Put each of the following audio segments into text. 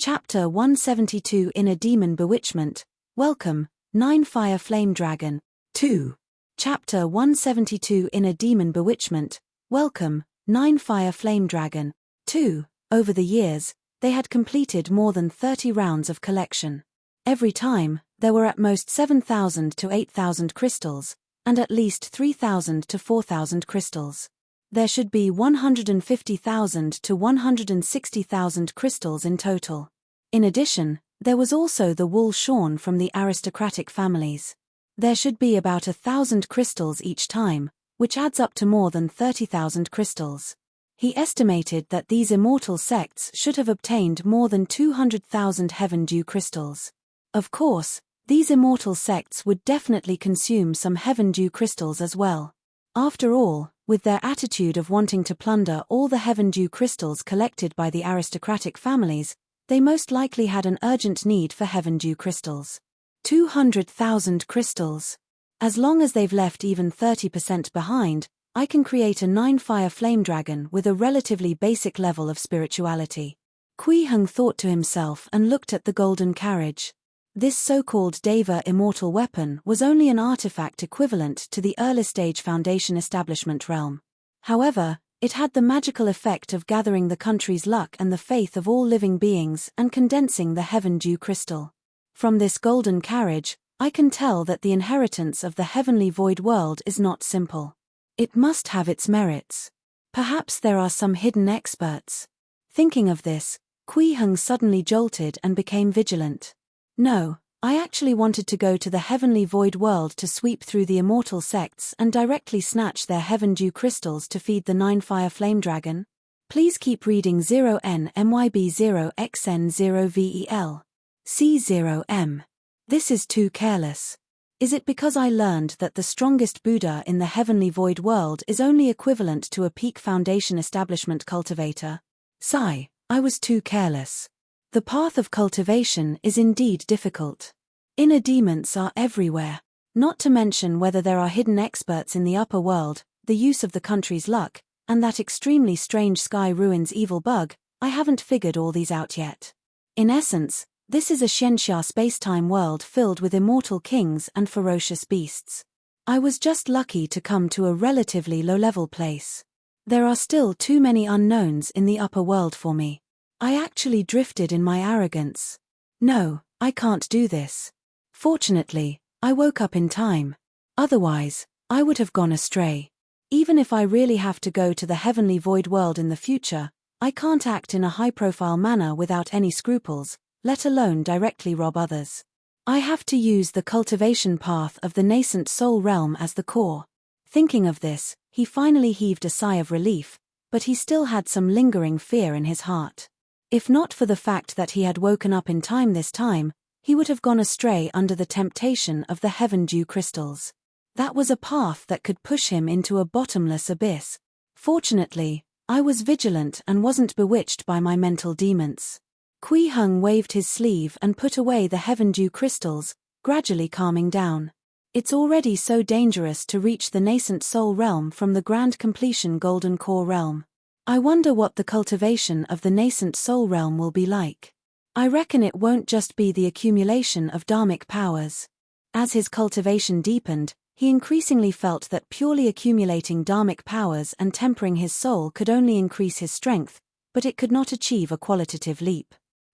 Chapter 172 Inner Demon Bewitchment, Welcome, 9 Fire Flame Dragon, 2. Chapter 172 Inner Demon Bewitchment, Welcome, 9 Fire Flame Dragon, 2. Over the years, they had completed more than 30 rounds of collection. Every time, there were at most 7,000 to 8,000 crystals, and at least 3,000 to 4,000 crystals. There should be 150,000 to 160,000 crystals in total. In addition, there was also the wool shorn from the aristocratic families. There should be about 1,000 crystals each time, which adds up to more than 30,000 crystals. He estimated that these immortal sects should have obtained more than 200,000 heaven dew crystals. Of course, these immortal sects would definitely consume some heaven dew crystals as well. After all, with their attitude of wanting to plunder all the heaven dew crystals collected by the aristocratic families, they most likely had an urgent need for heaven dew crystals. 200,000 crystals. As long as they've left even 30% behind, I can create a 9 Fire Flame Dragon with a relatively basic level of spirituality. Kui Heng thought to himself and looked at the golden carriage. This so-called Deva immortal weapon was only an artifact equivalent to the early stage Foundation establishment realm. However, it had the magical effect of gathering the country's luck and the faith of all living beings and condensing the heaven dew crystal. From this golden carriage, I can tell that the inheritance of the heavenly void world is not simple. It must have its merits. Perhaps there are some hidden experts. Thinking of this, Kui Heng suddenly jolted and became vigilant. No, I actually wanted to go to the heavenly void world to sweep through the immortal sects and directly snatch their heaven dew crystals to feed the 9 Fire Flame Dragon. Please keep reading 0NMYB0XN0VEL. C0M. This is too careless. Is it because I learned that the strongest Buddha in the heavenly void world is only equivalent to a peak Foundation establishment cultivator? Sigh, I was too careless. The path of cultivation is indeed difficult. Inner demons are everywhere. Not to mention whether there are hidden experts in the upper world, the use of the country's luck, and that extremely strange Sky Ruins evil bug, I haven't figured all these out yet. In essence, this is a Xianxia space-time world filled with immortal kings and ferocious beasts. I was just lucky to come to a relatively low-level place. There are still too many unknowns in the upper world for me. I actually drifted in my arrogance. No, I can't do this. Fortunately, I woke up in time. Otherwise, I would have gone astray. Even if I really have to go to the heavenly void world in the future, I can't act in a high-profile manner without any scruples, let alone directly rob others. I have to use the cultivation path of the nascent soul realm as the core. Thinking of this, he finally heaved a sigh of relief, but he still had some lingering fear in his heart. If not for the fact that he had woken up in time this time, he would have gone astray under the temptation of the heaven dew crystals. That was a path that could push him into a bottomless abyss. Fortunately, I was vigilant and wasn't bewitched by my mental demons. Kui Heng waved his sleeve and put away the heaven dew crystals, gradually calming down. It's already so dangerous to reach the nascent soul realm from the grand completion golden core realm. I wonder what the cultivation of the nascent soul realm will be like. I reckon it won't just be the accumulation of dharmic powers. As his cultivation deepened, he increasingly felt that purely accumulating dharmic powers and tempering his soul could only increase his strength, but it could not achieve a qualitative leap.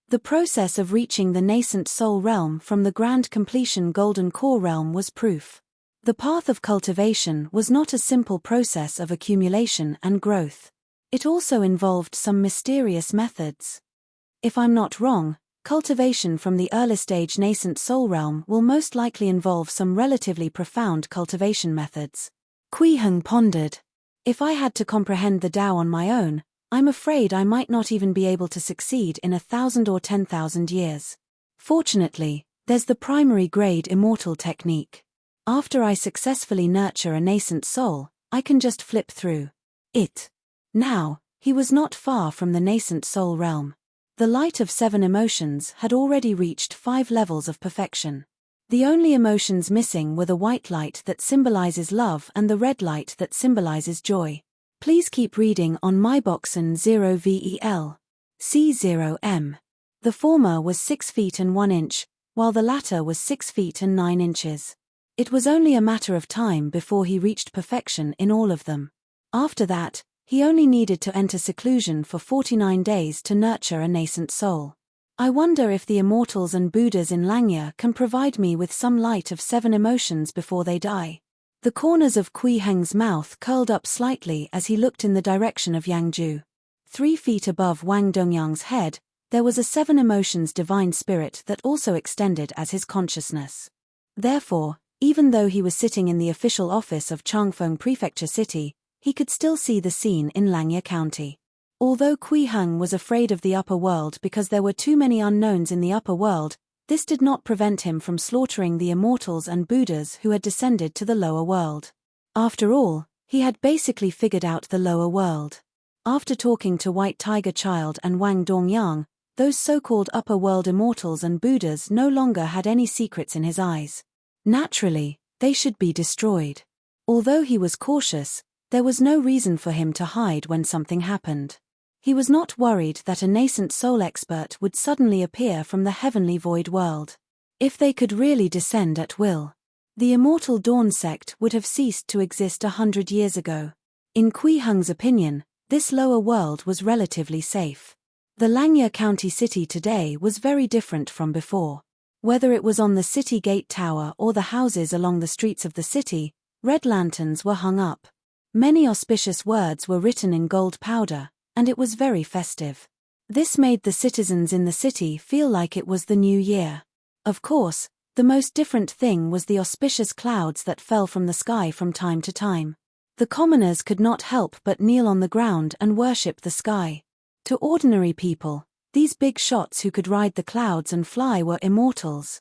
The process of reaching the nascent soul realm from the grand completion golden core realm was proof. The path of cultivation was not a simple process of accumulation and growth. It also involved some mysterious methods. If I'm not wrong, cultivation from the early stage nascent soul realm will most likely involve some relatively profound cultivation methods. Kui Heng pondered. If I had to comprehend the Tao on my own, I'm afraid I might not even be able to succeed in 1,000 or 10,000 years. Fortunately, there's the primary grade immortal technique. After I successfully nurture a nascent soul, I can just flip through it. Now, he was not far from the nascent soul realm. The light of 7 emotions had already reached 5 levels of perfection. The only emotions missing were the white light that symbolizes love and the red light that symbolizes joy. Please keep reading on myboxen 0VEL. C0M. The former was 6 feet and 1 inch, while the latter was 6 feet and 9 inches. It was only a matter of time before he reached perfection in all of them. After that, he only needed to enter seclusion for 49 days to nurture a nascent soul. I wonder if the immortals and Buddhas in Langya can provide me with some light of 7 emotions before they die. The corners of Kui Heng's mouth curled up slightly as he looked in the direction of Yangju. 3 feet above Wang Dongyang's head, there was a 7 emotions divine spirit that also extended as his consciousness. Therefore, even though he was sitting in the official office of Changfeng Prefecture City, he could still see the scene in Langya County. Although Kui Heng was afraid of the upper world because there were too many unknowns in the upper world, this did not prevent him from slaughtering the immortals and Buddhas who had descended to the lower world. After all, he had basically figured out the lower world. After talking to White Tiger Child and Wang Dongyang, those so-called upper world immortals and Buddhas no longer had any secrets in his eyes. Naturally, they should be destroyed. Although he was cautious, there was no reason for him to hide when something happened. He was not worried that a nascent soul expert would suddenly appear from the heavenly void world. If they could really descend at will, the Immortal Dawn sect would have ceased to exist 100 years ago. In Kui Heng's opinion, this lower world was relatively safe. The Langya County city today was very different from before. Whether it was on the city gate tower or the houses along the streets of the city, red lanterns were hung up. Many auspicious words were written in gold powder, and it was very festive. This made the citizens in the city feel like it was the new year. Of course, the most different thing was the auspicious clouds that fell from the sky from time to time. The commoners could not help but kneel on the ground and worship the sky. To ordinary people, these big shots who could ride the clouds and fly were immortals.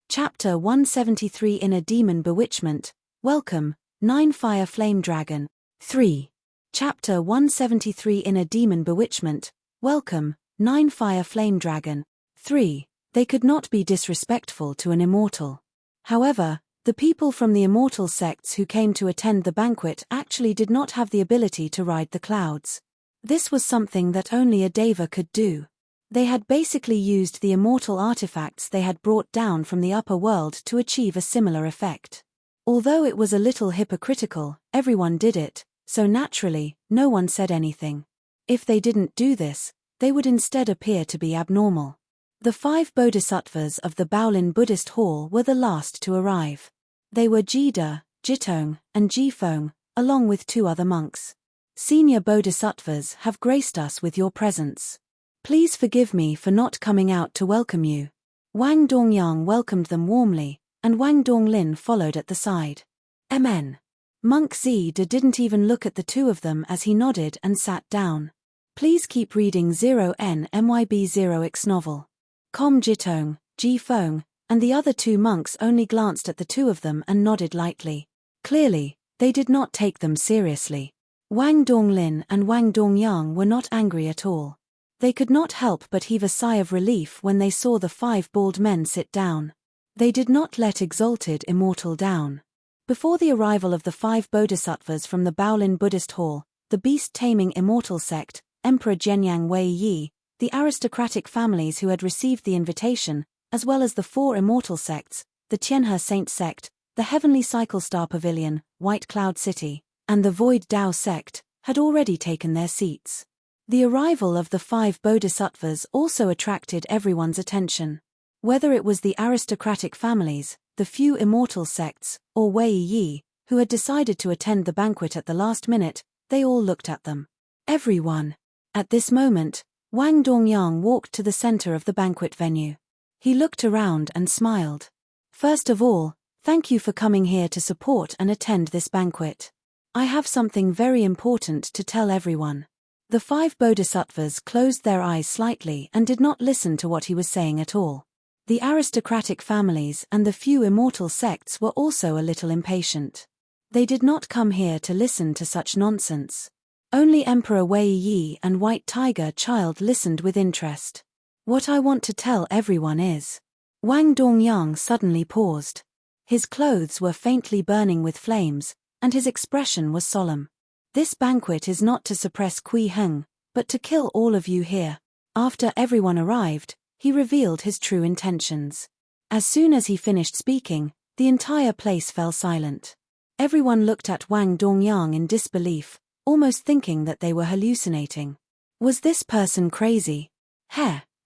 Chapter 173 Inner Demon Bewitchment, Welcome, 9 Fire Flame Dragon, 3. Chapter 173 Inner Demon Bewitchment, Welcome, 9 Fire Flame Dragon, 3. They could not be disrespectful to an immortal. However, the people from the immortal sects who came to attend the banquet actually did not have the ability to ride the clouds. This was something that only a Deva could do. They had basically used the immortal artifacts they had brought down from the upper world to achieve a similar effect. Although it was a little hypocritical, everyone did it. So naturally, no one said anything. If they didn't do this, they would instead appear to be abnormal. The 5 bodhisattvas of the Baolin Buddhist Hall were the last to arrive. They were Jida, Jitong, and Jifeng, along with 2 other monks. Senior bodhisattvas have graced us with your presence. Please forgive me for not coming out to welcome you. Wang Dongyang welcomed them warmly, and Wang Donglin followed at the side. Amen. Monk Zida didn't even look at the 2 of them as he nodded and sat down. Please keep reading 0NMYB0X novel. Com Jitong, Ji Feng, and the other 2 monks only glanced at the 2 of them and nodded lightly. Clearly, they did not take them seriously. Wang Donglin and Wang Dongyang were not angry at all. They could not help but heave a sigh of relief when they saw the 5 bald men sit down. They did not let exalted immortal down. Before the arrival of the 5 bodhisattvas from the Baolin Buddhist Hall, the beast-taming immortal sect, Emperor Zhenyang Wei Yi, the aristocratic families who had received the invitation, as well as the 4 immortal sects, the Tianhe Saint sect, the Heavenly Cycle Star Pavilion, White Cloud City, and the Void Dao sect, had already taken their seats. The arrival of the 5 bodhisattvas also attracted everyone's attention. Whether it was the aristocratic families, the few immortal sects, or Wei Yi, who had decided to attend the banquet at the last minute, they all looked at them. Everyone. At this moment, Wang Dongyang walked to the center of the banquet venue. He looked around and smiled. First of all, thank you for coming here to support and attend this banquet. I have something very important to tell everyone. The 5 bodhisattvas closed their eyes slightly and did not listen to what he was saying at all. The aristocratic families and the few immortal sects were also a little impatient. They did not come here to listen to such nonsense. Only Emperor Wei Yi and White Tiger Child listened with interest. What I want to tell everyone is... Wang Dongyang suddenly paused. His clothes were faintly burning with flames, and his expression was solemn. This banquet is not to suppress Kui Heng, but to kill all of you here. After everyone arrived, he revealed his true intentions. As soon as he finished speaking, the entire place fell silent. Everyone looked at Wang Dongyang in disbelief, almost thinking that they were hallucinating. Was this person crazy?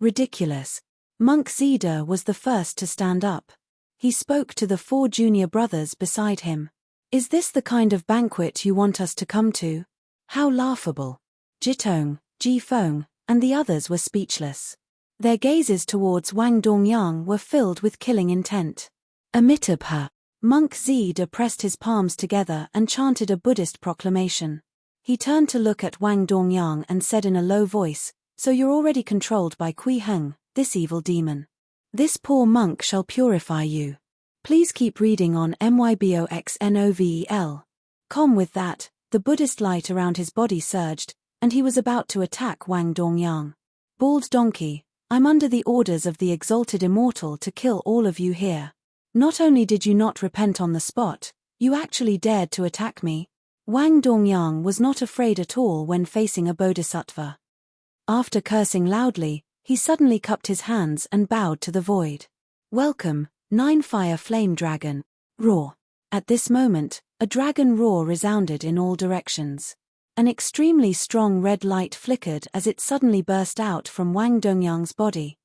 Ridiculous. Monk Zida was the first to stand up. He spoke to the 4 junior brothers beside him. Is this the kind of banquet you want us to come to? How laughable. Jitong, Jifeng, and the others were speechless. Their gazes towards Wang Dongyang were filled with killing intent. Amitabha. Monk Zida pressed his palms together and chanted a Buddhist proclamation. He turned to look at Wang Dongyang and said in a low voice, "So you're already controlled by Kui Heng, this evil demon. This poor monk shall purify you. Please keep reading on myboxnovel. With that, the Buddhist light around his body surged, and he was about to attack Wang Dongyang. Bald donkey, I'm under the orders of the exalted immortal to kill all of you here. Not only did you not repent on the spot, you actually dared to attack me." Wang Dongyang was not afraid at all when facing a bodhisattva. After cursing loudly, he suddenly cupped his hands and bowed to the void. "Welcome, 9-fire flame dragon. Roar." At this moment, a dragon roar resounded in all directions. An extremely strong red light flickered as it suddenly burst out from Wang Dongyang's body.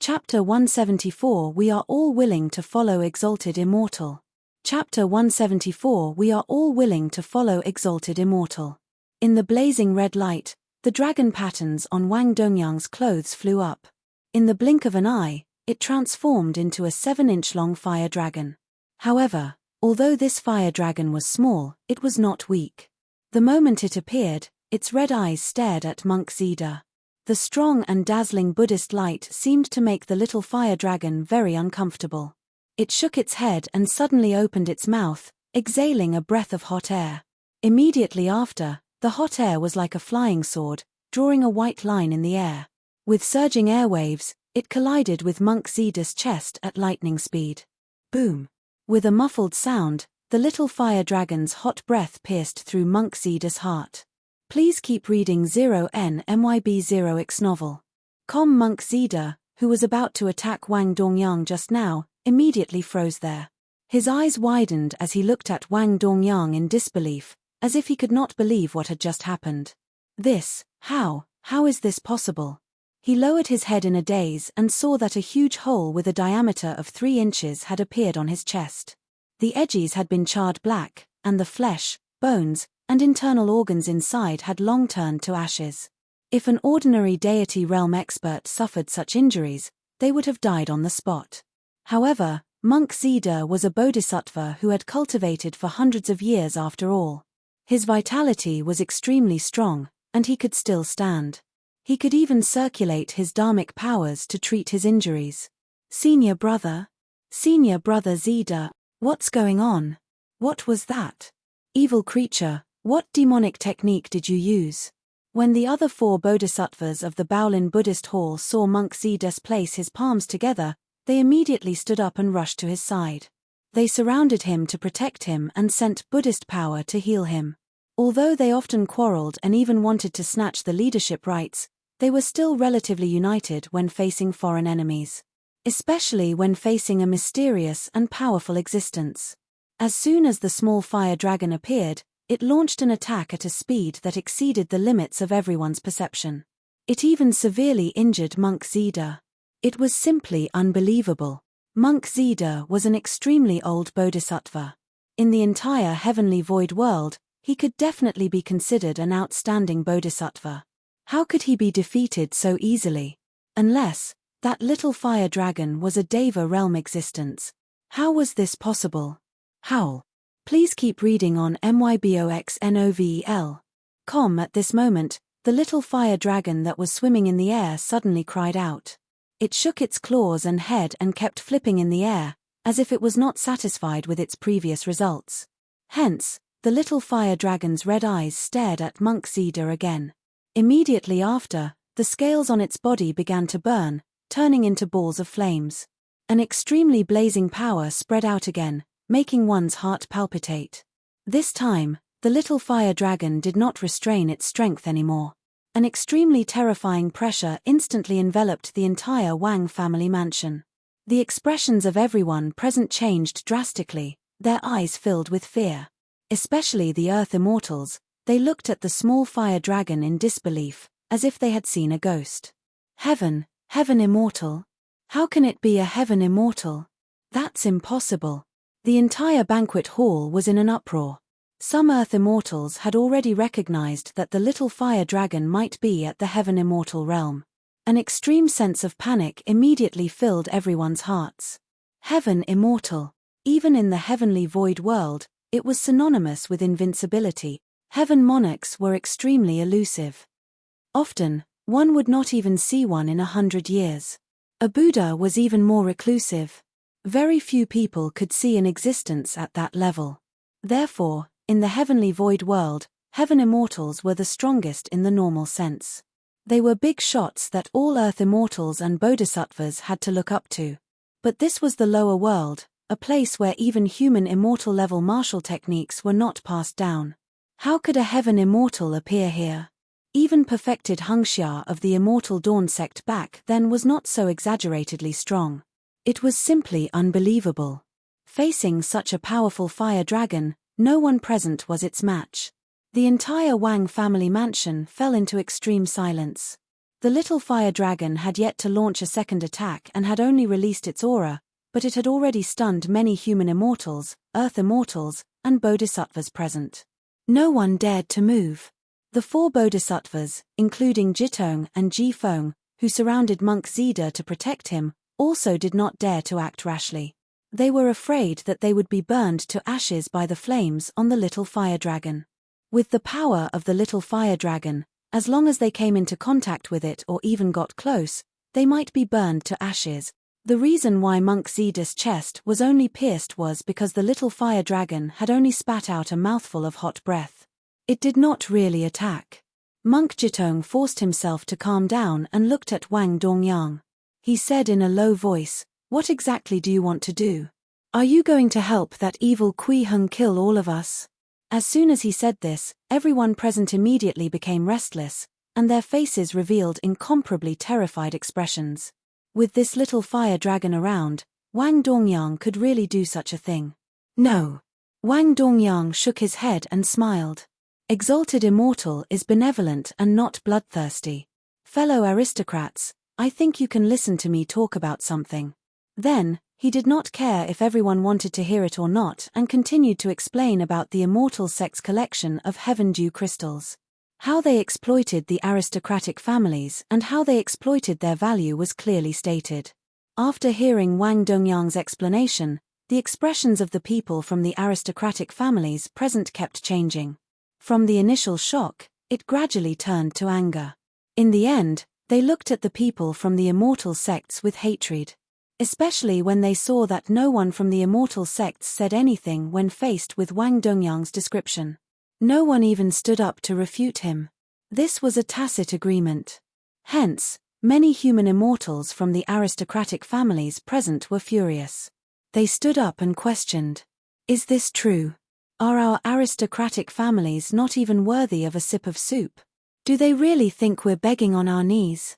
Chapter 174 We are all willing to follow Exalted Immortal. Chapter 174 We are all willing to follow Exalted Immortal. In the blazing red light, the dragon patterns on Wang Dongyang's clothes flew up. In the blink of an eye, it transformed into a 7-inch long fire dragon. However, although this fire dragon was small, it was not weak. The moment it appeared, its red eyes stared at Monk Zida. The strong and dazzling Buddhist light seemed to make the little fire dragon very uncomfortable. It shook its head and suddenly opened its mouth, exhaling a breath of hot air. Immediately after, the hot air was like a flying sword, drawing a white line in the air. With surging airwaves, it collided with Monk Zida's chest at lightning speed. Boom! With a muffled sound, the little fire dragon's hot breath pierced through Monk Zida's heart. Please keep reading 0nmyb0x novel. Monk Zida, who was about to attack Wang Dongyang just now, immediately froze there. His eyes widened as he looked at Wang Dongyang in disbelief, as if he could not believe what had just happened. How is this possible? He lowered his head in a daze and saw that a huge hole with a diameter of 3 inches had appeared on his chest. The edges had been charred black, and the flesh, bones, and internal organs inside had long turned to ashes. If an ordinary deity realm expert suffered such injuries, they would have died on the spot. However, Monk Zida was a bodhisattva who had cultivated for hundreds of years after all. His vitality was extremely strong, and he could still stand. He could even circulate his dharmic powers to treat his injuries. Senior brother Zida, what's going on? What was that? Evil creature, what demonic technique did you use? When the other 4 bodhisattvas of the Baolin Buddhist Hall saw Monk Zida place his palms together, they immediately stood up and rushed to his side. They surrounded him to protect him and sent Buddhist power to heal him. Although they often quarreled and even wanted to snatch the leadership rights, they were still relatively united when facing foreign enemies. Especially when facing a mysterious and powerful existence. As soon as the small fire dragon appeared, it launched an attack at a speed that exceeded the limits of everyone's perception. It even severely injured Monk Zida. It was simply unbelievable. Monk Zida was an extremely old bodhisattva. In the entire heavenly void world, he could definitely be considered an outstanding bodhisattva. How could he be defeated so easily? Unless that little fire dragon was a Deva realm existence. How was this possible? Howl. Please keep reading on myboxnovel. At this moment, the little fire dragon that was swimming in the air suddenly cried out. It shook its claws and head and kept flipping in the air, as if it was not satisfied with its previous results. Hence, the little fire dragon's red eyes stared at Monk Zida again. Immediately after, the scales on its body began to burn, turning into balls of flames. An extremely blazing power spread out again, making one's heart palpitate. This time, the little fire dragon did not restrain its strength anymore. An extremely terrifying pressure instantly enveloped the entire Wang family mansion. The expressions of everyone present changed drastically, their eyes filled with fear. Especially the Earth Immortals, they looked at the small fire dragon in disbelief, as if they had seen a ghost. Heaven immortal? How can it be a heaven immortal? That's impossible. The entire banquet hall was in an uproar. Some Earth Immortals had already recognized that the little fire dragon might be at the heaven immortal realm. An extreme sense of panic immediately filled everyone's hearts. Heaven immortal. Even in the heavenly void world, it was synonymous with invincibility. Heaven monarchs were extremely elusive. Often, one would not even see one in 100 years. A Buddha was even more reclusive. Very few people could see an existence at that level. Therefore, in the heavenly void world, heaven immortals were the strongest in the normal sense. They were big shots that all Earth Immortals and Bodhisattvas had to look up to. But this was the lower world, a place where even human immortal level martial techniques were not passed down. How could a heaven immortal appear here? Even perfected Wuxia of the Immortal Dawn sect back then was not so exaggeratedly strong. It was simply unbelievable. Facing such a powerful fire dragon, no one present was its match. The entire Wang family mansion fell into extreme silence. The little fire dragon had yet to launch a second attack and had only released its aura, but it had already stunned many human immortals, Earth Immortals, and Bodhisattvas present. No one dared to move. The 4 Bodhisattvas, including Jitong and Jifeng, who surrounded monk Zida to protect him, also did not dare to act rashly. They were afraid that they would be burned to ashes by the flames on the little fire dragon. With the power of the little fire dragon, as long as they came into contact with it or even got close, they might be burned to ashes. The reason why monk Zida's chest was only pierced was because the little fire dragon had only spat out a mouthful of hot breath. It did not really attack. Monk Jitong forced himself to calm down and looked at Wang Dongyang. He said in a low voice, "What exactly do you want to do? Are you going to help that evil Kui Heng kill all of us?" As soon as he said this, everyone present immediately became restless, and their faces revealed incomparably terrified expressions. With this little fire dragon around, Wang Dongyang could really do such a thing. No. Wang Dongyang shook his head and smiled. Exalted Immortal is benevolent and not bloodthirsty. Fellow aristocrats, I think you can listen to me talk about something. Then, he did not care if everyone wanted to hear it or not and continued to explain about the Immortal sect's collection of heaven dew crystals. How they exploited the aristocratic families and how they exploited their value was clearly stated. After hearing Wang Dongyang's explanation, the expressions of the people from the aristocratic families present kept changing. From the initial shock, it gradually turned to anger. In the end, they looked at the people from the Immortal sects with hatred. Especially when they saw that no one from the Immortal sects said anything when faced with Wang Dongyang's description. No one even stood up to refute him. This was a tacit agreement. Hence, many human immortals from the aristocratic families present were furious. They stood up and questioned, "Is this true? Are our aristocratic families not even worthy of a sip of soup? Do they really think we're begging on our knees?"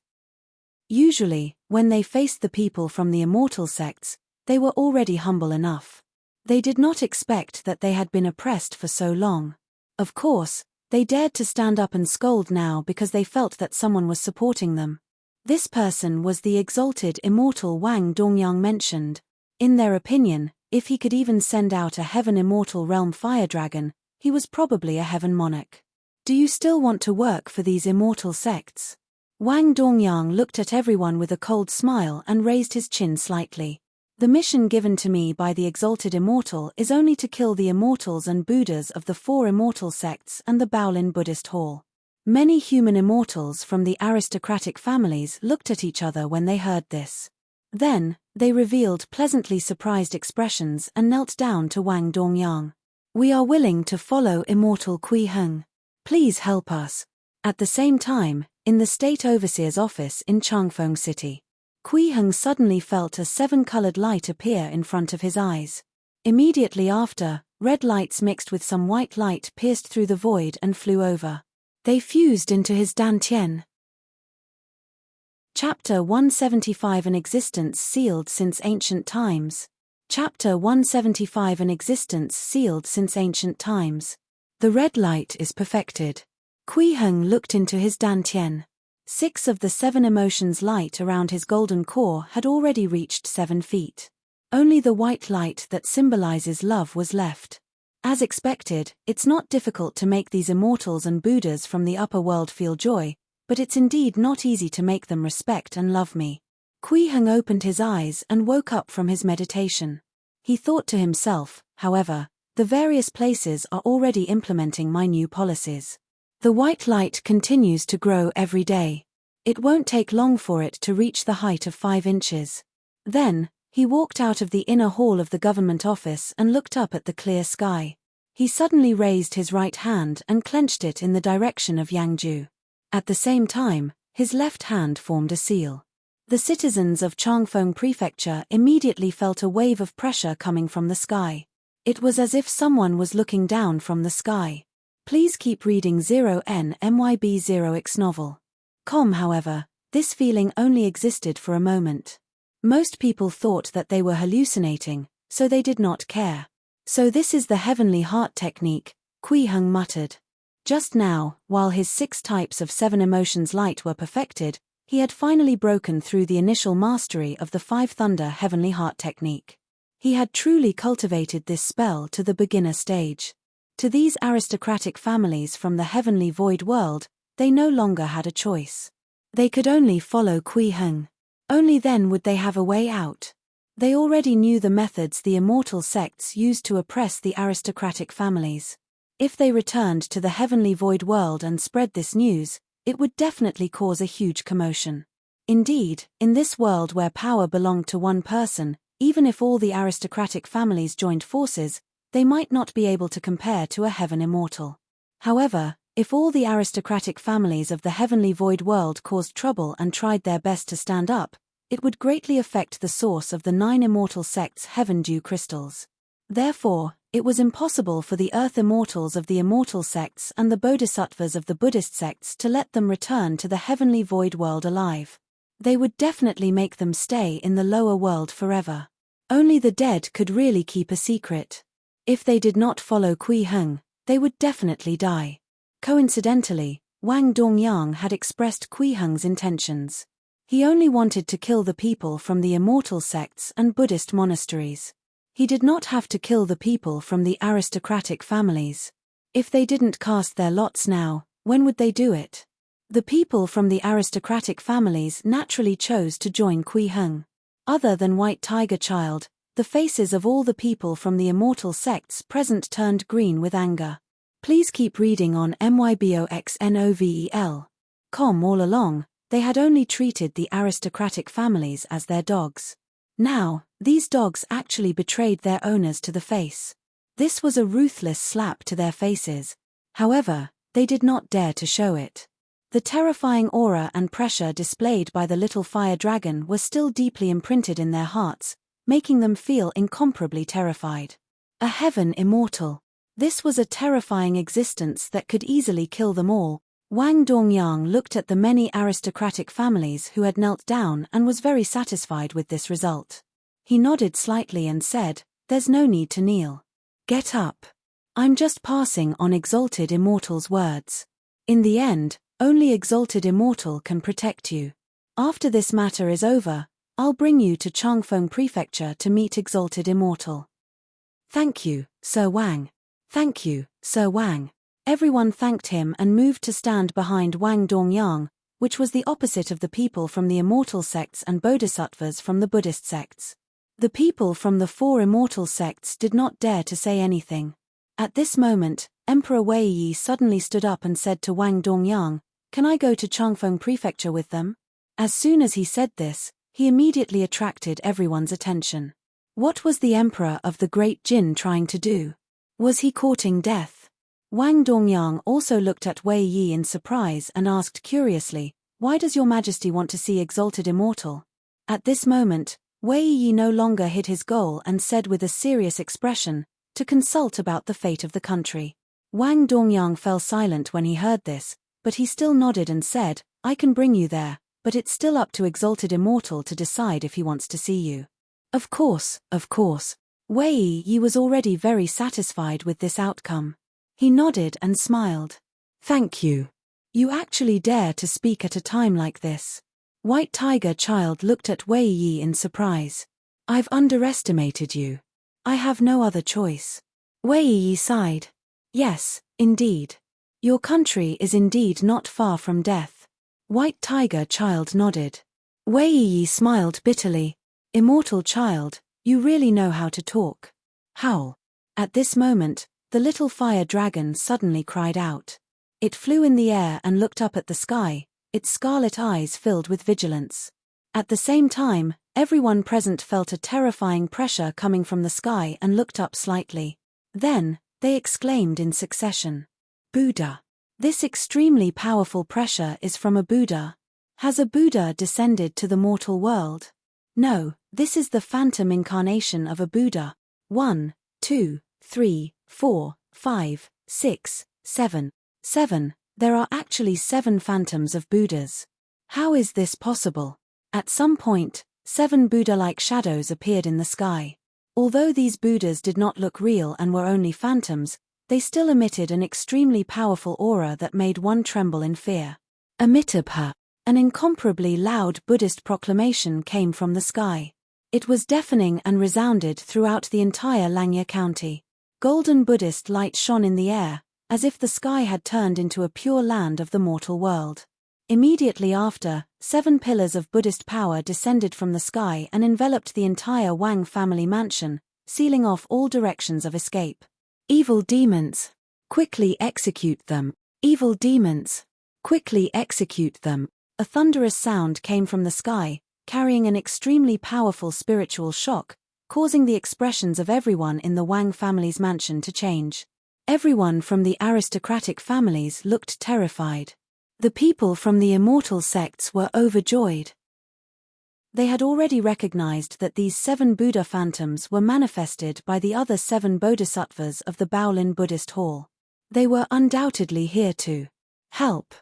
Usually, when they faced the people from the Immortal sects, they were already humble enough. They did not expect that they had been oppressed for so long. Of course, they dared to stand up and scold now because they felt that someone was supporting them. This person was the exalted immortal Wang Dongyang mentioned. In their opinion, if he could even send out a heaven immortal realm fire dragon, he was probably a heaven monarch. Do you still want to work for these immortal sects? Wang Dongyang looked at everyone with a cold smile and raised his chin slightly. The mission given to me by the exalted immortal is only to kill the immortals and Buddhas of the 4 immortal sects and the Baolin Buddhist Hall. Many human immortals from the aristocratic families looked at each other when they heard this. Then, they revealed pleasantly surprised expressions and knelt down to Wang Dongyang. "We are willing to follow Immortal Kui Heng. Please help us." At the same time, in the State Overseer's office in Changfeng City, Kui Heng suddenly felt a 7-colored light appear in front of his eyes. Immediately after, red lights mixed with some white light pierced through the void and flew over. They fused into his dantian. Chapter 175 An existence sealed since ancient times. Chapter 175 An existence sealed since ancient times. The red light is perfected. Kui Heng looked into his dantian. 6 of the 7 emotions light around his golden core had already reached 7 feet. Only the white light that symbolizes love was left. As expected, it's not difficult to make these immortals and Buddhas from the upper world feel joy, but it's indeed not easy to make them respect and love me. Kui Heng opened his eyes and woke up from his meditation. He thought to himself, however, the various places are already implementing my new policies. The white light continues to grow every day. It won't take long for it to reach the height of 5 inches. Then, he walked out of the inner hall of the government office and looked up at the clear sky. He suddenly raised his right hand and clenched it in the direction of Yangju. At the same time, his left hand formed a seal. The citizens of Changfeng Prefecture immediately felt a wave of pressure coming from the sky. It was as if someone was looking down from the sky. Please keep reading 0nmyb0x novel. However, this feeling only existed for a moment. Most people thought that they were hallucinating, so they did not care. So this is the heavenly heart technique, Kui Heng muttered. Just now, while his 6 types of 7 emotions light were perfected, he had finally broken through the initial mastery of the 5 thunder heavenly heart technique. He had truly cultivated this spell to the beginner stage. To these aristocratic families from the heavenly void world, they no longer had a choice. They could only follow Kui Heng. Only then would they have a way out. They already knew the methods the immortal sects used to oppress the aristocratic families. If they returned to the heavenly void world and spread this news, it would definitely cause a huge commotion. Indeed, in this world where power belonged to one person, even if all the aristocratic families joined forces, they might not be able to compare to a heaven immortal. However, if all the aristocratic families of the heavenly void world caused trouble and tried their best to stand up, it would greatly affect the source of the 9 immortal sects' heaven dew crystals. Therefore, it was impossible for the earth immortals of the immortal sects and the bodhisattvas of the Buddhist sects to let them return to the heavenly void world alive. They would definitely make them stay in the lower world forever. Only the dead could really keep a secret. If they did not follow Kui Heng, they would definitely die. Coincidentally, Wang Dongyang had expressed Kui Heng's intentions. He only wanted to kill the people from the immortal sects and Buddhist monasteries. He did not have to kill the people from the aristocratic families. If they didn't cast their lots now, when would they do it? The people from the aristocratic families naturally chose to join Kui Heng. Other than White Tiger Child, the faces of all the people from the immortal sects present turned green with anger. Please keep reading on myboxnovel.com. All along, they had only treated the aristocratic families as their dogs. Now, these dogs actually betrayed their owners to the face. This was a ruthless slap to their faces. However, they did not dare to show it. The terrifying aura and pressure displayed by the little fire dragon were still deeply imprinted in their hearts, making them feel incomparably terrified. A heaven immortal. This was a terrifying existence that could easily kill them all. Wang Dongyang looked at the many aristocratic families who had knelt down and was very satisfied with this result. He nodded slightly and said, "There's no need to kneel. Get up. I'm just passing on Exalted Immortal's words. In the end, only Exalted Immortal can protect you. After this matter is over, I'll bring you to Changfeng Prefecture to meet Exalted Immortal." "Thank you, Sir Wang. Thank you, Sir Wang." Everyone thanked him and moved to stand behind Wang Dongyang, which was the opposite of the people from the immortal sects and bodhisattvas from the Buddhist sects. The people from the 4 immortal sects did not dare to say anything. At this moment, Emperor Wei Yi suddenly stood up and said to Wang Dongyang, "Can I go to Changfeng Prefecture with them?" As soon as he said this, he immediately attracted everyone's attention. What was the Emperor of the Great Jin trying to do? Was he courting death? Wang Dongyang also looked at Wei Yi in surprise and asked curiously, "Why does your Majesty want to see Exalted Immortal?" At this moment, Wei Yi no longer hid his goal and said with a serious expression, "To consult about the fate of the country." Wang Dongyang fell silent when he heard this, but he still nodded and said, I can bring you there, but it's still up to Exalted Immortal to decide if he wants to see you. Of course, of course. Wei Yi was already very satisfied with this outcome. He nodded and smiled. Thank you. You actually dare to speak at a time like this. White Tiger Child looked at Wei Yi in surprise. I've underestimated you. I have no other choice. Wei Yi sighed. Yes, indeed. Your country is indeed not far from death. White Tiger Child nodded. Wei Yi smiled bitterly. Immortal Child, you really know how to talk. Howl. At this moment, the little fire dragon suddenly cried out. It flew in the air and looked up at the sky, its scarlet eyes filled with vigilance. At the same time, everyone present felt a terrifying pressure coming from the sky and looked up slightly. Then, they exclaimed in succession. Buddha. This extremely powerful pressure is from a Buddha. Has a Buddha descended to the mortal world? No, this is the phantom incarnation of a Buddha. 1, 2, 3, 4, 5, 6, 7. 7. There are actually 7 phantoms of Buddhas. How is this possible? At some point, 7 Buddha-like shadows appeared in the sky. Although these Buddhas did not look real and were only phantoms, they still emitted an extremely powerful aura that made one tremble in fear. Amitabha. An incomparably loud Buddhist proclamation came from the sky. It was deafening and resounded throughout the entire Langya County. Golden Buddhist light shone in the air, as if the sky had turned into a pure land of the mortal world. Immediately after, 7 pillars of Buddhist power descended from the sky and enveloped the entire Wang family mansion, sealing off all directions of escape. Evil demons! Quickly execute them! Evil demons! Quickly execute them! A thunderous sound came from the sky, carrying an extremely powerful spiritual shock, causing the expressions of everyone in the Wang family's mansion to change. Everyone from the aristocratic families looked terrified. The people from the immortal sects were overjoyed. They had already recognized that these 7 Buddha phantoms were manifested by the other 7 bodhisattvas of the Baolin Buddhist Hall. They were undoubtedly here to help.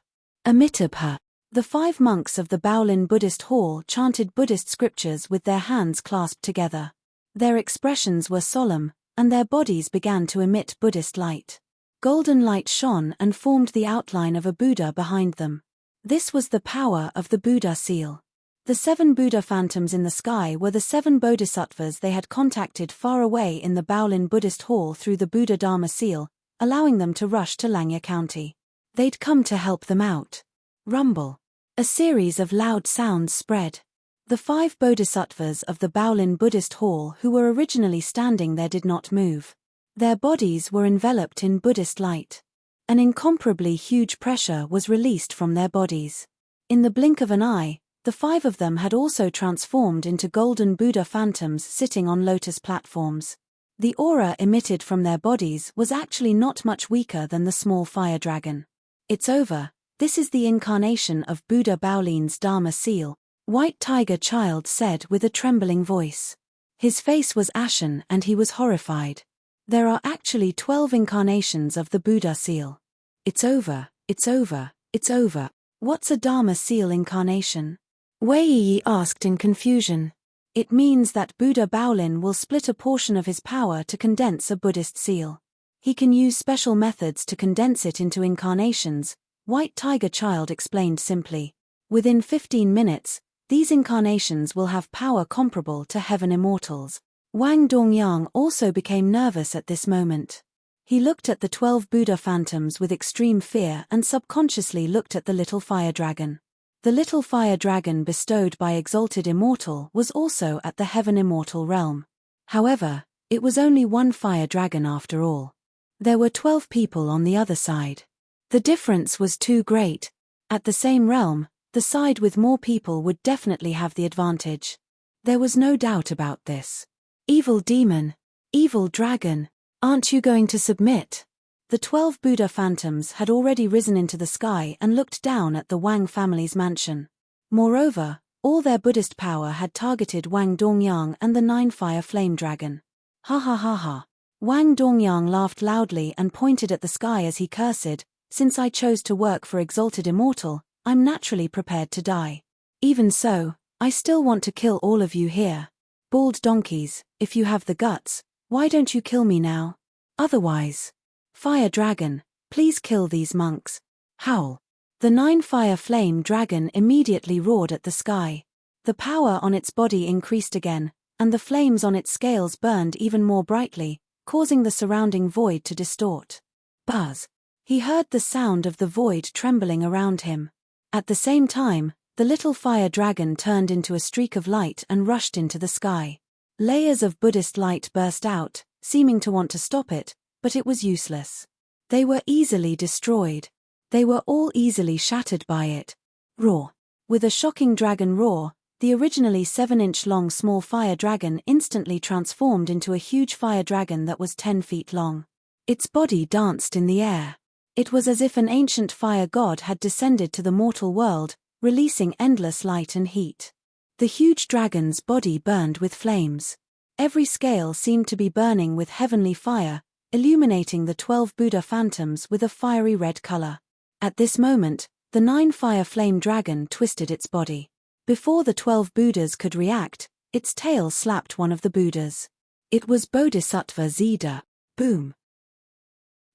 Amitabha. The 5 monks of the Baolin Buddhist Hall chanted Buddhist scriptures with their hands clasped together. Their expressions were solemn, and their bodies began to emit Buddhist light. Golden light shone and formed the outline of a Buddha behind them. This was the power of the Buddha seal. The 7 Buddha phantoms in the sky were the 7 bodhisattvas they had contacted far away in the Baolin Buddhist Hall through the Buddha Dharma seal, allowing them to rush to Langya County. They'd come to help them out. Rumble. A series of loud sounds spread. The 5 bodhisattvas of the Baolin Buddhist Hall who were originally standing there did not move. Their bodies were enveloped in Buddhist light. An incomparably huge pressure was released from their bodies. In the blink of an eye, the 5 of them had also transformed into golden Buddha phantoms sitting on lotus platforms. The aura emitted from their bodies was actually not much weaker than the small fire dragon. It's over. This is the incarnation of Buddha Baolin's Dharma seal, White Tiger Child said with a trembling voice. His face was ashen and he was horrified. There are actually 12 incarnations of the Buddha seal. It's over, it's over, it's over. What's a Dharma seal incarnation? Wei Yi asked in confusion. It means that Buddha Baolin will split a portion of his power to condense a Buddhist seal. He can use special methods to condense it into incarnations, White Tiger Child explained simply. Within 15 minutes, these incarnations will have power comparable to heaven immortals. Wang Dongyang also became nervous at this moment. He looked at the 12 Buddha phantoms with extreme fear and subconsciously looked at the little fire dragon. The little fire dragon bestowed by Exalted Immortal was also at the heaven immortal realm. However, it was only one fire dragon after all. There were 12 people on the other side. The difference was too great. At the same realm, the side with more people would definitely have the advantage. There was no doubt about this. Evil demon, evil dragon, aren't you going to submit? The 12 Buddha phantoms had already risen into the sky and looked down at the Wang family's mansion. Moreover, all their Buddhist power had targeted Wang Dongyang and the 9-fire flame dragon. Ha ha ha ha. Wang Dongyang laughed loudly and pointed at the sky as he cursed, Since I chose to work for Exalted Immortal, I'm naturally prepared to die. Even so, I still want to kill all of you here. Bald donkeys, if you have the guts, why don't you kill me now? Otherwise. Fire dragon, please kill these monks. Howl. The 9-fire flame dragon immediately roared at the sky. The power on its body increased again, and the flames on its scales burned even more brightly, causing the surrounding void to distort. Buzz. He heard the sound of the void trembling around him. At the same time, the little fire dragon turned into a streak of light and rushed into the sky. Layers of Buddhist light burst out, seeming to want to stop it, but it was useless. They were easily destroyed. They were all easily shattered by it. Roar. With a shocking dragon roar, the originally 7-inch long small fire dragon instantly transformed into a huge fire dragon that was 10 feet long. Its body danced in the air. It was as if an ancient fire god had descended to the mortal world, releasing endless light and heat. The huge dragon's body burned with flames. Every scale seemed to be burning with heavenly fire, illuminating the 12 Buddha phantoms with a fiery red color. At this moment, the 9-fire flame dragon twisted its body. Before the 12 Buddhas could react, its tail slapped one of the Buddhas. It was Bodhisattva Zida. Boom.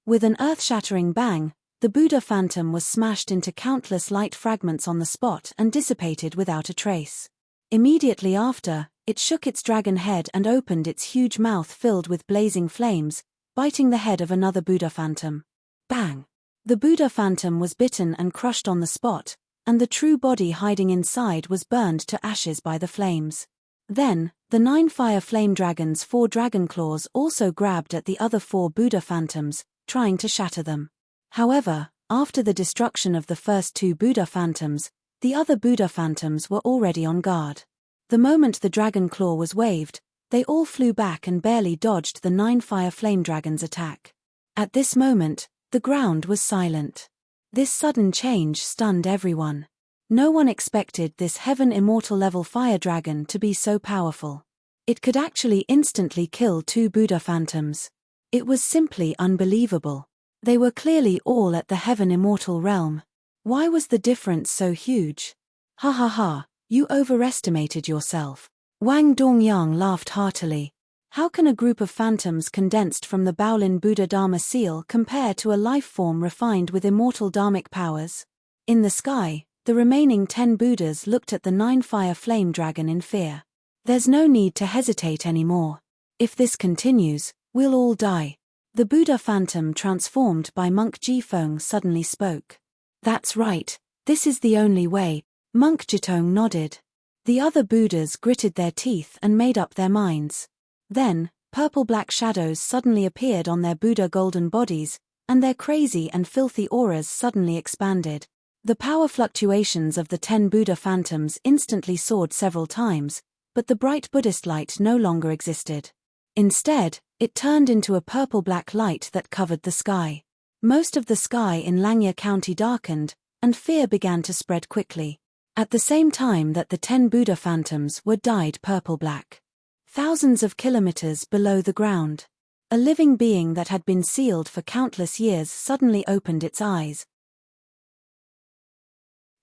With an earth-shattering bang, the Buddha phantom was smashed into countless light fragments on the spot and dissipated without a trace. Immediately after, it shook its dragon head and opened its huge mouth filled with blazing flames, biting the head of another Buddha phantom. Bang! The Buddha phantom was bitten and crushed on the spot, and the true body hiding inside was burned to ashes by the flames. Then, the 9-fire flame dragon's 4 dragon claws also grabbed at the other 4 Buddha phantoms, trying to shatter them. However, after the destruction of the first 2 Buddha phantoms, the other Buddha phantoms were already on guard. The moment the dragon claw was waved, they all flew back and barely dodged the 9-fire flame dragon's attack. At this moment, the ground was silent. This sudden change stunned everyone. No one expected this heaven immortal level fire dragon to be so powerful. It could actually instantly kill 2 Buddha phantoms. It was simply unbelievable. They were clearly all at the heaven immortal realm. Why was the difference so huge? Ha ha ha, you overestimated yourself. Wang Dongyang laughed heartily. How can a group of phantoms condensed from the Baolin Buddha Dharma seal compare to a life form refined with immortal dharmic powers? In the sky, the remaining 10 Buddhas looked at the 9-fire flame dragon in fear. There's no need to hesitate anymore. If this continues, we'll all die. The Buddha phantom transformed by Monk Jifeng suddenly spoke. That's right, this is the only way. Monk Jitong nodded. The other Buddhas gritted their teeth and made up their minds. Then, purple-black shadows suddenly appeared on their Buddha golden bodies, and their crazy and filthy auras suddenly expanded. The power fluctuations of the 10 Buddha phantoms instantly soared several times, but the bright Buddhist light no longer existed. Instead, it turned into a purple-black light that covered the sky. Most of the sky in Langya County darkened, and fear began to spread quickly. At the same time that the 10 Buddha phantoms were dyed purple-black. Thousands of kilometers below the ground, a living being that had been sealed for countless years suddenly opened its eyes.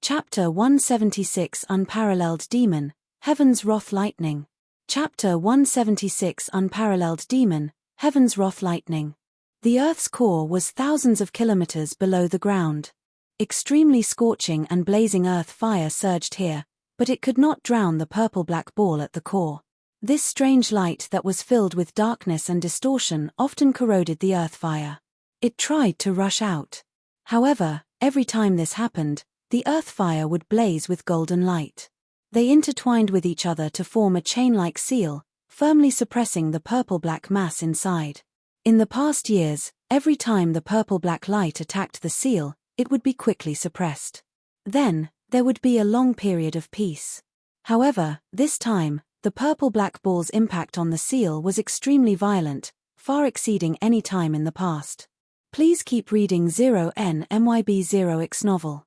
Chapter 176 Unparalleled Demon, Heaven's Wrath Lightning. Chapter 176 Unparalleled Demon, Heaven's Wrath Lightning. The Earth's core was thousands of kilometers below the ground. Extremely scorching and blazing earth fire surged here, but it could not drown the purple-black ball at the core. This strange light that was filled with darkness and distortion often corroded the earth fire. It tried to rush out. However, every time this happened, the earth fire would blaze with golden light. They intertwined with each other to form a chain-like seal, firmly suppressing the purple-black mass inside. In the past years, every time the purple-black light attacked the seal, it would be quickly suppressed. Then, there would be a long period of peace. However, this time, the purple-black ball's impact on the seal was extremely violent, far exceeding any time in the past. Please keep reading 0NMYB0X novel.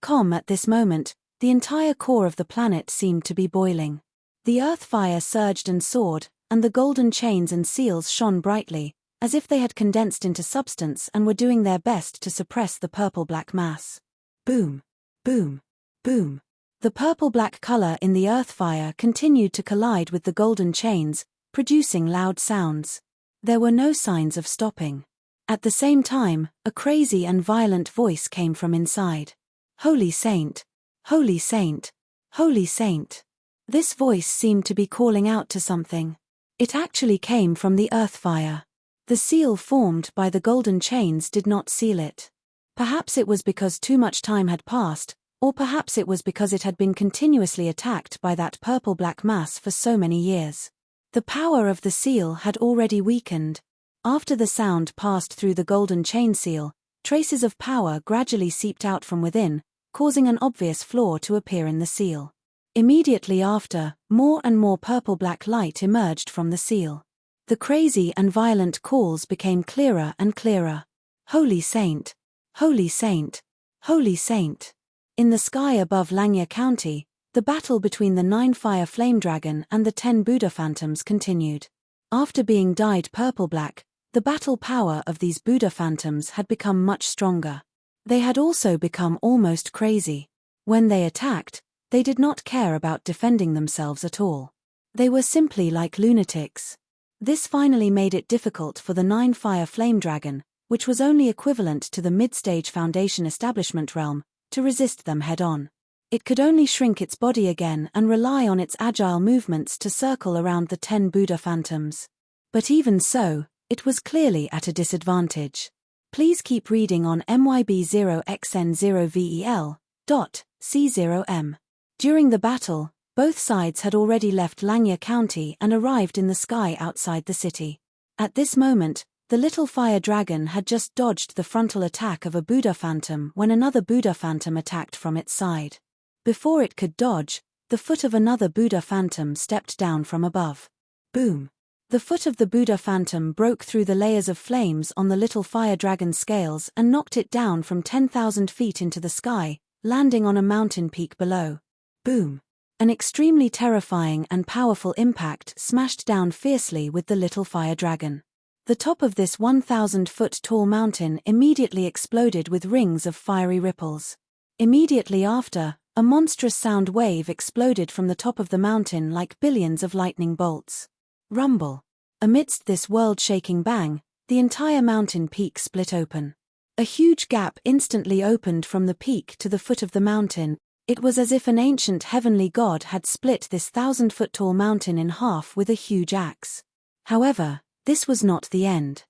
At this moment, the entire core of the planet seemed to be boiling. The earth fire surged and soared, and the golden chains and seals shone brightly, as if they had condensed into substance and were doing their best to suppress the purple-black mass. Boom, boom, boom. The purple-black color in the earth fire continued to collide with the golden chains, producing loud sounds. There were no signs of stopping. At the same time, a crazy and violent voice came from inside. Holy Saint! Holy Saint! Holy Saint! This voice seemed to be calling out to something. It actually came from the earth fire. The seal formed by the golden chains did not seal it. Perhaps it was because too much time had passed, or perhaps it was because it had been continuously attacked by that purple-black mass for so many years. The power of the seal had already weakened. After the sound passed through the golden chain seal, traces of power gradually seeped out from within, causing an obvious flaw to appear in the seal. Immediately after, more and more purple-black light emerged from the seal. The crazy and violent calls became clearer and clearer. Holy Saint! Holy Saint! Holy Saint! In the sky above Langya County, the battle between the 9-fire flame dragon and the 10 Buddha phantoms continued. After being dyed purple-black, the battle power of these Buddha phantoms had become much stronger. They had also become almost crazy. When they attacked, they did not care about defending themselves at all. They were simply like lunatics. This finally made it difficult for the 9-fire flame dragon, which was only equivalent to the mid-stage foundation establishment realm, to resist them head-on. It could only shrink its body again and rely on its agile movements to circle around the 10 Buddha phantoms. But even so, it was clearly at a disadvantage. Please keep reading on MYB0XN0VEL.C0M. During the battle, both sides had already left Langya County and arrived in the sky outside the city. At this moment, the little fire dragon had just dodged the frontal attack of a Buddha phantom when another Buddha phantom attacked from its side. Before it could dodge, the foot of another Buddha phantom stepped down from above. Boom! The foot of the Buddha phantom broke through the layers of flames on the little fire dragon's scales and knocked it down from 10,000 feet into the sky, landing on a mountain peak below. Boom! An extremely terrifying and powerful impact smashed down fiercely with the little fire dragon. The top of this 1,000-foot-tall mountain immediately exploded with rings of fiery ripples. Immediately after, a monstrous sound wave exploded from the top of the mountain like billions of lightning bolts. Rumble. Amidst this world-shaking bang, the entire mountain peak split open. A huge gap instantly opened from the peak to the foot of the mountain. It was as if an ancient heavenly god had split this 1,000-foot-tall mountain in half with a huge axe. However, this was not the end.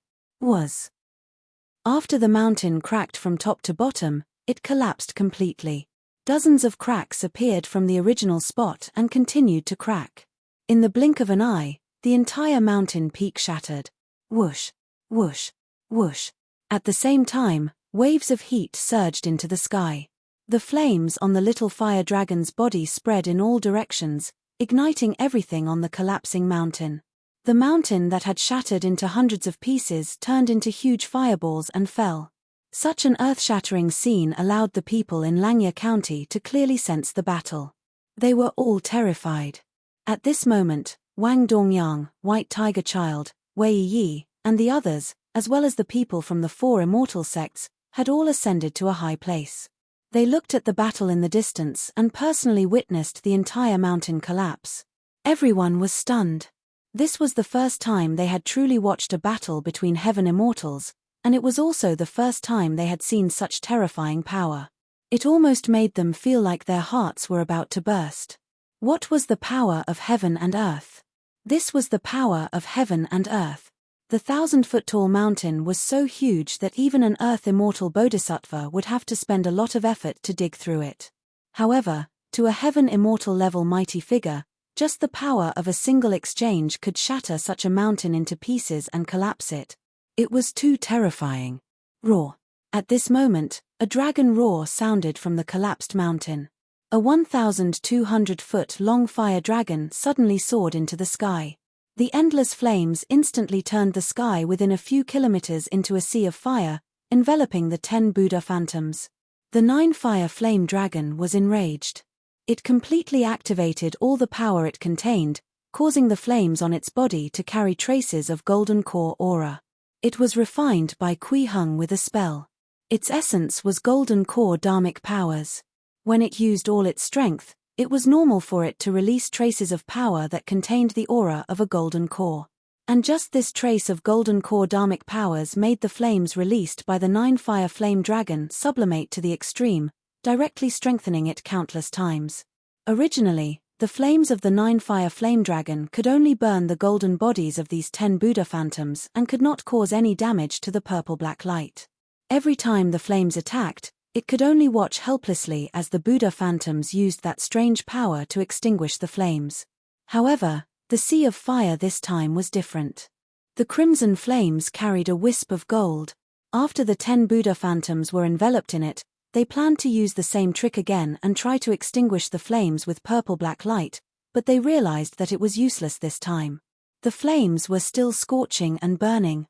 After the mountain cracked from top to bottom, it collapsed completely. Dozens of cracks appeared from the original spot and continued to crack. In the blink of an eye, the entire mountain peak shattered. Whoosh, whoosh, whoosh. At the same time, waves of heat surged into the sky. The flames on the little fire dragon's body spread in all directions, igniting everything on the collapsing mountain. The mountain that had shattered into hundreds of pieces turned into huge fireballs and fell. Such an earth-shattering scene allowed the people in Langya County to clearly sense the battle. They were all terrified. At this moment, Wang Dongyang, White Tiger Child, Wei Yi, and the others, as well as the people from the 4 immortal sects, had all ascended to a high place. They looked at the battle in the distance and personally witnessed the entire mountain collapse. Everyone was stunned. This was the first time they had truly watched a battle between heaven immortals, and it was also the first time they had seen such terrifying power. It almost made them feel like their hearts were about to burst. What was the power of heaven and earth? This was the power of heaven and earth. The 1,000-foot-tall mountain was so huge that even an earth-immortal bodhisattva would have to spend a lot of effort to dig through it. However, to a heaven-immortal level mighty figure, just the power of a single exchange could shatter such a mountain into pieces and collapse it. It was too terrifying. Roar. At this moment, a dragon roar sounded from the collapsed mountain. A 1,200-foot-long fire dragon suddenly soared into the sky. The endless flames instantly turned the sky within a few kilometers into a sea of fire, enveloping the 10 Buddha phantoms. The 9-fire flame dragon was enraged. It completely activated all the power it contained, causing the flames on its body to carry traces of golden core aura. It was refined by Kui Hung with a spell. Its essence was golden core dharmic powers. When it used all its strength, it was normal for it to release traces of power that contained the aura of a golden core. And just this trace of golden core dharmic powers made the flames released by the 9-fire flame dragon sublimate to the extreme, directly strengthening it countless times. Originally, the flames of the 9-fire flame dragon could only burn the golden bodies of these 10 Buddha phantoms and could not cause any damage to the purple-black light. Every time the flames attacked, it could only watch helplessly as the Buddha phantoms used that strange power to extinguish the flames. However, the sea of fire this time was different. The crimson flames carried a wisp of gold. After the 10 Buddha phantoms were enveloped in it, they planned to use the same trick again and try to extinguish the flames with purple-black light, but they realized that it was useless this time. The flames were still scorching and burning.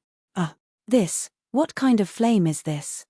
What kind of flame is this?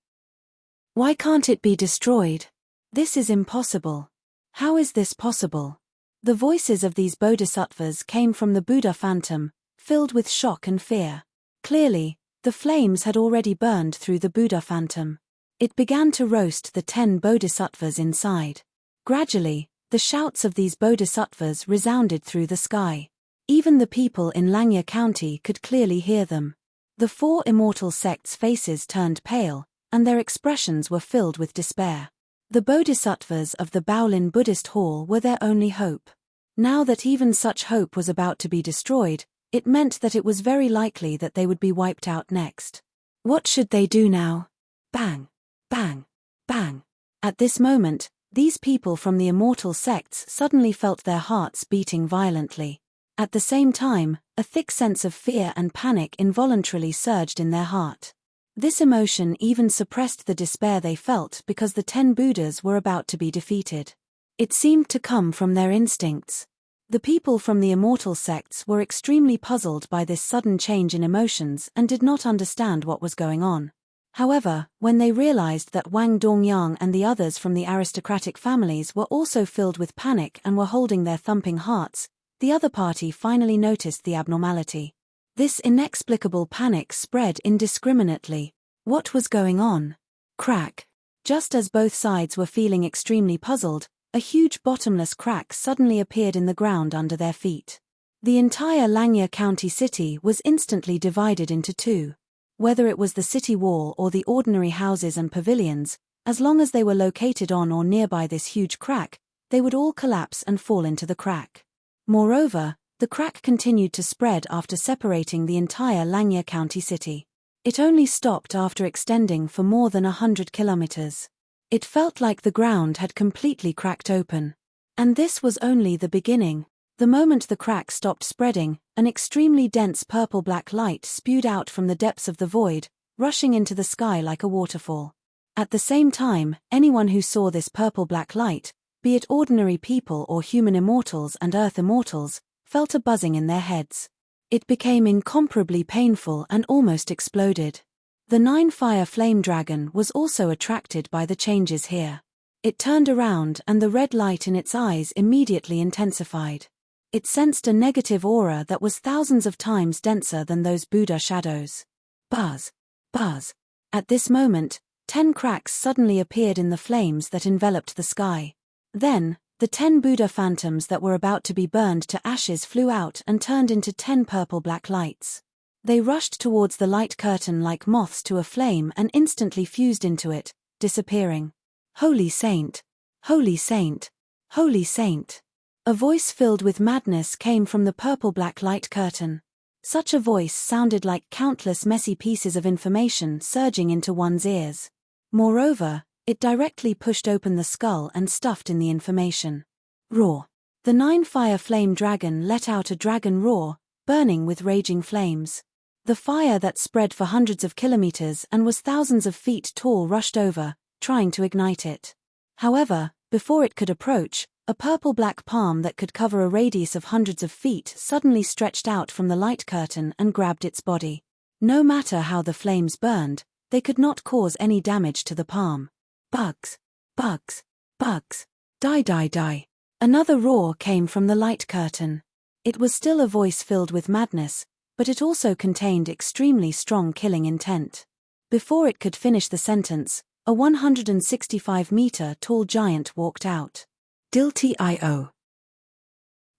Why can't it be destroyed? This is impossible. How is this possible? The voices of these bodhisattvas came from the Buddha phantom, filled with shock and fear. Clearly, the flames had already burned through the Buddha phantom. It began to roast the 10 bodhisattvas inside. Gradually, the shouts of these bodhisattvas resounded through the sky. Even the people in Langya County could clearly hear them. The 4 immortal sects' faces turned pale, and their expressions were filled with despair. The bodhisattvas of the Baolin Buddhist Hall were their only hope. Now that even such hope was about to be destroyed, it meant that it was very likely that they would be wiped out next. What should they do now? Bang! Bang! Bang! At this moment, these people from the immortal sects suddenly felt their hearts beating violently. At the same time, a thick sense of fear and panic involuntarily surged in their heart. This emotion even suppressed the despair they felt because the 10 Buddhas were about to be defeated. It seemed to come from their instincts. The people from the immortal sects were extremely puzzled by this sudden change in emotions and did not understand what was going on. However, when they realized that Wang Dongyang and the others from the aristocratic families were also filled with panic and were holding their thumping hearts, the other party finally noticed the abnormality. This inexplicable panic spread indiscriminately. What was going on? Crack. Just as both sides were feeling extremely puzzled, a huge bottomless crack suddenly appeared in the ground under their feet. The entire Langya County city was instantly divided into 2. Whether it was the city wall or the ordinary houses and pavilions, as long as they were located on or nearby this huge crack, they would all collapse and fall into the crack. Moreover, the crack continued to spread after separating the entire Langya County city. It only stopped after extending for more than 100 kilometers. It felt like the ground had completely cracked open. And this was only the beginning. The moment the crack stopped spreading, an extremely dense purple-black light spewed out from the depths of the void, rushing into the sky like a waterfall. At the same time, anyone who saw this purple-black light, be it ordinary people or human immortals and earth immortals, felt a buzzing in their heads. It became incomparably painful and almost exploded. The 9-fire flame dragon was also attracted by the changes here. It turned around and the red light in its eyes immediately intensified. It sensed a negative aura that was thousands of times denser than those Buddha shadows. Buzz! Buzz! At this moment, 10 cracks suddenly appeared in the flames that enveloped the sky. Then, the 10 Buddha phantoms that were about to be burned to ashes flew out and turned into 10 purple-black lights. They rushed towards the light curtain like moths to a flame and instantly fused into it, disappearing. Holy Saint! Holy Saint! Holy Saint! A voice filled with madness came from the purple-black light curtain. Such a voice sounded like countless messy pieces of information surging into one's ears. Moreover, it directly pushed open the skull and stuffed in the information. Roar! The 9-fire flame dragon let out a dragon roar, burning with raging flames. The fire that spread for hundreds of kilometers and was thousands of feet tall rushed over, trying to ignite it. However, before it could approach, a purple-black palm that could cover a radius of hundreds of feet suddenly stretched out from the light curtain and grabbed its body. No matter how the flames burned, they could not cause any damage to the palm. Bugs! Bugs! Bugs! Die, die, die! Another roar came from the light curtain. It was still a voice filled with madness, but it also contained extremely strong killing intent. Before it could finish the sentence, a 165-meter-tall giant walked out. Dilti-io.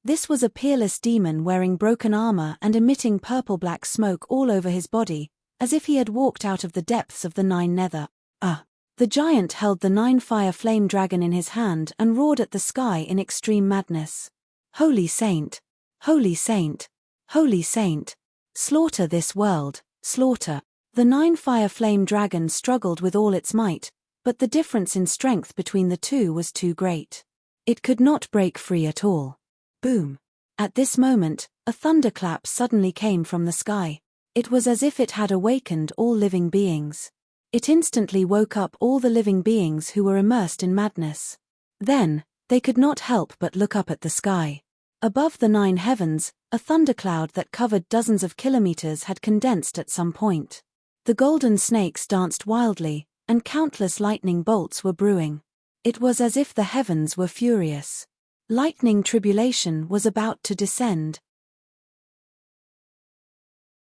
This was a peerless demon wearing broken armor and emitting purple-black smoke all over his body, as if he had walked out of the depths of the Nine Nether. The giant held the nine-fire flame dragon in his hand and roared at the sky in extreme madness. Holy Saint! Holy Saint! Holy Saint! Slaughter this world, slaughter! The nine-fire flame dragon struggled with all its might, but the difference in strength between the two was too great. It could not break free at all. Boom! At this moment, a thunderclap suddenly came from the sky. It was as if it had awakened all living beings. It instantly woke up all the living beings who were immersed in madness. Then, they could not help but look up at the sky. Above the nine heavens, a thundercloud that covered dozens of kilometers had condensed at some point. The golden snakes danced wildly, and countless lightning bolts were brewing. It was as if the heavens were furious. Lightning tribulation was about to descend.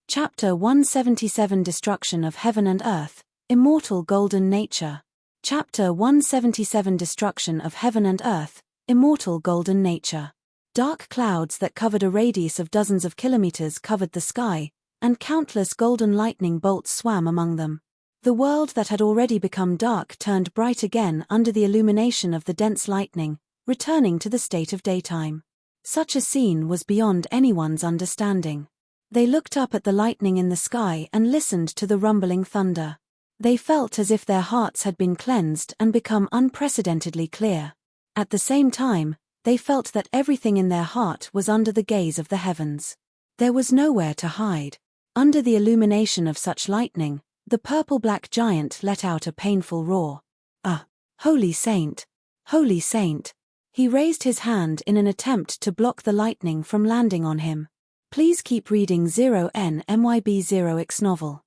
Chapter 177 Destruction of Heaven and Earth, Immortal Golden Nature. Chapter 177 Destruction of Heaven and Earth, Immortal Golden Nature. Dark clouds that covered a radius of dozens of kilometers covered the sky, and countless golden lightning bolts swam among them. The world that had already become dark turned bright again under the illumination of the dense lightning, returning to the state of daytime. Such a scene was beyond anyone's understanding. They looked up at the lightning in the sky and listened to the rumbling thunder. They felt as if their hearts had been cleansed and become unprecedentedly clear. At the same time, they felt that everything in their heart was under the gaze of the heavens. There was nowhere to hide. Under the illumination of such lightning, the purple-black giant let out a painful roar. Holy Saint! Holy Saint! He raised his hand in an attempt to block the lightning from landing on him. Please keep reading 0nmyb0x novel.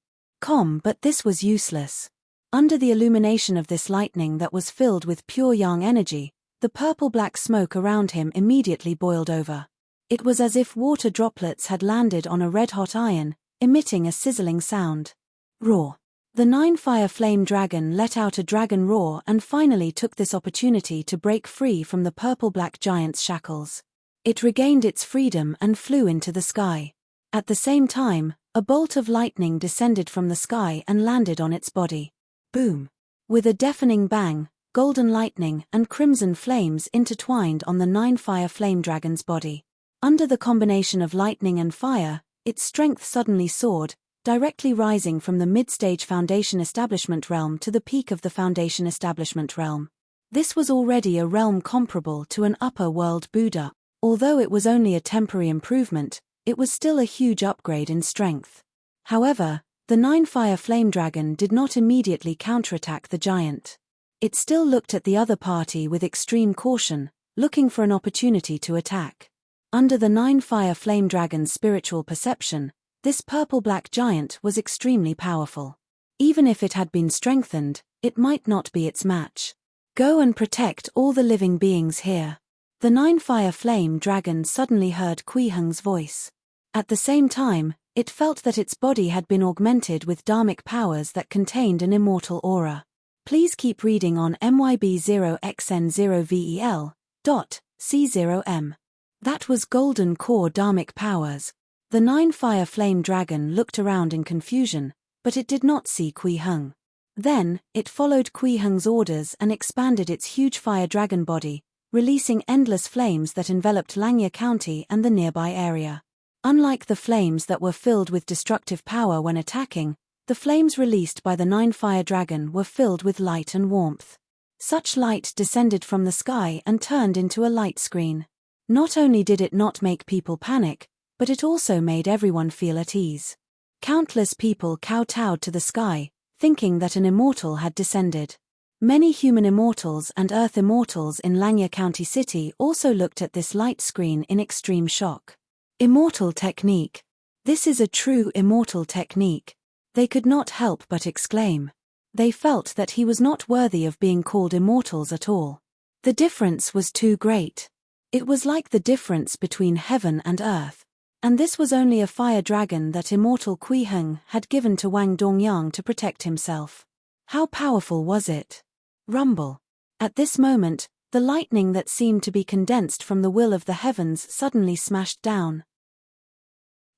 But this was useless. Under the illumination of this lightning that was filled with pure yang energy, the purple-black smoke around him immediately boiled over. It was as if water droplets had landed on a red-hot iron, emitting a sizzling sound. Roar. The nine-fire flame dragon let out a dragon roar and finally took this opportunity to break free from the purple-black giant's shackles. It regained its freedom and flew into the sky. At the same time, a bolt of lightning descended from the sky and landed on its body. Boom! With a deafening bang, golden lightning and crimson flames intertwined on the nine-fire flame dragon's body. Under the combination of lightning and fire, its strength suddenly soared, directly rising from the mid-stage Foundation Establishment realm to the peak of the Foundation Establishment realm. This was already a realm comparable to an upper world Buddha. Although it was only a temporary improvement, it was still a huge upgrade in strength. However, the nine-fire flame dragon did not immediately counterattack the giant. It still looked at the other party with extreme caution, looking for an opportunity to attack. Under the nine-fire flame dragon's spiritual perception, this purple-black giant was extremely powerful. Even if it had been strengthened, it might not be its match. Go and protect all the living beings here. The nine-fire flame dragon suddenly heard Kui Heng's voice. At the same time, it felt that its body had been augmented with dharmic powers that contained an immortal aura. Please keep reading on myb0xn0vel.c0m. That was golden core dharmic powers. The nine-fire flame dragon looked around in confusion, but it did not see Kui Heng. Then, it followed Kui Heng's orders and expanded its huge fire dragon body, releasing endless flames that enveloped Langya County and the nearby area. Unlike the flames that were filled with destructive power when attacking, the flames released by the nine-fire dragon were filled with light and warmth. Such light descended from the sky and turned into a light screen. Not only did it not make people panic, but it also made everyone feel at ease. Countless people kowtowed to the sky, thinking that an immortal had descended. Many human immortals and earth immortals in Langya County City also looked at this light screen in extreme shock. Immortal technique. This is a true immortal technique. They could not help but exclaim. They felt that he was not worthy of being called immortals at all. The difference was too great. It was like the difference between heaven and earth. And this was only a fire dragon that immortal Kui Heng had given to Wang Dongyang to protect himself. How powerful was it? Rumble. At this moment, the lightning that seemed to be condensed from the will of the heavens suddenly smashed down.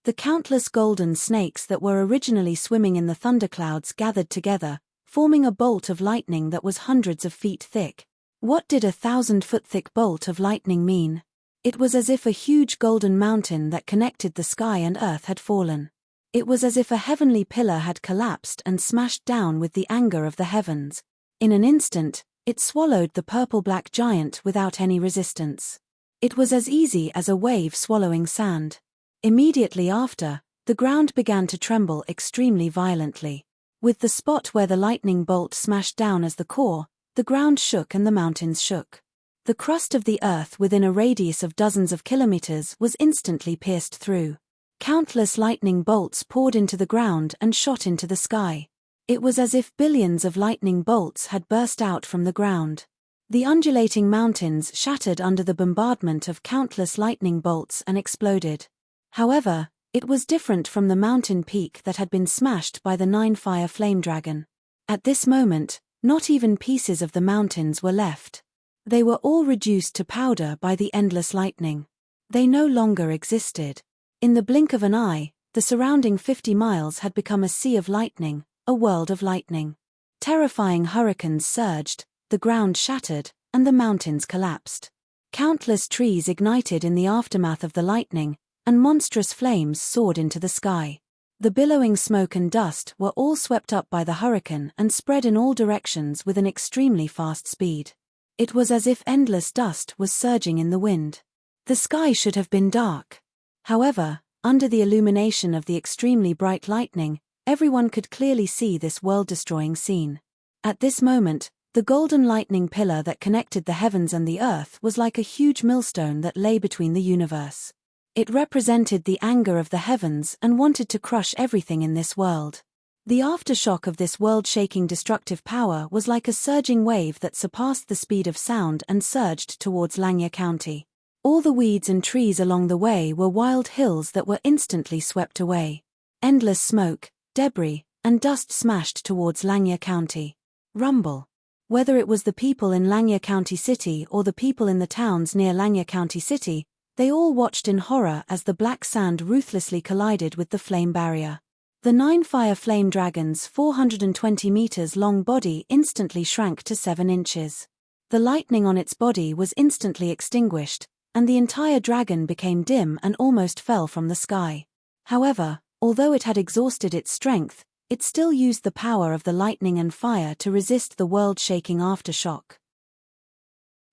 The countless golden snakes that were originally swimming in the thunderclouds gathered together, forming a bolt of lightning that was hundreds of feet thick. What did a 1,000-foot-thick bolt of lightning mean? It was as if a huge golden mountain that connected the sky and earth had fallen. It was as if a heavenly pillar had collapsed and smashed down with the anger of the heavens. In an instant, it swallowed the purple-black giant without any resistance. It was as easy as a wave swallowing sand. Immediately after, the ground began to tremble extremely violently. With the spot where the lightning bolt smashed down as the core, the ground shook and the mountains shook. The crust of the earth within a radius of dozens of kilometers was instantly pierced through. Countless lightning bolts poured into the ground and shot into the sky. It was as if billions of lightning bolts had burst out from the ground. The undulating mountains shattered under the bombardment of countless lightning bolts and exploded. However, it was different from the mountain peak that had been smashed by the 9-fire flame dragon. At this moment, not even pieces of the mountains were left. They were all reduced to powder by the endless lightning. They no longer existed. In the blink of an eye, the surrounding 50 miles had become a sea of lightning, a world of lightning. Terrifying hurricanes surged, the ground shattered, and the mountains collapsed. Countless trees ignited in the aftermath of the lightning, and monstrous flames soared into the sky. The billowing smoke and dust were all swept up by the hurricane and spread in all directions with an extremely fast speed. It was as if endless dust was surging in the wind. The sky should have been dark. However, under the illumination of the extremely bright lightning, everyone could clearly see this world-destroying scene. At this moment, the golden lightning pillar that connected the heavens and the earth was like a huge millstone that lay between the universe. It represented the anger of the heavens and wanted to crush everything in this world. The aftershock of this world-shaking destructive power was like a surging wave that surpassed the speed of sound and surged towards Langya County. All the weeds and trees along the way were wild hills that were instantly swept away. Endless smoke, debris, and dust smashed towards Langya County. Rumble. Whether it was the people in Langya County City or the people in the towns near Langya County City, they all watched in horror as the black sand ruthlessly collided with the flame barrier. The 9-fire flame dragon's 420 meters long body instantly shrank to 7 inches. The lightning on its body was instantly extinguished, and the entire dragon became dim and almost fell from the sky. However, although it had exhausted its strength, it still used the power of the lightning and fire to resist the world-shaking aftershock.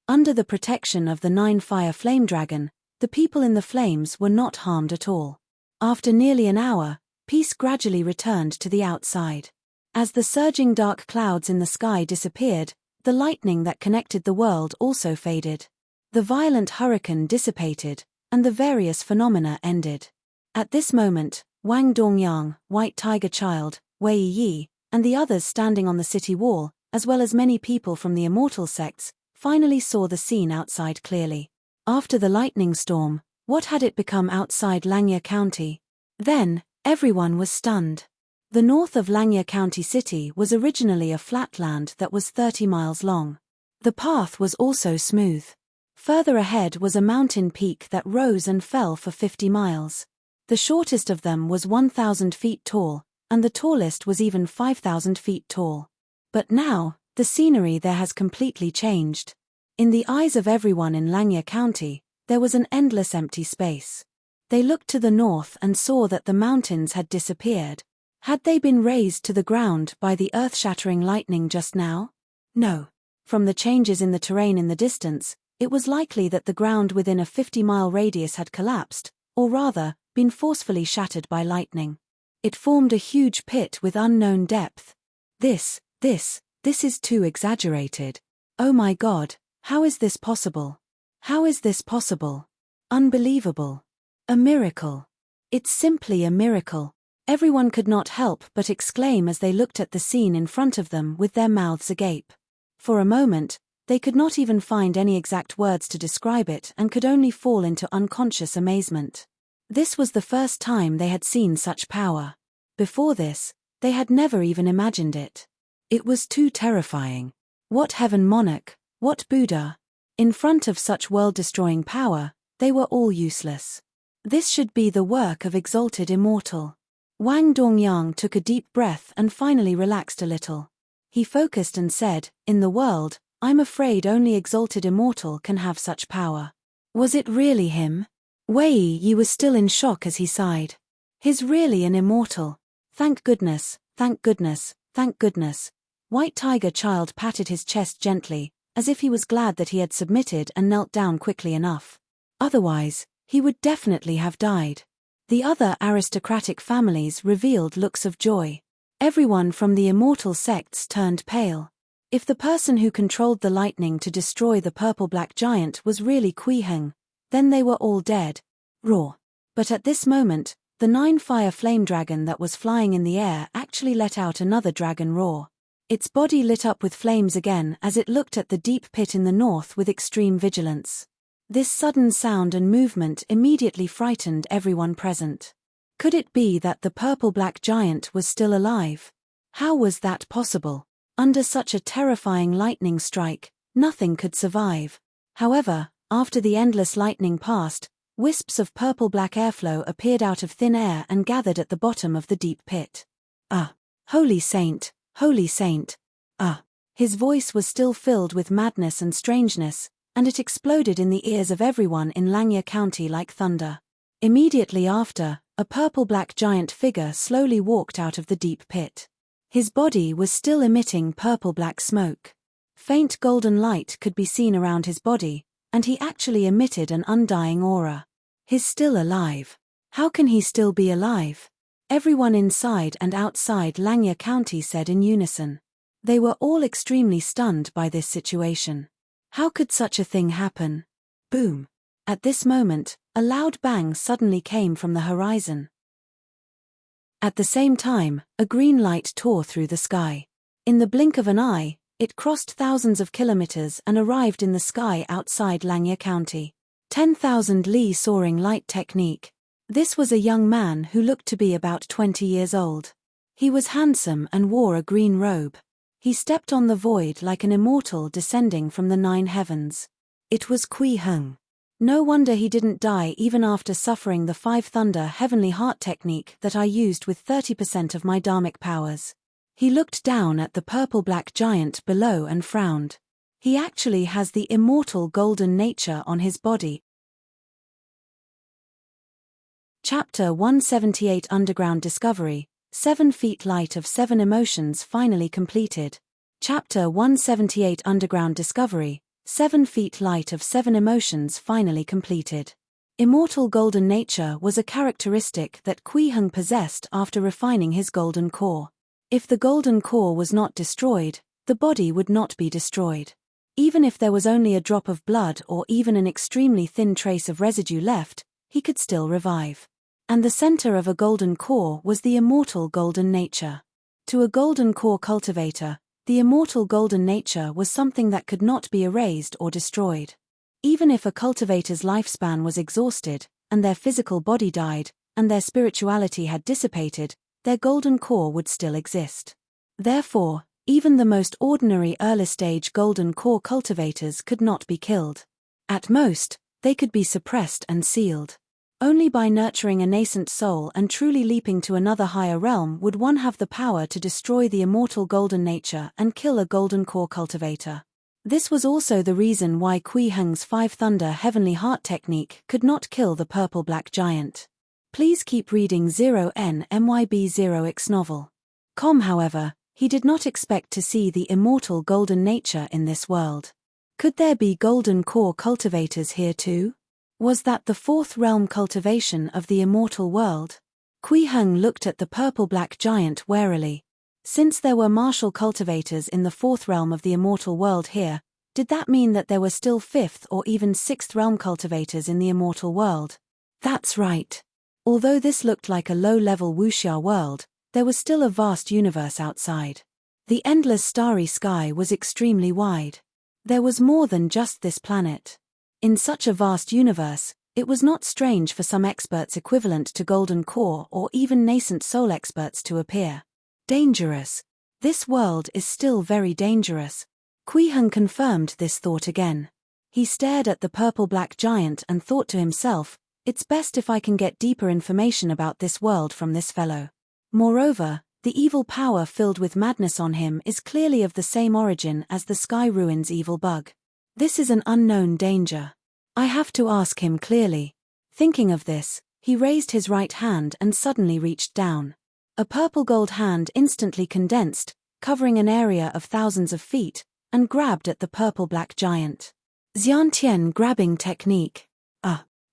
Under the protection of the 9-fire flame dragon, the people in the flames were not harmed at all. After nearly an hour, peace gradually returned to the outside. As the surging dark clouds in the sky disappeared, the lightning that connected the world also faded. The violent hurricane dissipated, and the various phenomena ended. At this moment, Wang Dongyang, White Tiger Child, Wei Yi, and the others standing on the city wall, as well as many people from the immortal sects, finally saw the scene outside clearly. After the lightning storm, what had it become outside Langya County? Then, everyone was stunned. The north of Langya County City was originally a flat land that was 30 miles long. The path was also smooth. Further ahead was a mountain peak that rose and fell for 50 miles. The shortest of them was 1,000 feet tall, and the tallest was even 5,000 feet tall. But now, the scenery there has completely changed. In the eyes of everyone in Langya County, there was an endless empty space. They looked to the north and saw that the mountains had disappeared. Had they been razed to the ground by the earth-shattering lightning just now? No. From the changes in the terrain in the distance, it was likely that the ground within a 50-mile radius had collapsed, or rather, been forcefully shattered by lightning. It formed a huge pit with unknown depth. This is too exaggerated. Oh my God, how is this possible? How is this possible? Unbelievable. A miracle. It's simply a miracle. Everyone could not help but exclaim as they looked at the scene in front of them with their mouths agape. For a moment, they could not even find any exact words to describe it and could only fall into unconscious amazement. This was the first time they had seen such power. Before this, they had never even imagined it. It was too terrifying. What heaven monarch, what Buddha? In front of such world-destroying power, they were all useless. This should be the work of exalted immortal. Wang Dongyang took a deep breath and finally relaxed a little. He focused and said, "In the world, I'm afraid only exalted immortal can have such power." Was it really him? Wei Yi was still in shock as he sighed. He's really an immortal. Thank goodness, thank goodness, thank goodness. White Tiger Child patted his chest gently, as if he was glad that he had submitted and knelt down quickly enough. Otherwise, he would definitely have died. The other aristocratic families revealed looks of joy. Everyone from the immortal sects turned pale. If the person who controlled the lightning to destroy the purple-black giant was really Kui Heng, then they were all dead. Roar. But at this moment, the 9-fire flame dragon that was flying in the air actually let out another dragon roar. Its body lit up with flames again as it looked at the deep pit in the north with extreme vigilance. This sudden sound and movement immediately frightened everyone present. Could it be that the purple-black giant was still alive? How was that possible? Under such a terrifying lightning strike, nothing could survive. However, after the endless lightning passed, wisps of purple-black airflow appeared out of thin air and gathered at the bottom of the deep pit. Ah! Holy saint! Holy saint! Ah! His voice was still filled with madness and strangeness, and it exploded in the ears of everyone in Langya County like thunder. Immediately after, a purple-black giant figure slowly walked out of the deep pit. His body was still emitting purple-black smoke. Faint golden light could be seen around his body, and he actually emitted an undying aura. He's still alive. How can he still be alive? Everyone inside and outside Langya County said in unison. They were all extremely stunned by this situation. How could such a thing happen? Boom! At this moment, a loud bang suddenly came from the horizon. At the same time, a green light tore through the sky. In the blink of an eye, it crossed thousands of kilometers and arrived in the sky outside Langya County. 10,000 Li soaring light technique. This was a young man who looked to be about 20 years old. He was handsome and wore a green robe. He stepped on the void like an immortal descending from the 9 heavens. It was Kui Heng. No wonder he didn't die even after suffering the 5 Thunder Heavenly Heart technique that I used with 30% of my dharmic powers. He looked down at the purple-black giant below and frowned. He actually has the immortal golden nature on his body. Chapter 178 Underground Discovery, 7 Feet Light of 7 Emotions finally completed. Chapter 178 Underground Discovery, 7 Feet Light of 7 Emotions finally completed. Immortal golden nature was a characteristic that Kui Heng possessed after refining his golden core. If the golden core was not destroyed, the body would not be destroyed. Even if there was only a drop of blood or even an extremely thin trace of residue left, he could still revive. And the center of a golden core was the immortal golden nature. To a golden core cultivator, the immortal golden nature was something that could not be erased or destroyed. Even if a cultivator's lifespan was exhausted, and their physical body died, and their spirituality had dissipated, their golden core would still exist. Therefore, even the most ordinary early-stage golden core cultivators could not be killed. At most, they could be suppressed and sealed. Only by nurturing a nascent soul and truly leaping to another higher realm would one have the power to destroy the immortal golden nature and kill a golden core cultivator. This was also the reason why Kui Heng's 5 Thunder Heavenly Heart technique could not kill the purple-black giant. Please keep reading 0NMYB0X novel. However, he did not expect to see the immortal golden nature in this world. Could there be golden core cultivators here too? Was that the 4th realm cultivation of the immortal world? Kui Heng looked at the purple-black giant warily. Since there were martial cultivators in the 4th realm of the immortal world here, did that mean that there were still 5th or even 6th realm cultivators in the immortal world? That's right. Although this looked like a low-level Wuxia world, there was still a vast universe outside. The endless starry sky was extremely wide. There was more than just this planet. In such a vast universe, It was not strange for some experts equivalent to golden core or even nascent soul experts to appear. Dangerous. This world is still very dangerous. Kui Heng confirmed this thought again. He stared at the purple-black giant and thought to himself, it's best if I can get deeper information about this world from this fellow. Moreover, the evil power filled with madness on him is clearly of the same origin as the Sky Ruins evil bug. This is an unknown danger. I have to ask him clearly. Thinking of this, he raised his right hand and suddenly reached down. A purple-gold hand instantly condensed, covering an area of thousands of feet, and grabbed at the purple-black giant. Xiantian grabbing technique.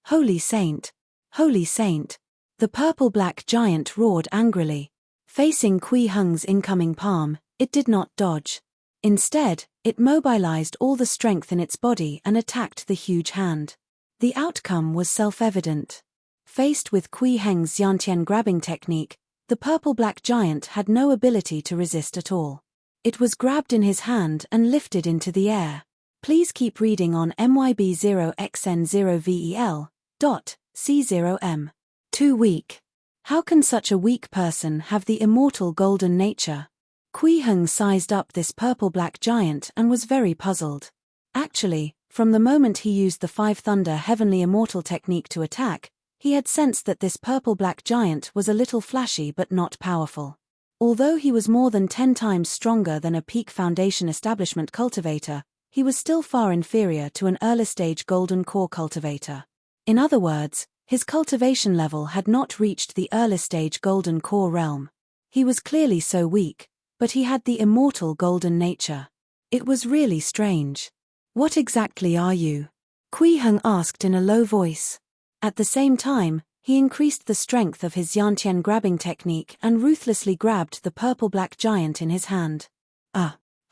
Holy saint! Holy saint! The purple-black giant roared angrily. Facing Kui Heng's incoming palm, it did not dodge. Instead, it mobilized all the strength in its body and attacked the huge hand. The outcome was self-evident. Faced with Kui Heng's Xiantian grabbing technique, the purple-black giant had no ability to resist at all. It was grabbed in his hand and lifted into the air. Please keep reading on MYB0XN0VEL.C0M. Too weak. How can such a weak person have the immortal golden nature? Kui Heng sized up this purple-black giant and was very puzzled. Actually, from the moment he used the Five Thunder Heavenly Immortal technique to attack, he had sensed that this purple-black giant was a little flashy but not powerful. Although he was more than 10 times stronger than a peak foundation establishment cultivator, he was still far inferior to an early-stage golden core cultivator. In other words, his cultivation level had not reached the early-stage golden core realm. He was clearly so weak, but he had the immortal golden nature. It was really strange. What exactly are you? Kui Heng asked in a low voice. At the same time, he increased the strength of his Xiantian grabbing technique and ruthlessly grabbed the purple-black giant in his hand.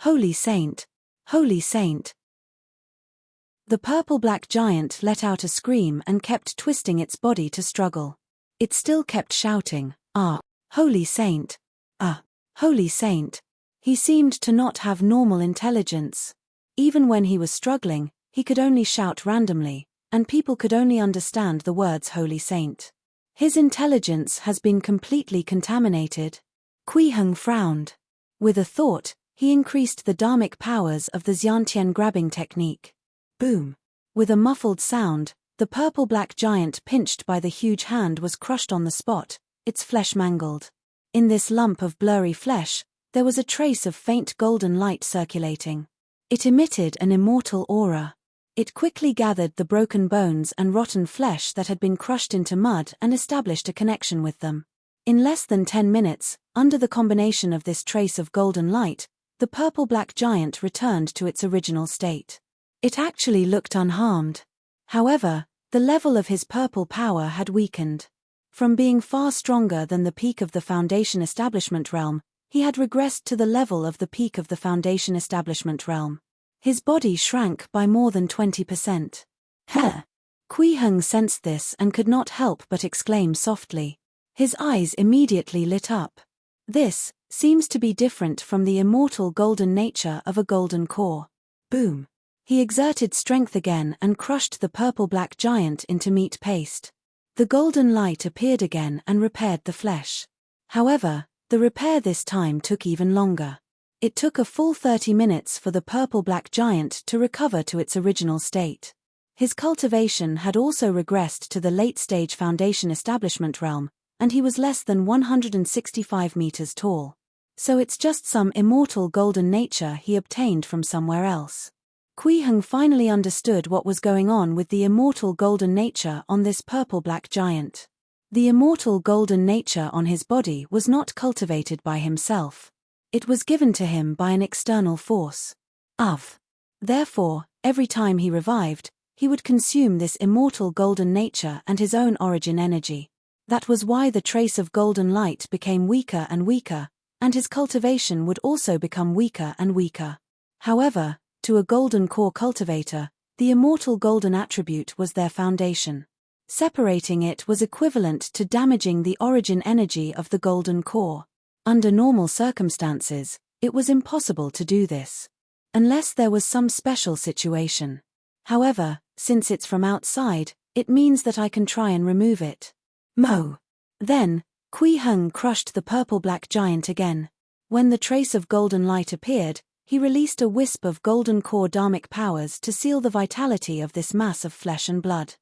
Holy saint! Holy saint! The purple-black giant let out a scream and kept twisting its body to struggle. It still kept shouting, holy saint! Holy saint! He seemed to not have normal intelligence. Even when he was struggling, he could only shout randomly, and people could only understand the words holy saint. His intelligence has been completely contaminated. Kui Heng frowned. With a thought, he increased the dharmic powers of the Xiantian grabbing technique. Boom! With a muffled sound, the purple-black giant pinched by the huge hand was crushed on the spot, its flesh mangled. In this lump of blurry flesh, there was a trace of faint golden light circulating. It emitted an immortal aura. It quickly gathered the broken bones and rotten flesh that had been crushed into mud and established a connection with them. In less than 10 minutes, under the combination of this trace of golden light, the purple-black giant returned to its original state. It actually looked unharmed. However, the level of his purple power had weakened. From being far stronger than the peak of the Foundation Establishment realm, he had regressed to the level of the peak of the Foundation Establishment realm. His body shrank by more than 20%. Kui Heng sensed this and could not help but exclaim softly. His eyes immediately lit up. This seems to be different from the immortal golden nature of a golden core. Boom! He exerted strength again and crushed the purple-black giant into meat paste. The golden light appeared again and repaired the flesh. However, the repair this time took even longer. It took a full 30 minutes for the purple-black giant to recover to its original state. His cultivation had also regressed to the late-stage Foundation Establishment realm, and he was less than 165 meters tall. So it's just some immortal golden nature he obtained from somewhere else. Kui Heng finally understood what was going on with the immortal golden nature on this purple-black giant. The immortal golden nature on his body was not cultivated by himself. It was given to him by an external force. Therefore, every time he revived, he would consume this immortal golden nature and his own origin energy. That was why the trace of golden light became weaker and weaker, and his cultivation would also become weaker and weaker. However, to a golden core cultivator, the immortal golden attribute was their foundation. Separating it was equivalent to damaging the origin energy of the golden core. Under normal circumstances, it was impossible to do this. Unless there was some special situation. However, since it's from outside, It means that I can try and remove it. Mo. Then, Kui Heng crushed the purple-black giant again. When the trace of golden light appeared, he released a wisp of golden core dharmic powers to seal the vitality of this mass of flesh and blood.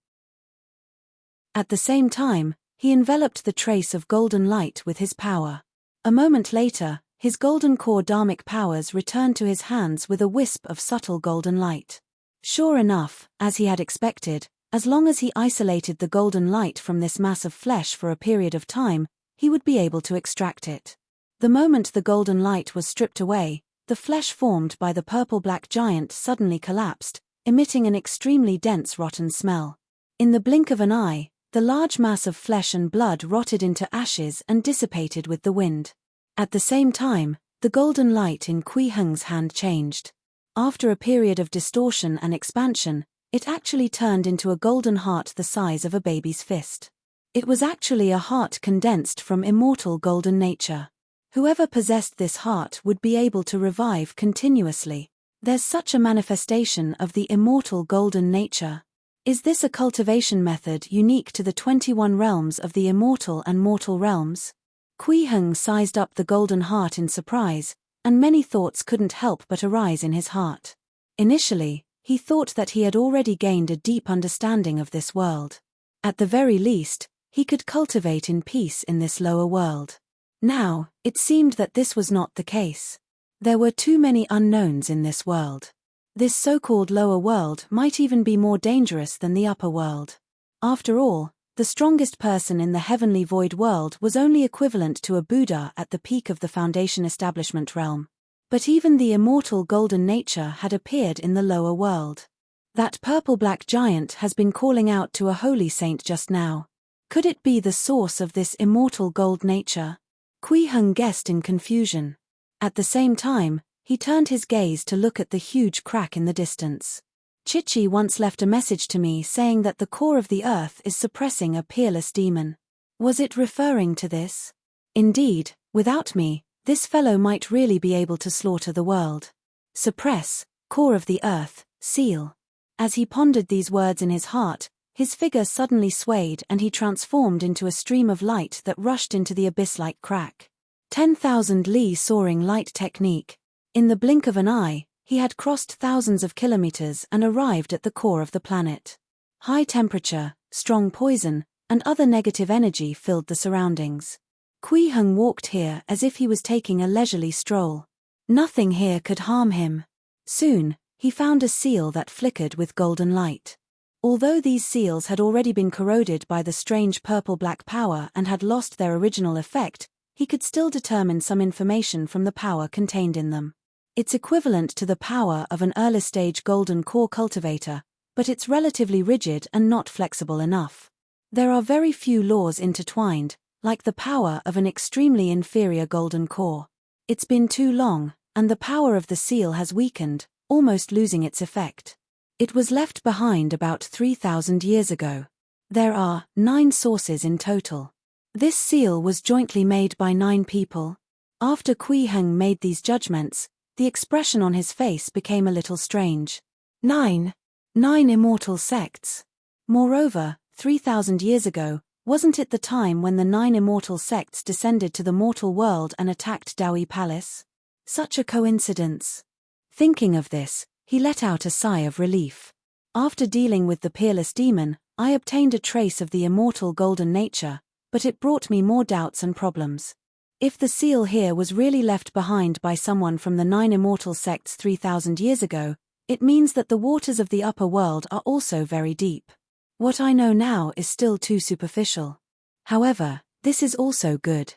At the same time, he enveloped the trace of golden light with his power. A moment later, his golden core dharmic powers returned to his hands with a wisp of subtle golden light. Sure enough, as he had expected, as long as he isolated the golden light from this mass of flesh for a period of time, he would be able to extract it. The moment the golden light was stripped away, the flesh formed by the purple-black giant suddenly collapsed, emitting an extremely dense rotten smell. In the blink of an eye, the large mass of flesh and blood rotted into ashes and dissipated with the wind. At the same time, the golden light in Kui Heng's hand changed. After a period of distortion and expansion, it actually turned into a golden heart the size of a baby's fist. It was actually a heart condensed from immortal golden nature. Whoever possessed this heart would be able to revive continuously. There's such a manifestation of the immortal golden nature. Is this a cultivation method unique to the 21 realms of the immortal and mortal realms? Kui Heng sized up the golden heart in surprise, and many thoughts couldn't help but arise in his heart. Initially, he thought that he had already gained a deep understanding of this world. At the very least, he could cultivate in peace in this lower world. Now, it seemed that this was not the case. There were too many unknowns in this world. This so-called lower world might even be more dangerous than the upper world. After all, the strongest person in the heavenly void world was only equivalent to a Buddha at the peak of the foundation establishment realm. But even the immortal golden nature had appeared in the lower world. That purple-black giant has been calling out to a holy saint just now. Could it be the source of this immortal gold nature? Kui Heng guessed in confusion. At the same time, he turned his gaze to look at the huge crack in the distance. Chichi once left a message to me saying that the core of the earth is suppressing a peerless demon. Was it referring to this? Indeed, without me, this fellow might really be able to slaughter the world. Suppress, core of the earth, seal. As he pondered these words in his heart, his figure suddenly swayed and he transformed into a stream of light that rushed into the abyss-like crack. 10,000 li soaring light technique. In the blink of an eye, he had crossed thousands of kilometers and arrived at the core of the planet. High temperature, strong poison, and other negative energy filled the surroundings. Kui Heng walked here as if he was taking a leisurely stroll. Nothing here could harm him. Soon, he found a seal that flickered with golden light. Although these seals had already been corroded by the strange purple-black power and had lost their original effect, he could still determine some information from the power contained in them. It's equivalent to the power of an early-stage golden core cultivator, but it's relatively rigid and not flexible enough. There are very few laws intertwined, like the power of an extremely inferior golden core. It's been too long, and the power of the seal has weakened, almost losing its effect. It was left behind about 3,000 years ago. There are 9 sources in total. This seal was jointly made by 9 people. After Kui Heng made these judgments, the expression on his face became a little strange. 9 immortal sects. Moreover, 3,000 years ago, wasn't it the time when the 9 immortal sects descended to the mortal world and attacked Daoi Palace? Such a coincidence. Thinking of this, he let out a sigh of relief. After dealing with the peerless demon, I obtained a trace of the immortal golden nature, but it brought me more doubts and problems. If the seal here was really left behind by someone from the 9 immortal sects 3,000 years ago, it means that the waters of the upper world are also very deep. What I know now is still too superficial. However, this is also good.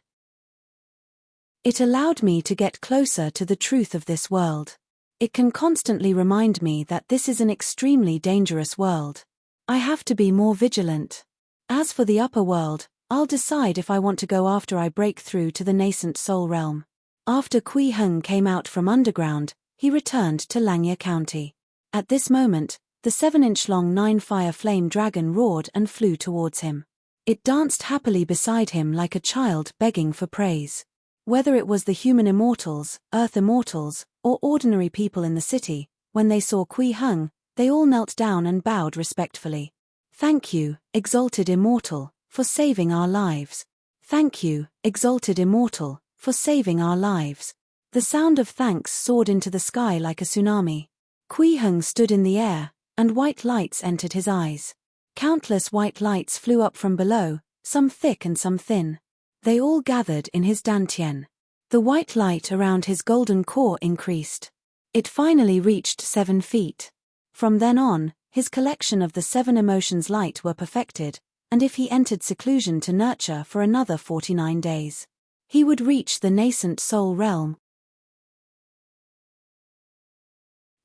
It allowed me to get closer to the truth of this world. It can constantly remind me that this is an extremely dangerous world. I have to be more vigilant. As for the upper world, I'll decide if I want to go after I break through to the nascent soul realm. After Kui Heng came out from underground, he returned to Langya County. At this moment, the 7-inch-long 9-fire flame dragon roared and flew towards him. It danced happily beside him like a child begging for praise. Whether it was the human immortals, earth immortals, or ordinary people in the city, when they saw Kui Heng, they all knelt down and bowed respectfully. Thank you, exalted immortal, for saving our lives. Thank you, exalted immortal, for saving our lives. The sound of thanks soared into the sky like a tsunami. Kui Heng stood in the air, and white lights entered his eyes. Countless white lights flew up from below, some thick and some thin. They all gathered in his dantian. The white light around his golden core increased. It finally reached 7 feet. From then on, his collection of the 7 emotions light were perfected, and if he entered seclusion to nurture for another 49 days, he would reach the nascent soul realm.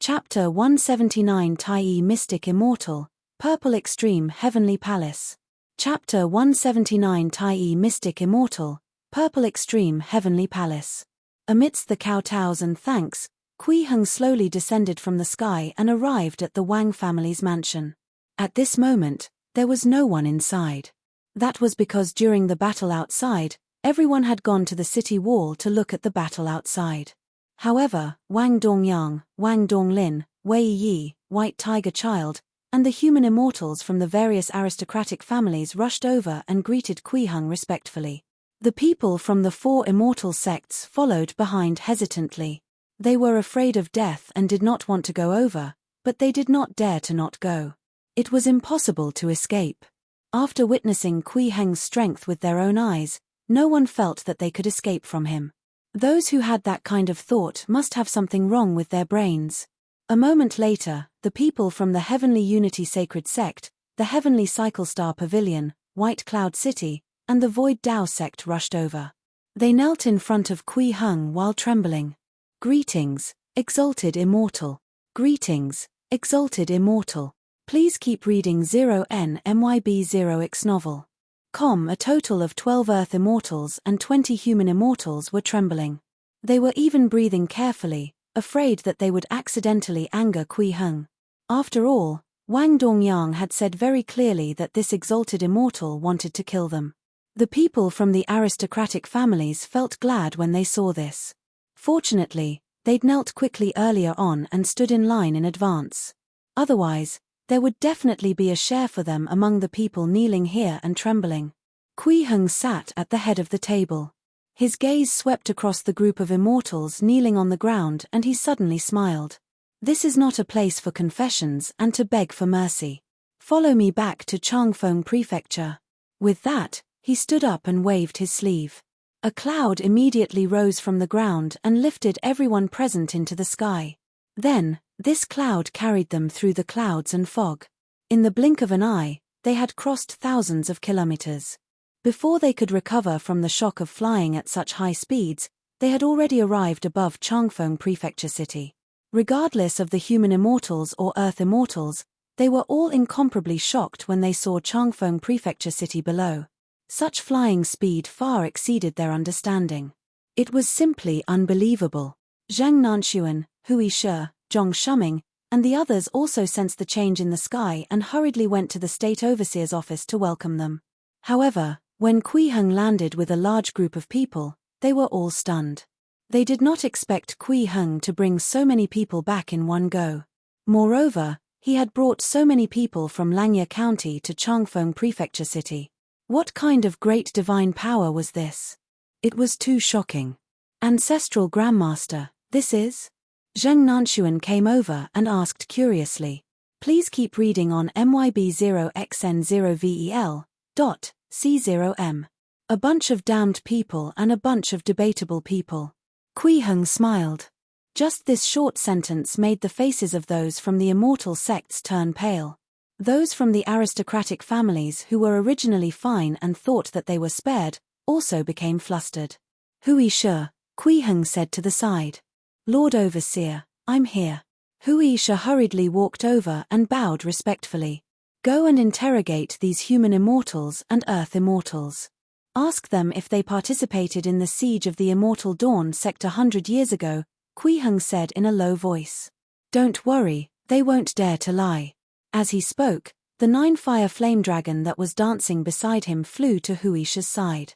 Chapter 179 Tai Mystic Immortal, Purple Extreme Heavenly Palace. Chapter 179 Tai Mystic Immortal, Purple Extreme Heavenly Palace. Amidst the kowtows and thanks, Kui Heng slowly descended from the sky and arrived at the Wang family's mansion. At this moment, there was no one inside. That was because during the battle outside, everyone had gone to the city wall to look at the battle outside. However, Wang Dongyang, Wang Donglin, Wei Yi, White Tiger Child, and the human immortals from the various aristocratic families rushed over and greeted Kui Heng respectfully. The people from the 4 immortal sects followed behind hesitantly. They were afraid of death and did not want to go over, but they did not dare to not go. It was impossible to escape. After witnessing Kui Heng's strength with their own eyes, no one felt that they could escape from him. Those who had that kind of thought must have something wrong with their brains. A moment later, the people from the Heavenly Unity Sacred Sect, the Heavenly Cycle Star Pavilion, White Cloud City, and the Void Dao Sect rushed over. They knelt in front of Kui Heng while trembling. Greetings, exalted immortal. Greetings, exalted immortal. Please keep reading 0NMYB0X novel. A total of 12 Earth Immortals and 20 human immortals were trembling. They were even breathing carefully, afraid that they would accidentally anger Kui Heng. After all, Wang Dongyang had said very clearly that this exalted immortal wanted to kill them. The people from the aristocratic families felt glad when they saw this. Fortunately, they'd knelt quickly earlier on and stood in line in advance. Otherwise, there would definitely be a share for them among the people kneeling here and trembling. Kui Heng sat at the head of the table. His gaze swept across the group of immortals kneeling on the ground and he suddenly smiled. This is not a place for confessions and to beg for mercy. Follow me back to Changfeng Prefecture. With that, he stood up and waved his sleeve. A cloud immediately rose from the ground and lifted everyone present into the sky. Then, this cloud carried them through the clouds and fog. In the blink of an eye, they had crossed thousands of kilometers. Before they could recover from the shock of flying at such high speeds, they had already arrived above Changfeng Prefecture City. Regardless of the human immortals or earth immortals, they were all incomparably shocked when they saw Changfeng Prefecture City below. Such flying speed far exceeded their understanding. It was simply unbelievable. Zheng Nanxuan, Hui Shi, Zhong Shuming, and the others also sensed the change in the sky and hurriedly went to the state overseer's office to welcome them. However, when Kui Heng landed with a large group of people, they were all stunned. They did not expect Kui Heng to bring so many people back in one go. Moreover, he had brought so many people from Langya County to Changfeng Prefecture City. What kind of great divine power was this? It was too shocking. Ancestral Grandmaster, this is? Zheng Nanxuan came over and asked curiously. Please keep reading on MYB0XN0VEL.C0M. A bunch of damned people and a bunch of debatable people. Kui Heng smiled. Just this short sentence made the faces of those from the immortal sects turn pale. Those from the aristocratic families who were originally fine and thought that they were spared, also became flustered. Hui Shi, Kui Heng said to the side. Lord Overseer, I'm here. Hui Shi hurriedly walked over and bowed respectfully. Go and interrogate these human immortals and earth immortals. Ask them if they participated in the siege of the Immortal Dawn sect 100 years ago, Kui Heng said in a low voice. Don't worry, they won't dare to lie. As he spoke, the 9-fire flame dragon that was dancing beside him flew to Hui Shi's side.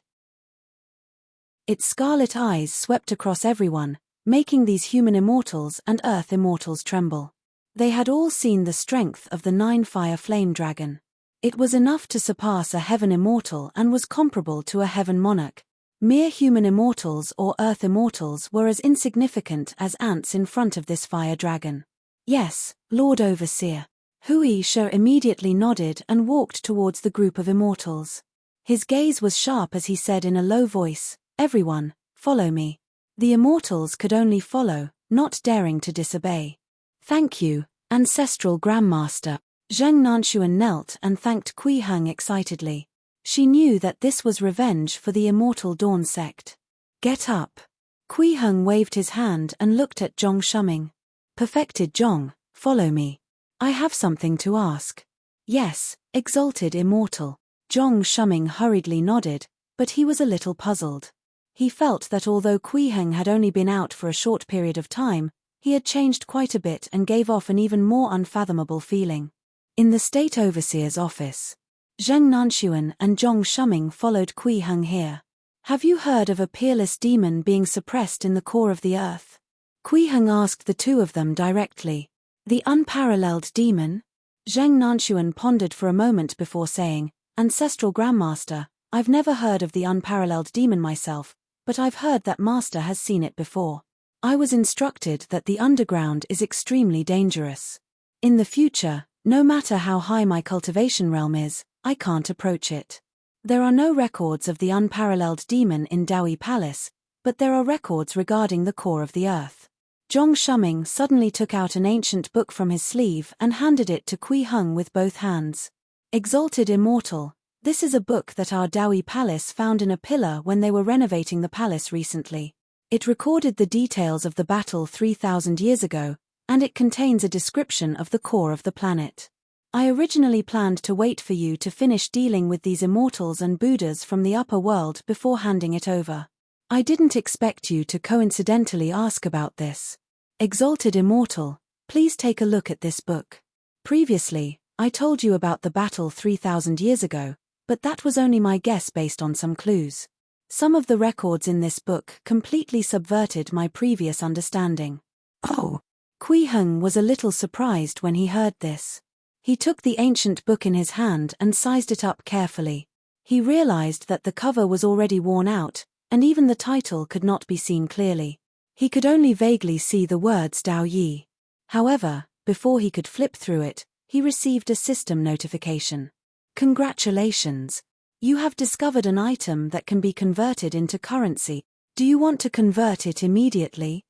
Its scarlet eyes swept across everyone, making these human immortals and earth immortals tremble. They had all seen the strength of the 9-fire flame dragon. It was enough to surpass a heaven immortal and was comparable to a heaven monarch. Mere human immortals or earth immortals were as insignificant as ants in front of this fire dragon. Yes, Lord Overseer. Wuxia immediately nodded and walked towards the group of immortals. His gaze was sharp as he said in a low voice, "Everyone, follow me." The immortals could only follow, not daring to disobey. "Thank you, Ancestral Grandmaster." Zheng Nanxuan knelt and thanked Kui Heng excitedly. She knew that this was revenge for the Immortal Dawn sect. "Get up." Kui Heng waved his hand and looked at Zhong Shuming. "Perfected Zhong, follow me. I have something to ask." "Yes, Exalted Immortal." Zhong Shuming hurriedly nodded, but he was a little puzzled. He felt that although Kui Heng had only been out for a short period of time, he had changed quite a bit and gave off an even more unfathomable feeling. In the State Overseer's office, Zheng Nanxuan and Zhong Shuming followed Kui Heng here. "Have you heard of a peerless demon being suppressed in the core of the earth?" Kui Heng asked the two of them directly. "The unparalleled demon?" Zheng Nanxuan pondered for a moment before saying, "Ancestral Grandmaster, I've never heard of the unparalleled demon myself, but I've heard that Master has seen it before. I was instructed that the underground is extremely dangerous. In the future, no matter how high my cultivation realm is, I can't approach it. There are no records of the unparalleled demon in Dawi Palace, but there are records regarding the core of the earth." Zhong Shuming suddenly took out an ancient book from his sleeve and handed it to Kui Heng with both hands. "Exalted Immortal, this is a book that our Dawi Palace found in a pillar when they were renovating the palace recently. It recorded the details of the battle 3,000 years ago, and it contains a description of the core of the planet. I originally planned to wait for you to finish dealing with these immortals and Buddhas from the upper world before handing it over. I didn't expect you to coincidentally ask about this. Exalted Immortal, please take a look at this book. Previously, I told you about the battle 3,000 years ago, but that was only my guess based on some clues. Some of the records in this book completely subverted my previous understanding." "Oh." Kui Heng was a little surprised when he heard this. He took the ancient book in his hand and sized it up carefully. He realized that the cover was already worn out, and even the title could not be seen clearly. He could only vaguely see the words Dao Yi. However, before he could flip through it, he received a system notification. "Congratulations. You have discovered an item that can be converted into currency. Do you want to convert it immediately?"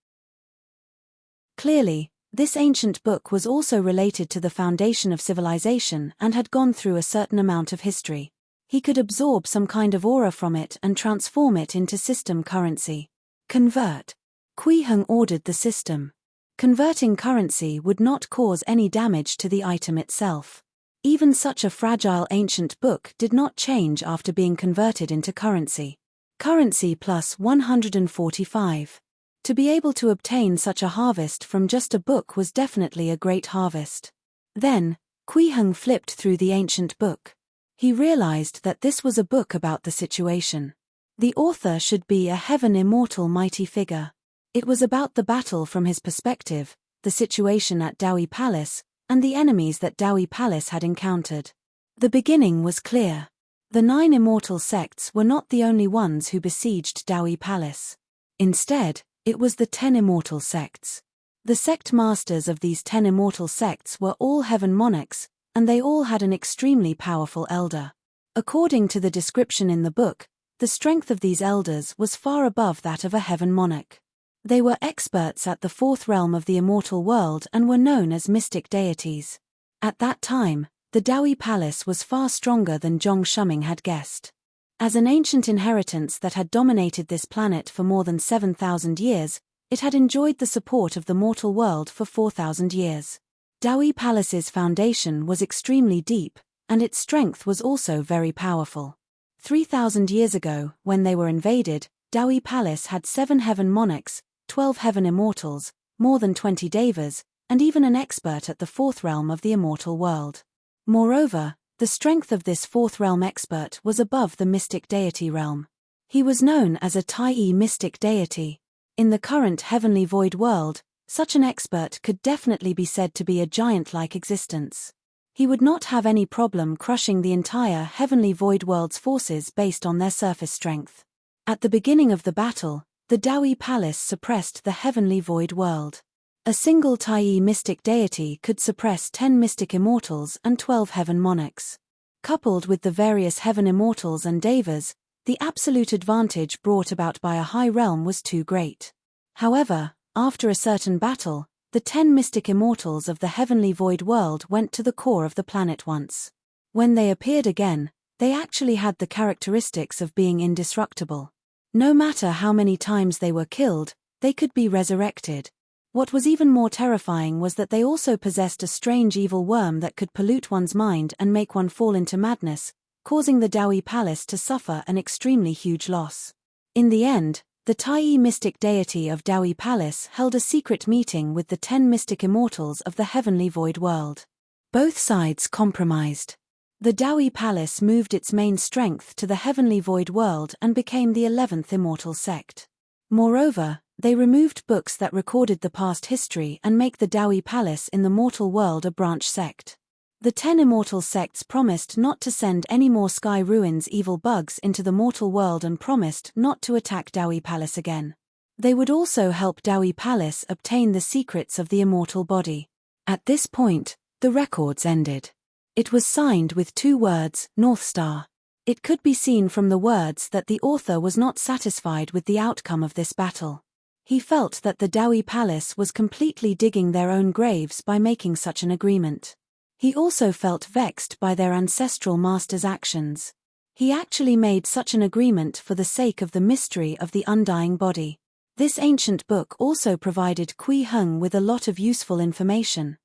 Clearly, this ancient book was also related to the foundation of civilization and had gone through a certain amount of history. He could absorb some kind of aura from it and transform it into system currency. "Convert." Kui Heng ordered the system. Converting currency would not cause any damage to the item itself. Even such a fragile ancient book did not change after being converted into currency. Currency plus 145. To be able to obtain such a harvest from just a book was definitely a great harvest. Then, Kui Heng flipped through the ancient book. He realized that this was a book about the situation. The author should be a heaven immortal mighty figure. It was about the battle from his perspective, the situation at Dawi Palace, and the enemies that Dawi Palace had encountered. The beginning was clear. The 9 immortal sects were not the only ones who besieged Dawi Palace. Instead, it was the 10 immortal sects. The sect masters of these 10 immortal sects were all heaven monarchs, and they all had an extremely powerful elder. According to the description in the book, the strength of these elders was far above that of a heaven monarch. They were experts at the 4th realm of the immortal world and were known as mystic deities. At that time, the Dawi Palace was far stronger than Zhong Shuming had guessed. As an ancient inheritance that had dominated this planet for more than 7,000 years, it had enjoyed the support of the mortal world for 4,000 years. Dawi Palace's foundation was extremely deep, and its strength was also very powerful. 3,000 years ago, when they were invaded, Dawi Palace had 7 heaven monarchs, 12 heaven immortals, more than 20 devas, and even an expert at the 4th realm of the immortal world. Moreover, the strength of this 4th realm expert was above the mystic deity realm. He was known as a Tai mystic deity. In the current heavenly void world, such an expert could definitely be said to be a giant-like existence. He would not have any problem crushing the entire heavenly void world's forces based on their surface strength. At the beginning of the battle, the Dawi Palace suppressed the heavenly void world. A single Tai mystic deity could suppress 10 mystic immortals and 12 heaven monarchs. Coupled with the various heaven immortals and devas, the absolute advantage brought about by a high realm was too great. However, after a certain battle, the 10 mystic immortals of the heavenly void world went to the core of the planet once. When they appeared again, they actually had the characteristics of being indestructible. No matter how many times they were killed, they could be resurrected. What was even more terrifying was that they also possessed a strange evil worm that could pollute one's mind and make one fall into madness, causing the Dawi Palace to suffer an extremely huge loss. In the end, the Tai mystic deity of Dawi Palace held a secret meeting with the 10 mystic immortals of the heavenly void world. Both sides compromised. The Dawi Palace moved its main strength to the heavenly void world and became the 11th immortal sect. Moreover, they removed books that recorded the past history and make the Dawi Palace in the mortal world a branch sect. The 10 immortal sects promised not to send any more Sky Ruins evil bugs into the mortal world and promised not to attack Dawi Palace again. They would also help Dawi Palace obtain the secrets of the immortal body. At this point, the records ended. It was signed with 2 words, North Star. It could be seen from the words that the author was not satisfied with the outcome of this battle. He felt that the Dawi Palace was completely digging their own graves by making such an agreement. He also felt vexed by their ancestral master's actions. He actually made such an agreement for the sake of the mystery of the undying body. This ancient book also provided Kui Heng with a lot of useful information.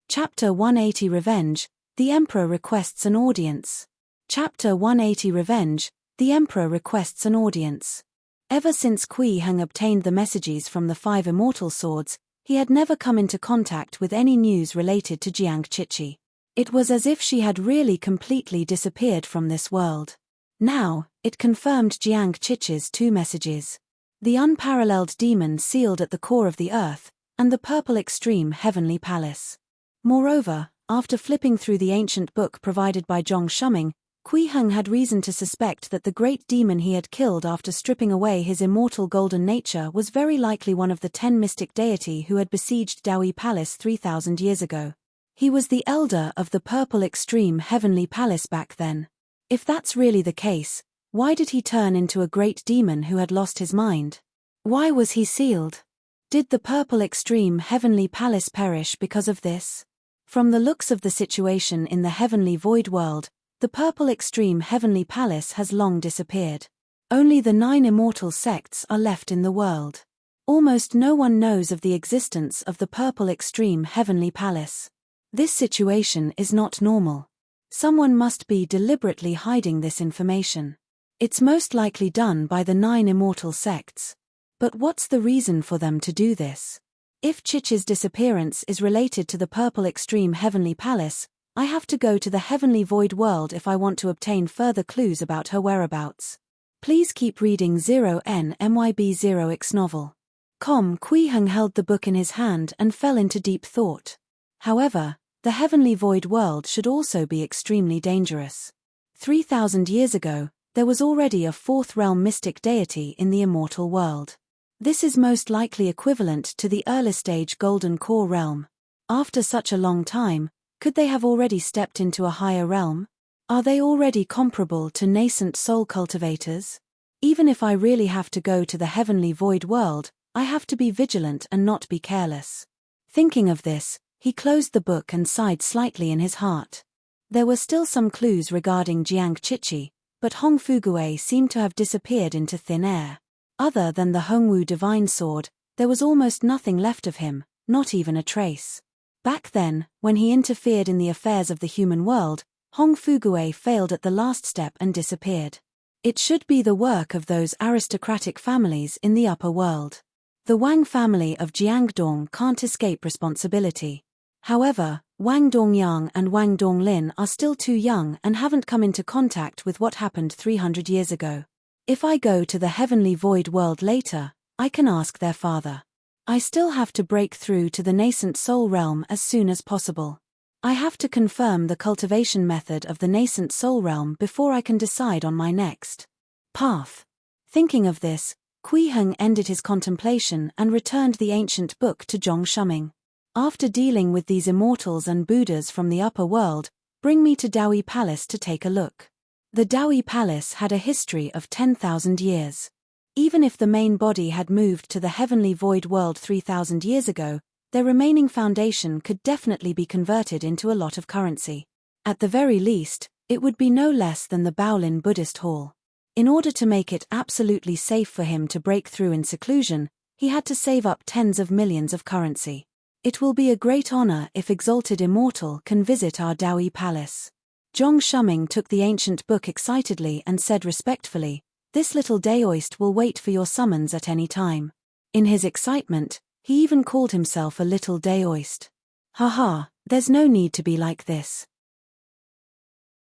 Chapter 180 Revenge, the Emperor requests an audience. Chapter 180 Revenge, the Emperor requests an audience. Ever since Kui Heng obtained the messages from the 5 immortal swords, he had never come into contact with any news related to Jiang Chichi. It was as if she had really completely disappeared from this world. Now, it confirmed Jiang Chichi's 2 messages. The unparalleled demon sealed at the core of the earth, and the purple extreme heavenly palace. Moreover, after flipping through the ancient book provided by Zhong Shuming, Kui Heng had reason to suspect that the great demon he had killed after stripping away his immortal golden nature was very likely one of the 10 mystic deity who had besieged Dawi Palace 3,000 years ago. He was the elder of the purple extreme heavenly palace back then. If that's really the case, why did he turn into a great demon who had lost his mind? Why was he sealed? Did the purple extreme heavenly palace perish because of this? From the looks of the situation in the heavenly void world, the purple extreme heavenly palace has long disappeared. Only the 9 immortal sects are left in the world. Almost no one knows of the existence of the purple extreme heavenly palace. This situation is not normal. Someone must be deliberately hiding this information. It's most likely done by the 9 immortal sects. But what's the reason for them to do this? If Chichi's disappearance is related to the purple extreme heavenly palace, I have to go to the heavenly void world if I want to obtain further clues about her whereabouts. Please keep reading 0NMYB0X novel. Kui Heng held the book in his hand and fell into deep thought. However, the heavenly void world should also be extremely dangerous. 3,000 years ago, there was already a 4th realm mystic deity in the immortal world. This is most likely equivalent to the early stage golden core realm. After such a long time, could they have already stepped into a higher realm? Are they already comparable to nascent soul cultivators? Even if I really have to go to the heavenly void world, I have to be vigilant and not be careless. Thinking of this, he closed the book and sighed slightly in his heart. There were still some clues regarding Jiang Chichi, but Hong Fugue seemed to have disappeared into thin air. Other than the Hongwu divine sword, there was almost nothing left of him, not even a trace. Back then, when he interfered in the affairs of the human world, Hong Fugue failed at the last step and disappeared. It should be the work of those aristocratic families in the upper world. The Wang family of Jiangdong can't escape responsibility. However, Wang Dongyang and Wang Donglin are still too young and haven't come into contact with what happened 300 years ago. If I go to the heavenly void world later, I can ask their father. I still have to break through to the nascent soul realm as soon as possible. I have to confirm the cultivation method of the nascent soul realm before I can decide on my next path. Thinking of this, Kui Heng ended his contemplation and returned the ancient book to Zhong Shuming. After dealing with these immortals and Buddhas from the upper world, bring me to Daoi Palace to take a look. The Daoi Palace had a history of 10,000 years. Even if the main body had moved to the heavenly void world 3,000 years ago, their remaining foundation could definitely be converted into a lot of currency. At the very least, it would be no less than the Baolin Buddhist Hall. In order to make it absolutely safe for him to break through in seclusion, he had to save up tens of millions of currency. It will be a great honor if Exalted Immortal can visit our Daoi Palace. Zhong Shuming took the ancient book excitedly and said respectfully, "This little Daoist will wait for your summons at any time." In his excitement, he even called himself a little Daoist. Haha, there's no need to be like this.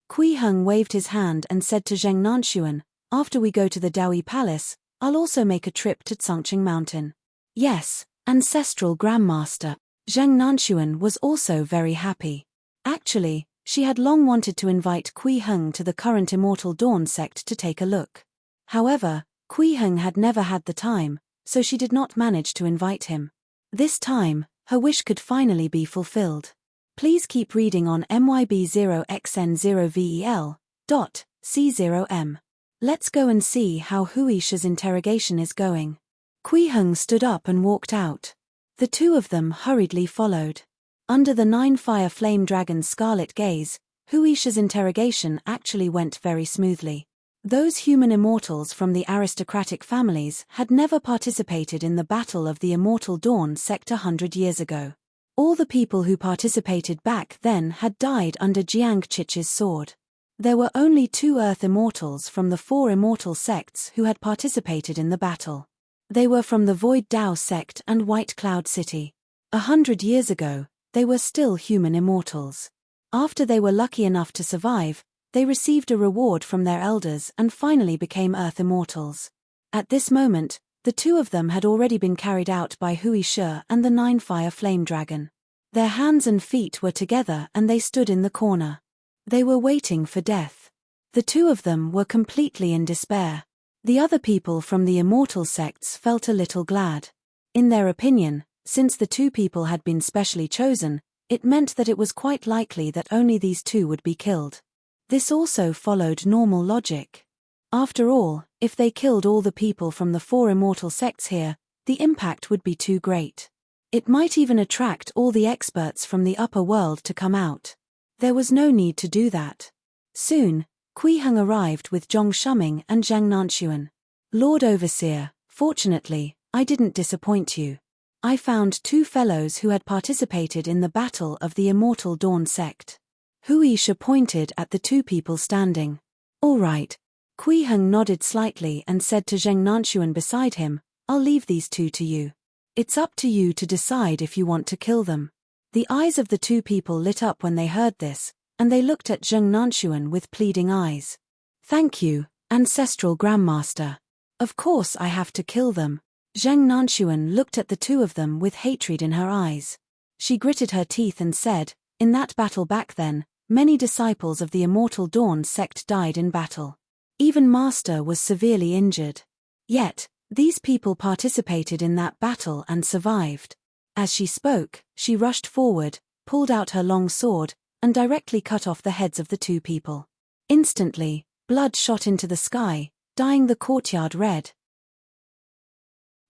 Kui Heng waved his hand and said to Zheng Nanxuan, "After we go to the Daoi Palace, I'll also make a trip to Tsangqing Mountain." Yes, ancestral Grandmaster. Zheng Nanxuan was also very happy. Actually, she had long wanted to invite Kui Heng to the current Immortal Dawn sect to take a look. However, Kui Heng had never had the time, so she did not manage to invite him. This time, her wish could finally be fulfilled. Please keep reading on MYB0XN0VEL.C0M. Let's go and see how Huisha's interrogation is going. Kui Heng stood up and walked out. The two of them hurriedly followed. Under the 9-fire flame dragon's scarlet gaze, Huisha's interrogation actually went very smoothly. Those human immortals from the aristocratic families had never participated in the Battle of the Immortal Dawn sect 100 years ago. All the people who participated back then had died under Jiang Chich's sword. There were only 2 Earth Immortals from the 4 immortal sects who had participated in the battle. They were from the Void Dao sect and White Cloud City. 100 years ago, they were still human immortals. After they were lucky enough to survive, they received a reward from their elders and finally became Earth Immortals. At this moment, the 2 of them had already been carried out by Huisha and the 9-fire flame dragon. Their hands and feet were together and they stood in the corner. They were waiting for death. The 2 of them were completely in despair. The other people from the immortal sects felt a little glad. In their opinion, since the 2 people had been specially chosen, it meant that it was quite likely that only these 2 would be killed. This also followed normal logic. After all, if they killed all the people from the 4 immortal sects here, the impact would be too great. It might even attract all the experts from the upper world to come out. There was no need to do that. Soon, Kui Heng arrived with Zhong Shuming and Zhang Nanxuan. "Lord Overseer, fortunately, I didn't disappoint you. I found 2 fellows who had participated in the Battle of the Immortal Dawn sect." Huisha pointed at the 2 people standing. "All right." Kui Heng nodded slightly and said to Zheng Nanxuan beside him, "I'll leave these 2 to you. It's up to you to decide if you want to kill them." The eyes of the 2 people lit up when they heard this, and they looked at Zheng Nanxuan with pleading eyes. "Thank you, Ancestral Grandmaster. Of course I have to kill them." Zheng Nanxuan looked at the 2 of them with hatred in her eyes. She gritted her teeth and said, "In that battle back then, many disciples of the Immortal Dawn sect died in battle. Even Master was severely injured. Yet, these people participated in that battle and survived." As she spoke, she rushed forward, pulled out her long sword, and directly cut off the heads of the 2 people. Instantly, blood shot into the sky, dyeing the courtyard red.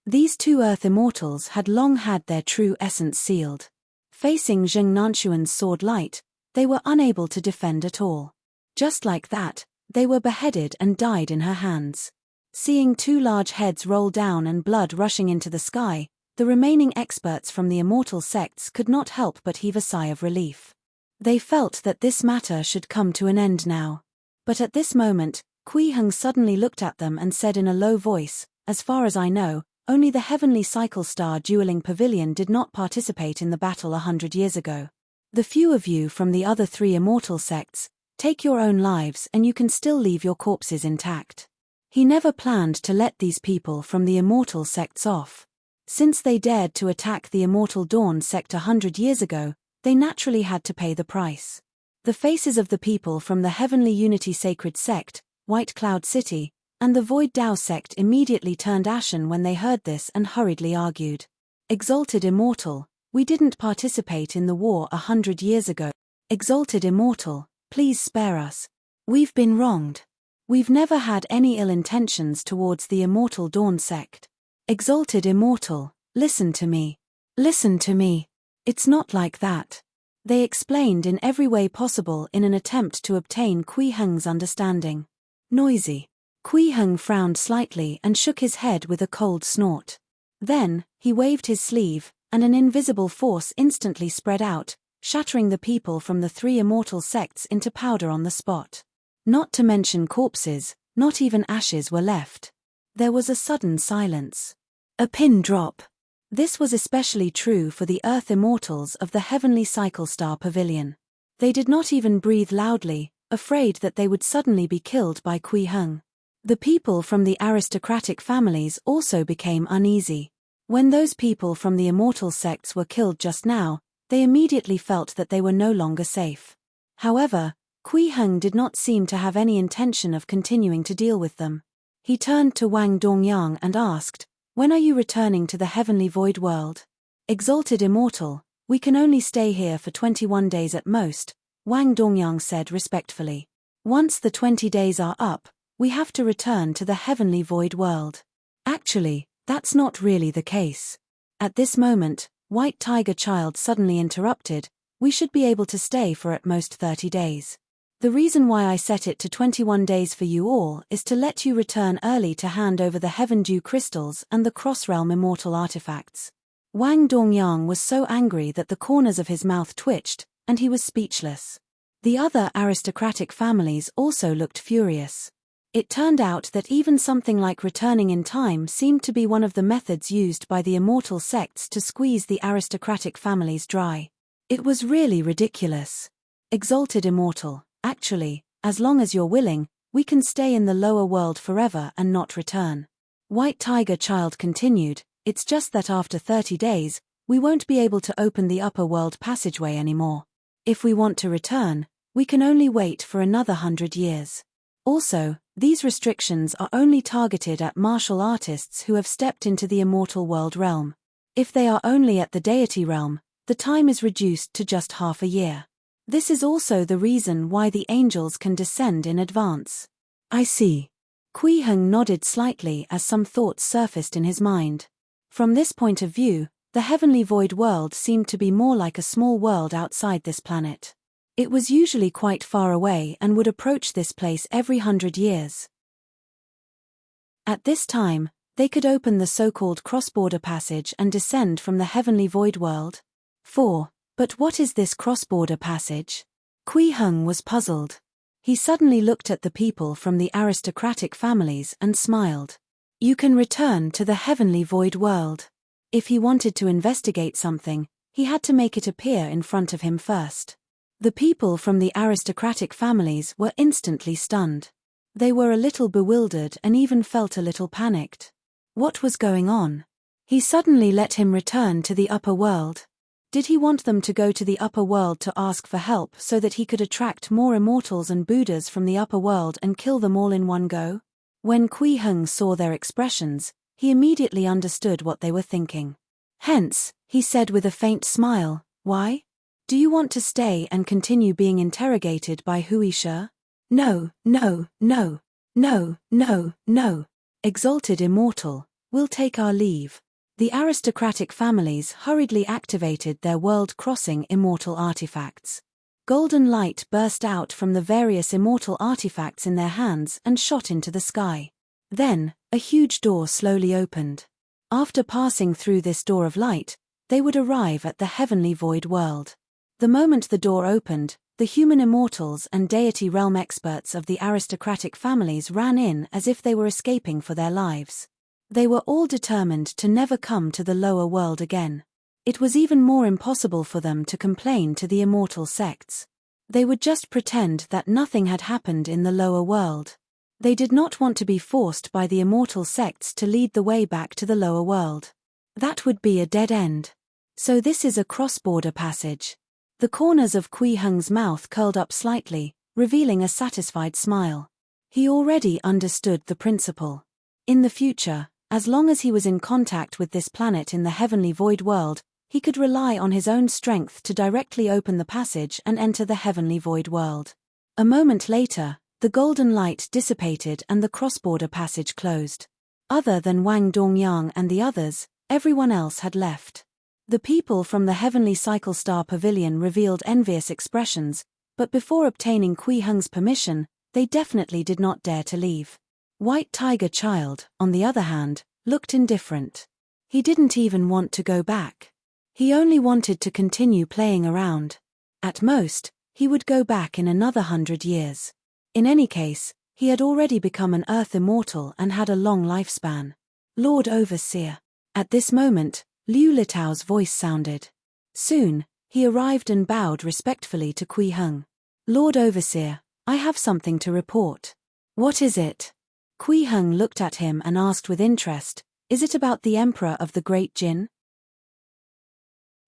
These 2 Earth Immortals had long had their true essence sealed. Facing Zheng Nanxuan's sword light, they were unable to defend at all. Just like that, they were beheaded and died in her hands. Seeing 2 large heads roll down and blood rushing into the sky, the remaining experts from the immortal sects could not help but heave a sigh of relief. They felt that this matter should come to an end now. But at this moment, Kui Heng suddenly looked at them and said in a low voice, "As far as I know, only the Heavenly Cycle Star Dueling Pavilion did not participate in the battle 100 years ago. The few of you from the other 3 immortal sects, take your own lives and you can still leave your corpses intact." He never planned to let these people from the immortal sects off. Since they dared to attack the Immortal Dawn sect 100 years ago, they naturally had to pay the price. The faces of the people from the Heavenly Unity Sacred Sect, White Cloud City, and the Void Dao sect immediately turned ashen when they heard this and hurriedly argued. Exalted Immortal, we didn't participate in the war 100 years ago. Exalted Immortal, please spare us. We've been wronged. We've never had any ill intentions towards the Immortal Dawn sect. Exalted Immortal, listen to me. Listen to me. It's not like that. They explained in every way possible in an attempt to obtain Kui Heng's understanding. Noisy. Kui Heng frowned slightly and shook his head with a cold snort. Then, he waved his sleeve, and an invisible force instantly spread out, shattering the people from the 3 immortal sects into powder on the spot. Not to mention corpses, not even ashes were left. There was a sudden silence. A pin drop. This was especially true for the Earth Immortals of the Heavenly Cycle Star Pavilion. They did not even breathe loudly, afraid that they would suddenly be killed by Kui Heng. The people from the aristocratic families also became uneasy. When those people from the immortal sects were killed just now, they immediately felt that they were no longer safe. However, Kui Heng did not seem to have any intention of continuing to deal with them. He turned to Wang Dongyang and asked, "When are you returning to the Heavenly Void World?" "Exalted Immortal, we can only stay here for 21 days at most," Wang Dongyang said respectfully. "Once the 20 days are up, we have to return to the Heavenly Void World." Actually, that's not really the case. At this moment, White Tiger Child suddenly interrupted, "We should be able to stay for at most 30 days. The reason why I set it to 21 days for you all is to let you return early to hand over the Heaven Dew crystals and the Cross-Realm Immortal artifacts." Wang Dongyang was so angry that the corners of his mouth twitched, and he was speechless. The other aristocratic families also looked furious. It turned out that even something like returning in time seemed to be one of the methods used by the immortal sects to squeeze the aristocratic families dry. It was really ridiculous. "Exalted Immortal, actually, as long as you're willing, we can stay in the lower world forever and not return." White Tiger Child continued, "It's just that after 30 days, we won't be able to open the upper world passageway anymore. If we want to return, we can only wait for another 100 years. Also, these restrictions are only targeted at martial artists who have stepped into the immortal world realm. If they are only at the deity realm, the time is reduced to just half a year. This is also the reason why the angels can descend in advance." "I see." Kui Heng nodded slightly as some thoughts surfaced in his mind. From this point of view, the Heavenly Void World seemed to be more like a small world outside this planet. It was usually quite far away and would approach this place every 100 years. At this time, they could open the so-called cross-border passage and descend from the Heavenly Void World. 4. But what is this cross-border passage? Kui Heng was puzzled. He suddenly looked at the people from the aristocratic families and smiled. You can return to the Heavenly Void World. If he wanted to investigate something, he had to make it appear in front of him first. The people from the aristocratic families were instantly stunned. They were a little bewildered and even felt a little panicked. What was going on? He suddenly let him return to the upper world. Did he want them to go to the upper world to ask for help so that he could attract more immortals and Buddhas from the upper world and kill them all in one go? When Kui Heng saw their expressions, he immediately understood what they were thinking. Hence, he said with a faint smile, "Why? Do you want to stay and continue being interrogated by Hui Shi?" No, no, no, no, no, no. Exalted Immortal, we'll take our leave." The aristocratic families hurriedly activated their world-crossing immortal artifacts. Golden light burst out from the various immortal artifacts in their hands and shot into the sky. Then, a huge door slowly opened. After passing through this door of light, they would arrive at the Heavenly Void World. The moment the door opened, the human immortals and deity realm experts of the aristocratic families ran in as if they were escaping for their lives. They were all determined to never come to the lower world again. It was even more impossible for them to complain to the immortal sects. They would just pretend that nothing had happened in the lower world. They did not want to be forced by the immortal sects to lead the way back to the lower world. That would be a dead end. So this is a cross-border passage. The corners of Kui Heng's mouth curled up slightly, revealing a satisfied smile. He already understood the principle. In the future, as long as he was in contact with this planet in the heavenly void world, he could rely on his own strength to directly open the passage and enter the heavenly void world. A moment later, the golden light dissipated and the cross-border passage closed. Other than Wang Dongyang and the others, everyone else had left. The people from the Heavenly Cycle Star Pavilion revealed envious expressions, but before obtaining Kui Heng's permission, they definitely did not dare to leave. White Tiger Child, on the other hand, looked indifferent. He didn't even want to go back. He only wanted to continue playing around. At most, he would go back in another 100 years. In any case, he had already become an Earth immortal and had a long lifespan. Lord Overseer. At this moment, Liu Litao's voice sounded. Soon, he arrived and bowed respectfully to Kui Heng. Lord Overseer, I have something to report. What is it? Kui Heng looked at him and asked with interest, is it about the Emperor of the Great Jin?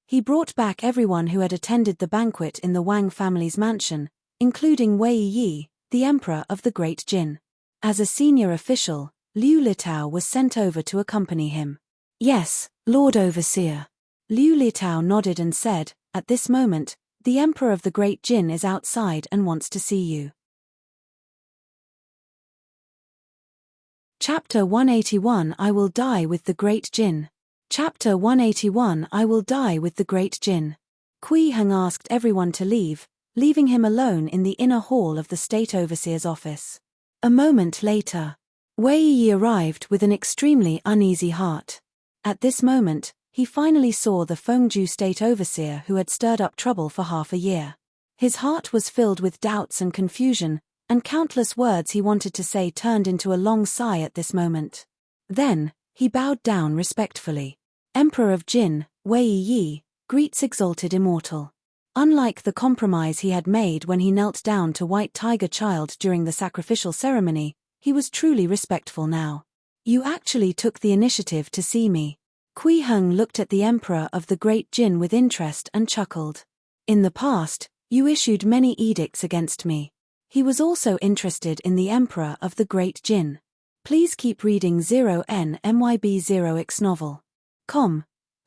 He brought back everyone who had attended the banquet in the Wang family's mansion, including Wei Yi, the Emperor of the Great Jin. As a senior official, Liu Litao was sent over to accompany him. Yes, Lord Overseer. Liu Litao nodded and said, at this moment, the Emperor of the Great Jin is outside and wants to see you. Chapter 181 I Will Die with the Great Jin. Chapter 181 I Will Die with the Great Jin. Kui Heng asked everyone to leave, leaving him alone in the inner hall of the State Overseer's office. A moment later, Wei Yi arrived with an extremely uneasy heart. At this moment, he finally saw the Fengju State Overseer who had stirred up trouble for half a year. His heart was filled with doubts and confusion, and countless words he wanted to say turned into a long sigh at this moment. Then, he bowed down respectfully. Emperor of Jin, Wei Yi, greets exalted immortal. Unlike the compromise he had made when he knelt down to White Tiger Child during the sacrificial ceremony, he was truly respectful now. You actually took the initiative to see me. Kui Heng looked at the Emperor of the Great Jin with interest and chuckled. In the past, you issued many edicts against me. He was also interested in the Emperor of the Great Jin. Please keep reading 0NMYB0X novel.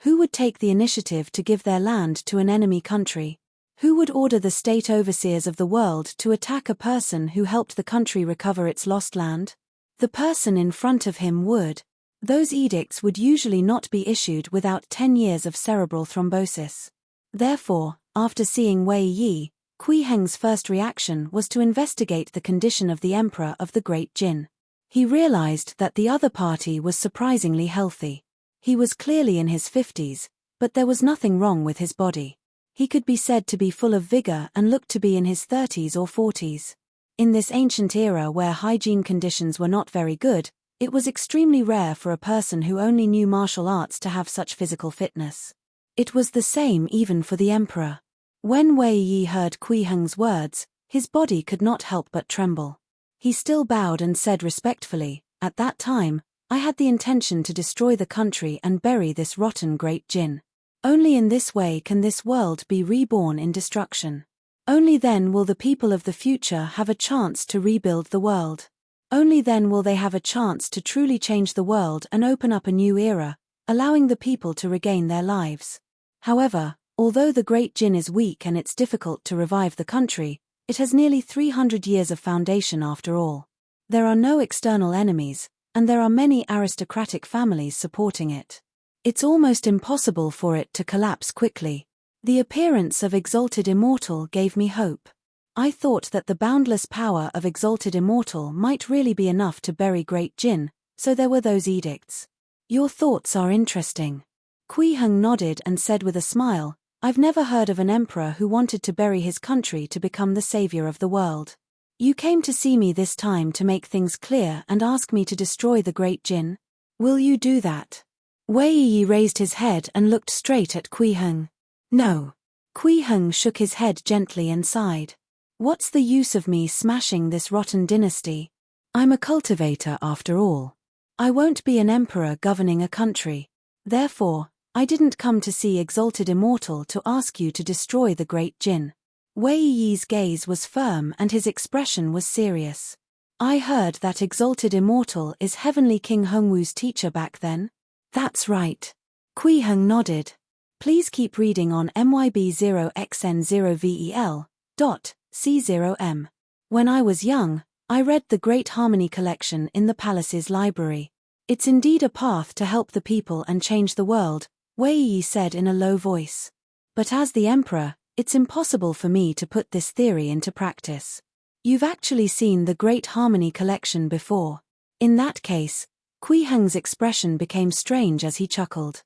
Who would take the initiative to give their land to an enemy country? Who would order the state overseers of the world to attack a person who helped the country recover its lost land? The person in front of him would. Those edicts would usually not be issued without 10 years of cerebral thrombosis. Therefore, after seeing Wei Yi, Kui Heng's first reaction was to investigate the condition of the Emperor of the Great Jin. He realized that the other party was surprisingly healthy. He was clearly in his 50s, but there was nothing wrong with his body. He could be said to be full of vigor and looked to be in his 30s or 40s. In this ancient era where hygiene conditions were not very good, it was extremely rare for a person who only knew martial arts to have such physical fitness. It was the same even for the Emperor. When Wei Yi heard Kui Heng's words, his body could not help but tremble. He still bowed and said respectfully, at that time, I had the intention to destroy the country and bury this rotten Great Jin. Only in this way can this world be reborn in destruction. Only then will the people of the future have a chance to rebuild the world. Only then will they have a chance to truly change the world and open up a new era, allowing the people to regain their lives. However, although the Great Jin is weak and it's difficult to revive the country, it has nearly 300 years of foundation after all. There are no external enemies, and there are many aristocratic families supporting it. It's almost impossible for it to collapse quickly. The appearance of Exalted Immortal gave me hope. I thought that the boundless power of Exalted Immortal might really be enough to bury Great Jin, so there were those edicts. Your thoughts are interesting. Kui Heng nodded and said with a smile, I've never heard of an emperor who wanted to bury his country to become the savior of the world. You came to see me this time to make things clear and ask me to destroy the Great Jin. Will you do that? Wei Yi raised his head and looked straight at Kui Heng. No. Kui Heng shook his head gently and sighed. What's the use of me smashing this rotten dynasty? I'm a cultivator after all. I won't be an emperor governing a country. Therefore, I didn't come to see Exalted Immortal to ask you to destroy the great Jin. Wei Yi's gaze was firm and his expression was serious. I heard that Exalted Immortal is Heavenly King Hongwu's teacher back then? That's right. Kui Heng nodded. Please keep reading on MYB0XN0VEL.C0M. When I was young, I read the Great Harmony collection in the palace's library. It's indeed a path to help the people and change the world, Wei Yi said in a low voice. But as the emperor, it's impossible for me to put this theory into practice. You've actually seen the Great Harmony collection before. In that case, Kui Heng's expression became strange as he chuckled.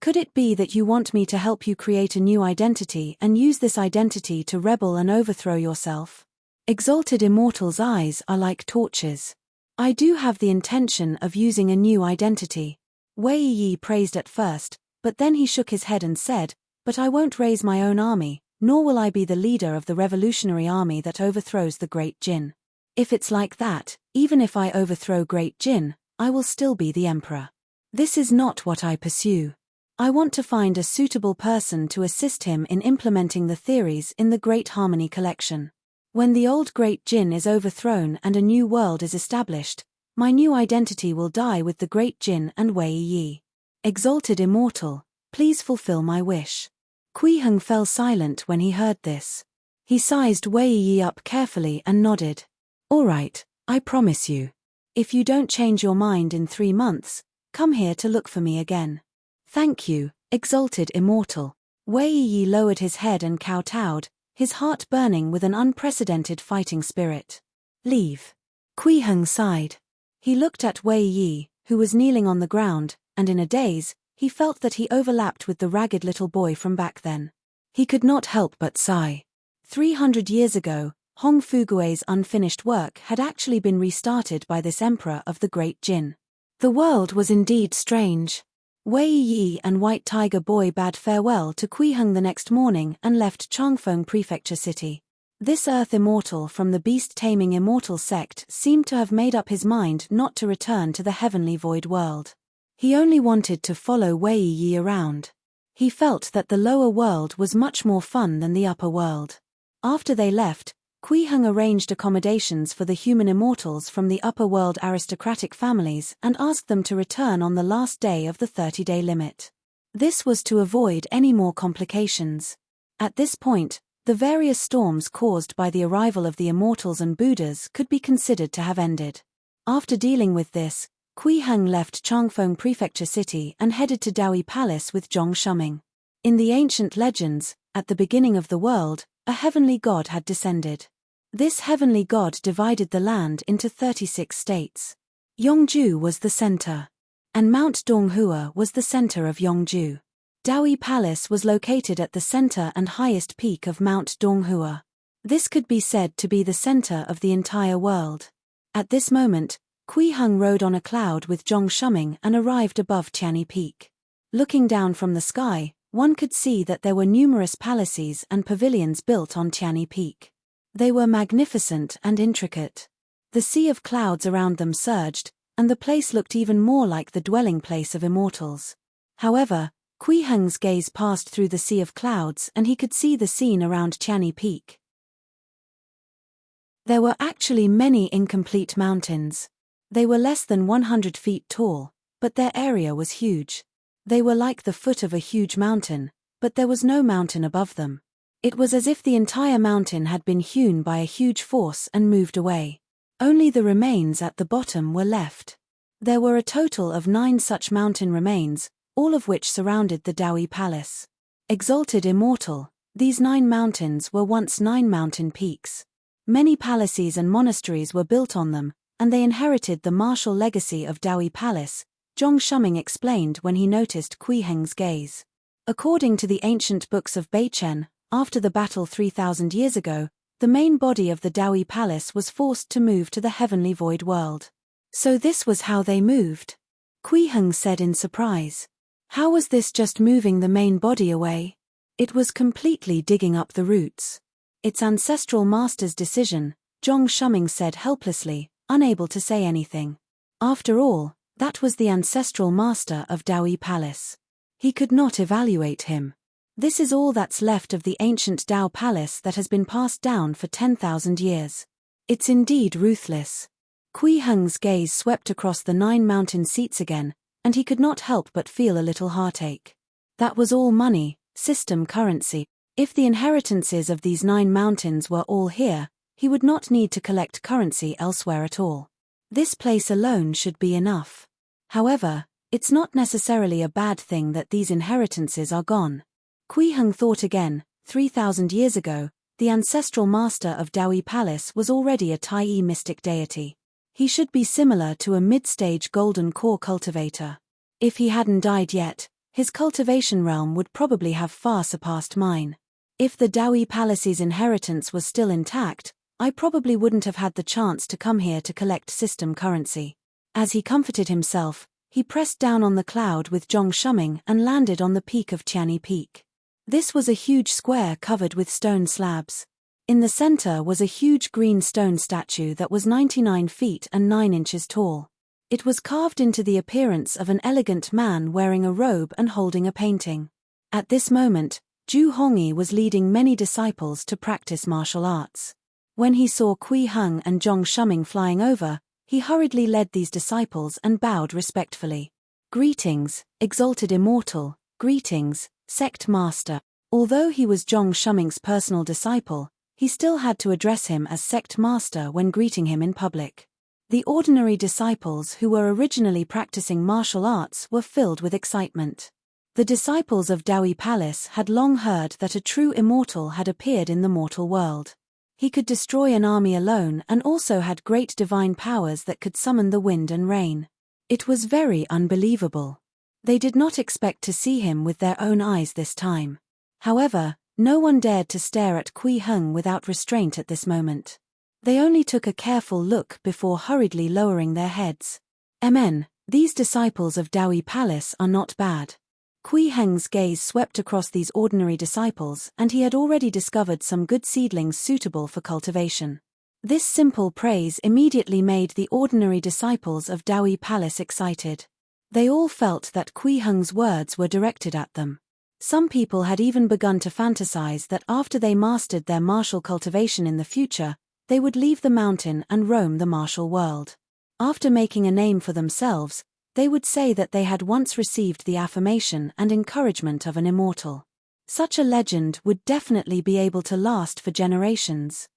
Could it be that you want me to help you create a new identity and use this identity to rebel and overthrow yourself? Exalted Immortal's eyes are like torches. I do have the intention of using a new identity. Wei Yi praised at first, but then he shook his head and said, but I won't raise my own army, nor will I be the leader of the revolutionary army that overthrows the Great Jin. If it's like that, even if I overthrow Great Jin, I will still be the emperor. This is not what I pursue. I want to find a suitable person to assist him in implementing the theories in the Great Harmony collection. When the old Great Jin is overthrown and a new world is established, my new identity will die with the Great Jin and Wei Yi. Exalted Immortal, please fulfill my wish. Kui Heng fell silent when he heard this. He sized Wei Yi up carefully and nodded. All right, I promise you. If you don't change your mind in 3 months, come here to look for me again. Thank you, Exalted Immortal. Wei Yi lowered his head and kowtowed, his heart burning with an unprecedented fighting spirit. Leave. Kui Heng sighed. He looked at Wei Yi, who was kneeling on the ground, and in a daze, he felt that he overlapped with the ragged little boy from back then. He could not help but sigh. 300 years ago, Hong Fugue's unfinished work had actually been restarted by this emperor of the Great Jin. The world was indeed strange. Wei Yi and White Tiger Boy bade farewell to Kui Heng the next morning and left Changfeng Prefecture City. This Earth Immortal from the beast-taming immortal sect seemed to have made up his mind not to return to the heavenly void world. He only wanted to follow Wei Yi around. He felt that the lower world was much more fun than the upper world. After they left, Kui Heng arranged accommodations for the human immortals from the upper world aristocratic families and asked them to return on the last day of the 30-day limit. This was to avoid any more complications. At this point, the various storms caused by the arrival of the immortals and Buddhas could be considered to have ended. After dealing with this, Kui Heng left Changfeng Prefecture City and headed to Daoi Palace with Zhong Shuming. In the ancient legends, at the beginning of the world, a heavenly god had descended. This heavenly god divided the land into 36 states. Yongju was the center, and Mount Donghua was the center of Yongju. Daoi Palace was located at the center and highest peak of Mount Donghua. This could be said to be the center of the entire world. At this moment, Kui Heng rode on a cloud with Zhong Shuming and arrived above Tianyi Peak. Looking down from the sky, one could see that there were numerous palaces and pavilions built on Tianyi Peak. They were magnificent and intricate. The sea of clouds around them surged, and the place looked even more like the dwelling place of immortals. However, Kui Heng's gaze passed through the sea of clouds and he could see the scene around Tianyi Peak. There were actually many incomplete mountains. They were less than 100 feet tall, but their area was huge. They were like the foot of a huge mountain, but there was no mountain above them. It was as if the entire mountain had been hewn by a huge force and moved away. Only the remains at the bottom were left. There were a total of 9 such mountain remains, all of which surrounded the Daoi Palace. Exalted Immortal, these 9 mountains were once 9 mountain peaks. Many palaces and monasteries were built on them, and they inherited the martial legacy of Daoi Palace, Zhong Shuming explained when he noticed Kui Heng's gaze. According to the ancient books of Beichen, after the battle 3,000 years ago, the main body of the Daoi Palace was forced to move to the heavenly void world. So this was how they moved? Kui Heng said in surprise. How was this just moving the main body away? It was completely digging up the roots. Its ancestral master's decision, Zhong Shuming said helplessly, unable to say anything. After all, That was the ancestral master of Dao Palace. He could not evaluate him. This is all that's left of the ancient Dao Palace that has been passed down for 10,000 years. It's indeed ruthless. Kui Heng's gaze swept across the 9 mountain seats again, and he could not help but feel a little heartache. That was all money, system currency. If the inheritances of these 9 mountains were all here, he would not need to collect currency elsewhere at all. This place alone should be enough. However, it's not necessarily a bad thing that these inheritances are gone. Kui Heng thought again. 3,000 years ago, the ancestral master of Dao Palace was already a Tai mystic deity. He should be similar to a mid-stage golden core cultivator. If he hadn't died yet, his cultivation realm would probably have far surpassed mine. If the Dao Palace's inheritance was still intact, I probably wouldn't have had the chance to come here to collect system currency. As he comforted himself, he pressed down on the cloud with Zhong Shuming and landed on the peak of Tianyi Peak. This was a huge square covered with stone slabs. In the center was a huge green stone statue that was 99 feet and 9 inches tall. It was carved into the appearance of an elegant man wearing a robe and holding a painting. At this moment, Zhu Hongyi was leading many disciples to practice martial arts. When he saw Kui Heng and Zhong Shuming flying over, he hurriedly led these disciples and bowed respectfully. Greetings, exalted immortal, greetings, sect master. Although he was Zhong Shuming's personal disciple, he still had to address him as sect master when greeting him in public. The ordinary disciples who were originally practicing martial arts were filled with excitement. The disciples of Dao Palace had long heard that a true immortal had appeared in the mortal world. He could destroy an army alone and also had great divine powers that could summon the wind and rain. It was very unbelievable. They did not expect to see him with their own eyes this time. However, no one dared to stare at Kui Heng without restraint at this moment. They only took a careful look before hurriedly lowering their heads. These disciples of Dao Palace are not bad. Kui Heng's gaze swept across these ordinary disciples and he had already discovered some good seedlings suitable for cultivation. This simple praise immediately made the ordinary disciples of Dao Palace excited. They all felt that Kui Heng's words were directed at them. Some people had even begun to fantasize that after they mastered their martial cultivation in the future, they would leave the mountain and roam the martial world. After making a name for themselves, they would say that they had once received the affirmation and encouragement of an immortal. Such a legend would definitely be able to last for generations.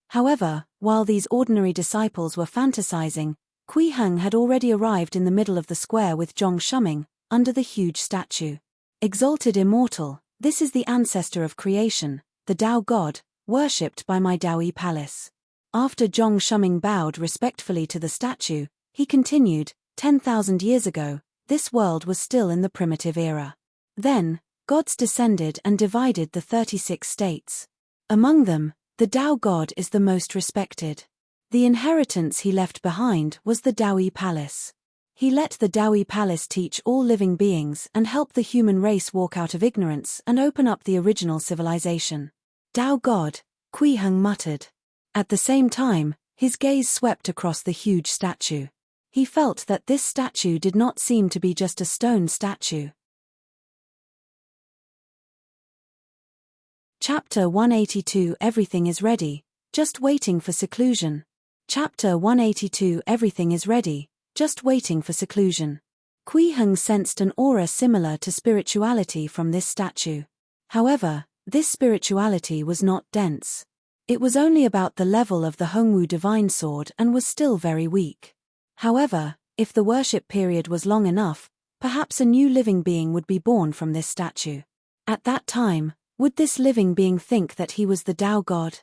However, while these ordinary disciples were fantasizing, Kui Heng had already arrived in the middle of the square with Zhong Shuming, under the huge statue. Exalted immortal, this is the ancestor of creation, the Dao God, worshipped by my Dao Palace. After Zhong Shuming bowed respectfully to the statue, he continued, 10,000 years ago, this world was still in the primitive era. Then, gods descended and divided the 36 states. Among them, the Dao God is the most respected. The inheritance he left behind was the Dao Palace. He let the Dao Palace teach all living beings and help the human race walk out of ignorance and open up the original civilization. Dao God, Kui Heng muttered. At the same time, his gaze swept across the huge statue. He felt that this statue did not seem to be just a stone statue. Chapter 182 Everything is ready, just waiting for seclusion. Chapter 182 Everything is ready, just waiting for seclusion. Kui Heng sensed an aura similar to spirituality from this statue. However, this spirituality was not dense. It was only about the level of the Hongwu divine sword and was still very weak. However, if the worship period was long enough, perhaps a new living being would be born from this statue. At that time, would this living being think that he was the Dao God?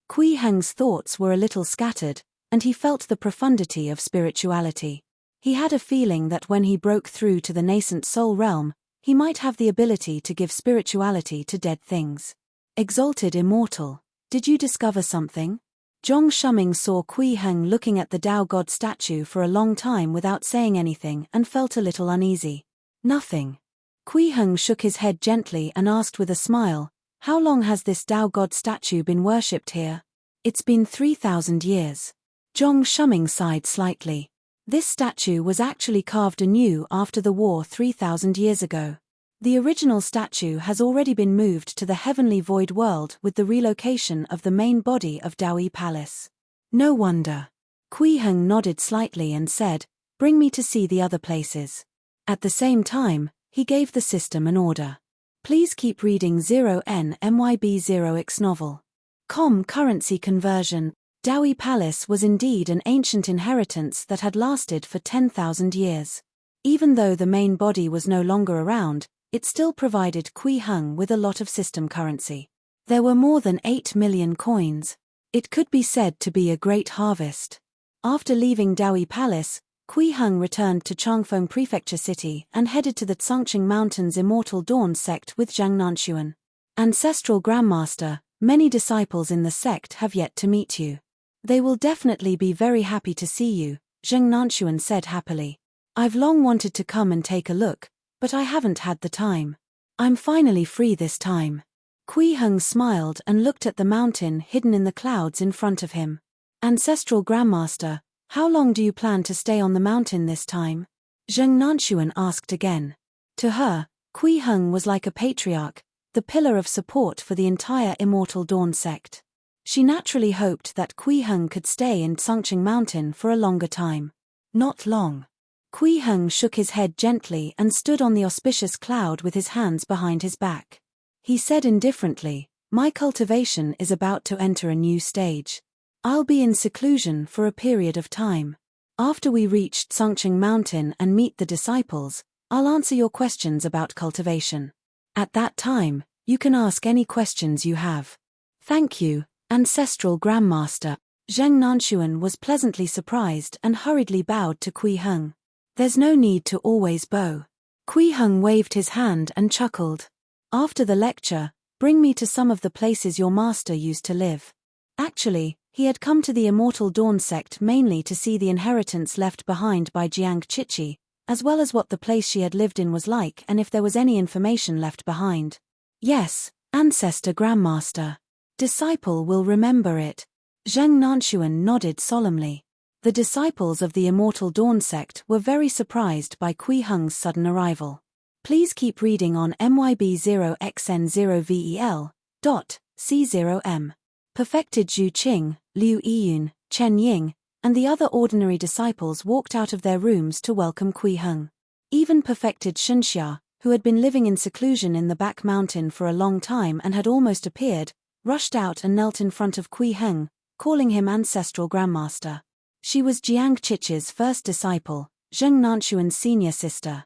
Kui Heng's thoughts were a little scattered, and he felt the profundity of spirituality. He had a feeling that when he broke through to the nascent soul realm, he might have the ability to give spirituality to dead things. Exalted immortal, did you discover something? Zhong Shuming saw Kui Heng looking at the Dao God statue for a long time without saying anything and felt a little uneasy. Nothing. Kui Heng shook his head gently and asked with a smile, how long has this Dao God statue been worshipped here? It's been 3,000 years. Zhong Shuming sighed slightly. This statue was actually carved anew after the war 3,000 years ago. The original statue has already been moved to the heavenly void world with the relocation of the main body of Dao Palace. No wonder. Kui Heng nodded slightly and said, "Bring me to see the other places." At the same time, he gave the system an order. Please keep reading 0NMYB0X novel. Currency conversion. Dao Palace was indeed an ancient inheritance that had lasted for 10,000 years. Even though the main body was no longer around, it still provided Kui Heng with a lot of system currency. There were more than 8 million coins. It could be said to be a great harvest. After leaving Dao Palace, Kui Heng returned to Changfeng Prefecture City and headed to the Tsangqing Mountains Immortal Dawn sect with Zheng Nanxuan. Ancestral Grandmaster, many disciples in the sect have yet to meet you. They will definitely be very happy to see you, Zheng Nanxuan said happily. I've long wanted to come and take a look, but I haven't had the time. I'm finally free this time. Kui Heng smiled and looked at the mountain hidden in the clouds in front of him. Ancestral Grandmaster, how long do you plan to stay on the mountain this time? Zheng Nanxuan asked again. To her, Kui Heng was like a patriarch, the pillar of support for the entire Immortal Dawn sect. She naturally hoped that Kui Heng could stay in Tsangqing Mountain for a longer time. Not long. Kui Heng shook his head gently and stood on the auspicious cloud with his hands behind his back. He said indifferently, "My cultivation is about to enter a new stage. I'll be in seclusion for a period of time. After we reach Tsangqing Mountain and meet the disciples, I'll answer your questions about cultivation. At that time, you can ask any questions you have." Thank you, Ancestral Grandmaster. Zheng Nanxuan was pleasantly surprised and hurriedly bowed to Kui Heng. There's no need to always bow. Kui Heng waved his hand and chuckled. After the lecture, bring me to some of the places your master used to live. Actually, he had come to the Immortal Dawn sect mainly to see the inheritance left behind by Jiang Chichi, as well as what the place she had lived in was like and if there was any information left behind. Yes, Ancestor Grandmaster. Disciple will remember it. Zheng Nanxuan nodded solemnly. The disciples of the Immortal Dawn sect were very surprised by Kui Heng's sudden arrival. Please keep reading on MYB0XN0VEL.C0M. Perfected Zhu Qing, Liu Yiyun, Chen Ying, and the other ordinary disciples walked out of their rooms to welcome Kui Heng. Even perfected Shunxia, who had been living in seclusion in the back mountain for a long time and had almost appeared, rushed out and knelt in front of Kui Heng, calling him Ancestral Grandmaster. She was Jiang Chichi's first disciple, Zheng Nanxuan's senior sister.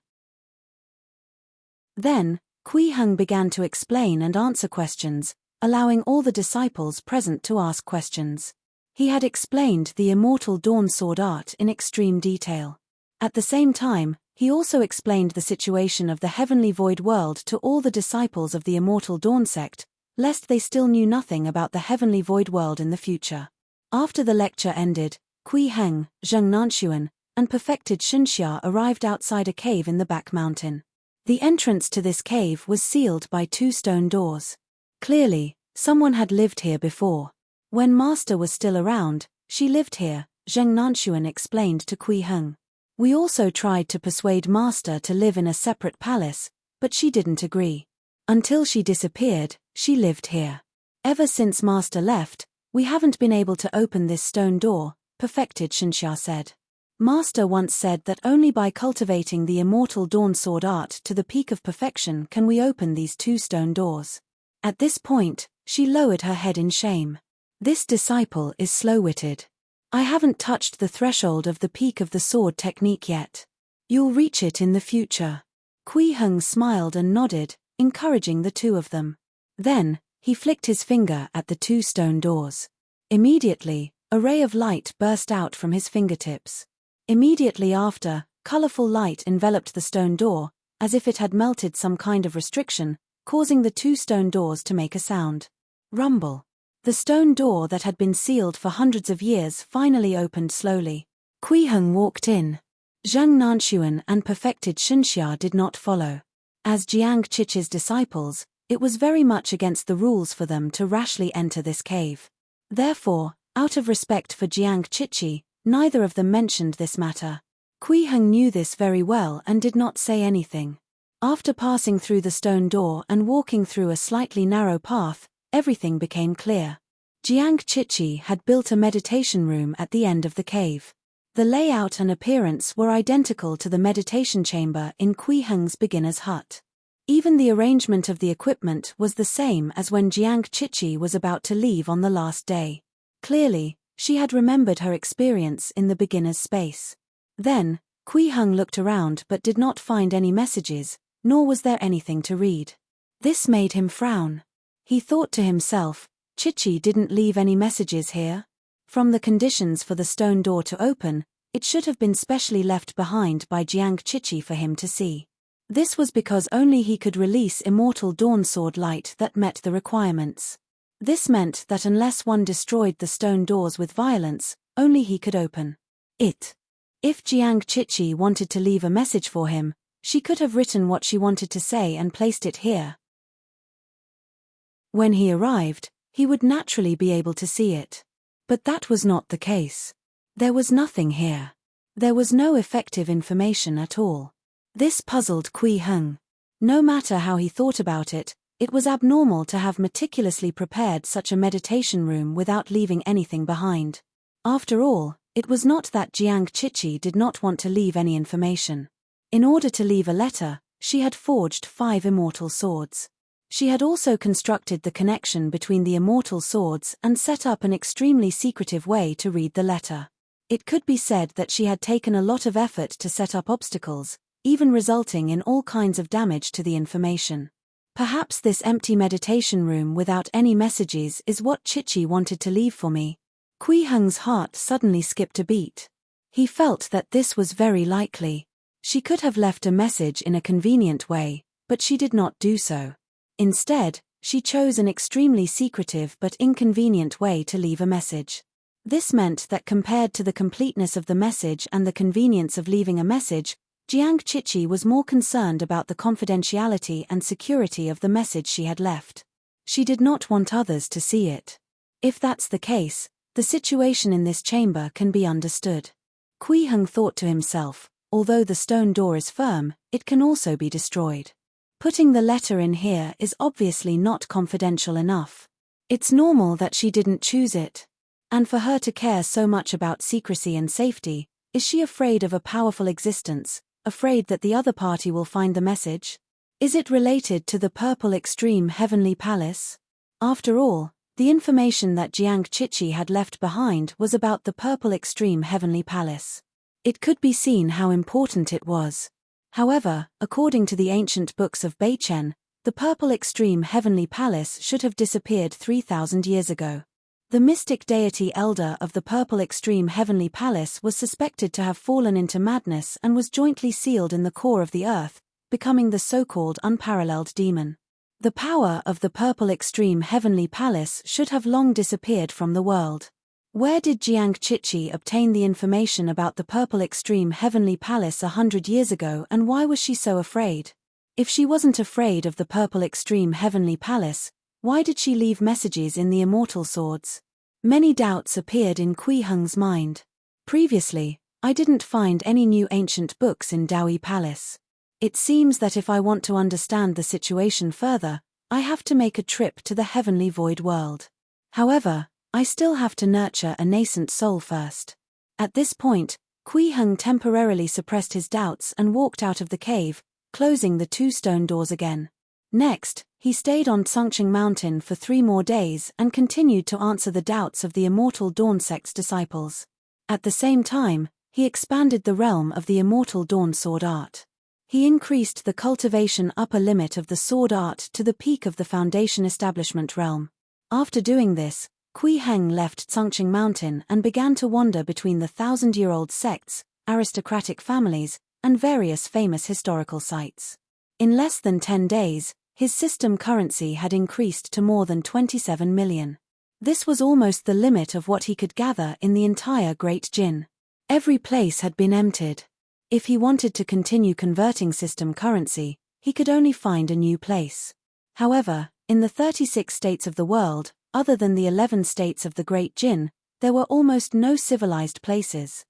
Then, Kui Heng began to explain and answer questions, allowing all the disciples present to ask questions. He had explained the Immortal Dawn sword art in extreme detail. At the same time, he also explained the situation of the heavenly void world to all the disciples of the Immortal Dawn sect, lest they still knew nothing about the heavenly void world in the future. After the lecture ended, Kui Heng, Zheng Nanxuan, and perfected Shunxia arrived outside a cave in the back mountain. The entrance to this cave was sealed by 2 stone doors. Clearly, someone had lived here before. When Master was still around, she lived here, Zheng Nanxuan explained to Kui Heng. We also tried to persuade Master to live in a separate palace, but she didn't agree. Until she disappeared, she lived here. Ever since Master left, we haven't been able to open this stone door, perfected Shunxia said. Master once said that only by cultivating the Immortal Dawn sword art to the peak of perfection can we open these 2 stone doors. At this point, she lowered her head in shame. This disciple is slow-witted. I haven't touched the threshold of the peak of the sword technique yet. You'll reach it in the future. Kui Heng smiled and nodded, encouraging the 2 of them. Then, he flicked his finger at the 2 stone doors. Immediately, a ray of light burst out from his fingertips. Immediately after, colorful light enveloped the stone door, as if it had melted some kind of restriction, causing the 2 stone doors to make a sound. Rumble. The stone door that had been sealed for hundreds of years finally opened slowly. Kui Heng walked in. Zheng Nanxuan and perfected Shunxia did not follow. As Jiang Chichi's disciples, it was very much against the rules for them to rashly enter this cave. Therefore, out of respect for Jiang Chichi, neither of them mentioned this matter. Kui Heng knew this very well and did not say anything. After passing through the stone door and walking through a slightly narrow path, everything became clear. Jiang Chichi had built a meditation room at the end of the cave. The layout and appearance were identical to the meditation chamber in Kui Heng's beginner's hut. Even the arrangement of the equipment was the same as when Jiang Chichi was about to leave on the last day. Clearly, she had remembered her experience in the beginner's space. Then, Kui Heng looked around but did not find any messages, nor was there anything to read. This made him frown. He thought to himself, Chichi didn't leave any messages here. From the conditions for the stone door to open, it should have been specially left behind by Jiang Chichi for him to see. This was because only he could release immortal dawn sword light that met the requirements. This meant that unless one destroyed the stone doors with violence, only he could open it. If Jiang Chichi wanted to leave a message for him, she could have written what she wanted to say and placed it here. When he arrived, he would naturally be able to see it. But that was not the case. There was nothing here. There was no effective information at all. This puzzled Kui Heng. No matter how he thought about it, it was abnormal to have meticulously prepared such a meditation room without leaving anything behind. After all, it was not that Jiang Chichi did not want to leave any information. In order to leave a letter, she had forged 5 immortal swords. She had also constructed the connection between the immortal swords and set up an extremely secretive way to read the letter. It could be said that she had taken a lot of effort to set up obstacles, even resulting in all kinds of damage to the information. Perhaps this empty meditation room without any messages is what Chichi wanted to leave for me. Kui Heng's heart suddenly skipped a beat. He felt that this was very likely. She could have left a message in a convenient way, but she did not do so. Instead, she chose an extremely secretive but inconvenient way to leave a message. This meant that compared to the completeness of the message and the convenience of leaving a message, Jiang Chichi was more concerned about the confidentiality and security of the message she had left. She did not want others to see it. If that's the case, the situation in this chamber can be understood. Kui Heng thought to himself, although the stone door is firm, it can also be destroyed. Putting the letter in here is obviously not confidential enough. It's normal that she didn't choose it. And for her to care so much about secrecy and safety, is she afraid of a powerful existence, afraid that the other party will find the message? Is it related to the Purple Extreme Heavenly Palace? After all, the information that Jiang Chichi had left behind was about the Purple Extreme Heavenly Palace. It could be seen how important it was. However, according to the ancient books of Beichen, the Purple Extreme Heavenly Palace should have disappeared 3,000 years ago. The mystic deity elder of the Purple Extreme Heavenly Palace was suspected to have fallen into madness and was jointly sealed in the core of the earth, becoming the so-called unparalleled demon. The power of the Purple Extreme Heavenly Palace should have long disappeared from the world. Where did Jiang Chichi obtain the information about the Purple Extreme Heavenly Palace 100 years ago, and why was she so afraid? If she wasn't afraid of the Purple Extreme Heavenly Palace, why did she leave messages in the immortal swords? Many doubts appeared in Kui Heng's mind. Previously, I didn't find any new ancient books in Daoi Palace. It seems that if I want to understand the situation further, I have to make a trip to the heavenly void world. However, I still have to nurture a nascent soul first. At this point, Kui Heng temporarily suppressed his doubts and walked out of the cave, closing the 2 stone doors again. Next, he stayed on Tsungcheng Mountain for 3 more days and continued to answer the doubts of the Immortal Dawn sect's disciples. At the same time, he expanded the realm of the Immortal Dawn sword art. He increased the cultivation upper limit of the sword art to the peak of the Foundation Establishment realm. After doing this, Kui Heng left Tsungcheng Mountain and began to wander between the 1,000-year-old sects, aristocratic families, and various famous historical sites. In less than 10 days, his system currency had increased to more than 27 million. This was almost the limit of what he could gather in the entire Great Jin. Every place had been emptied. If he wanted to continue converting system currency, he could only find a new place. However, in the 36 states of the world, other than the 11 states of the Great Jin, there were almost no civilized places.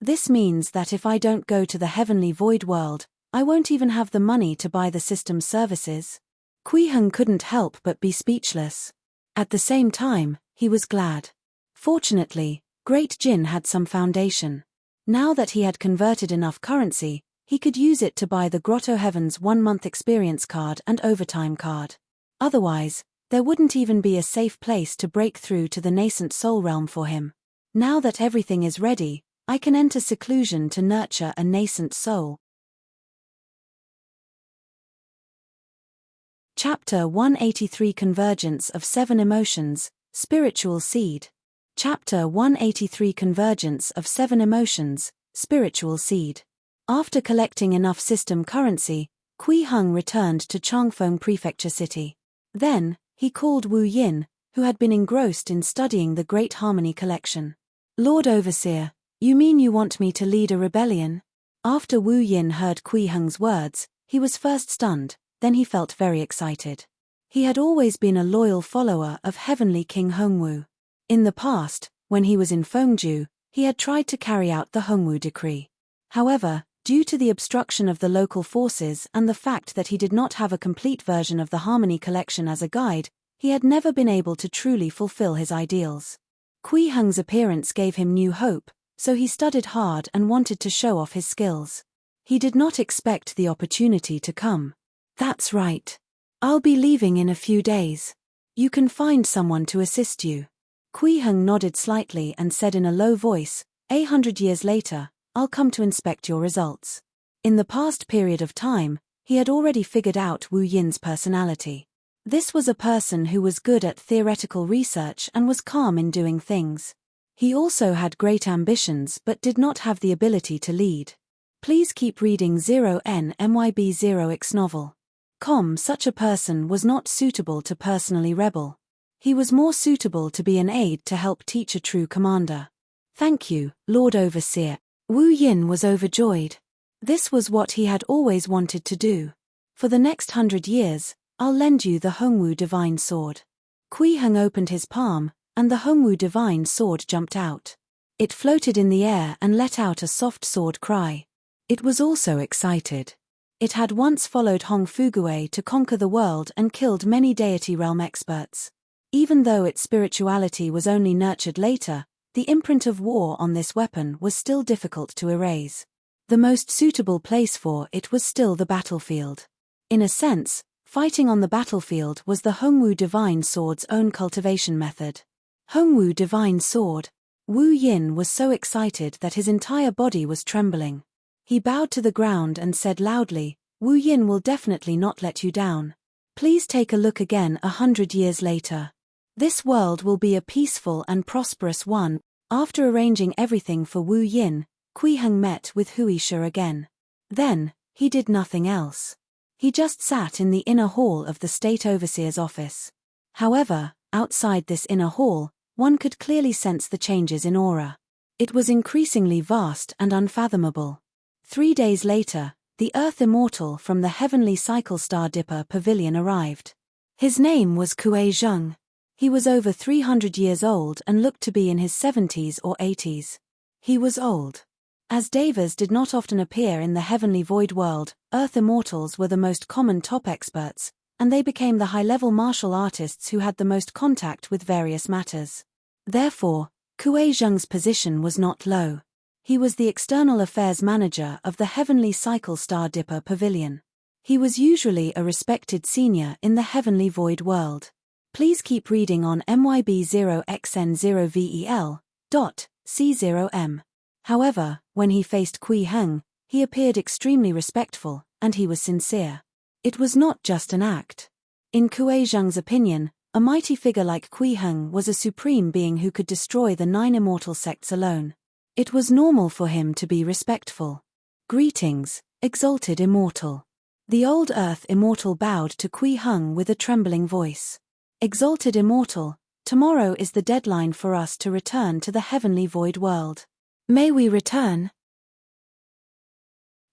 This means that if I don't go to the heavenly void world, I won't even have the money to buy the system's services. Kui Heng couldn't help but be speechless. At the same time, he was glad. Fortunately, Great Jin had some foundation. Now that he had converted enough currency, he could use it to buy the Grotto Heaven's 1-month experience card and overtime card. Otherwise, there wouldn't even be a safe place to break through to the nascent soul realm for him. Now that everything is ready, I can enter seclusion to nurture a nascent soul. Chapter 183 Convergence of 7 Emotions, Spiritual Seed. Chapter 183 Convergence of 7 Emotions, Spiritual Seed. After collecting enough system currency, Kui Heng returned to Changfeng Prefecture City. Then, he called Wu Yin, who had been engrossed in studying the Great Harmony Collection. Lord Overseer, you mean you want me to lead a rebellion? After Wu Yin heard Kui Heng's words, he was first stunned, then he felt very excited. He had always been a loyal follower of Heavenly King Hongwu. In the past, when he was in Fengju, he had tried to carry out the Hongwu decree. However, due to the obstruction of the local forces and the fact that he did not have a complete version of the Harmony Collection as a guide, he had never been able to truly fulfill his ideals. Kui Heng's appearance gave him new hope, so he studied hard and wanted to show off his skills. He did not expect the opportunity to come. That's right. I'll be leaving in a few days. You can find someone to assist you. Kui Heng nodded slightly and said in a low voice, 100 years later, I'll come to inspect your results. In the past period of time, he had already figured out Wu Yin's personality. This was a person who was good at theoretical research and was calm in doing things. He also had great ambitions but did not have the ability to lead. Please keep reading 0NMYB0X novel. Such a person was not suitable to personally rebel. He was more suitable to be an aide to help teach a true commander. Thank you, Lord Overseer. Wu Yin was overjoyed. This was what he had always wanted to do. For the next 100 years, I'll lend you the Hongwu Divine Sword. Kui Heng opened his palm, and the Hongwu Divine Sword jumped out. It floated in the air and let out a soft sword cry. It was also excited. It had once followed Hong Fugue to conquer the world and killed many deity realm experts. Even though its spirituality was only nurtured later, the imprint of war on this weapon was still difficult to erase. The most suitable place for it was still the battlefield. In a sense, fighting on the battlefield was the Hongwu Divine Sword's own cultivation method. Hongwu Divine Sword. Wu Yin was so excited that his entire body was trembling. He bowed to the ground and said loudly, Wu Yin will definitely not let you down. Please take a look again 100 years later. This world will be a peaceful and prosperous one. After arranging everything for Wu Yin, Kui Heng met with Huisha again. Then, he did nothing else. He just sat in the inner hall of the State Overseer's office. However, outside this inner hall, one could clearly sense the changes in aura. It was increasingly vast and unfathomable. 3 days later, the Earth Immortal from the Heavenly Cycle Star Dipper Pavilion arrived. His name was Kue Zheng. He was over 300 years old and looked to be in his 70s or 80s. He was old. As Devas did not often appear in the heavenly void world, Earth Immortals were the most common top experts, and they became the high-level martial artists who had the most contact with various matters. Therefore, Kue Zheng's position was not low. He was the external affairs manager of the Heavenly Cycle Star Dipper Pavilion. He was usually a respected senior in the heavenly void world. Please keep reading on MYB0XN0VEL.C0M. However, when he faced Kui Heng, he appeared extremely respectful, and he was sincere. It was not just an act. In Kue Zheng's opinion, a mighty figure like Kui Heng was a supreme being who could destroy the 9 immortal sects alone. It was normal for him to be respectful. Greetings, exalted immortal. The old Earth Immortal bowed to Kui Heng with a trembling voice. Exalted immortal, tomorrow is the deadline for us to return to the heavenly void world. May we return?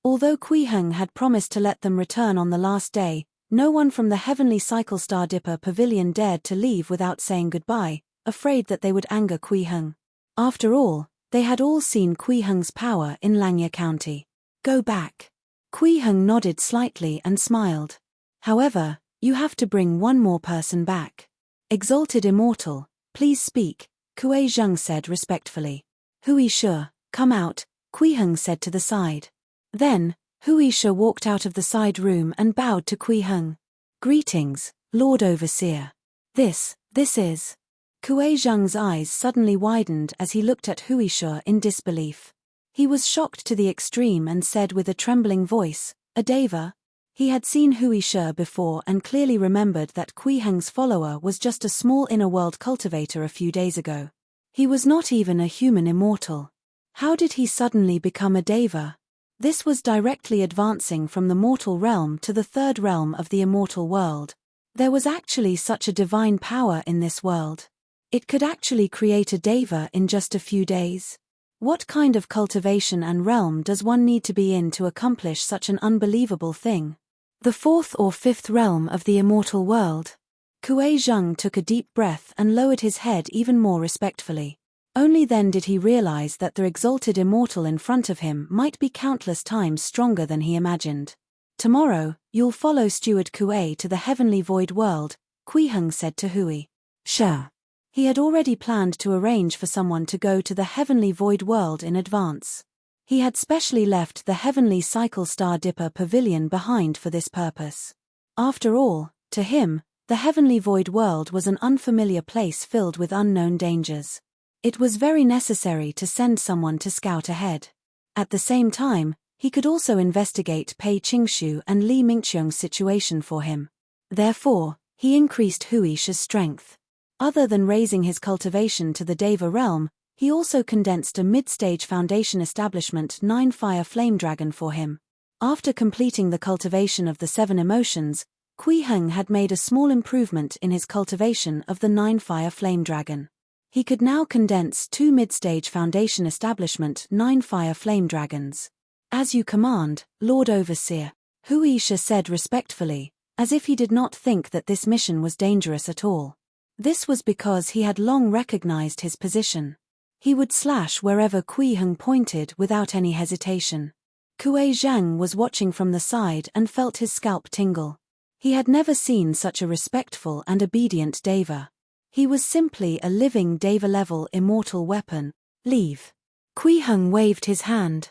Although Kui Heng had promised to let them return on the last day, no one from the Heavenly Cycle Star Dipper Pavilion dared to leave without saying goodbye, afraid that they would anger Kui Heng. After all, They had all seen Kui Heng's power in Langya County. Go back. Kui Heng nodded slightly and smiled. However, you have to bring one more person back. Exalted Immortal, please speak, Kuei Zheng said respectfully. Hui Shi, come out, Kui Heng said to the side. Then, Hui Shi walked out of the side room and bowed to Kui Heng. Greetings, Lord Overseer. This is. Kuei Zheng's eyes suddenly widened as he looked at Hui Shi in disbelief. He was shocked to the extreme and said with a trembling voice, a deva? He had seen Hui Shi before and clearly remembered that Kui Heng's follower was just a small inner-world cultivator a few days ago. He was not even a human immortal. How did he suddenly become a deva? This was directly advancing from the mortal realm to the third realm of the immortal world. There was actually such a divine power in this world. It could actually create a deva in just a few days. What kind of cultivation and realm does one need to be in to accomplish such an unbelievable thing? The fourth or fifth realm of the immortal world. Kuei Zheng took a deep breath and lowered his head even more respectfully. Only then did he realize that the exalted immortal in front of him might be countless times stronger than he imagined. Tomorrow, you'll follow Steward Kuei to the heavenly void world, Kui Heng said to Hui Shi. He had already planned to arrange for someone to go to the heavenly void world in advance. He had specially left the heavenly cycle star dipper pavilion behind for this purpose. After all, to him, the heavenly void world was an unfamiliar place filled with unknown dangers. It was very necessary to send someone to scout ahead. At the same time, he could also investigate Pei Qingshu and Li Mingqiong's situation for him. Therefore, he increased Hui Shi's strength. Other than raising his cultivation to the Deva realm, he also condensed a mid-stage foundation establishment 9-fire flame dragon for him. After completing the cultivation of the 7 emotions, Kui Heng had made a small improvement in his cultivation of the 9-fire flame dragon. He could now condense 2 mid-stage foundation establishment 9-fire flame dragons. As you command, Lord Overseer, Hui Shi said respectfully, as if he did not think that this mission was dangerous at all. This was because he had long recognized his position. He would slash wherever Kui Heng pointed without any hesitation. Kuei Zheng was watching from the side and felt his scalp tingle. He had never seen such a respectful and obedient deva. He was simply a living deva-level immortal weapon. Leave. Kui Heng waved his hand.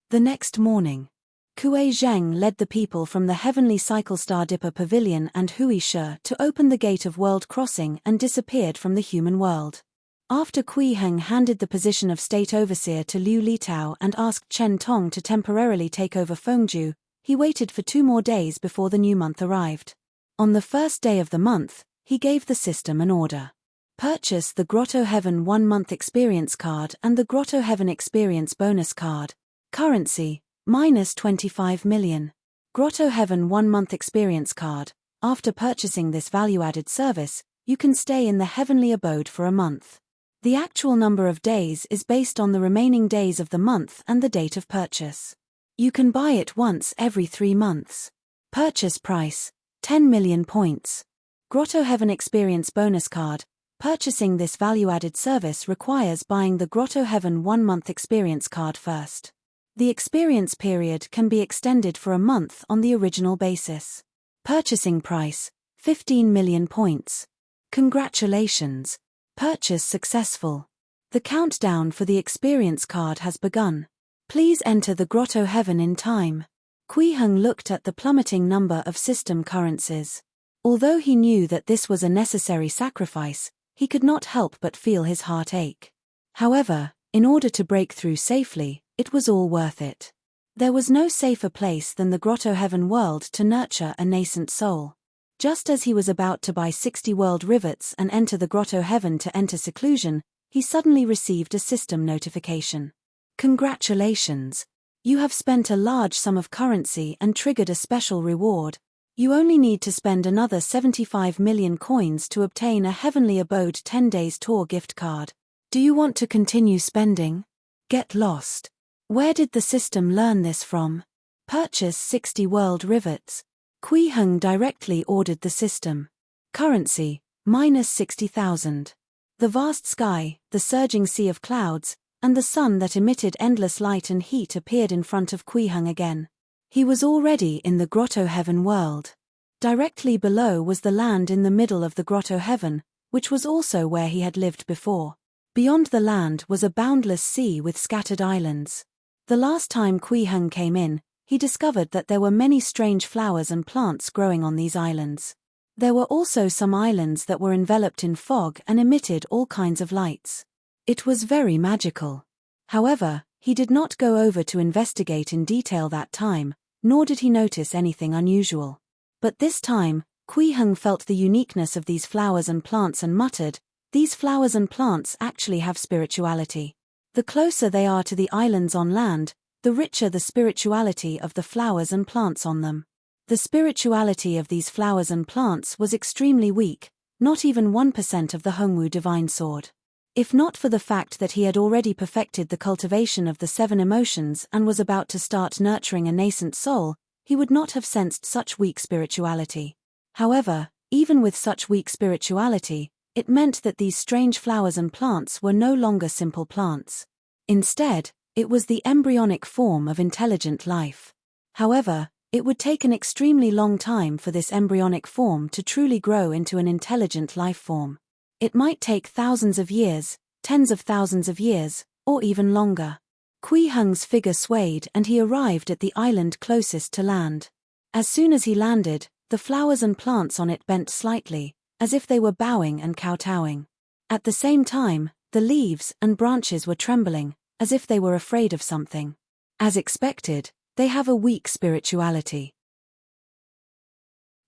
The next morning, Kuei Zheng led the people from the heavenly cycle star dipper pavilion and Hui Shi to open the gate of world crossing and disappeared from the human world. After Kui Heng handed the position of state overseer to Liu Litao and asked Chen Tong to temporarily take over Fengju, he waited for 2 more days before the new month arrived. On the first day of the month, he gave the system an order. Purchase the Grotto Heaven 1-month experience card and the Grotto Heaven experience bonus card. Currency, minus 25 million. Grotto Heaven 1-month experience card. After purchasing this value-added service, you can stay in the heavenly abode for a month. The actual number of days is based on the remaining days of the month and the date of purchase. You can buy it once every 3 months. Purchase price, 10 million points. Grotto Heaven Experience Bonus Card. Purchasing this value-added service requires buying the Grotto Heaven 1-month experience card first. The experience period can be extended for a month on the original basis. Purchasing price, 15 million points. Congratulations. Purchase successful. The countdown for the experience card has begun. Please enter the Grotto Heaven in time. Kui Heng looked at the plummeting number of system currencies. Although he knew that this was a necessary sacrifice, he could not help but feel his heart ache. However, in order to break through safely, it was all worth it. There was no safer place than the Grotto Heaven world to nurture a nascent soul. Just as he was about to buy 60 world rivets and enter the Grotto Heaven to enter seclusion, he suddenly received a system notification. Congratulations! You have spent a large sum of currency and triggered a special reward. You only need to spend another 75 million coins to obtain a Heavenly Abode 10 days tour gift card. Do you want to continue spending? Get lost. Where did the system learn this from? Purchase 60 world rivets. Kui Heng directly ordered the system. Currency, minus 60,000. The vast sky, the surging sea of clouds, and the sun that emitted endless light and heat appeared in front of Kui-hung again. He was already in the grotto heaven world. Directly below was the land in the middle of the grotto heaven, which was also where he had lived before. Beyond the land was a boundless sea with scattered islands. The last time Kui-hung came in, he discovered that there were many strange flowers and plants growing on these islands. There were also some islands that were enveloped in fog and emitted all kinds of lights. It was very magical. However, he did not go over to investigate in detail that time, nor did he notice anything unusual. But this time, Kui-hung felt the uniqueness of these flowers and plants and muttered, "These flowers and plants actually have spirituality. The closer they are to the islands on land, the richer the spirituality of the flowers and plants on them." The spirituality of these flowers and plants was extremely weak, not even 1% of the Hongwu divine sword. If not for the fact that he had already perfected the cultivation of the 7 emotions and was about to start nurturing a nascent soul, he would not have sensed such weak spirituality. However, even with such weak spirituality, it meant that these strange flowers and plants were no longer simple plants. Instead, it was the embryonic form of intelligent life. However, it would take an extremely long time for this embryonic form to truly grow into an intelligent life form. It might take thousands of years, tens of thousands of years, or even longer. Kui-hung's figure swayed and he arrived at the island closest to land. As soon as he landed, the flowers and plants on it bent slightly, as if they were bowing and kowtowing. At the same time, the leaves and branches were trembling, as if they were afraid of something. As expected, they have a weak spirituality.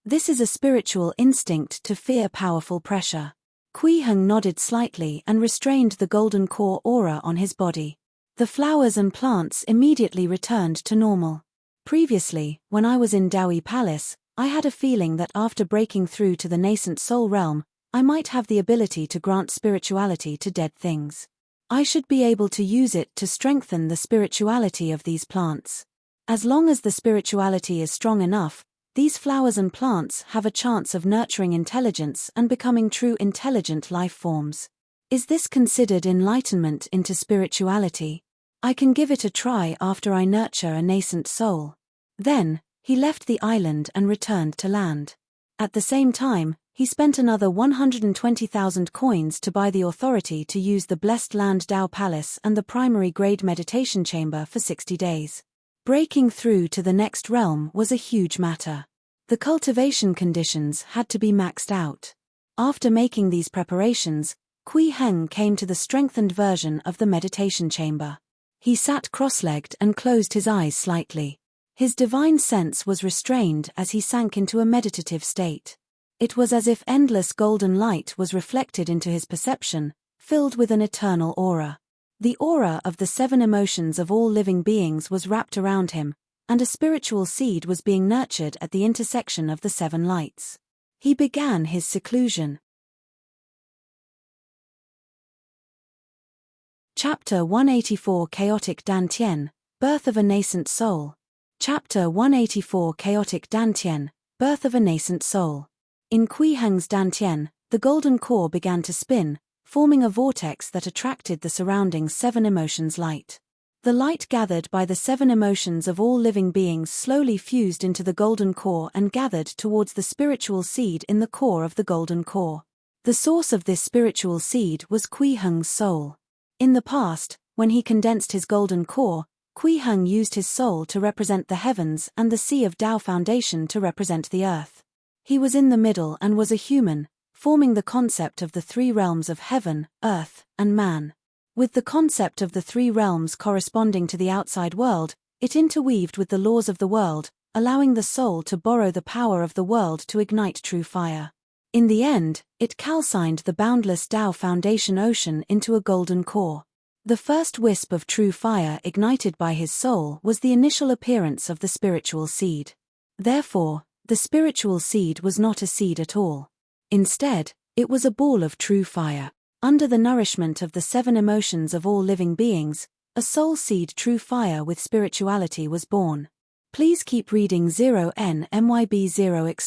This is a spiritual instinct to fear powerful pressure. Kui-hung nodded slightly and restrained the golden core aura on his body. The flowers and plants immediately returned to normal. Previously, when I was in Dawi Palace, I had a feeling that after breaking through to the nascent soul realm, I might have the ability to grant spirituality to dead things. I should be able to use it to strengthen the spirituality of these plants. As long as the spirituality is strong enough, these flowers and plants have a chance of nurturing intelligence and becoming true intelligent life forms. Is this considered enlightenment into spirituality? I can give it a try after I nurture a nascent soul. Then, he left the island and returned to land. At the same time, he spent another 120,000 coins to buy the authority to use the Blessed Land Dao Palace and the primary grade meditation chamber for 60 days. Breaking through to the next realm was a huge matter. The cultivation conditions had to be maxed out. After making these preparations, Kui-hung came to the strengthened version of the meditation chamber. He sat cross-legged and closed his eyes slightly. His divine sense was restrained as he sank into a meditative state. It was as if endless golden light was reflected into his perception, filled with an eternal aura. The aura of the 7 emotions of all living beings was wrapped around him, and a spiritual seed was being nurtured at the intersection of the 7 lights. He began his seclusion. Chapter 184 Chaotic Dantian, Birth of a Nascent Soul. Chapter 184 Chaotic Dantian, Birth of a Nascent Soul. In Kui-hung's Dantian, the golden core began to spin, forming a vortex that attracted the surrounding 7 emotions light. The light gathered by the 7 emotions of all living beings slowly fused into the golden core and gathered towards the spiritual seed in the core of the golden core. The source of this spiritual seed was Kui-hung's soul. In the past, when he condensed his golden core, Kui-hung used his soul to represent the heavens and the sea of Tao Foundation to represent the earth. He was in the middle and was a human, forming the concept of the 3 realms of heaven, earth, and man. With the concept of the 3 realms corresponding to the outside world, it interweaved with the laws of the world, allowing the soul to borrow the power of the world to ignite true fire. In the end, it calcined the boundless Tao Foundation ocean into a golden core. The first wisp of true fire ignited by his soul was the initial appearance of the spiritual seed. Therefore, the spiritual seed was not a seed at all. Instead, it was a ball of true fire. Under the nourishment of the 7 emotions of all living beings, a soul seed true fire with spirituality was born. Please keep reading 0nmyb0x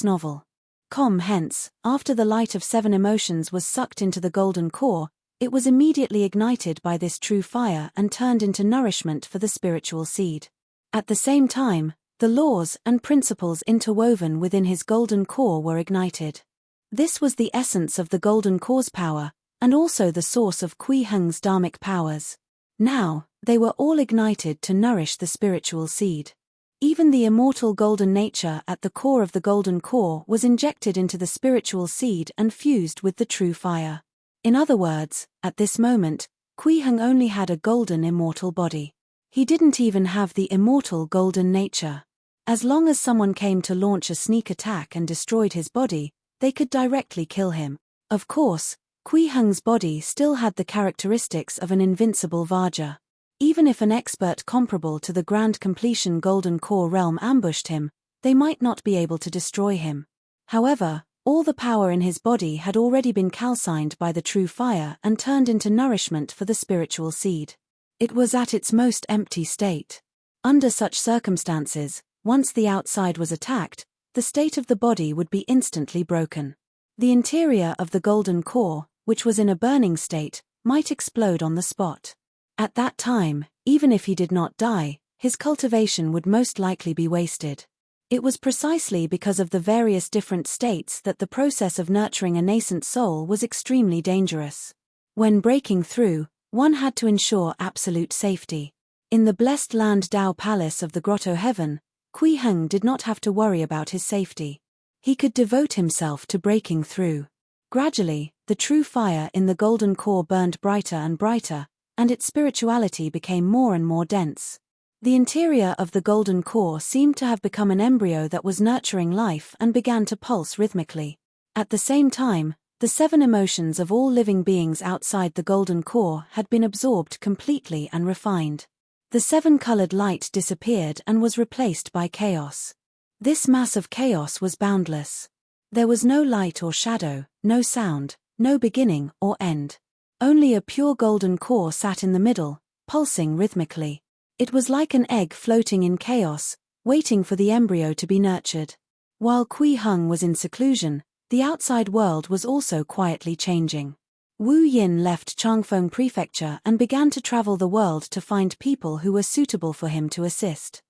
novel. Hence, after the light of 7 emotions was sucked into the golden core, it was immediately ignited by this true fire and turned into nourishment for the spiritual seed. At the same time, the laws and principles interwoven within his golden core were ignited. This was the essence of the golden core's power, and also the source of Kui Heng's dharmic powers. Now, they were all ignited to nourish the spiritual seed. Even the immortal golden nature at the core of the golden core was injected into the spiritual seed and fused with the true fire. In other words, at this moment, Kui Heng only had a golden immortal body. He didn't even have the immortal golden nature. As long as someone came to launch a sneak attack and destroyed his body, they could directly kill him. Of course, Kui Heng's body still had the characteristics of an invincible Vajra. Even if an expert comparable to the Grand Completion Golden Core realm ambushed him, they might not be able to destroy him. However, all the power in his body had already been calcined by the true fire and turned into nourishment for the spiritual seed. It was at its most empty state. Under such circumstances, once the outside was attacked, the state of the body would be instantly broken. The interior of the golden core, which was in a burning state, might explode on the spot. At that time, even if he did not die, his cultivation would most likely be wasted. It was precisely because of the various different states that the process of nurturing a nascent soul was extremely dangerous. When breaking through, one had to ensure absolute safety. In the blessed land Dao Palace of the Grotto Heaven, Kui Heng did not have to worry about his safety. He could devote himself to breaking through. Gradually, the true fire in the golden core burned brighter and brighter, and its spirituality became more and more dense. The interior of the golden core seemed to have become an embryo that was nurturing life and began to pulse rhythmically. At the same time, the 7 emotions of all living beings outside the golden core had been absorbed completely and refined. The 7-colored light disappeared and was replaced by chaos. This mass of chaos was boundless. There was no light or shadow, no sound, no beginning or end. Only a pure golden core sat in the middle, pulsing rhythmically. It was like an egg floating in chaos, waiting for the embryo to be nurtured. While Kui Heng was in seclusion, the outside world was also quietly changing. Wu Yin left Changfeng Prefecture and began to travel the world to find people who were suitable for him to assist.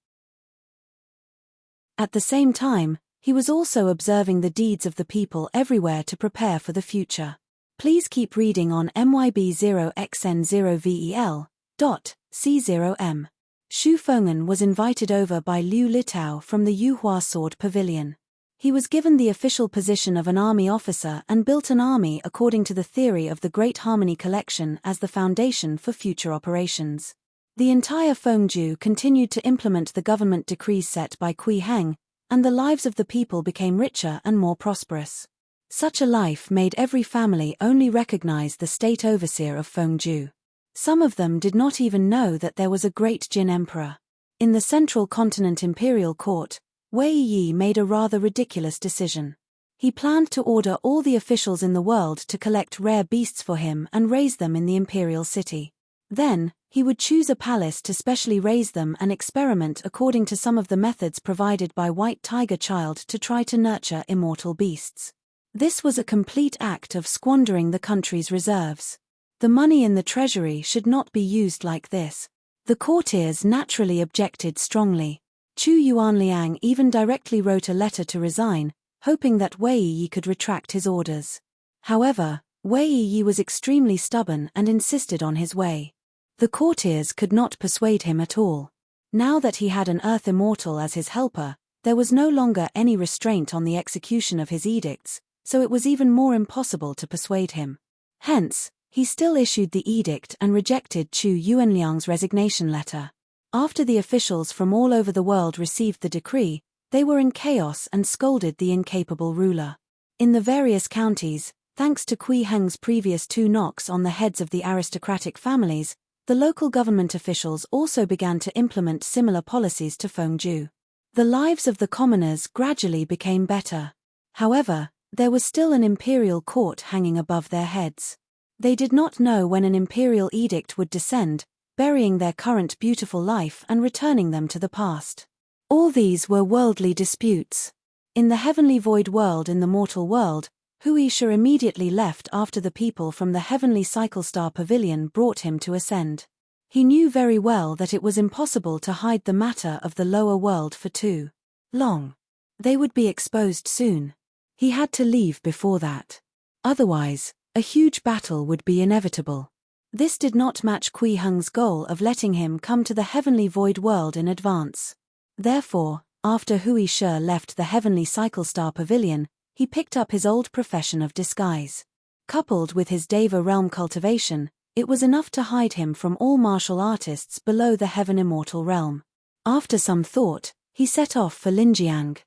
At the same time, he was also observing the deeds of the people everywhere to prepare for the future. Please keep reading on MYB0XN0VEL.C0M. Xu Feng'an was invited over by Liu Litao from the Yuhua Sword Pavilion. He was given the official position of an army officer and built an army according to the theory of the Great Harmony Collection as the foundation for future operations. The entire Fengju continued to implement the government decrees set by Kui Heng, and the lives of the people became richer and more prosperous. Such a life made every family only recognize the state overseer of Fengju. Some of them did not even know that there was a great Jin emperor. In the Central Continent Imperial Court, Wei Yi made a rather ridiculous decision. He planned to order all the officials in the world to collect rare beasts for him and raise them in the imperial city. Then, he would choose a palace to specially raise them and experiment according to some of the methods provided by White Tiger Child to try to nurture immortal beasts. This was a complete act of squandering the country's reserves. The money in the treasury should not be used like this. The courtiers naturally objected strongly. Chu Yuanliang even directly wrote a letter to resign, hoping that Wei Yi could retract his orders. However, Wei Yi was extremely stubborn and insisted on his way. The courtiers could not persuade him at all. Now that he had an Earth Immortal as his helper, there was no longer any restraint on the execution of his edicts, so it was even more impossible to persuade him. Hence, he still issued the edict and rejected Chu Yuanliang's resignation letter. After the officials from all over the world received the decree, they were in chaos and scolded the incapable ruler. In the various counties, thanks to Kui Heng's previous 2 knocks on the heads of the aristocratic families, the local government officials also began to implement similar policies to Fengju. The lives of the commoners gradually became better. However, there was still an imperial court hanging above their heads. They did not know when an imperial edict would descend, burying their current beautiful life and returning them to the past. All these were worldly disputes. In the heavenly void world in the mortal world, Wuxia immediately left after the people from the heavenly cycle star pavilion brought him to ascend. He knew very well that it was impossible to hide the matter of the lower world for too long. They would be exposed soon. He had to leave before that. Otherwise, a huge battle would be inevitable. This did not match Kui Heng's goal of letting him come to the heavenly void world in advance. Therefore, after Wuxia left the heavenly cycle star pavilion, he picked up his old profession of disguise. Coupled with his Deva realm cultivation, it was enough to hide him from all martial artists below the heaven immortal realm. After some thought, he set off for Linjiang.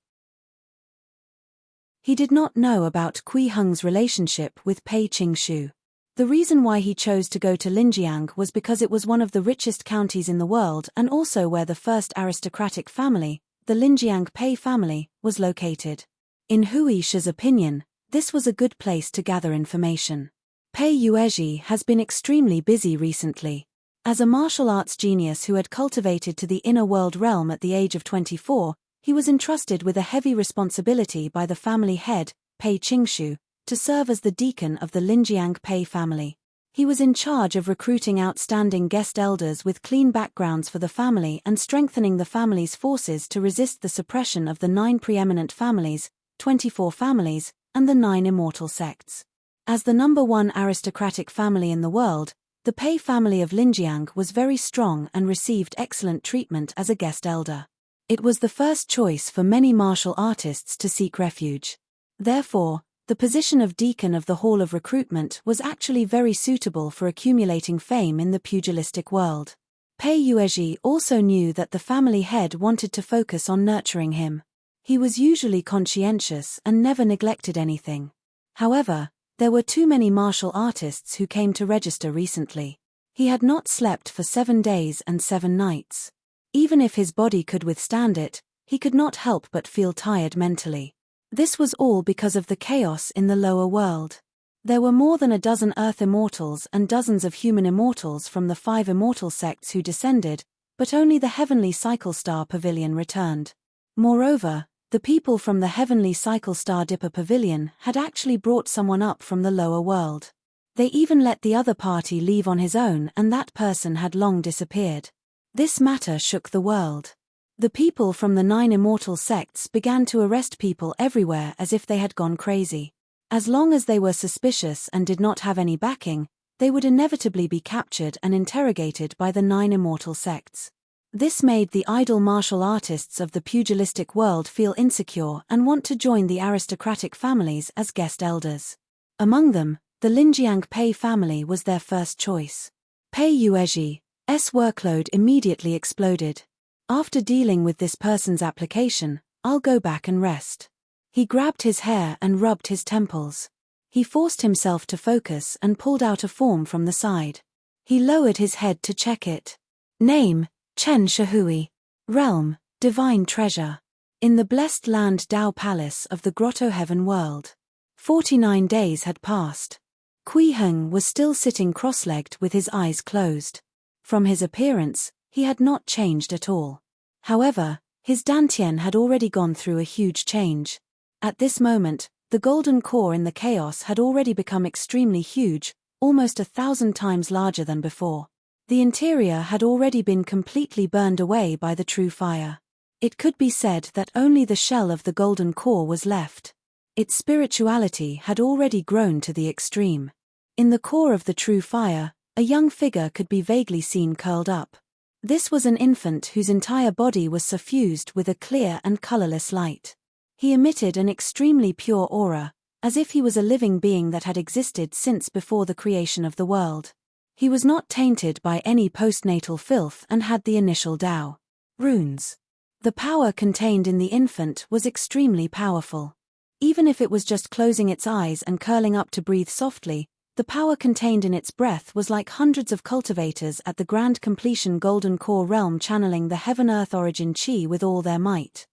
He did not know about Kui Heng's relationship with Pei Qingshu. The reason why he chose to go to Linjiang was because it was one of the richest counties in the world and also where the first aristocratic family, the Linjiang Pei family, was located. In Wuxia's opinion, this was a good place to gather information. Pei Yuezhi has been extremely busy recently. As a martial arts genius who had cultivated to the inner world realm at the age of 24, he was entrusted with a heavy responsibility by the family head, Pei Qingshu, to serve as the deacon of the Linjiang Pei family. He was in charge of recruiting outstanding guest elders with clean backgrounds for the family and strengthening the family's forces to resist the suppression of the 9 preeminent families, 24 families, and the 9 immortal sects. As the number 1 aristocratic family in the world, the Pei family of Linjiang was very strong and received excellent treatment as a guest elder. It was the first choice for many martial artists to seek refuge. Therefore, the position of deacon of the Hall of Recruitment was actually very suitable for accumulating fame in the pugilistic world. Pei Yuezhi also knew that the family head wanted to focus on nurturing him. He was usually conscientious and never neglected anything. However, there were too many martial artists who came to register recently. He had not slept for 7 days and 7 nights. Even if his body could withstand it, he could not help but feel tired mentally. This was all because of the chaos in the lower world. There were more than a dozen Earth immortals and dozens of human immortals from the 5 immortal sects who descended, but only the heavenly cycle star pavilion returned. Moreover, the people from the heavenly cycle star dipper pavilion had actually brought someone up from the lower world. They even let the other party leave on his own, and that person had long disappeared. This matter shook the world. The people from the 9 immortal sects began to arrest people everywhere as if they had gone crazy. As long as they were suspicious and did not have any backing, they would inevitably be captured and interrogated by the 9 immortal sects. This made the idle martial artists of the pugilistic world feel insecure and want to join the aristocratic families as guest elders. Among them, the Linjiang Pei family was their first choice. Pei Yuezhi's workload immediately exploded. After dealing with this person's application, I'll go back and rest. He grabbed his hair and rubbed his temples. He forced himself to focus and pulled out a form from the side. He lowered his head to check it. Name: Chen Shahui. Realm: Divine Treasure. In the blessed land Dao Palace of the Grotto Heaven world. 49 days had passed. Kui Heng was still sitting cross-legged with his eyes closed. From his appearance, he had not changed at all. However, his dantian had already gone through a huge change. At this moment, the golden core in the chaos had already become extremely huge, almost 1,000 times larger than before. The interior had already been completely burned away by the true fire. It could be said that only the shell of the golden core was left. Its spirituality had already grown to the extreme. In the core of the true fire, a young figure could be vaguely seen curled up. This was an infant whose entire body was suffused with a clear and colorless light. He emitted an extremely pure aura, as if he was a living being that had existed since before the creation of the world. He was not tainted by any postnatal filth and had the initial Dao runes. The power contained in the infant was extremely powerful. Even if it was just closing its eyes and curling up to breathe softly, the power contained in its breath was like hundreds of cultivators at the grand completion golden core realm channeling the heaven-earth origin chi with all their might.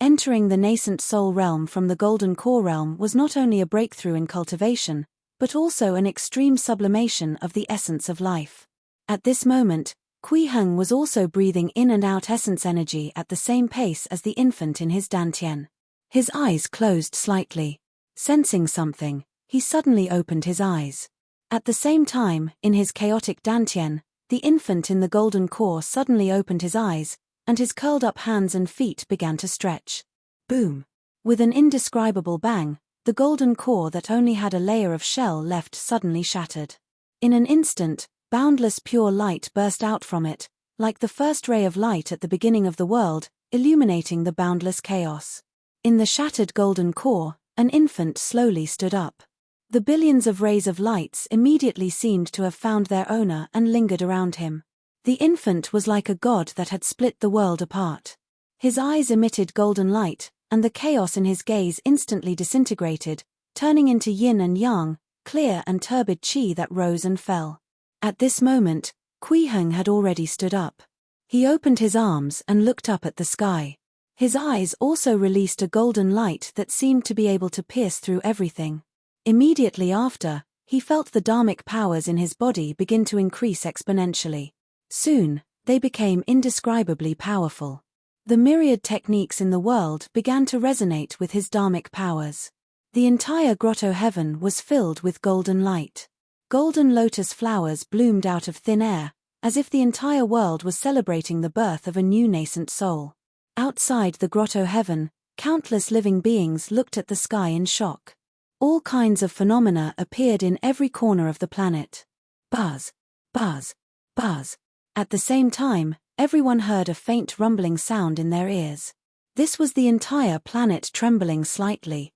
Entering the nascent soul realm from the golden core realm was not only a breakthrough in cultivation, but also an extreme sublimation of the essence of life. At this moment, Kui Heng was also breathing in and out essence energy at the same pace as the infant in his dantian. His eyes closed slightly. Sensing something, he suddenly opened his eyes. At the same time, in his chaotic dantian, the infant in the golden core suddenly opened his eyes, and his curled-up hands and feet began to stretch. Boom! With an indescribable bang, the golden core that only had a layer of shell left suddenly shattered. In an instant, boundless pure light burst out from it, like the first ray of light at the beginning of the world, illuminating the boundless chaos. In the shattered golden core, an infant slowly stood up. The billions of rays of lights immediately seemed to have found their owner and lingered around him. The infant was like a god that had split the world apart. His eyes emitted golden light, and the chaos in his gaze instantly disintegrated, turning into yin and yang, clear and turbid qi that rose and fell. At this moment, Kui Heng had already stood up. He opened his arms and looked up at the sky. His eyes also released a golden light that seemed to be able to pierce through everything. Immediately after, he felt the dharmic powers in his body begin to increase exponentially. Soon, they became indescribably powerful. The myriad techniques in the world began to resonate with his dharmic powers. The entire grotto heaven was filled with golden light. Golden lotus flowers bloomed out of thin air, as if the entire world was celebrating the birth of a new nascent soul. Outside the grotto heaven, countless living beings looked at the sky in shock. All kinds of phenomena appeared in every corner of the planet. Buzz, buzz, buzz. At the same time, everyone heard a faint rumbling sound in their ears. This was the entire planet trembling slightly.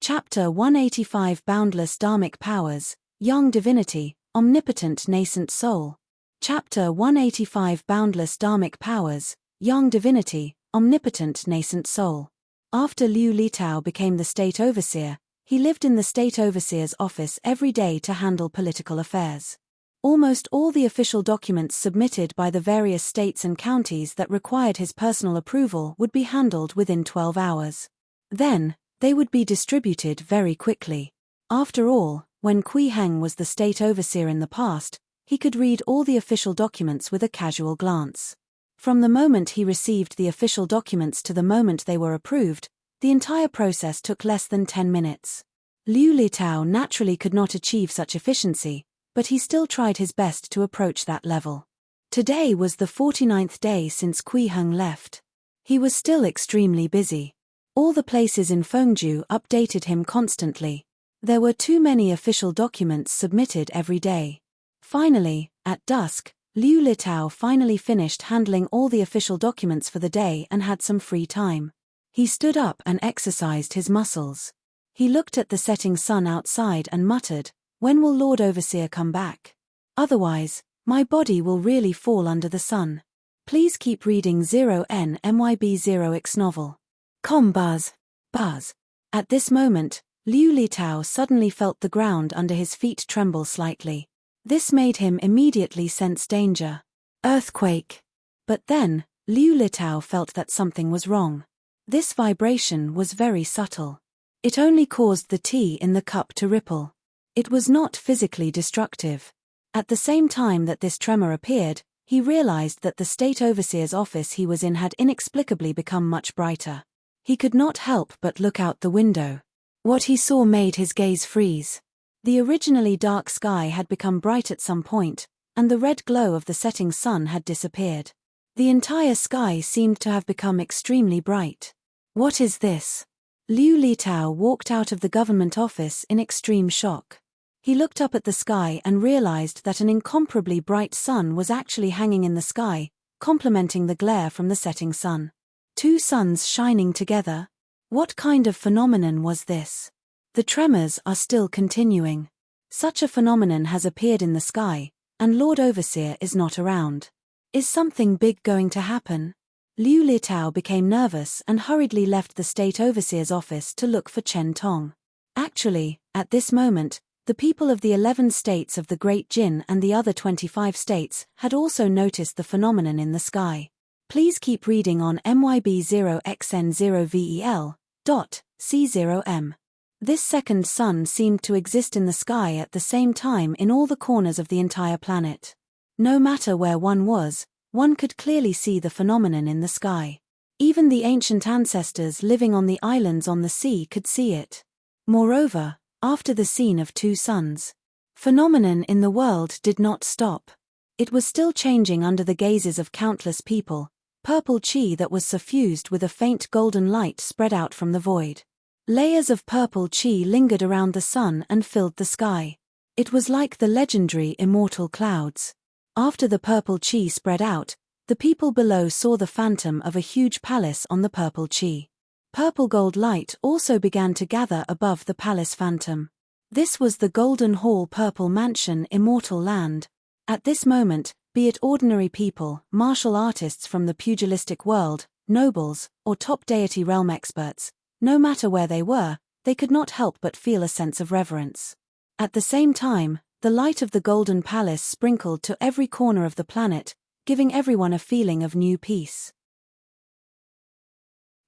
Chapter 185 Boundless Dharmic Powers, Young Divinity, Omnipotent Nascent Soul. Chapter 185 Boundless Dharmic Powers, Young Divinity, Omnipotent Nascent Soul. After Liu Litao became the state overseer, he lived in the state overseer's office every day to handle political affairs. Almost all the official documents submitted by the various states and counties that required his personal approval would be handled within 12 hours. Then, they would be distributed very quickly. After all, when Kui Heng was the state overseer in the past, he could read all the official documents with a casual glance. From the moment he received the official documents to the moment they were approved, the entire process took less than 10 minutes. Liu Litao naturally could not achieve such efficiency, but he still tried his best to approach that level. Today was the 49th day since Kui Heng left. He was still extremely busy. All the places in Fengju updated him constantly. There were too many official documents submitted every day. Finally, at dusk, Liu Litao finally finished handling all the official documents for the day and had some free time. He stood up and exercised his muscles. He looked at the setting sun outside and muttered, "When will Lord Overseer come back? Otherwise, my body will really fall under the sun. Please keep reading 0NMYB0X novel. Buzz, buzz." At this moment, Liu Litao suddenly felt the ground under his feet tremble slightly. This made him immediately sense danger. Earthquake. But then, Liu Litao felt that something was wrong. This vibration was very subtle. It only caused the tea in the cup to ripple. It was not physically destructive. At the same time that this tremor appeared, he realized that the state overseer's office he was in had inexplicably become much brighter. He could not help but look out the window. What he saw made his gaze freeze. The originally dark sky had become bright at some point, and the red glow of the setting sun had disappeared. The entire sky seemed to have become extremely bright. What is this? Liu Litao walked out of the government office in extreme shock. He looked up at the sky and realized that an incomparably bright sun was actually hanging in the sky, complementing the glare from the setting sun. Two suns shining together? What kind of phenomenon was this? The tremors are still continuing. Such a phenomenon has appeared in the sky, and Lord Overseer is not around. Is something big going to happen? Liu Litao became nervous and hurriedly left the state overseer's office to look for Chen Tong. Actually, at this moment, the people of the 11 states of the Great Jin and the other 25 states had also noticed the phenomenon in the sky. Please keep reading on MYB0XN0VEL.C0M. This second sun seemed to exist in the sky at the same time in all the corners of the entire planet. No matter where one was, one could clearly see the phenomenon in the sky. Even the ancient ancestors living on the islands on the sea could see it. Moreover, after the scene of two suns, phenomenon in the world did not stop. It was still changing under the gazes of countless people. Purple chi that was suffused with a faint golden light spread out from the void. Layers of purple chi lingered around the sun and filled the sky. It was like the legendary immortal clouds. After the purple chi spread out, the people below saw the phantom of a huge palace on the purple chi. Purple gold light also began to gather above the palace phantom. This was the Golden Hall Purple Mansion Immortal Land. At this moment, be it ordinary people, martial artists from the pugilistic world, nobles, or top deity realm experts, no matter where they were, they could not help but feel a sense of reverence. At the same time, the light of the Golden Palace sprinkled to every corner of the planet, giving everyone a feeling of new peace.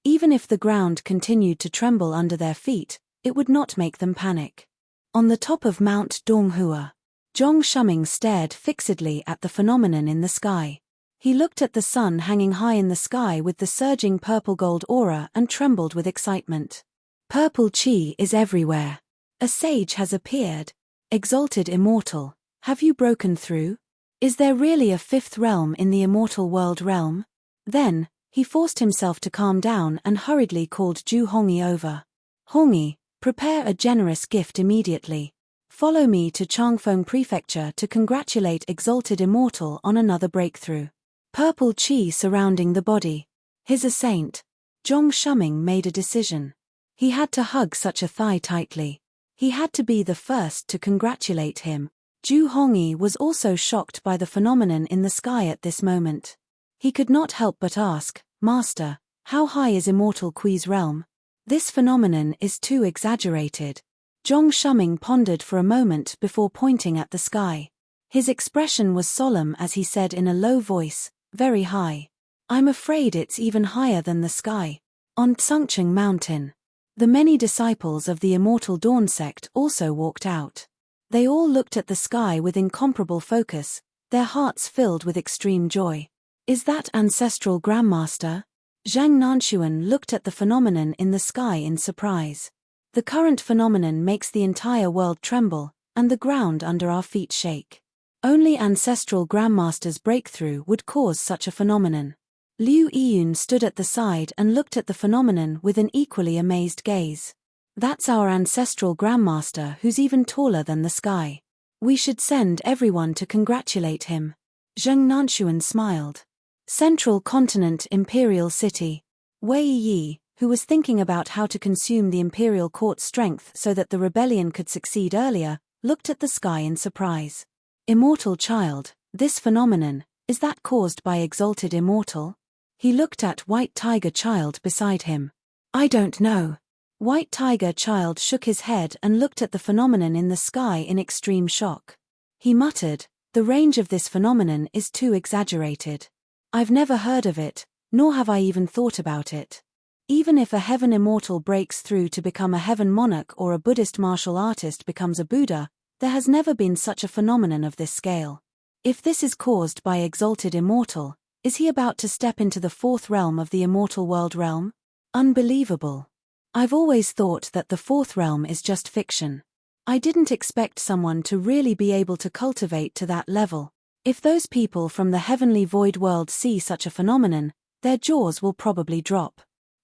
Even if the ground continued to tremble under their feet, it would not make them panic. On the top of Mount Donghua, Zhong Shuming stared fixedly at the phenomenon in the sky. He looked at the sun hanging high in the sky with the surging purple-gold aura and trembled with excitement. Purple chi is everywhere. A sage has appeared. Exalted immortal, have you broken through? Is there really a fifth realm in the immortal world realm? Then, he forced himself to calm down and hurriedly called Zhu Hongyi over. Hongyi, prepare a generous gift immediately. Follow me to Changfeng Prefecture to congratulate Exalted Immortal on another breakthrough. Purple chi surrounding the body. His a saint. Zhong Shuming made a decision. He had to hug such a thigh tightly. He had to be the first to congratulate him. Zhu Hongyi was also shocked by the phenomenon in the sky at this moment. He could not help but ask, Master, how high is Immortal Kui's realm? This phenomenon is too exaggerated. Zhong Shuming pondered for a moment before pointing at the sky. His expression was solemn as he said in a low voice, very high. I'm afraid it's even higher than the sky. On Tsungcheng Mountain. The many disciples of the Immortal Dawn sect also walked out. They all looked at the sky with incomparable focus, their hearts filled with extreme joy. Is that ancestral Grandmaster? Zhang Nanshuan looked at the phenomenon in the sky in surprise. The current phenomenon makes the entire world tremble, and the ground under our feet shake. Only ancestral Grandmaster's breakthrough would cause such a phenomenon. Liu Yiyun stood at the side and looked at the phenomenon with an equally amazed gaze. That's our ancestral Grandmaster who's even taller than the sky. We should send everyone to congratulate him. Zheng Nanshuan smiled. Central Continent Imperial City. Wei Yi, who was thinking about how to consume the Imperial Court's strength so that the rebellion could succeed earlier, looked at the sky in surprise. Immortal child, this phenomenon, is that caused by Exalted Immortal? He looked at White Tiger Child beside him. I don't know. White Tiger Child shook his head and looked at the phenomenon in the sky in extreme shock. He muttered, the range of this phenomenon is too exaggerated. I've never heard of it, nor have I even thought about it. Even if a heaven immortal breaks through to become a heaven monarch or a Buddhist martial artist becomes a Buddha, there has never been such a phenomenon of this scale. If this is caused by Exalted Immortal, is he about to step into the fourth realm of the immortal world realm? Unbelievable. I've always thought that the fourth realm is just fiction. I didn't expect someone to really be able to cultivate to that level. If those people from the heavenly void world see such a phenomenon, their jaws will probably drop.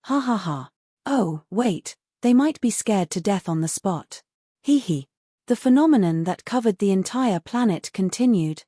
Ha ha ha. Oh, wait, they might be scared to death on the spot. Hee hee. The phenomenon that covered the entire planet continued.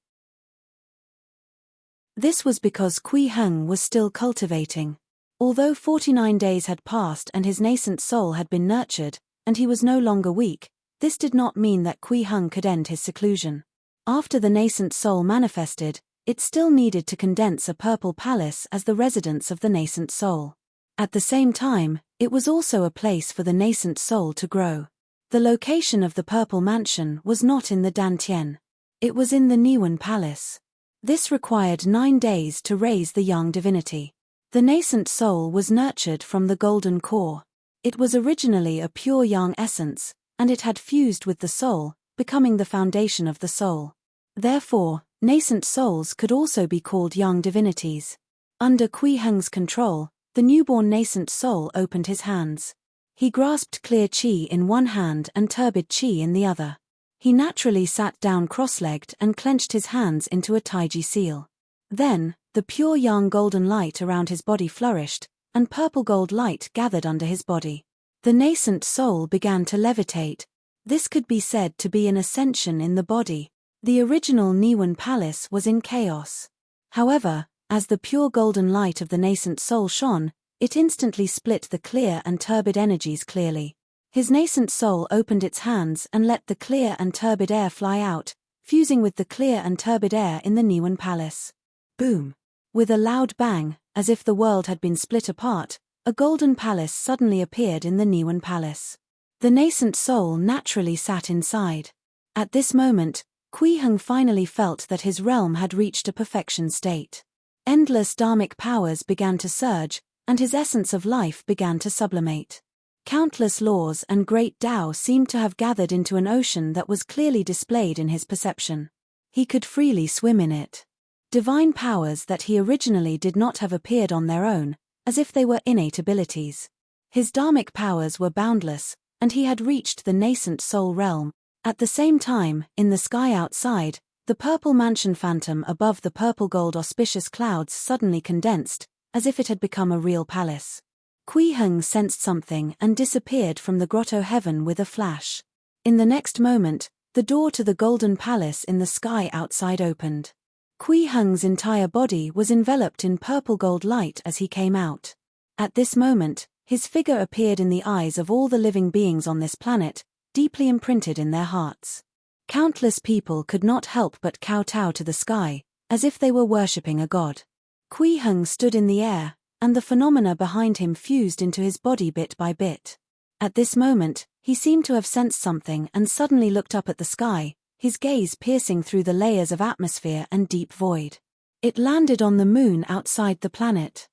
This was because Kui Heng was still cultivating. Although 49 days had passed and his nascent soul had been nurtured, and he was no longer weak, this did not mean that Kui Heng could end his seclusion. After the nascent soul manifested, it still needed to condense a purple palace as the residence of the nascent soul. At the same time, it was also a place for the nascent soul to grow. The location of the Purple Mansion was not in the Dantian. It was in the Niwen Palace. This required 9 days to raise the young divinity. The nascent soul was nurtured from the golden core. It was originally a pure yang essence, and it had fused with the soul, becoming the foundation of the soul. Therefore, nascent souls could also be called young divinities. Under Kui Heng's control, the newborn nascent soul opened his hands. He grasped clear qi in one hand and turbid qi in the other. He naturally sat down cross-legged and clenched his hands into a taiji seal. Then, the pure yang golden light around his body flourished, and purple gold light gathered under his body. The nascent soul began to levitate. This could be said to be an ascension in the body. The original Niwen palace was in chaos. However, as the pure golden light of the nascent soul shone, it instantly split the clear and turbid energies clearly. His nascent soul opened its hands and let the clear and turbid air fly out, fusing with the clear and turbid air in the Niwen palace. Boom! With a loud bang, as if the world had been split apart, a golden palace suddenly appeared in the Niwen palace. The nascent soul naturally sat inside. At this moment, Kui Heng finally felt that his realm had reached a perfection state. Endless dharmic powers began to surge, and his essence of life began to sublimate. Countless laws and great Tao seemed to have gathered into an ocean that was clearly displayed in his perception. He could freely swim in it. Divine powers that he originally did not have appeared on their own, as if they were innate abilities. His dharmic powers were boundless, and he had reached the nascent soul realm. At the same time, in the sky outside, the purple mansion phantom above the purple-gold auspicious clouds suddenly condensed, as if it had become a real palace. Kui Heng sensed something and disappeared from the grotto heaven with a flash. In the next moment, the door to the golden palace in the sky outside opened. Kui Heng's entire body was enveloped in purple-gold light as he came out. At this moment, his figure appeared in the eyes of all the living beings on this planet, deeply imprinted in their hearts. Countless people could not help but kowtow to the sky, as if they were worshipping a god. Kui Heng stood in the air, and the phenomena behind him fused into his body bit by bit. At this moment, he seemed to have sensed something and suddenly looked up at the sky, his gaze piercing through the layers of atmosphere and deep void. It landed on the moon outside the planet.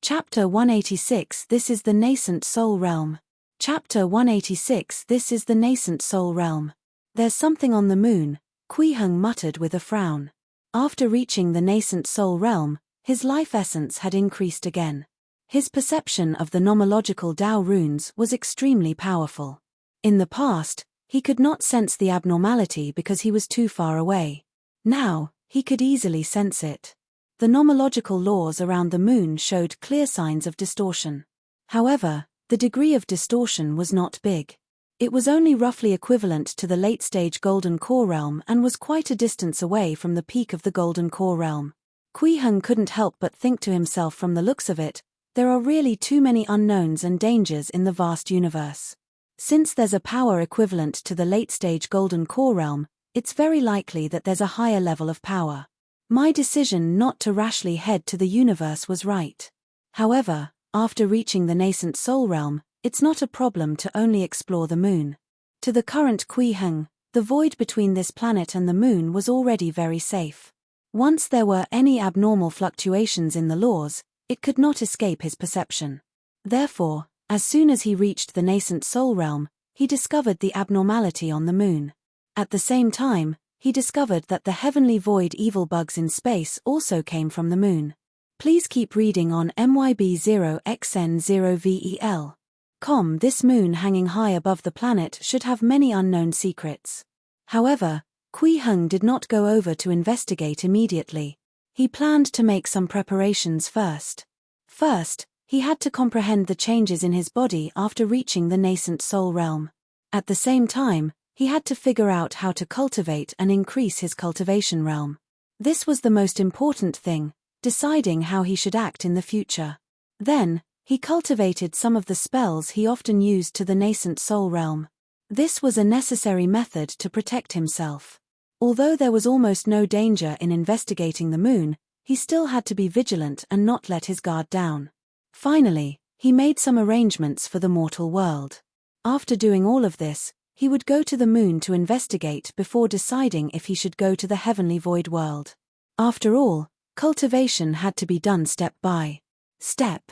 Chapter 186 This is the nascent soul realm. Chapter 186 This is the nascent soul realm. There's something on the moon, Kui Heng muttered with a frown. After reaching the nascent soul realm, his life essence had increased again. His perception of the nomological Tao runes was extremely powerful. In the past, he could not sense the abnormality because he was too far away. Now, he could easily sense it. The nomological laws around the moon showed clear signs of distortion. However, the degree of distortion was not big. It was only roughly equivalent to the late-stage Golden Core realm and was quite a distance away from the peak of the Golden Core realm. Kui Heng couldn't help but think to himself from the looks of it, there are really too many unknowns and dangers in the vast universe. Since there's a power equivalent to the late-stage Golden Core realm, it's very likely that there's a higher level of power. My decision not to rashly head to the universe was right. However, after reaching the nascent soul realm, it's not a problem to only explore the moon. To the current Kui Heng, the void between this planet and the moon was already very safe. Once there were any abnormal fluctuations in the laws, it could not escape his perception. Therefore, as soon as he reached the nascent soul realm, he discovered the abnormality on the moon. At the same time, he discovered that the heavenly void evil bugs in space also came from the moon. Please keep reading on MYB0XN0VEL.com. This moon hanging high above the planet should have many unknown secrets. However, Kui Heng did not go over to investigate immediately. He planned to make some preparations first. First, he had to comprehend the changes in his body after reaching the nascent soul realm. At the same time, he had to figure out how to cultivate and increase his cultivation realm. This was the most important thing, deciding how he should act in the future. Then, he cultivated some of the spells he often used to the nascent soul realm. This was a necessary method to protect himself. Although there was almost no danger in investigating the moon, he still had to be vigilant and not let his guard down. Finally, he made some arrangements for the mortal world. After doing all of this, he would go to the moon to investigate before deciding if he should go to the heavenly void world. After all, Cultivation had to be done step by step.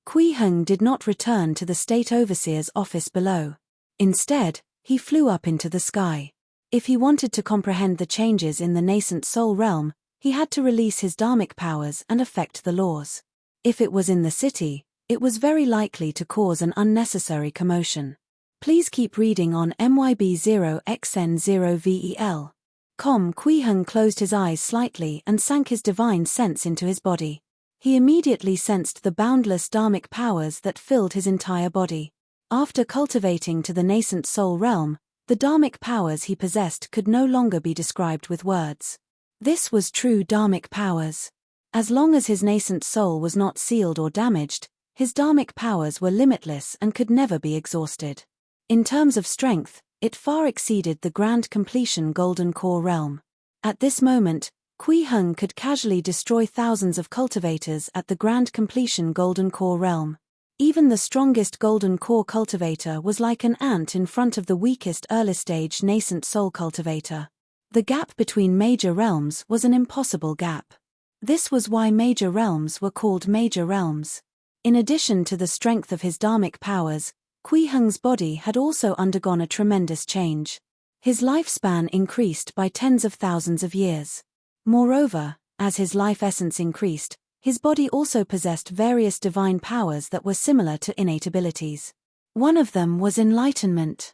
Kui Heng did not return to the state overseer's office below. Instead, he flew up into the sky. If he wanted to comprehend the changes in the nascent soul realm, he had to release his dharmic powers and affect the laws. If it was in the city, it was very likely to cause an unnecessary commotion. Please keep reading on MYB0XN0VEL. Kui Heng closed his eyes slightly and sank his divine sense into his body. He immediately sensed the boundless dharmic powers that filled his entire body. After cultivating to the nascent soul realm, the dharmic powers he possessed could no longer be described with words. This was true dharmic powers. As long as his nascent soul was not sealed or damaged, his dharmic powers were limitless and could never be exhausted. In terms of strength, it far exceeded the grand completion golden core realm. At this moment, Kui Heng could casually destroy thousands of cultivators at the grand completion golden core realm. Even the strongest golden core cultivator was like an ant in front of the weakest early-stage nascent soul cultivator. The gap between major realms was an impossible gap. This was why major realms were called major realms. In addition to the strength of his dharmic powers, Kui Heng's body had also undergone a tremendous change. His lifespan increased by tens of thousands of years. Moreover, as his life essence increased, his body also possessed various divine powers that were similar to innate abilities. One of them was enlightenment.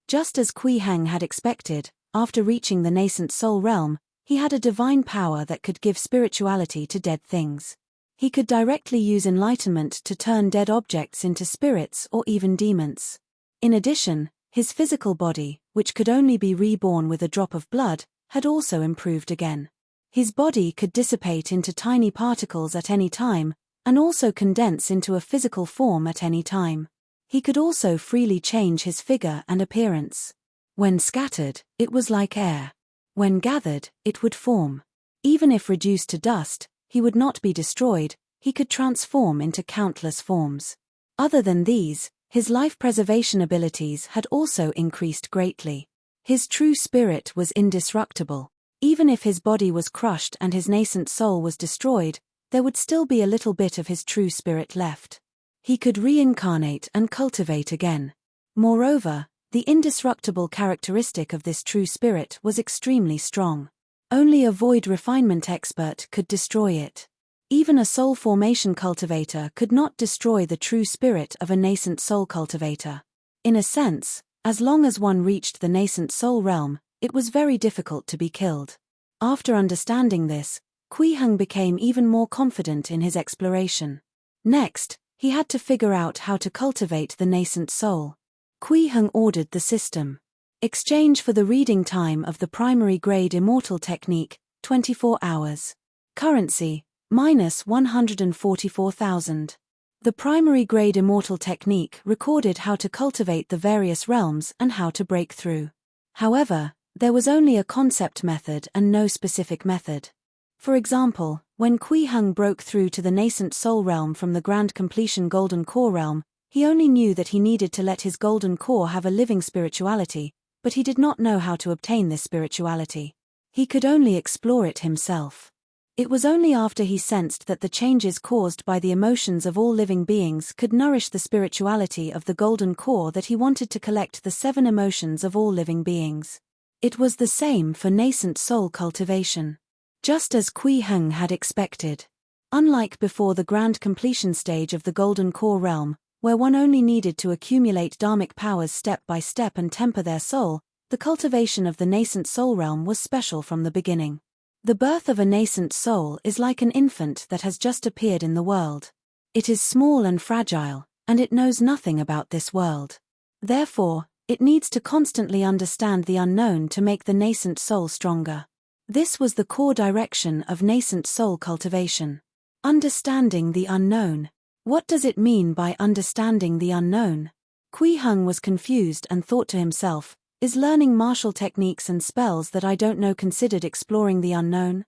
Just as Kui Heng had expected, after reaching the nascent soul realm, he had a divine power that could give spirituality to dead things. He could directly use enlightenment to turn dead objects into spirits or even demons. In addition, his physical body, which could only be reborn with a drop of blood, had also improved again. His body could dissipate into tiny particles at any time, and also condense into a physical form at any time. He could also freely change his figure and appearance. When scattered, it was like air. When gathered, it would form. Even if reduced to dust, he would not be destroyed, he could transform into countless forms. Other than these, his life preservation abilities had also increased greatly. His true spirit was indestructible. Even if his body was crushed and his nascent soul was destroyed, there would still be a little bit of his true spirit left. He could reincarnate and cultivate again. Moreover, the indestructible characteristic of this true spirit was extremely strong. Only a void refinement expert could destroy it. Even a soul formation cultivator could not destroy the true spirit of a nascent soul cultivator. In a sense, as long as one reached the nascent soul realm, it was very difficult to be killed. After understanding this, Kui Heng became even more confident in his exploration. Next, he had to figure out how to cultivate the nascent soul. Kui Heng ordered the system. Exchange for the reading time of the primary grade immortal technique, 24 hours. Currency, minus 144,000. The primary grade immortal technique recorded how to cultivate the various realms and how to break through. However, there was only a concept method and no specific method. For example, when Kui Heng broke through to the nascent soul realm from the grand completion golden core realm, he only knew that he needed to let his golden core have a living spirituality, but he did not know how to obtain this spirituality. He could only explore it himself. It was only after he sensed that the changes caused by the emotions of all living beings could nourish the spirituality of the golden core that he wanted to collect the 7 emotions of all living beings. It was the same for nascent soul cultivation. Just as Kui Heng had expected. Unlike before the grand completion stage of the golden core realm, where one only needed to accumulate dharmic powers step by step and temper their soul, the cultivation of the nascent soul realm was special from the beginning. The birth of a nascent soul is like an infant that has just appeared in the world. It is small and fragile, and it knows nothing about this world. Therefore, it needs to constantly understand the unknown to make the nascent soul stronger. This was the core direction of nascent soul cultivation. Understanding the unknown. What does it mean by understanding the unknown? Kui Heng was confused and thought to himself, is learning martial techniques and spells that I don't know considered exploring the unknown?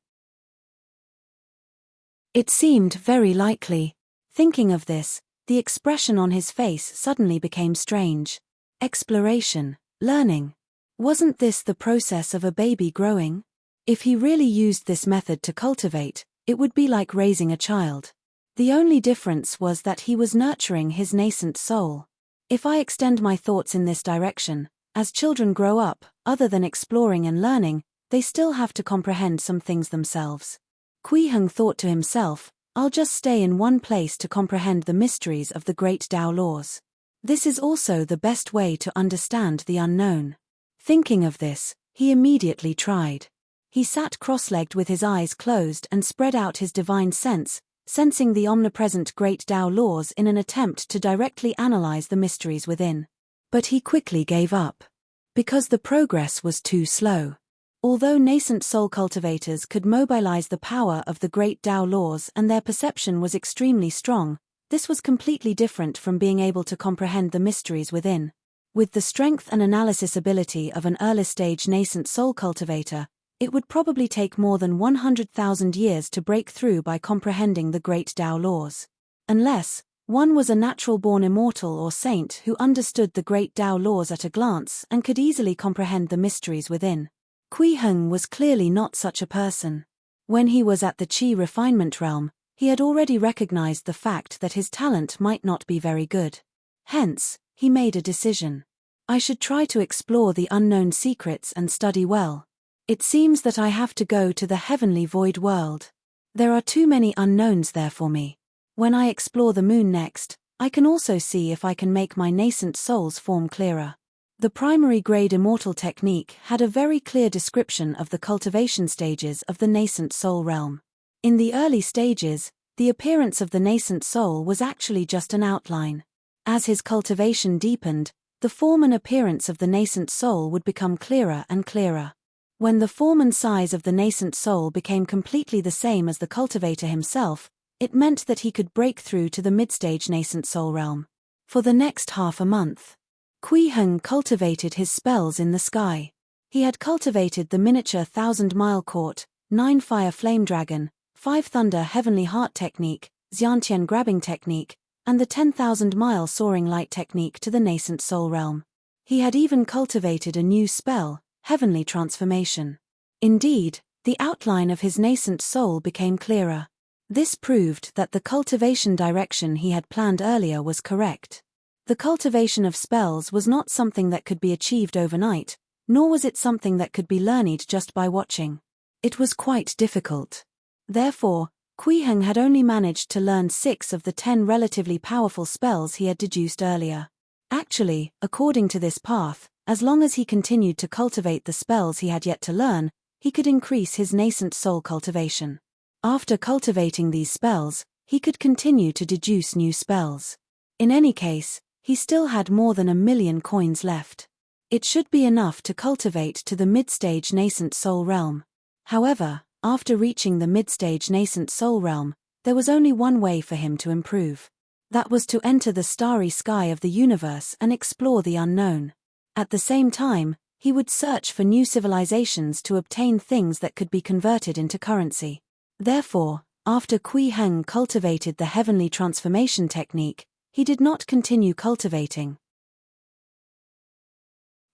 It seemed very likely. Thinking of this, the expression on his face suddenly became strange. Exploration, learning. Wasn't this the process of a baby growing? If he really used this method to cultivate, it would be like raising a child. The only difference was that he was nurturing his nascent soul. If I extend my thoughts in this direction, as children grow up, other than exploring and learning, they still have to comprehend some things themselves. Kui Heng thought to himself, I'll just stay in one place to comprehend the mysteries of the great Tao laws. This is also the best way to understand the unknown. Thinking of this, he immediately tried. He sat cross-legged with his eyes closed and spread out his divine sense, sensing the omnipresent great Tao laws in an attempt to directly analyze the mysteries within. But he quickly gave up. Because the progress was too slow. Although nascent soul cultivators could mobilize the power of the great Tao laws and their perception was extremely strong, this was completely different from being able to comprehend the mysteries within. With the strength and analysis ability of an early-stage nascent soul cultivator, it would probably take more than 100,000 years to break through by comprehending the great Tao laws. Unless one was a natural-born immortal or saint who understood the great Tao laws at a glance and could easily comprehend the mysteries within. Kui Heng was clearly not such a person. When he was at the Qi refinement realm, he had already recognized the fact that his talent might not be very good. Hence, he made a decision. I should try to explore the unknown secrets and study well. It seems that I have to go to the heavenly void world. There are too many unknowns there for me. When I explore the moon next, I can also see if I can make my nascent soul's form clearer. The primary grade immortal technique had a very clear description of the cultivation stages of the nascent soul realm. In the early stages, the appearance of the nascent soul was actually just an outline. As his cultivation deepened, the form and appearance of the nascent soul would become clearer and clearer. When the form and size of the nascent soul became completely the same as the cultivator himself, it meant that he could break through to the mid-stage nascent soul realm. For the next half a month, Kui Heng cultivated his spells in the sky. He had cultivated the miniature 1,000-mile court, 9 fire flame dragon, 5 thunder heavenly heart technique, Xiantian grabbing technique, and the 10,000-mile soaring light technique to the nascent soul realm. He had even cultivated a new spell, heavenly transformation. Indeed, the outline of his nascent soul became clearer. This proved that the cultivation direction he had planned earlier was correct. The cultivation of spells was not something that could be achieved overnight, nor was it something that could be learned just by watching. It was quite difficult. Therefore, Kui Heng had only managed to learn 6 of the 10 relatively powerful spells he had deduced earlier. Actually, according to this path, as long as he continued to cultivate the spells he had yet to learn, he could increase his nascent soul cultivation. After cultivating these spells, he could continue to deduce new spells. In any case, he still had more than 1,000,000 coins left. It should be enough to cultivate to the mid-stage nascent soul realm. However, after reaching the mid-stage nascent soul realm, there was only one way for him to improve. That was to enter the starry sky of the universe and explore the unknown. At the same time, he would search for new civilizations to obtain things that could be converted into currency. Therefore, after Kui Heng cultivated the heavenly transformation technique, he did not continue cultivating.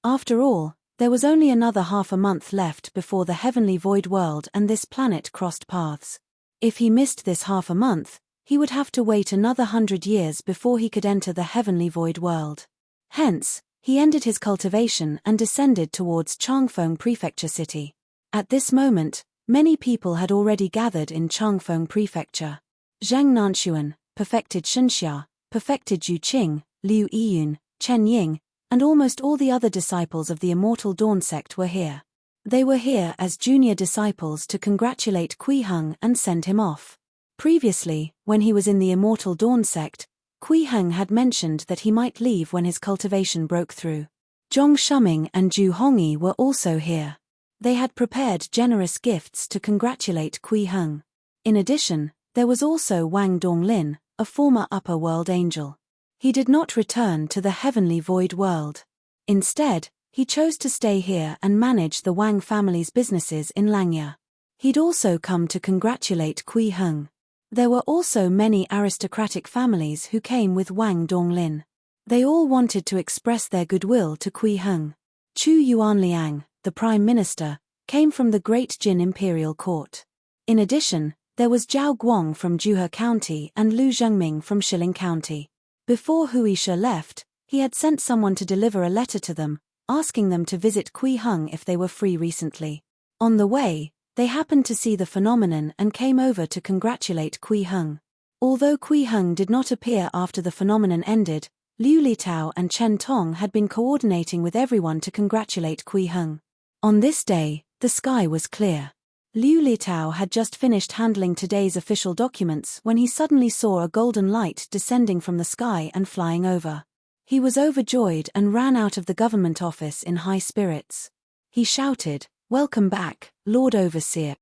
After all, there was only another half a month left before the heavenly void world and this planet crossed paths. If he missed this half a month, he would have to wait another 100 years before he could enter the heavenly void world. Hence, he ended his cultivation and descended towards Changfeng Prefecture City. At this moment, many people had already gathered in Changfeng Prefecture. Zhang Nanxuan, perfected Shenxia, perfected Zhu Qing, Liu Yiyun, Chen Ying, and almost all the other disciples of the Immortal Dawn sect were here. They were here as junior disciples to congratulate Kui Heng and send him off. Previously, when he was in the Immortal Dawn sect, Kui Heng had mentioned that he might leave when his cultivation broke through. Zhong Shuming and Zhu Hongyi were also here. They had prepared generous gifts to congratulate Kui Heng. In addition, there was also Wang Donglin, a former upper world angel. He did not return to the heavenly void world. Instead, he chose to stay here and manage the Wang family's businesses in Langya. He'd also come to congratulate Kui Heng. There were also many aristocratic families who came with Wang Donglin. They all wanted to express their goodwill to Kui Heng. Chu Yuanliang, the prime minister, came from the Great Jin Imperial Court. In addition, there was Zhao Guang from Juhe County and Lu Zhengming from Shilin County. Before Wuxia left, he had sent someone to deliver a letter to them, asking them to visit Kui Heng if they were free recently. On the way, they happened to see the phenomenon and came over to congratulate Kui Heng. Although Kui Heng did not appear after the phenomenon ended, Liu Litao and Chen Tong had been coordinating with everyone to congratulate Kui Heng. On this day, the sky was clear. Liu Litao had just finished handling today's official documents when he suddenly saw a golden light descending from the sky and flying over. He was overjoyed and ran out of the government office in high spirits. He shouted, "Welcome back, Lord Overseer."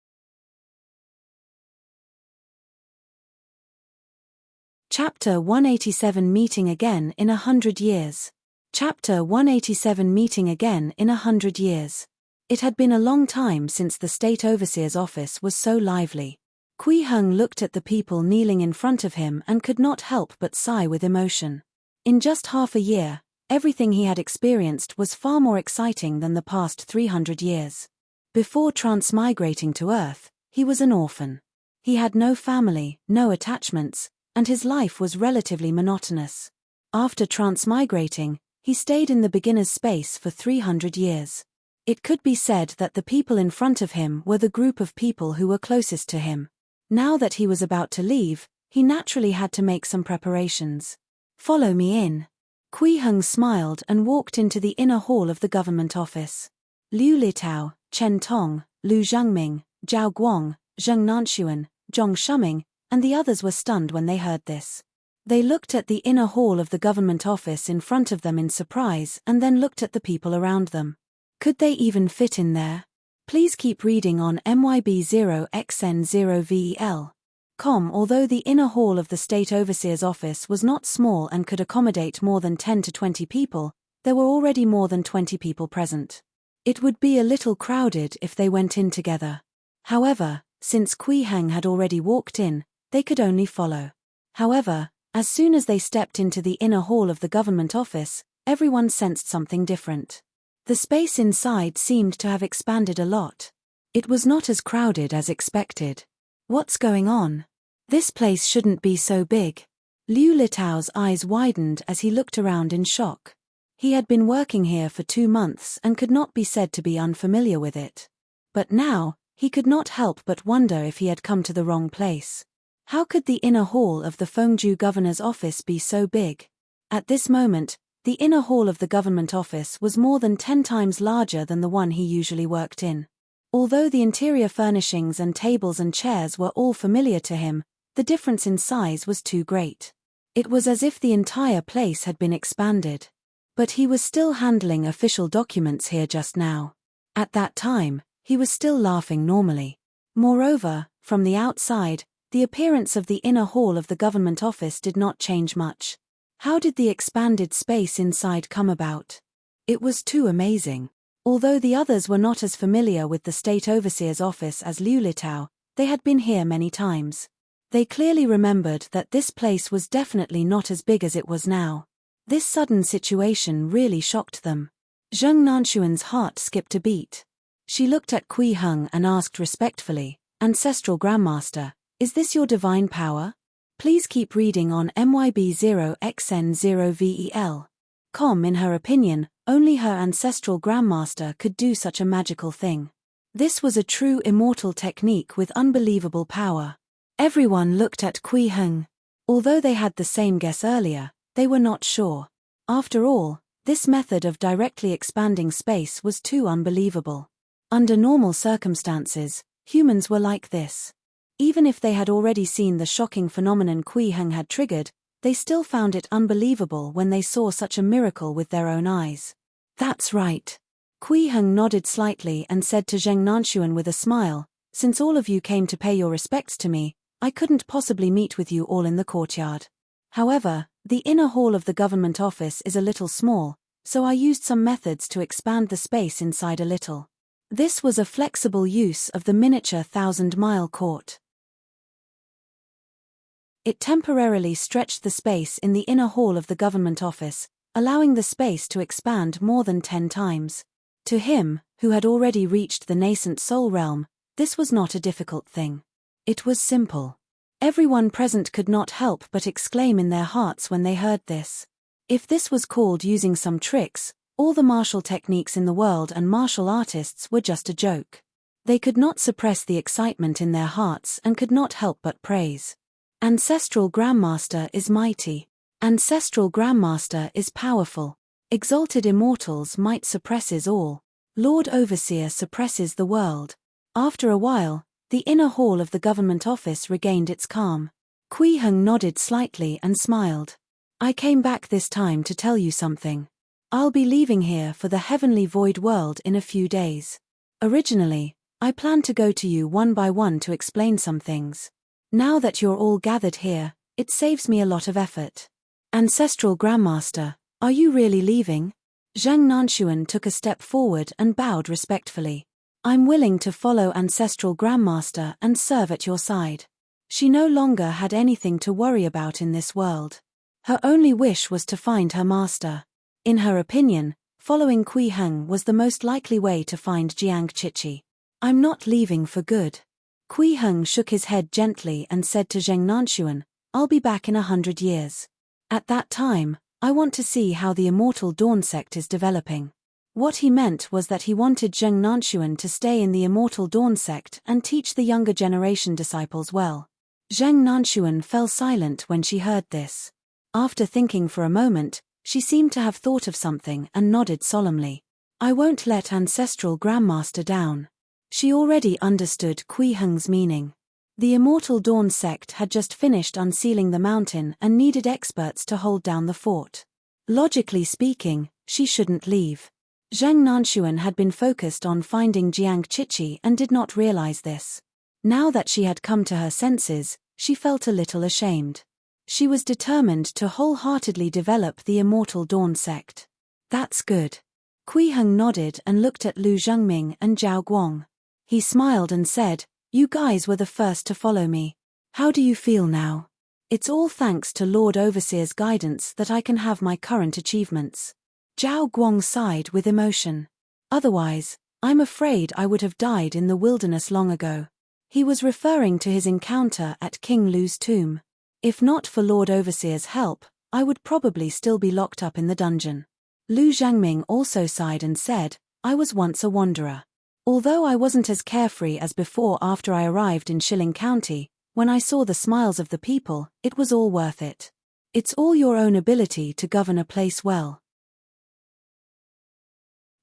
Chapter 187 Meeting Again in 100 Years. Chapter 187 Meeting Again in 100 Years. It had been a long time since the State Overseer's office was so lively. Kui Heng looked at the people kneeling in front of him and could not help but sigh with emotion. In just half a year, everything he had experienced was far more exciting than the past 300 years. Before transmigrating to Earth, he was an orphan. He had no family, no attachments, and his life was relatively monotonous. After transmigrating, he stayed in the beginner's space for 300 years. It could be said that the people in front of him were the group of people who were closest to him. Now that he was about to leave, he naturally had to make some preparations. "Follow me in." Kui Heng smiled and walked into the inner hall of the government office. Liu Litao, Chen Tong, Lu Zhengming, Zhao Guang, Zheng Nanxuan, Zhong Shuming, and the others were stunned when they heard this. They looked at the inner hall of the government office in front of them in surprise and then looked at the people around them. Could they even fit in there? Please keep reading on myb0xn0vel.com. Although the inner hall of the State Overseer's office was not small and could accommodate more than 10 to 20 people, there were already more than 20 people present. It would be a little crowded if they went in together. However, since Kui Heng had already walked in, they could only follow. However, as soon as they stepped into the inner hall of the government office, everyone sensed something different. The space inside seemed to have expanded a lot. It was not as crowded as expected. What's going on? This place shouldn't be so big. Liu Litao's eyes widened as he looked around in shock. He had been working here for 2 months and could not be said to be unfamiliar with it. But now, he could not help but wonder if he had come to the wrong place. How could the inner hall of the Fengju governor's office be so big? At this moment, the inner hall of the government office was more than 10 times larger than the one he usually worked in. Although the interior furnishings and tables and chairs were all familiar to him, the difference in size was too great. It was as if the entire place had been expanded. But he was still handling official documents here just now. At that time, he was still laughing normally. Moreover, from the outside, the appearance of the inner hall of the government office did not change much. How did the expanded space inside come about? It was too amazing. Although the others were not as familiar with the State Overseer's office as Liu Litao, they had been here many times. They clearly remembered that this place was definitely not as big as it was now. This sudden situation really shocked them. Zheng Nanxuan's heart skipped a beat. She looked at Kui Heng and asked respectfully, "Ancestral Grandmaster, is this your divine power?" Please keep reading on myb0xn0vel.com. In her opinion, only her ancestral grandmaster could do such a magical thing. This was a true immortal technique with unbelievable power. Everyone looked at Kui Heng. Although they had the same guess earlier, they were not sure. After all, this method of directly expanding space was too unbelievable. Under normal circumstances, humans were like this. Even if they had already seen the shocking phenomenon Kui Heng had triggered, they still found it unbelievable when they saw such a miracle with their own eyes. "That's right." Kui Heng nodded slightly and said to Zheng Nanxuan with a smile, "Since all of you came to pay your respects to me, I couldn't possibly meet with you all in the courtyard. However, the inner hall of the government office is a little small, so I used some methods to expand the space inside a little. This was a flexible use of the miniature 1,000-mile court. It temporarily stretched the space in the inner hall of the government office, allowing the space to expand more than 10 times. To him, who had already reached the nascent soul realm, this was not a difficult thing. It was simple. Everyone present could not help but exclaim in their hearts when they heard this. If this was called using some tricks, all the martial techniques in the world and martial artists were just a joke. They could not suppress the excitement in their hearts and could not help but praise. Ancestral Grandmaster is mighty. Ancestral Grandmaster is powerful. Exalted immortals might suppresses all. Lord Overseer suppresses the world. After a while, the inner hall of the government office regained its calm. Kui Heng nodded slightly and smiled. I came back this time to tell you something. I'll be leaving here for the heavenly void world in a few days. Originally, I planned to go to you one by one to explain some things. Now that you're all gathered here, it saves me a lot of effort. Ancestral Grandmaster, are you really leaving? Zhang Nanshuan took a step forward and bowed respectfully. I'm willing to follow Ancestral Grandmaster and serve at your side. She no longer had anything to worry about in this world. Her only wish was to find her master. In her opinion, following Kui Heng was the most likely way to find Jiang Chichi. I'm not leaving for good. Kui Heng shook his head gently and said to Zheng Nanshuan, I'll be back in 100 years. At that time, I want to see how the Immortal Dawn sect is developing. What he meant was that he wanted Zheng Nanshuan to stay in the Immortal Dawn sect and teach the younger generation disciples well. Zheng Nanshuan fell silent when she heard this. After thinking for a moment, she seemed to have thought of something and nodded solemnly. I won't let Ancestral Grandmaster down. She already understood Kui Heng's meaning. The Immortal Dawn sect had just finished unsealing the mountain and needed experts to hold down the fort. Logically speaking, she shouldn't leave. Zheng Nanshuan had been focused on finding Jiang Chichi and did not realize this. Now that she had come to her senses, she felt a little ashamed. She was determined to wholeheartedly develop the Immortal Dawn sect. That's good. Kui Heng nodded and looked at Lu Zhengming and Zhao Guang. He smiled and said, You guys were the first to follow me. How do you feel now? It's all thanks to Lord Overseer's guidance that I can have my current achievements. Zhao Guang sighed with emotion. Otherwise, I'm afraid I would have died in the wilderness long ago. He was referring to his encounter at King Lu's tomb. If not for Lord Overseer's help, I would probably still be locked up in the dungeon. Lu Zhangming also sighed and said, I was once a wanderer. Although I wasn't as carefree as before after I arrived in Shilling County, when I saw the smiles of the people, it was all worth it. It's all your own ability to govern a place well.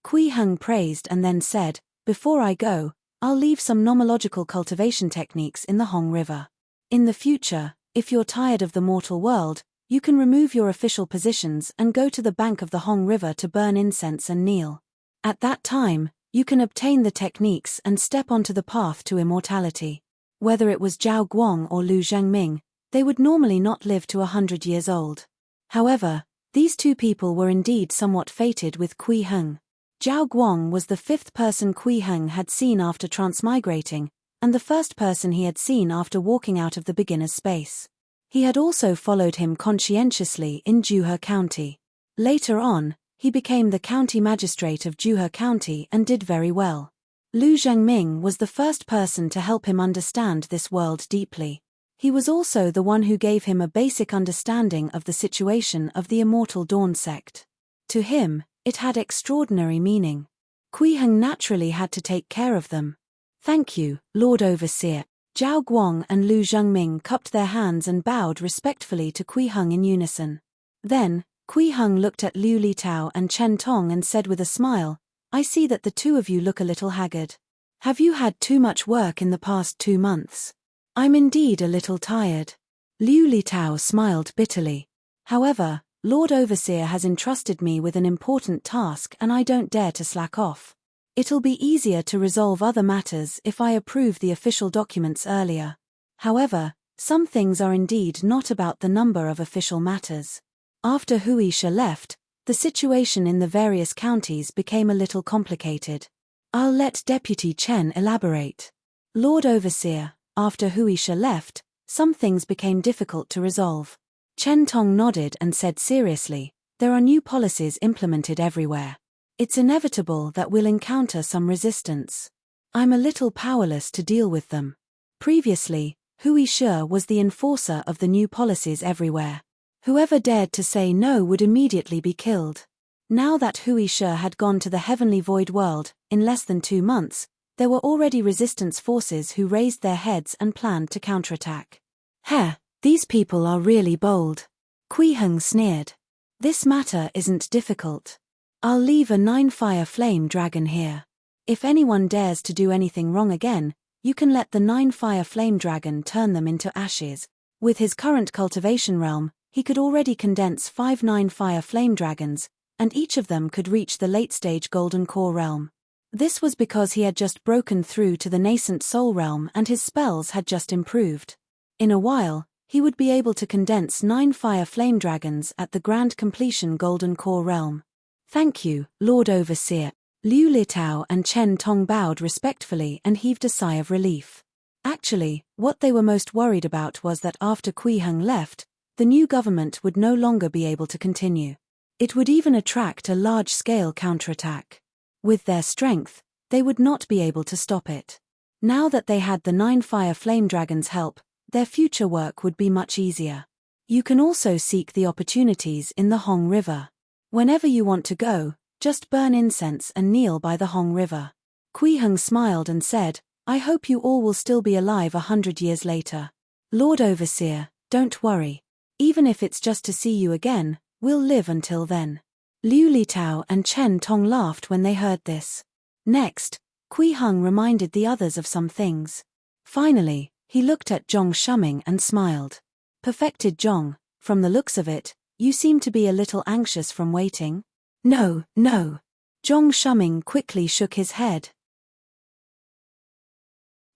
Kui Heng praised and then said, Before I go, I'll leave some nomological cultivation techniques in the Hong River. In the future, if you're tired of the mortal world, you can remove your official positions and go to the bank of the Hong River to burn incense and kneel. At that time, you can obtain the techniques and step onto the path to immortality. Whether it was Zhao Guang or Lu Zhengming, they would normally not live to 100 years old. However, these two people were indeed somewhat fated with Kui Heng. Zhao Guang was the fifth person Kui Heng had seen after transmigrating, and the first person he had seen after walking out of the beginner's space. He had also followed him conscientiously in Zhuhe County. Later on, he became the county magistrate of Zhuhe County and did very well. Lu Zhengming was the first person to help him understand this world deeply. He was also the one who gave him a basic understanding of the situation of the Immortal Dawn sect. To him, it had extraordinary meaning. Kui Heng naturally had to take care of them. Thank you, Lord Overseer. Zhao Guang and Lu Zhengming cupped their hands and bowed respectfully to Kui Heng in unison. Then, Kui Heng looked at Liu Litao and Chen Tong and said with a smile, I see that the two of you look a little haggard. Have you had too much work in the past 2 months? I'm indeed a little tired. Liu Litao smiled bitterly. However, Lord Overseer has entrusted me with an important task and I don't dare to slack off. It'll be easier to resolve other matters if I approve the official documents earlier. However, some things are indeed not about the number of official matters. After Wuxia left, the situation in the various counties became a little complicated. I'll let Deputy Chen elaborate. Lord Overseer, after Wuxia left, some things became difficult to resolve. Chen Tong nodded and said seriously, there are new policies implemented everywhere. It's inevitable that we'll encounter some resistance. I'm a little powerless to deal with them. Previously, Wuxia was the enforcer of the new policies everywhere. Whoever dared to say no would immediately be killed. Now that Wuxia had gone to the heavenly void world, in less than 2 months, there were already resistance forces who raised their heads and planned to counterattack. These people are really bold. Kui Heng sneered. This matter isn't difficult. I'll leave a 9-fire flame dragon here. If anyone dares to do anything wrong again, you can let the 9-fire flame dragon turn them into ashes. With his current cultivation realm, he could already condense 5 9-fire flame dragons, and each of them could reach the late-stage golden core realm. This was because he had just broken through to the nascent soul realm and his spells had just improved. In a while, he would be able to condense 9 fire flame dragons at the grand completion golden core realm. Thank you, Lord Overseer. Liu Litao and Chen Tong bowed respectfully and heaved a sigh of relief. Actually, what they were most worried about was that after Kui Heng left, the new government would no longer be able to continue. It would even attract a large-scale counterattack. With their strength, they would not be able to stop it. Now that they had the 9 fire flame dragons' help, their future work would be much easier. You can also seek the opportunities in the Hong River. Whenever you want to go, just burn incense and kneel by the Hong River. Kui Heng smiled and said, I hope you all will still be alive 100 years later. Lord Overseer, don't worry. Even if it's just to see you again, we'll live until then. Liu Litao and Chen Tong laughed when they heard this. Next, Kui Heng reminded the others of some things. Finally, he looked at Zhong Shuming and smiled. Perfected Zhong, from the looks of it, you seem to be a little anxious from waiting. No. Zhong Shuming quickly shook his head.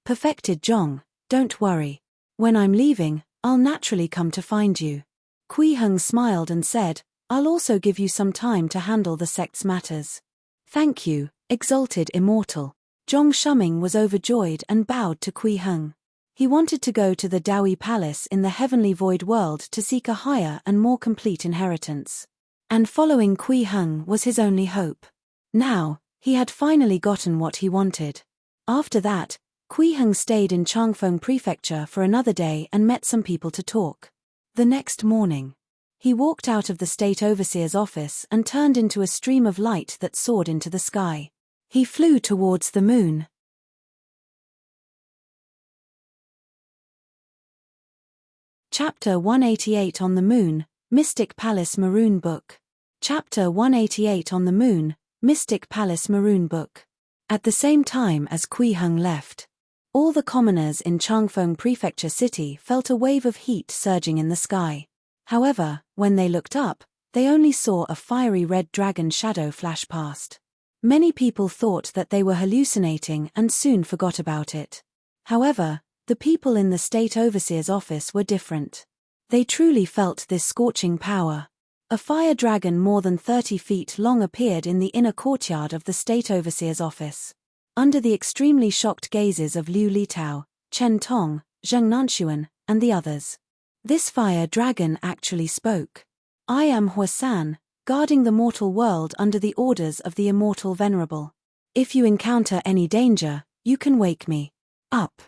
Perfected Zhong, don't worry. When I'm leaving, I'll naturally come to find you. Kui Heng smiled and said, I'll also give you some time to handle the sect's matters. Thank you, exalted immortal. Zhong Shuming was overjoyed and bowed to Kui Heng. He wanted to go to the Daoi Palace in the heavenly void world to seek a higher and more complete inheritance. And following Kui Heng was his only hope. Now, he had finally gotten what he wanted. After that, Kui Heng stayed in Changfeng Prefecture for another day and met some people to talk. The next morning, he walked out of the State Overseer's office and turned into a stream of light that soared into the sky. He flew towards the moon. Chapter 188 on the Moon, Mystic Palace Maroon Book. Chapter 188 on the Moon, Mystic Palace Maroon Book. At the same time as Kui Heng left, all the commoners in Changfeng Prefecture City felt a wave of heat surging in the sky. However, when they looked up, they only saw a fiery red dragon shadow flash past. Many people thought that they were hallucinating and soon forgot about it. However, the people in the State Overseer's office were different. They truly felt this scorching power. A fire dragon more than 30 feet long appeared in the inner courtyard of the State Overseer's office. Under the extremely shocked gazes of Liu Litao, Chen Tong, Zheng Nanxuan, and the others. This fire dragon actually spoke. I am Huasan, guarding the mortal world under the orders of the immortal venerable. If you encounter any danger, you can wake me up.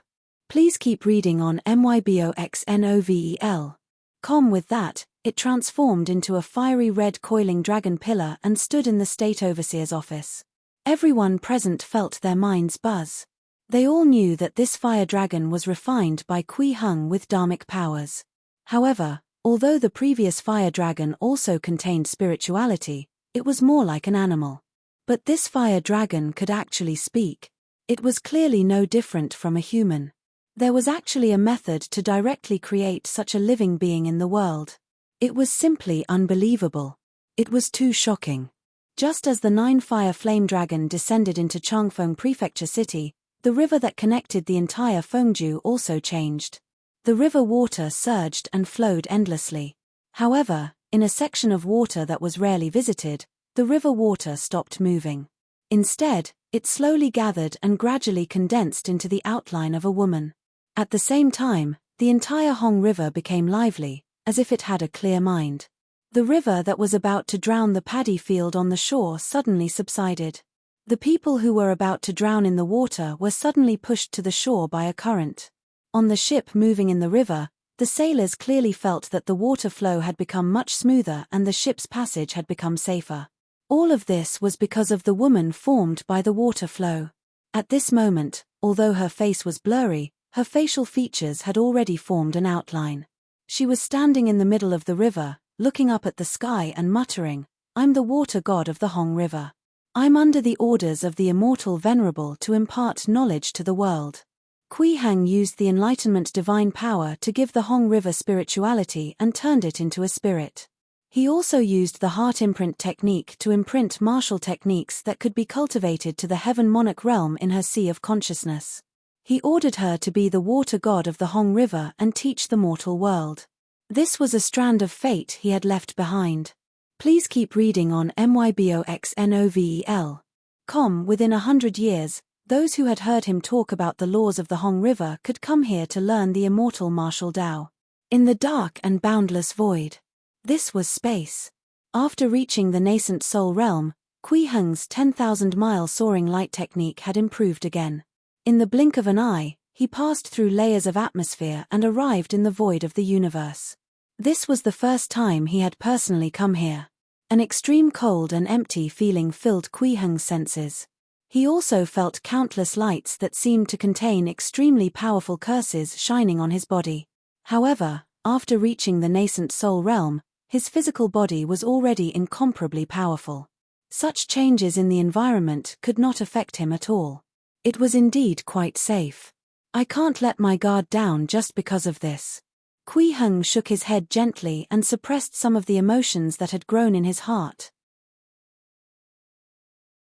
Please keep reading on myboxnovel.com. With that, it transformed into a fiery red coiling dragon pillar and stood in the State Overseer's office. Everyone present felt their minds buzz. They all knew that this fire dragon was refined by Kui Heng with dharmic powers. However, although the previous fire dragon also contained spirituality, it was more like an animal. But this fire dragon could actually speak. It was clearly no different from a human. There was actually a method to directly create such a living being in the world. It was simply unbelievable. It was too shocking. Just as the 9-fire flame dragon descended into Changfeng Prefecture City, the river that connected the entire Fengju also changed. The river water surged and flowed endlessly. However, in a section of water that was rarely visited, the river water stopped moving. Instead, it slowly gathered and gradually condensed into the outline of a woman. At the same time, the entire Hong River became lively, as if it had a clear mind. The river that was about to drown the paddy field on the shore suddenly subsided. The people who were about to drown in the water were suddenly pushed to the shore by a current. On the ship moving in the river, the sailors clearly felt that the water flow had become much smoother and the ship's passage had become safer. All of this was because of the woman formed by the water flow. At this moment, although her face was blurry, her facial features had already formed an outline. She was standing in the middle of the river, looking up at the sky and muttering, "I'm the water god of the Hong River. I'm under the orders of the immortal venerable to impart knowledge to the world." Kui Heng used the enlightenment divine power to give the Hong River spirituality and turned it into a spirit. He also used the heart imprint technique to imprint martial techniques that could be cultivated to the heaven monarch realm in her sea of consciousness. He ordered her to be the water god of the Hong River and teach the mortal world. This was a strand of fate he had left behind. Please keep reading on myboxnovel.com. Within 100 years, those who had heard him talk about the laws of the Hong River could come here to learn the immortal martial Tao. In the dark and boundless void. This was space. After reaching the nascent soul realm, Kui Heng's 10,000-mile soaring light technique had improved again. In the blink of an eye, he passed through layers of atmosphere and arrived in the void of the universe. This was the first time he had personally come here. An extreme cold and empty feeling filled Kui Heng's senses. He also felt countless lights that seemed to contain extremely powerful curses shining on his body. However, after reaching the nascent soul realm, his physical body was already incomparably powerful. Such changes in the environment could not affect him at all. It was indeed quite safe. I can't let my guard down just because of this. Kui Heng shook his head gently and suppressed some of the emotions that had grown in his heart.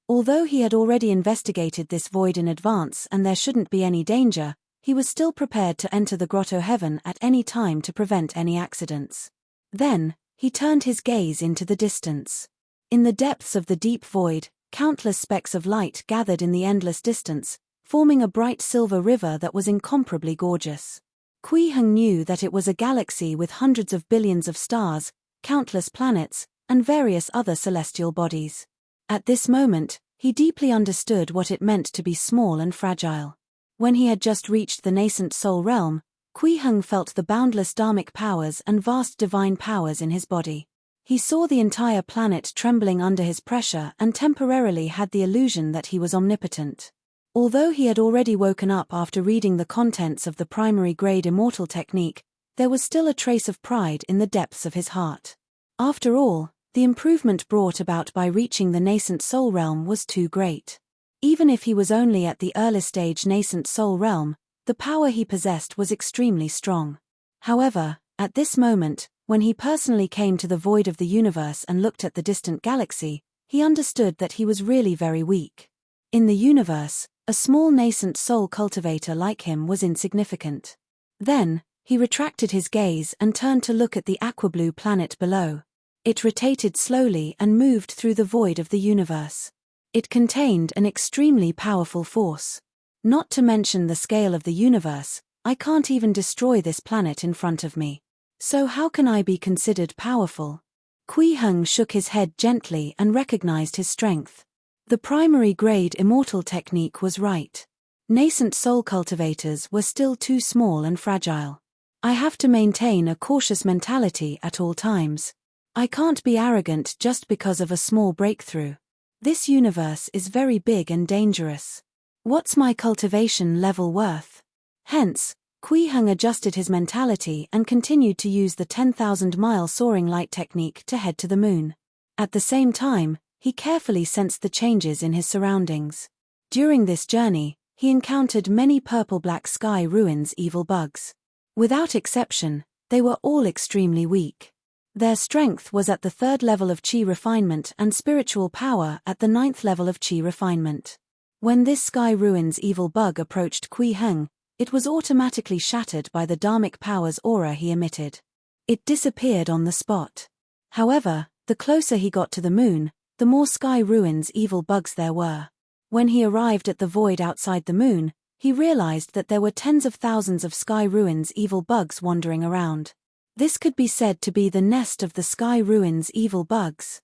Although he had already investigated this void in advance and there shouldn't be any danger, he was still prepared to enter the grotto heaven at any time to prevent any accidents. Then, he turned his gaze into the distance. In the depths of the deep void, countless specks of light gathered in the endless distance, forming a bright silver river that was incomparably gorgeous. Kui Heng knew that it was a galaxy with hundreds of billions of stars, countless planets, and various other celestial bodies. At this moment, he deeply understood what it meant to be small and fragile. When he had just reached the nascent soul realm, Kui Heng felt the boundless dharmic powers and vast divine powers in his body. He saw the entire planet trembling under his pressure and temporarily had the illusion that he was omnipotent. Although he had already woken up after reading the contents of the primary grade immortal technique, there was still a trace of pride in the depths of his heart. After all, the improvement brought about by reaching the nascent soul realm was too great. Even if he was only at the early stage nascent soul realm, the power he possessed was extremely strong. However, at this moment, when he personally came to the void of the universe and looked at the distant galaxy, he understood that he was really very weak. In the universe, a small nascent soul cultivator like him was insignificant. Then, he retracted his gaze and turned to look at the aqua-blue planet below. It rotated slowly and moved through the void of the universe. It contained an extremely powerful force. Not to mention the scale of the universe, I can't even destroy this planet in front of me. So how can I be considered powerful? Kui Heng shook his head gently and recognized his strength. The primary grade immortal technique was right. Nascent soul cultivators were still too small and fragile. I have to maintain a cautious mentality at all times. I can't be arrogant just because of a small breakthrough. This universe is very big and dangerous. What's my cultivation level worth? Hence, Kui Heng adjusted his mentality and continued to use the 10,000-mile soaring light technique to head to the moon. At the same time, he carefully sensed the changes in his surroundings. During this journey, he encountered many purple-black sky ruins evil bugs. Without exception, they were all extremely weak. Their strength was at the 3rd level of Qi refinement and spiritual power at the 9th level of Qi refinement. When this sky ruins evil bug approached Kui Heng, it was automatically shattered by the dharmic power's aura he emitted. It disappeared on the spot. However, the closer he got to the moon, the more sky ruins evil bugs there were. When he arrived at the void outside the moon, he realized that there were tens of thousands of sky ruins evil bugs wandering around. This could be said to be the nest of the Sky Ruins evil bugs.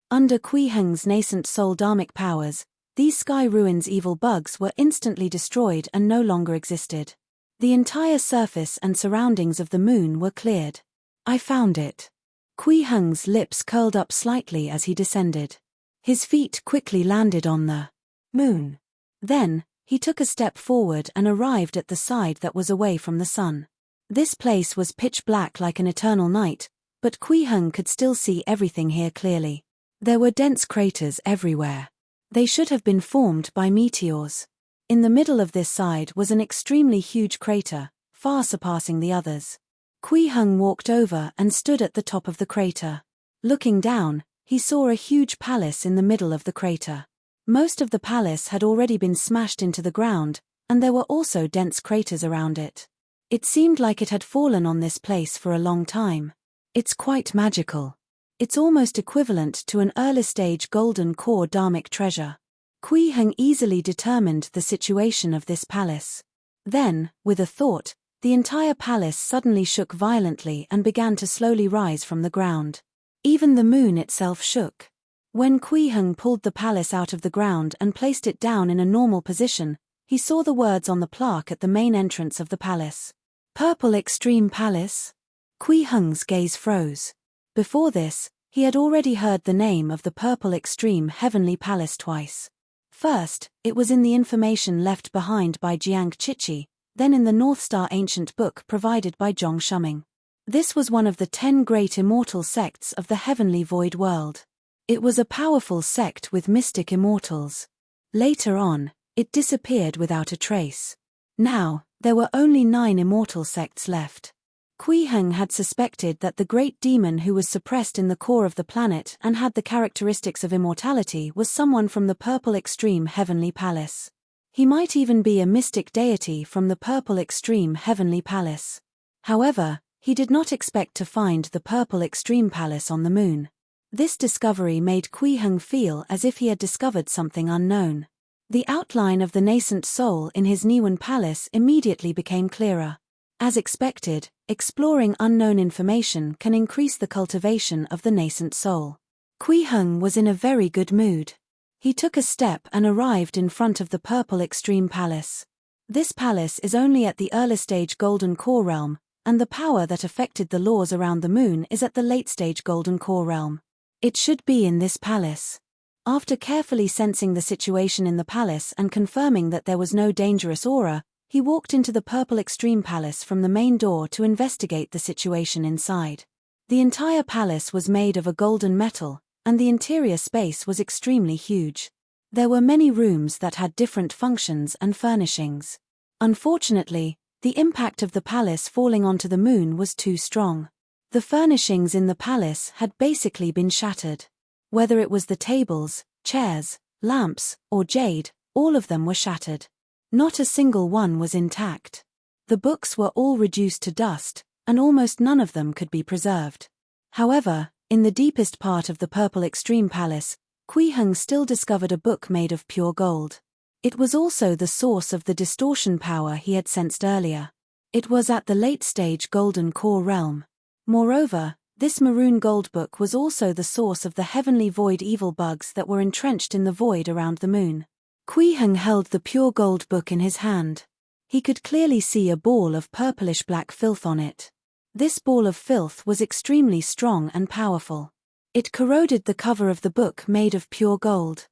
Under Kui Heng's nascent soul dharmic powers, these Sky Ruins evil bugs were instantly destroyed and no longer existed. The entire surface and surroundings of the moon were cleared. I found it. Kui Heng's lips curled up slightly as he descended. His feet quickly landed on the moon. Then, he took a step forward and arrived at the side that was away from the sun. This place was pitch black like an eternal night, but Kui Heng could still see everything here clearly. There were dense craters everywhere. They should have been formed by meteors. In the middle of this side was an extremely huge crater, far surpassing the others. Kui Heng walked over and stood at the top of the crater. Looking down, he saw a huge palace in the middle of the crater. Most of the palace had already been smashed into the ground, and there were also dense craters around it. It seemed like it had fallen on this place for a long time. It's quite magical. It's almost equivalent to an early-stage golden core dharmic treasure. Kui Heng easily determined the situation of this palace. Then, with a thought, the entire palace suddenly shook violently and began to slowly rise from the ground. Even the moon itself shook. When Kui Heng pulled the palace out of the ground and placed it down in a normal position, he saw the words on the plaque at the main entrance of the palace. Purple Extreme Palace? Kui Heng's gaze froze. Before this, he had already heard the name of the Purple Extreme Heavenly Palace twice. First, it was in the information left behind by Jiang Chichi, then in the North Star Ancient Book provided by Zhong Shuming. This was one of the 10 great immortal sects of the heavenly void world. It was a powerful sect with mystic immortals. Later on, it disappeared without a trace. Now, there were only 9 immortal sects left. Kui Heng had suspected that the great demon who was suppressed in the core of the planet and had the characteristics of immortality was someone from the Purple Extreme Heavenly Palace. He might even be a mystic deity from the Purple Extreme Heavenly Palace. However, he did not expect to find the Purple Extreme Palace on the moon. This discovery made Kui Heng feel as if he had discovered something unknown. The outline of the nascent soul in his Niwen Palace immediately became clearer. As expected, exploring unknown information can increase the cultivation of the nascent soul. Kui Heng was in a very good mood. He took a step and arrived in front of the Purple Extreme Palace. This palace is only at the early-stage Golden Core realm, and the power that affected the laws around the moon is at the late-stage Golden Core realm. It should be in this palace. After carefully sensing the situation in the palace and confirming that there was no dangerous aura, he walked into the Purple Extreme Palace from the main door to investigate the situation inside. The entire palace was made of a golden metal, and the interior space was extremely huge. There were many rooms that had different functions and furnishings. Unfortunately, the impact of the palace falling onto the moon was too strong. The furnishings in the palace had basically been shattered. Whether it was the tables, chairs, lamps, or jade, all of them were shattered. Not a single one was intact. The books were all reduced to dust, and almost none of them could be preserved. However, in the deepest part of the Purple Extreme Palace, Kui Heng still discovered a book made of pure gold. It was also the source of the distortion power he had sensed earlier. It was at the late-stage Golden Core realm. Moreover, this maroon gold book was also the source of the heavenly void evil bugs that were entrenched in the void around the moon. Kui Heng held the pure gold book in his hand. He could clearly see a ball of purplish-black filth on it. This ball of filth was extremely strong and powerful. It corroded the cover of the book made of pure gold.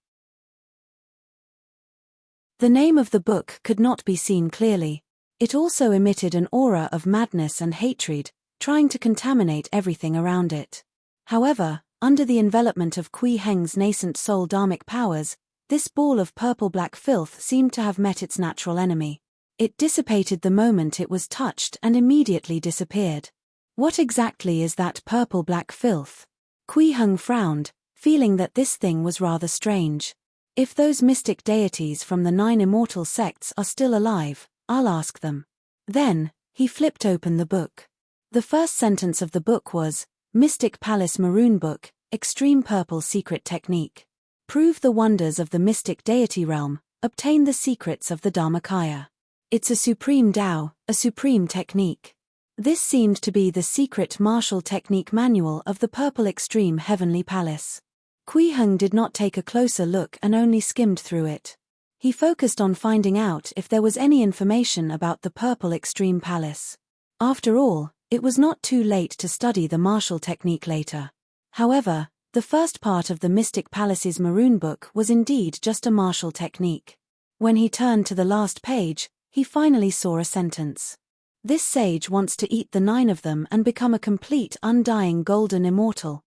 The name of the book could not be seen clearly. It also emitted an aura of madness and hatred, trying to contaminate everything around it. However, under the envelopment of Kui Heng's nascent soul dharmic powers, this ball of purple-black filth seemed to have met its natural enemy. It dissipated the moment it was touched and immediately disappeared. What exactly is that purple-black filth? Kui Heng frowned, feeling that this thing was rather strange. If those mystic deities from the 9 immortal sects are still alive, I'll ask them. Then, he flipped open the book. The first sentence of the book was, Mystic Palace Maroon Book, Extreme Purple Secret Technique. Prove the wonders of the mystic deity realm, obtain the secrets of the Dharmakaya. It's a supreme Tao, a supreme technique. This seemed to be the secret martial technique manual of the Purple Extreme Heavenly Palace. Kui Heng did not take a closer look and only skimmed through it. He focused on finding out if there was any information about the Purple Extreme Palace. After all, it was not too late to study the martial technique later. However, the first part of the Mystic Palace's Maroon Book was indeed just a martial technique. When he turned to the last page, he finally saw a sentence. This sage wants to eat the 9 of them and become a complete undying golden immortal.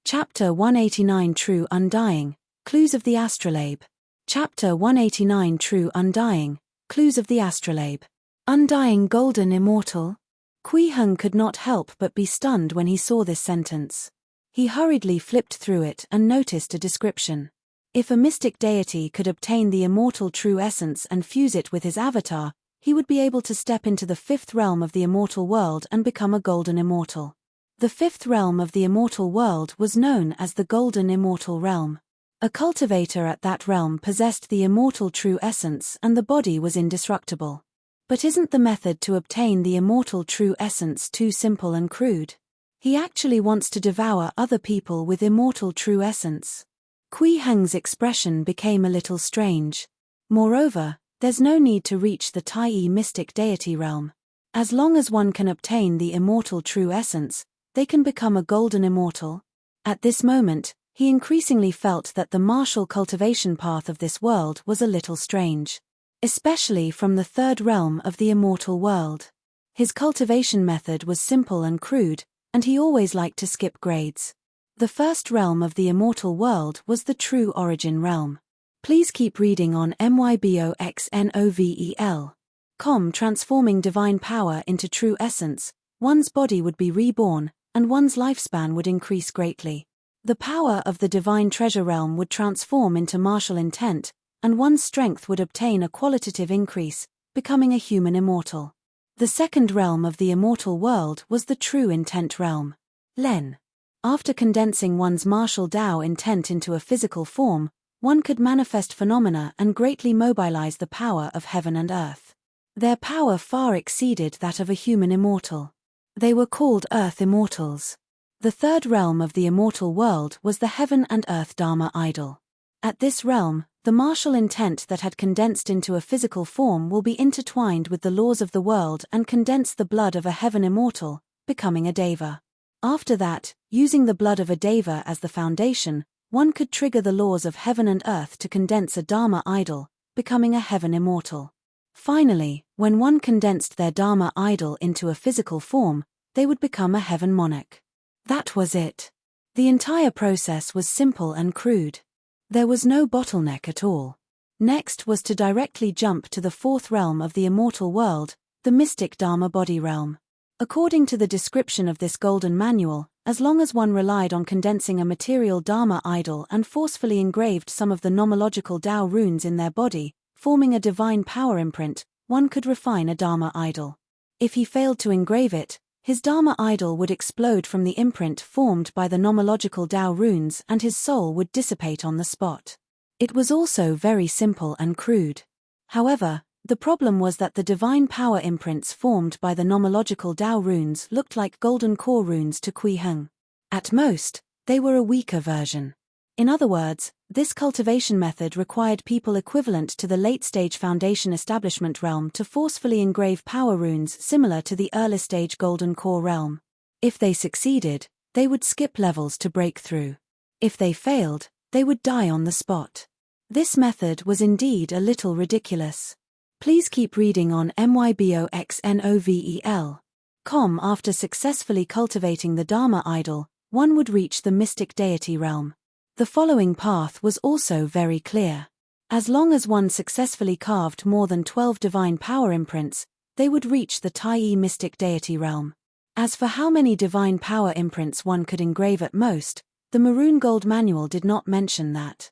Chapter 189 True Undying, Clues of the Astrolabe. Chapter 189 True Undying, Clues of the Astrolabe. Undying golden immortal? Kui Heng could not help but be stunned when he saw this sentence. He hurriedly flipped through it and noticed a description. If a mystic deity could obtain the immortal true essence and fuse it with his avatar, he would be able to step into the 5th realm of the immortal world and become a golden immortal. The 5th realm of the immortal world was known as the Golden Immortal Realm. A cultivator at that realm possessed the immortal true essence and the body was indestructible. But isn't the method to obtain the immortal true essence too simple and crude? He actually wants to devour other people with immortal true essence. Kui Heng's expression became a little strange. Moreover, there's no need to reach the Tai mystic deity realm. As long as one can obtain the immortal true essence, they can become a golden immortal. At this moment, he increasingly felt that the martial cultivation path of this world was a little strange. Especially from the 3rd realm of the immortal world. His cultivation method was simple and crude, and he always liked to skip grades. The 1st realm of the immortal world was the true origin realm. Please keep reading on myboxnovel.com. Transforming divine power into true essence, one's body would be reborn, and one's lifespan would increase greatly. The power of the divine treasure realm would transform into martial intent, and one's strength would obtain a qualitative increase, becoming a human immortal. The 2nd realm of the immortal world was the true intent realm. Len. After condensing one's martial Tao intent into a physical form, one could manifest phenomena and greatly mobilize the power of heaven and earth. Their power far exceeded that of a human immortal. They were called Earth Immortals. The 3rd realm of the immortal world was the Heaven and Earth Dharma Idol. At this realm, the martial intent that had condensed into a physical form will be intertwined with the laws of the world and condense the blood of a heaven immortal, becoming a Deva. After that, using the blood of a Deva as the foundation, one could trigger the laws of heaven and earth to condense a Dharma idol, becoming a heaven immortal. Finally, when one condensed their Dharma idol into a physical form, they would become a heaven monarch. That was it. The entire process was simple and crude. There was no bottleneck at all. Next was to directly jump to the 4th realm of the immortal world, the mystic Dharma body realm. According to the description of this golden manual, as long as one relied on condensing a material Dharma idol and forcefully engraved some of the nomological Tao runes in their body, forming a divine power imprint, one could refine a Dharma idol. If he failed to engrave it, his Dharma idol would explode from the imprint formed by the nomological Tao runes and his soul would dissipate on the spot. It was also very simple and crude. However, the problem was that the divine power imprints formed by the nomological Tao runes looked like golden core runes to Kui Heng. At most, they were a weaker version. In other words, this cultivation method required people equivalent to the late-stage foundation establishment realm to forcefully engrave power runes similar to the early-stage golden core realm. If they succeeded, they would skip levels to break through. If they failed, they would die on the spot. This method was indeed a little ridiculous. Please keep reading on myboxnovel.com. After successfully cultivating the Dharma idol, one would reach the mystic deity realm. The following path was also very clear. As long as one successfully carved more than 12 divine power imprints, they would reach the Tai mystic deity realm. As for how many divine power imprints one could engrave at most, the maroon gold manual did not mention that.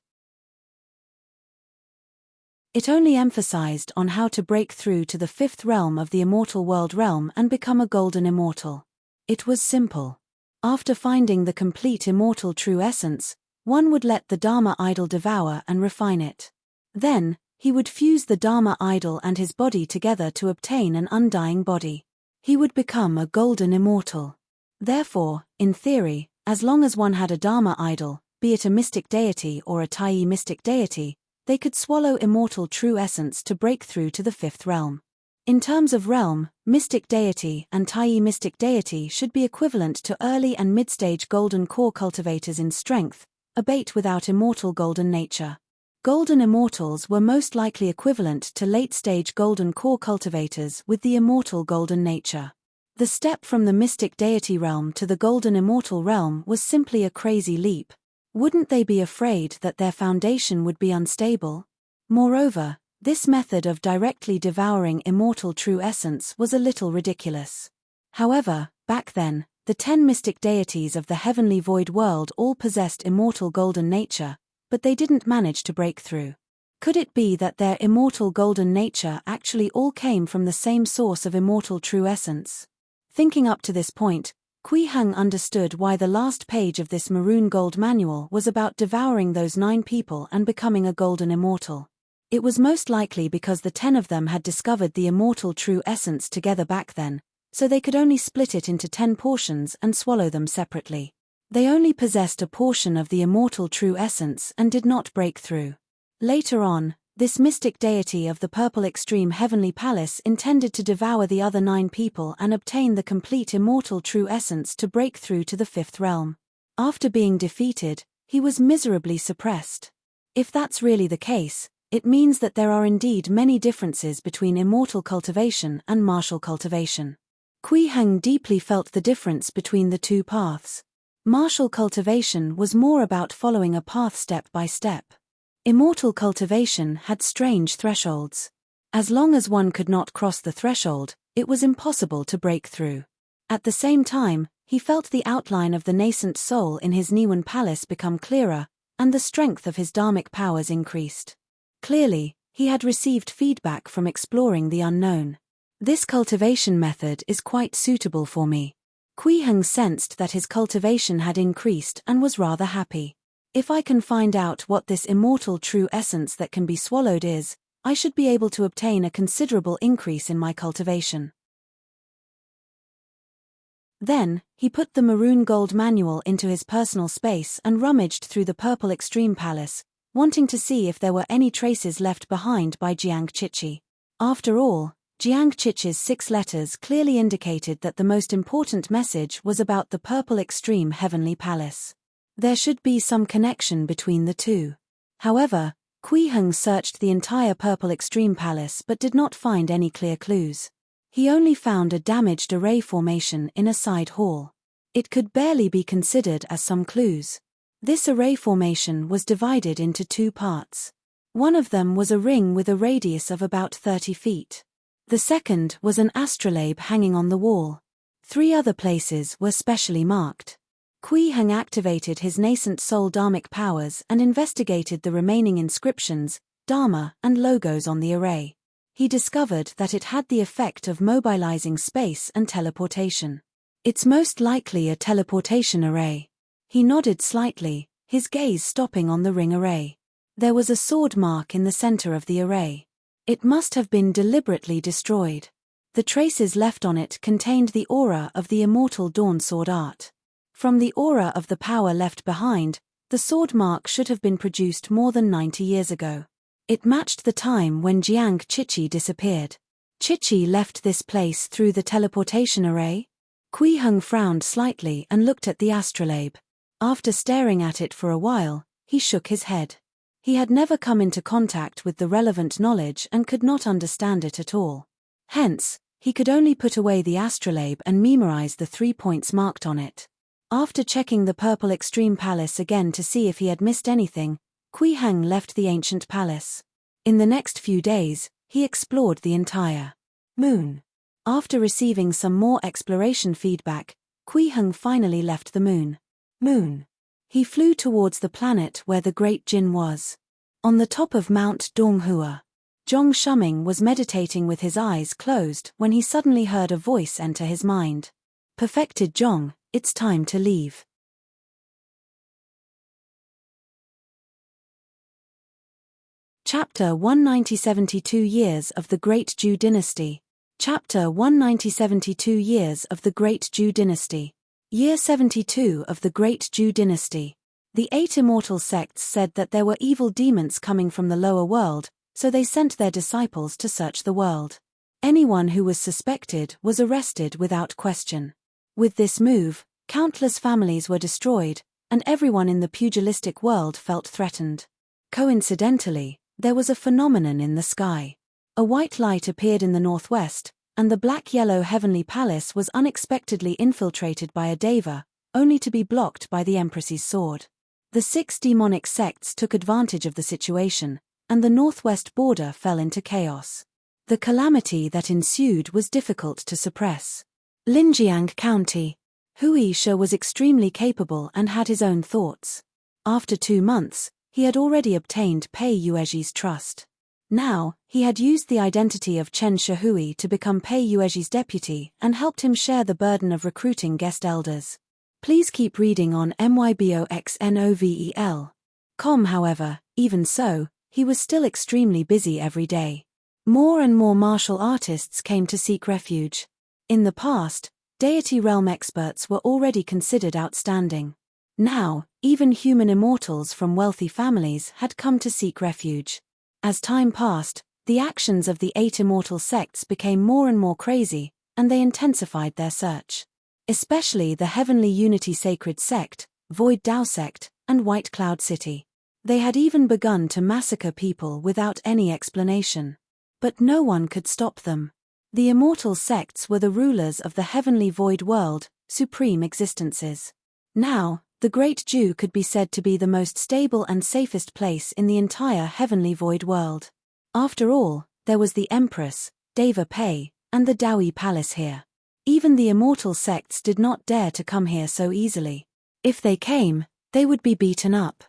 It only emphasized on how to break through to the 5th realm of the immortal world realm and become a golden immortal. It was simple. After finding the complete immortal true essence, one would let the Dharma idol devour and refine it. Then, He would fuse the Dharma idol and his body together to obtain an undying body. He would become a golden immortal. Therefore, in theory, as long as one had a Dharma idol, be it a mystic deity or a Tai mystic deity, they could swallow immortal true essence to break through to the fifth realm. In terms of realm, mystic deity and Tai mystic deity should be equivalent to early and mid-stage golden core cultivators in strength, a bait without immortal golden nature. Golden immortals were most likely equivalent to late-stage golden core cultivators with the immortal golden nature. The step from the mystic deity realm to the golden immortal realm was simply a crazy leap. Wouldn't they be afraid that their foundation would be unstable? Moreover, this method of directly devouring immortal true essence was a little ridiculous. However, back then, the 10 mystic deities of the heavenly void world all possessed immortal golden nature, but they didn't manage to break through. Could it be that their immortal golden nature actually all came from the same source of immortal true essence? Thinking up to this point, Kui Heng understood why the last page of this maroon gold manual was about devouring those 9 people and becoming a golden immortal. It was most likely because the 10 of them had discovered the immortal true essence together back then, so they could only split it into 10 portions and swallow them separately. They only possessed a portion of the immortal true essence and did not break through. Later on, this mystic deity of the purple extreme heavenly palace intended to devour the other 9 people and obtain the complete immortal true essence to break through to the fifth realm. After being defeated, he was miserably suppressed. If that's really the case, it means that there are indeed many differences between immortal cultivation and martial cultivation. Kui Heng deeply felt the difference between the two paths. Martial cultivation was more about following a path step by step. Immortal cultivation had strange thresholds. As long as one could not cross the threshold, it was impossible to break through. At the same time, he felt the outline of the nascent soul in his Niwen palace become clearer, and the strength of his dharmic powers increased. Clearly, he had received feedback from exploring the unknown. This cultivation method is quite suitable for me. Kui Heng sensed that his cultivation had increased and was rather happy. If I can find out what this immortal true essence that can be swallowed is, I should be able to obtain a considerable increase in my cultivation. Then, he put the maroon gold manual into his personal space and rummaged through the purple extreme palace, wanting to see if there were any traces left behind by Jiang Chichi. After all, Jiang Chichi's 6 letters clearly indicated that the most important message was about the purple extreme heavenly palace. There should be some connection between the two. However, Kui Heng searched the entire purple extreme palace but did not find any clear clues. He only found a damaged array formation in a side hall. It could barely be considered as some clues. This array formation was divided into 2 parts. One of them was a ring with a radius of about 30 feet. The second was an astrolabe hanging on the wall. 3 other places were specially marked. Kui Heng activated his nascent soul dharmic powers and investigated the remaining inscriptions, dharma, and logos on the array. He discovered that it had the effect of mobilizing space and teleportation. It's most likely a teleportation array. He nodded slightly, his gaze stopping on the ring array. There was a sword mark in the center of the array. It must have been deliberately destroyed. The traces left on it contained the aura of the immortal dawn sword art. From the aura of the power left behind, the sword mark should have been produced more than 90 years ago. It matched the time when Jiang Chichi disappeared. Chichi left this place through the teleportation array? Kui Heng frowned slightly and looked at the astrolabe. After staring at it for a while, he shook his head. He had never come into contact with the relevant knowledge and could not understand it at all. Hence, he could only put away the astrolabe and memorize the 3 points marked on it. After checking the purple extreme palace again to see if he had missed anything, Kui Heng left the ancient palace. In the next few days, he explored the entire moon. After receiving some more exploration feedback, Kui Heng finally left the moon. He flew towards the planet where the Great Jin was. On the top of Mount Donghua, Zhong Shuming was meditating with his eyes closed when he suddenly heard a voice enter his mind. Perfected Zhong, it's time to leave. Chapter 19072 Years of the Great Zhou Dynasty. Chapter 19072 Years of the Great Zhou Dynasty. Year 72 of the Great Zhou Dynasty. The 8 immortal sects said that there were evil demons coming from the lower world, so they sent their disciples to search the world. Anyone who was suspected was arrested without question. With this move, countless families were destroyed, and everyone in the pugilistic world felt threatened. Coincidentally, there was a phenomenon in the sky. A white light appeared in the northwest, and the black-yellow heavenly palace was unexpectedly infiltrated by a deva, only to be blocked by the Empress's sword. The 6 demonic sects took advantage of the situation, and the northwest border fell into chaos. The calamity that ensued was difficult to suppress. Linjiang County. Wuxia was extremely capable and had his own thoughts. After 2 months, he had already obtained Pei Yuezhi's trust. Now, he had used the identity of Chen Shihui to become Pei Yuezhi's deputy and helped him share the burden of recruiting guest elders. Please keep reading on myboxnovel.com. However, even so, he was still extremely busy every day. More and more martial artists came to seek refuge. In the past, deity realm experts were already considered outstanding. Now, even human immortals from wealthy families had come to seek refuge. As time passed, the actions of the 8 immortal sects became more and more crazy, and they intensified their search. Especially the Heavenly Unity Sacred Sect, Void Dao Sect, and White Cloud City. They had even begun to massacre people without any explanation. But no one could stop them. The immortal sects were the rulers of the heavenly void world, supreme existences. Now, the Great Zhou could be said to be the most stable and safest place in the entire heavenly void world. After all, there was the Empress, Deva Pei, and the Daoi Palace here. Even the immortal sects did not dare to come here so easily. If they came, they would be beaten up.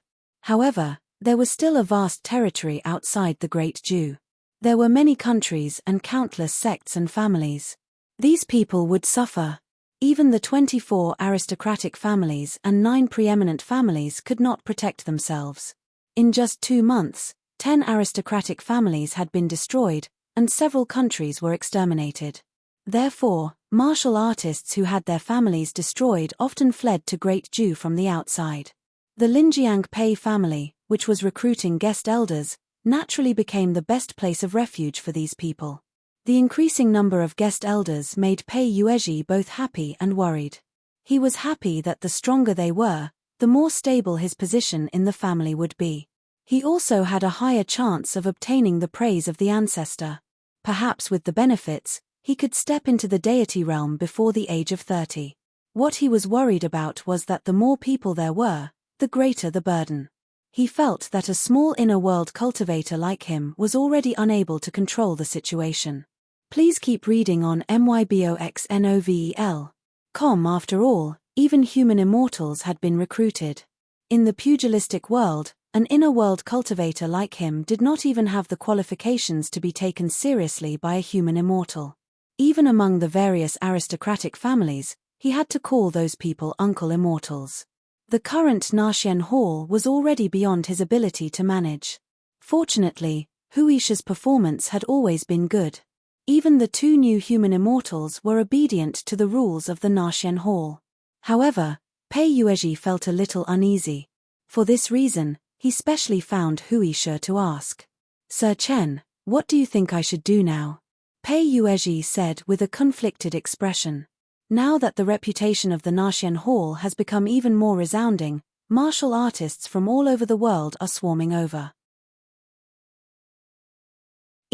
However, there was still a vast territory outside the Great Zhou. There were many countries and countless sects and families. These people would suffer. Even the 24 aristocratic families and 9 preeminent families could not protect themselves. In just 2 months, 10 aristocratic families had been destroyed, and several countries were exterminated. Therefore, martial artists who had their families destroyed often fled to Great Zhou from the outside. The Linjiang Pei family, which was recruiting guest elders, naturally became the best place of refuge for these people. The increasing number of guest elders made Pei Yuezhi both happy and worried. He was happy that the stronger they were, the more stable his position in the family would be. He also had a higher chance of obtaining the praise of the ancestor. Perhaps with the benefits, he could step into the deity realm before the age of 30. What he was worried about was that the more people there were, the greater the burden. He felt that a small inner world cultivator like him was already unable to control the situation. Please keep reading on myboxnovel.com. After all, even human immortals had been recruited. In the pugilistic world, an inner world cultivator like him did not even have the qualifications to be taken seriously by a human immortal. Even among the various aristocratic families, he had to call those people uncle immortals. The current Naxian Hall was already beyond his ability to manage. Fortunately, Wuxia's performance had always been good. Even the 2 new human immortals were obedient to the rules of the Naxian Hall. However, Pei Yuezhi felt a little uneasy. For this reason, he specially found Wuxia to ask. "Sir Chen, what do you think I should do now?" Pei Yuezhi said with a conflicted expression. Now that the reputation of the Naxian Hall has become even more resounding, martial artists from all over the world are swarming over.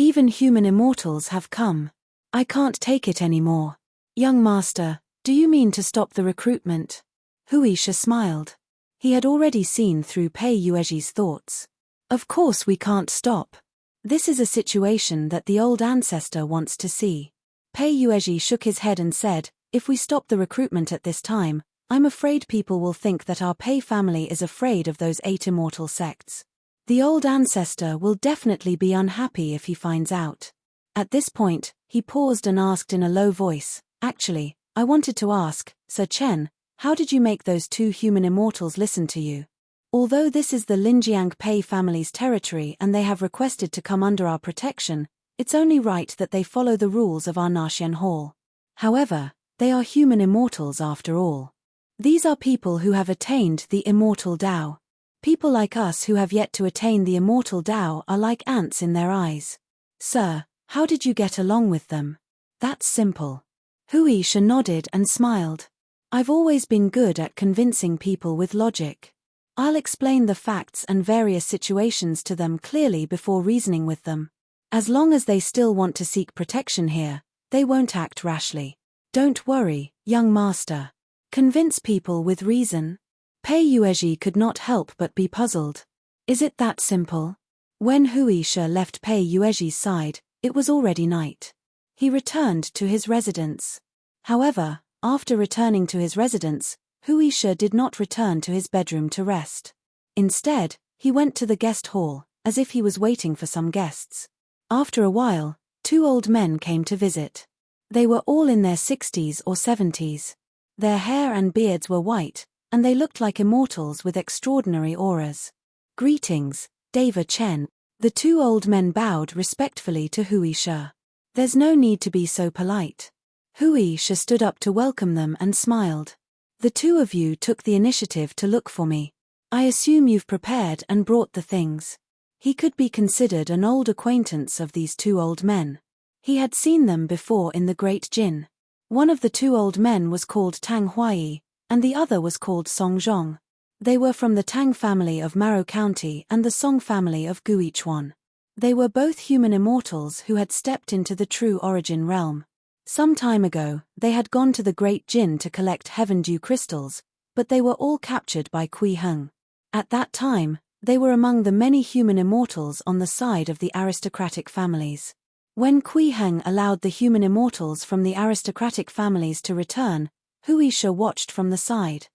Even human immortals have come. I can't take it anymore. Young master, do you mean to stop the recruitment? Wuxia smiled. He had already seen through Pei Yuezhi's thoughts. Of course we can't stop. This is a situation that the old ancestor wants to see. Pei Yuezhi shook his head and said, "If we stop the recruitment at this time, I'm afraid people will think that our Pei family is afraid of those 8 immortal sects. The old ancestor will definitely be unhappy if he finds out." At this point, he paused and asked in a low voice, "Actually, I wanted to ask, Sir Chen, how did you make those 2 human immortals listen to you?" Although this is the Linjiang Pei family's territory and they have requested to come under our protection, it's only right that they follow the rules of our Naxian Hall. However, they are human immortals after all. These are people who have attained the immortal Tao. People like us who have yet to attain the immortal Tao are like ants in their eyes. Sir, how did you get along with them? That's simple. Wuxia nodded and smiled. I've always been good at convincing people with logic. I'll explain the facts and various situations to them clearly before reasoning with them. As long as they still want to seek protection here, they won't act rashly. Don't worry, young master. Convince people with reason. Pei Yuezhi could not help but be puzzled. Is it that simple? When Wuxia left Pei Yuezhi's side, it was already night. He returned to his residence. However, after returning to his residence, Wuxia did not return to his bedroom to rest. Instead, he went to the guest hall, as if he was waiting for some guests. After a while, 2 old men came to visit. They were all in their 60s or 70s. Their hair and beards were white, and they looked like immortals with extraordinary auras. Greetings, Deva Chen. The 2 old men bowed respectfully to Wuxia. There's no need to be so polite. Wuxia stood up to welcome them and smiled. The 2 of you took the initiative to look for me. I assume you've prepared and brought the things. He could be considered an old acquaintance of these 2 old men. He had seen them before in the Great Jin. One of the 2 old men was called Tang Huai, and the other was called Song Zhong. They were from the Tang family of Maro County and the Song family of Guichuan. They were both human immortals who had stepped into the true origin realm. Some time ago, they had gone to the Great Jin to collect heaven dew crystals, but they were all captured by Kui Heng. At that time, they were among the many human immortals on the side of the aristocratic families. When Kui Heng allowed the human immortals from the aristocratic families to return, Wuxia watched from the side.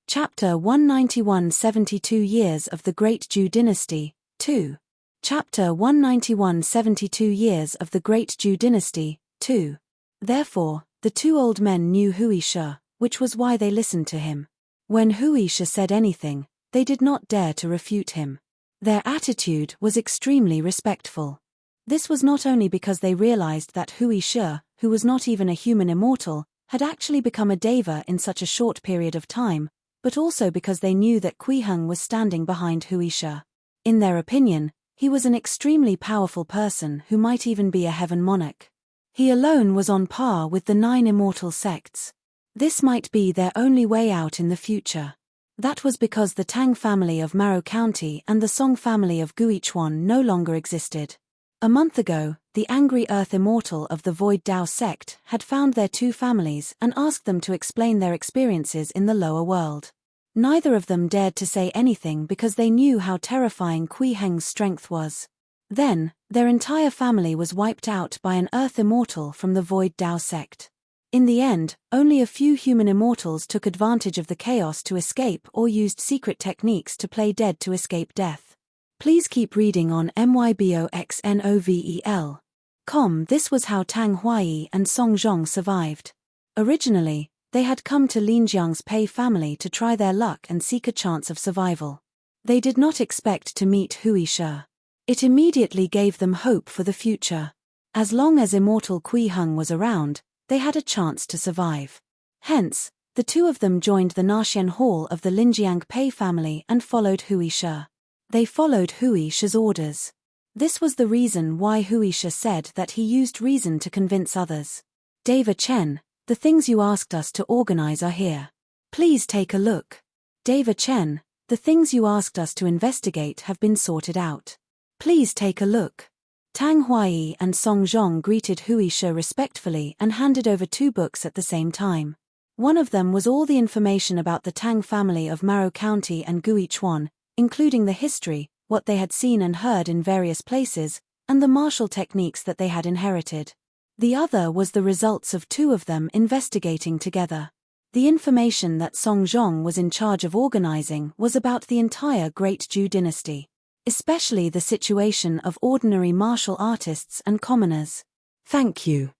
Chapter 191 72 Years of the Great Zhou Dynasty, 2. Chapter 191 72 Years of the Great Zhou Dynasty, 2. Therefore, the 2 old men knew Wuxia, which was why they listened to him. When Wuxia said anything, they did not dare to refute him. Their attitude was extremely respectful. This was not only because they realized that Wuxia, who was not even a human immortal, had actually become a deva in such a short period of time, but also because they knew that Kui Heng was standing behind Wuxia. In their opinion, he was an extremely powerful person who might even be a heaven monarch. He alone was on par with the 9 immortal sects. This might be their only way out in the future. That was because the Tang family of Maro County and the Song family of Guichuan no longer existed. A month ago, the angry Earth Immortal of the Void Dao sect had found their 2 families and asked them to explain their experiences in the lower world. Neither of them dared to say anything because they knew how terrifying Kui Heng's strength was. Then, their entire family was wiped out by an Earth Immortal from the Void Dao sect. In the end, only a few human immortals took advantage of the chaos to escape or used secret techniques to play dead to escape death. Please keep reading on myboxnovel.com. This was how Tang Huai and Song Zhong survived. Originally, they had come to Linjiang's Pei family to try their luck and seek a chance of survival. They did not expect to meet Wuxia. It immediately gave them hope for the future. As long as immortal Kui Heng was around, they had a chance to survive. Hence, the 2 of them joined the Naxian Hall of the Linjiang Pei family and followed Wuxia. They followed Wuxia's orders. This was the reason why Wuxia said that he used reason to convince others. Deva Chen, the things you asked us to organize are here. Please take a look. Deva Chen, the things you asked us to investigate have been sorted out. Please take a look. Tang Huai and Song Zhong greeted Wuxia respectfully and handed over 2 books at the same time. One of them was all the information about the Tang family of Maro County and Guichuan, including the history, what they had seen and heard in various places, and the martial techniques that they had inherited. The other was the results of 2 of them investigating together. The information that Song Zhong was in charge of organizing was about the entire Great Zhou dynasty, especially the situation of ordinary martial artists and commoners. Thank you.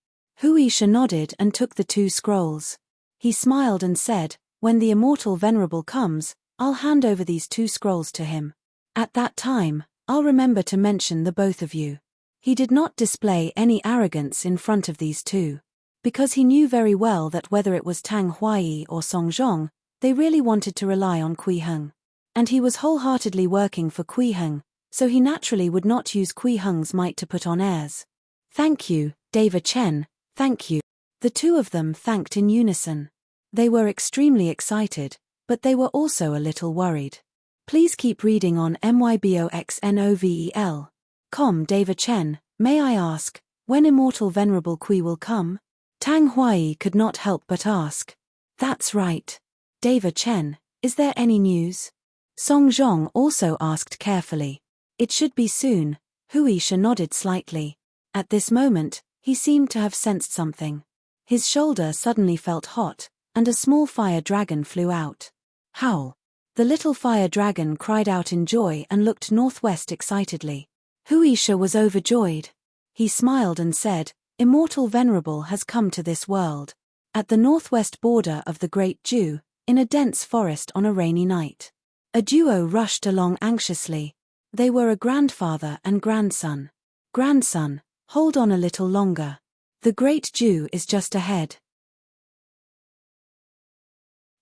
Wuxia nodded and took the 2 scrolls. He smiled and said, "When the immortal venerable comes, I'll hand over these 2 scrolls to him. At that time, I'll remember to mention the both of you." He did not display any arrogance in front of these 2. Because he knew very well that whether it was Tang Huai or Song Zhong, they really wanted to rely on Kui Heng. And he was wholeheartedly working for Kui Heng, so he naturally would not use Kui Heng's might to put on airs. "Thank you, David Chen, thank you." The 2 of them thanked in unison. They were extremely excited, but they were also a little worried. Please keep reading on myboxnovel.com. David Chen, may I ask, when immortal venerable Kui will come? Tang Huai could not help but ask. That's right. David Chen, is there any news? Song Zhong also asked carefully. It should be soon. Wuxia nodded slightly. At this moment, he seemed to have sensed something. His shoulder suddenly felt hot, and a small fire dragon flew out. Howl! The little fire dragon cried out in joy and looked northwest excitedly. Wuxia was overjoyed. He smiled and said, "Immortal Venerable has come to this world." At the northwest border of the Great Dew, in a dense forest on a rainy night, a duo rushed along anxiously. They were a grandfather and grandson. "Grandson, hold on a little longer. The Great Dew is just ahead.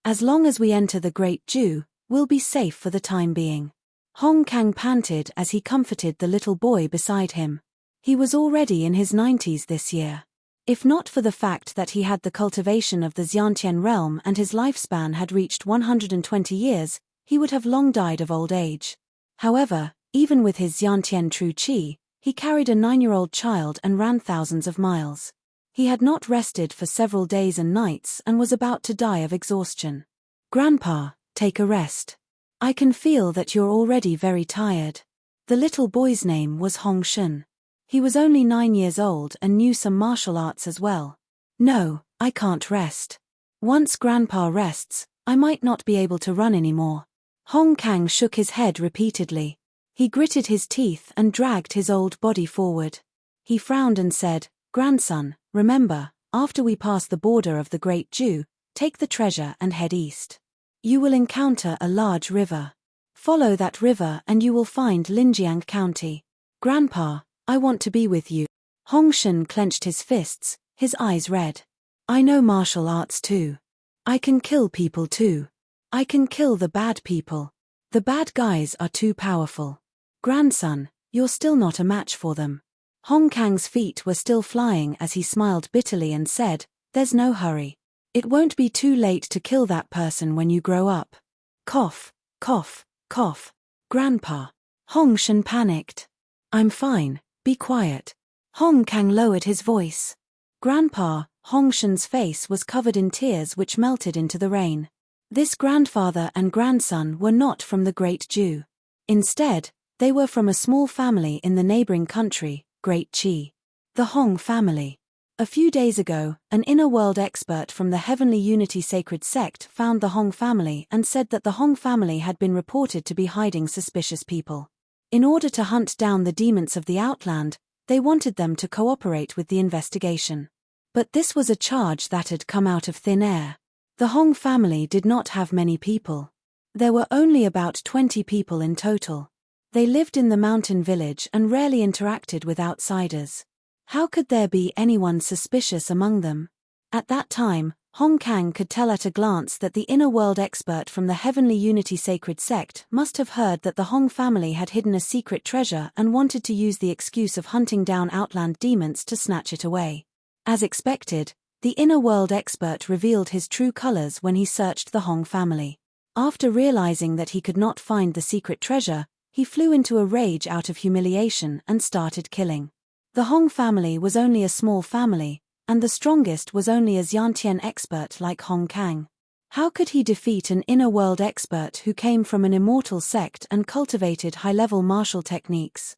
As long as we enter the Great Dew, we'll be safe for the time being." Hong Kang panted as he comforted the little boy beside him. He was already in his 90s this year. If not for the fact that he had the cultivation of the Xiantian realm and his lifespan had reached 120 years, he would have long died of old age. However, even with his Xiantian true qi, he carried a 9-year-old child and ran thousands of miles. He had not rested for several days and nights and was about to die of exhaustion. "Grandpa, take a rest. I can feel that you're already very tired." The little boy's name was Hong Shun. He was only 9 years old and knew some martial arts as well. "No, I can't rest. Once Grandpa rests, I might not be able to run anymore." Hong Kang shook his head repeatedly. He gritted his teeth and dragged his old body forward. He frowned and said, "Grandson, remember, after we pass the border of the Great Dew, take the treasure and head east. You will encounter a large river. Follow that river and you will find Linjiang County. Grandpa, I want to be with you." Hong Shun clenched his fists, his eyes red. "I know martial arts too. I can kill people too. I can kill the bad people. The bad guys are too powerful. Grandson, you're still not a match for them." Hong Kang's feet were still flying as he smiled bitterly and said, "There's no hurry. It won't be too late to kill that person when you grow up." Cough, cough, cough. "Grandpa." Hong Shun panicked. "I'm fine, be quiet." Hong Kang lowered his voice. "Grandpa," Hong Shun's face was covered in tears which melted into the rain. This grandfather and grandson were not from the Great Dew. Instead, they were from a small family in the neighboring country, Great Qi. The Hong family. A few days ago, an inner world expert from the Heavenly Unity Sacred Sect found the Hong family and said that the Hong family had been reported to be hiding suspicious people. In order to hunt down the demons of the Outland, they wanted them to cooperate with the investigation. But this was a charge that had come out of thin air. The Hong family did not have many people. There were only about 20 people in total. They lived in the mountain village and rarely interacted with outsiders. How could there be anyone suspicious among them? At that time, Hong Kang could tell at a glance that the inner world expert from the Heavenly Unity Sacred Sect must have heard that the Hong family had hidden a secret treasure and wanted to use the excuse of hunting down outland demons to snatch it away. As expected, the inner world expert revealed his true colors when he searched the Hong family. After realizing that he could not find the secret treasure, he flew into a rage out of humiliation and started killing. The Hong family was only a small family, and the strongest was only a Xiantian expert like Hong Kang. How could he defeat an inner world expert who came from an immortal sect and cultivated high-level martial techniques?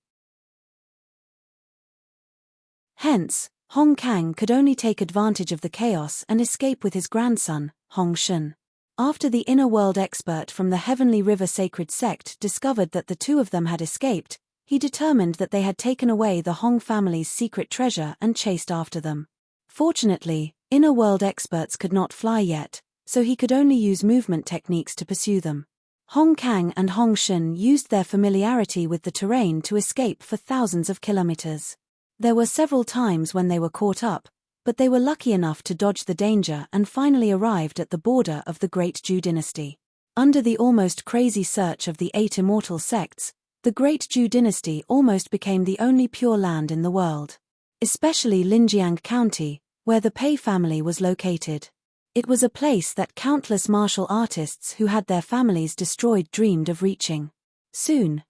Hence, Hong Kang could only take advantage of the chaos and escape with his grandson, Hong Shun. After the inner world expert from the Heavenly River Sacred Sect discovered that the 2 of them had escaped, he determined that they had taken away the Hong family's secret treasure and chased after them. Fortunately, Inner-world experts could not fly yet, so he could only use movement techniques to pursue them. Hong Kang and Hong Shun used their familiarity with the terrain to escape for thousands of kilometers. There were several times when they were caught up, but they were lucky enough to dodge the danger and finally arrived at the border of the Great Zhou dynasty. Under the almost crazy search of the 8 immortal sects, the Great Zhou dynasty almost became the only pure land in the world. Especially Linjiang County, where the Pei family was located. It was a place that countless martial artists who had their families destroyed dreamed of reaching. Soon,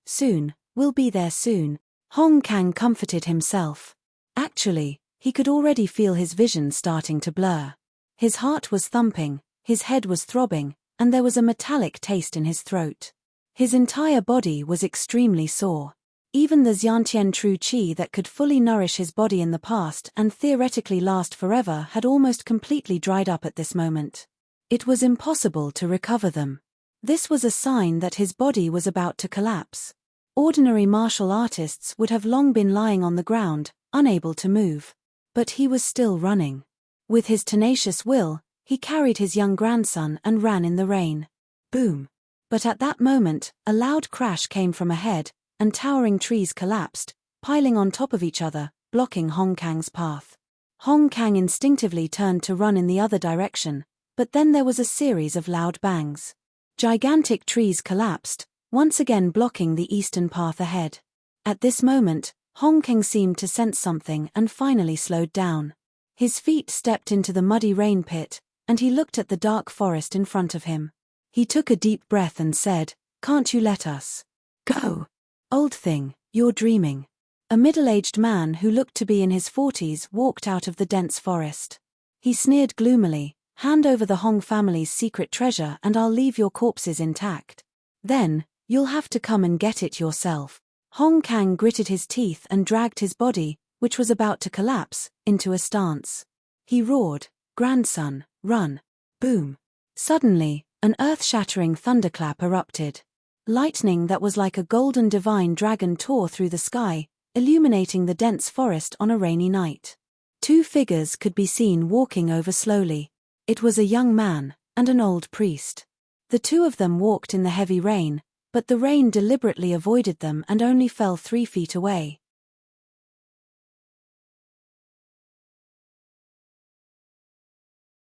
we'll be there soon, Hong Kang comforted himself. Actually, he could already feel his vision starting to blur. His heart was thumping, his head was throbbing, and there was a metallic taste in his throat. His entire body was extremely sore. Even the Xiantian true qi that could fully nourish his body in the past and theoretically last forever had almost completely dried up at this moment. It was impossible to recover them. This was a sign that his body was about to collapse. Ordinary martial artists would have long been lying on the ground, unable to move. But he was still running. With his tenacious will, he carried his young grandson and ran in the rain. Boom! But at that moment, a loud crash came from ahead, and towering trees collapsed, piling on top of each other, blocking Hong Kang's path. Hong Kang instinctively turned to run in the other direction, but then there was a series of loud bangs. Gigantic trees collapsed, once again blocking the eastern path ahead. At this moment, Hong Kang seemed to sense something and finally slowed down. His feet stepped into the muddy rain pit, and he looked at the dark forest in front of him. He took a deep breath and said, "Can't you let us go? Old thing, you're dreaming." A middle-aged man who looked to be in his 40s walked out of the dense forest. He sneered gloomily, "Hand over the Hong family's secret treasure and I'll leave your corpses intact. Then, you'll have to come and get it yourself." Hong Kang gritted his teeth and dragged his body, which was about to collapse, into a stance. He roared, "Grandson, run." Boom. Suddenly, an earth-shattering thunderclap erupted. Lightning that was like a golden divine dragon tore through the sky, illuminating the dense forest on a rainy night. 2 figures could be seen walking over slowly. It was a young man and an old priest. The 2 of them walked in the heavy rain, but the rain deliberately avoided them and only fell 3 feet away.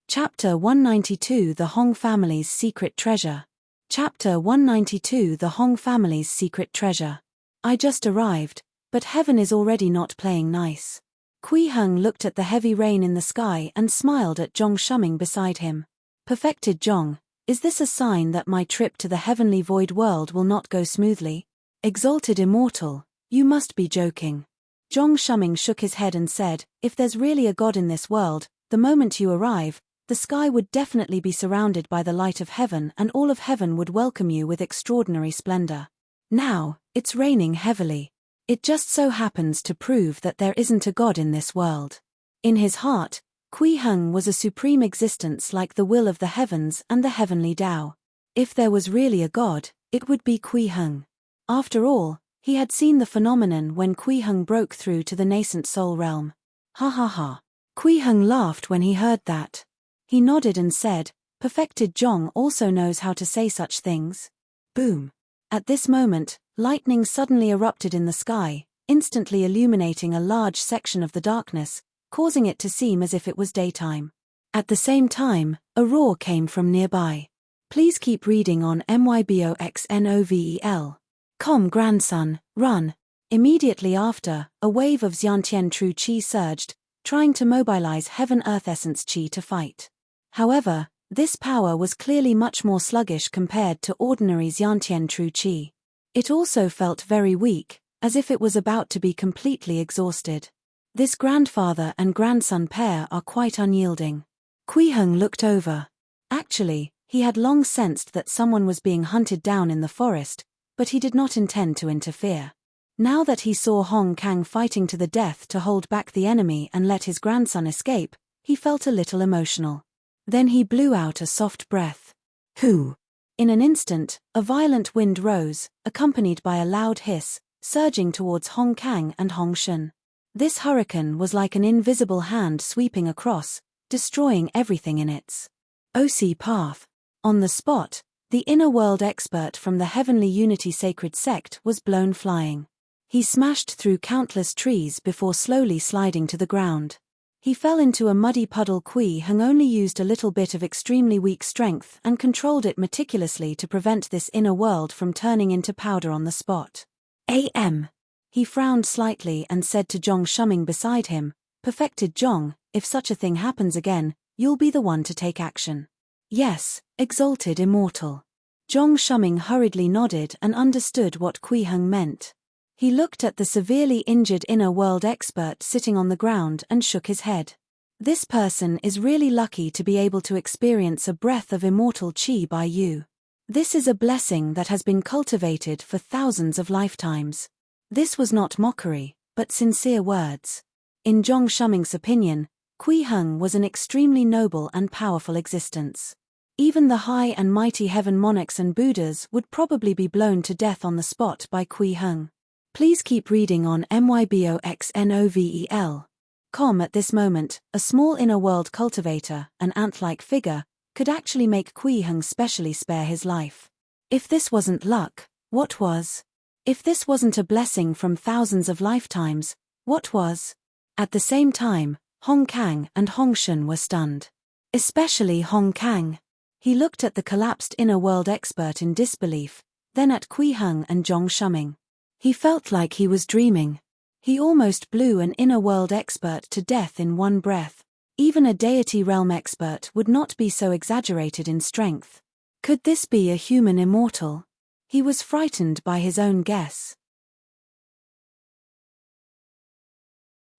Chapter 192 The Hong Family's Secret Treasure. Chapter 192 The Hong Family's Secret Treasure. I just arrived, but heaven is already not playing nice. Kui Heng looked at the heavy rain in the sky and smiled at Zhong Shuming beside him. Perfected Zhong, is this a sign that my trip to the heavenly void world will not go smoothly? Exalted immortal, you must be joking. Zhong Shuming shook his head and said, "If there's really a god in this world, the moment you arrive, the sky would definitely be surrounded by the light of heaven and all of heaven would welcome you with extraordinary splendor. Now, it's raining heavily. It just so happens to prove that there isn't a god in this world." In his heart, Kui Heng was a supreme existence like the will of the heavens and the heavenly Tao. If there was really a god, it would be Kui Heng. After all, he had seen the phenomenon when Kui Heng broke through to the nascent soul realm. Ha ha ha. Kui Heng laughed when he heard that. He nodded and said, "Perfected Zhong also knows how to say such things." Boom. At this moment, lightning suddenly erupted in the sky, instantly illuminating a large section of the darkness, causing it to seem as if it was daytime. At the same time, a roar came from nearby. Please keep reading on myboxnovel. Com grandson, run. Immediately after, a wave of Xiantian true qi surged, trying to mobilize heaven-earth essence qi to fight. However, this power was clearly much more sluggish compared to ordinary Xiantian true qi. It also felt very weak, as if it was about to be completely exhausted. This grandfather and grandson pair are quite unyielding. Kui Heng looked over. Actually, he had long sensed that someone was being hunted down in the forest, but he did not intend to interfere. Now that he saw Hong Kang fighting to the death to hold back the enemy and let his grandson escape, he felt a little emotional. Then he blew out a soft breath. Hoo! In an instant, a violent wind rose, accompanied by a loud hiss, surging towards Hong Kang and Hong Shun. This hurricane was like an invisible hand sweeping across, destroying everything in its OC path. On the spot, the inner world expert from the Heavenly Unity Sacred Sect was blown flying. He smashed through countless trees before slowly sliding to the ground. He fell into a muddy puddle. Kui Heng only used a little bit of extremely weak strength and controlled it meticulously to prevent this inner world from turning into powder on the spot. He frowned slightly and said to Zhong Shuming beside him, "Perfected Zhong, if such a thing happens again, you'll be the one to take action." "Yes, exalted immortal." Zhong Shuming hurriedly nodded and understood what Kui Heng meant. He looked at the severely injured inner world expert sitting on the ground and shook his head. This person is really lucky to be able to experience a breath of immortal chi by you. This is a blessing that has been cultivated for thousands of lifetimes. This was not mockery, but sincere words. In Zhong Shuming's opinion, Kui Heng was an extremely noble and powerful existence. Even the high and mighty heaven monarchs and Buddhas would probably be blown to death on the spot by Kui Heng. Please keep reading on myboxnovel.com. At this moment, a small inner world cultivator, an ant-like figure, could actually make Kui Heng specially spare his life. If this wasn't luck, what was? If this wasn't a blessing from thousands of lifetimes, what was? At the same time, Hong Kang and Hong Shun were stunned. Especially Hong Kang. He looked at the collapsed inner world expert in disbelief, then at Kui Heng and Zhong Shuming. He felt like he was dreaming. He almost blew an inner world expert to death in one breath. Even a deity realm expert would not be so exaggerated in strength. Could this be a human immortal? He was frightened by his own guess.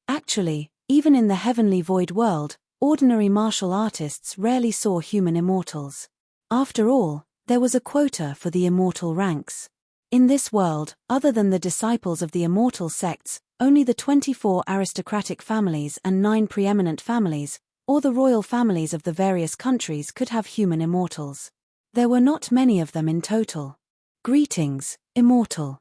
Actually, even in the heavenly void world, ordinary martial artists rarely saw human immortals. After all, there was a quota for the immortal ranks. In this world, other than the disciples of the immortal sects, only the 24 aristocratic families and 9 preeminent families, or the royal families of the various countries could have human immortals. There were not many of them in total. "Greetings, immortal.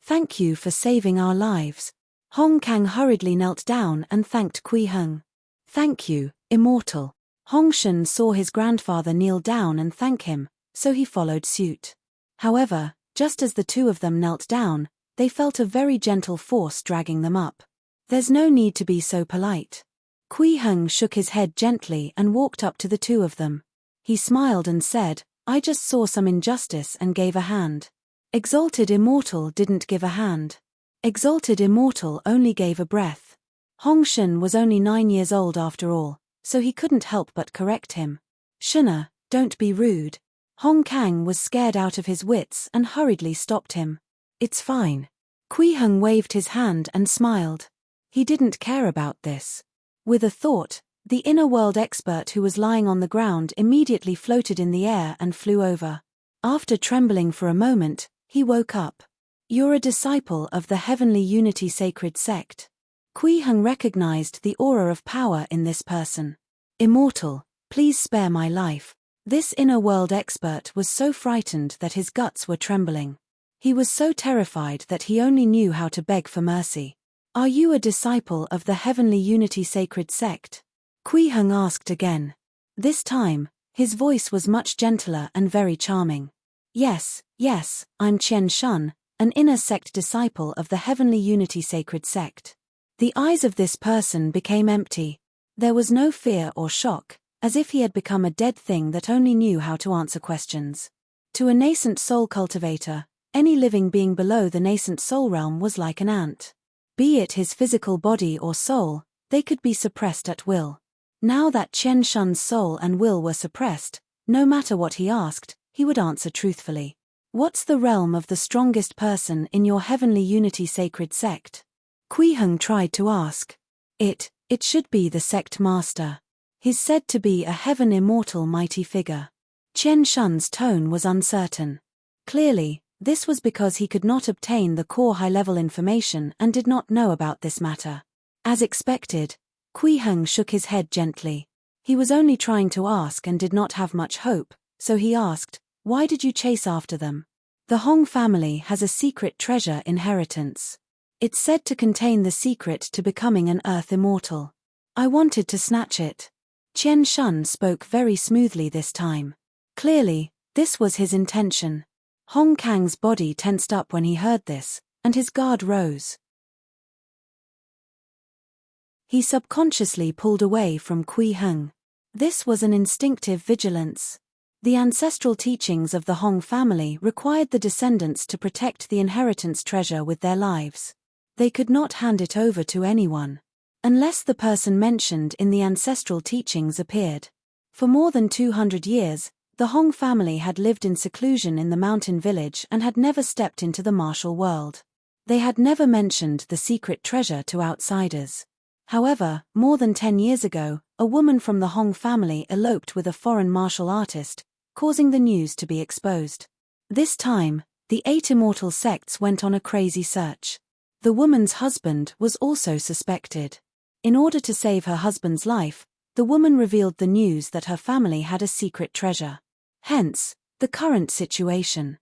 Thank you for saving our lives." Hong Kang hurriedly knelt down and thanked Kui Heng. "Thank you, immortal." Hong Shun saw his grandfather kneel down and thank him, so he followed suit. However, just as the two of them knelt down, they felt a very gentle force dragging them up. "There's no need to be so polite." Kui Heng shook his head gently and walked up to the two of them. He smiled and said, "I just saw some injustice and gave a hand." Exalted Immortal didn't give a hand. Exalted Immortal only gave a breath. Hong Shun was only 9 years old after all, so he couldn't help but correct him. "Shunna, don't be rude." Hong Kang was scared out of his wits and hurriedly stopped him. "It's fine." Kui Heng waved his hand and smiled. He didn't care about this. With a thought, the inner world expert who was lying on the ground immediately floated in the air and flew over. After trembling for a moment, he woke up. "You're a disciple of the Heavenly Unity Sacred Sect." Kui Heng recognized the aura of power in this person. "Immortal, please spare my life." This inner world expert was so frightened that his guts were trembling. He was so terrified that he only knew how to beg for mercy. "Are you a disciple of the Heavenly Unity Sacred Sect?" Kui Heng asked again. This time, his voice was much gentler and very charming. Yes, I'm Qian Shun, an inner sect disciple of the Heavenly Unity Sacred Sect." The eyes of this person became empty. There was no fear or shock, as if he had become a dead thing that only knew how to answer questions. To a nascent soul cultivator, any living being below the nascent soul realm was like an ant. Be it his physical body or soul, they could be suppressed at will. Now that Qian Shun's soul and will were suppressed, no matter what he asked, he would answer truthfully. "What's the realm of the strongest person in your Heavenly Unity Sacred Sect?" Kui Heng tried to ask. It should be the sect master. He's said to be a heaven immortal mighty figure." Qian Shun's tone was uncertain. Clearly, this was because he could not obtain the core high-level information and did not know about this matter. As expected, Kui Heng shook his head gently. He was only trying to ask and did not have much hope, so he asked, "Why did you chase after them?" "The Hong family has a secret treasure inheritance. It's said to contain the secret to becoming an earth immortal. I wanted to snatch it." Qian Shun spoke very smoothly this time. Clearly, this was his intention. Hong Kang's body tensed up when he heard this, and his guard rose. He subconsciously pulled away from Kui Heng. This was an instinctive vigilance. The ancestral teachings of the Hong family required the descendants to protect the inheritance treasure with their lives. They could not hand it over to anyone, unless the person mentioned in the ancestral teachings appeared. For more than 200 years, the Hong family had lived in seclusion in the mountain village and had never stepped into the martial world. They had never mentioned the secret treasure to outsiders. However, more than 10 years ago, a woman from the Hong family eloped with a foreign martial artist, causing the news to be exposed. This time, the 8 immortal sects went on a crazy search. The woman's husband was also suspected. In order to save her husband's life, the woman revealed the news that her family had a secret treasure. Hence, the current situation.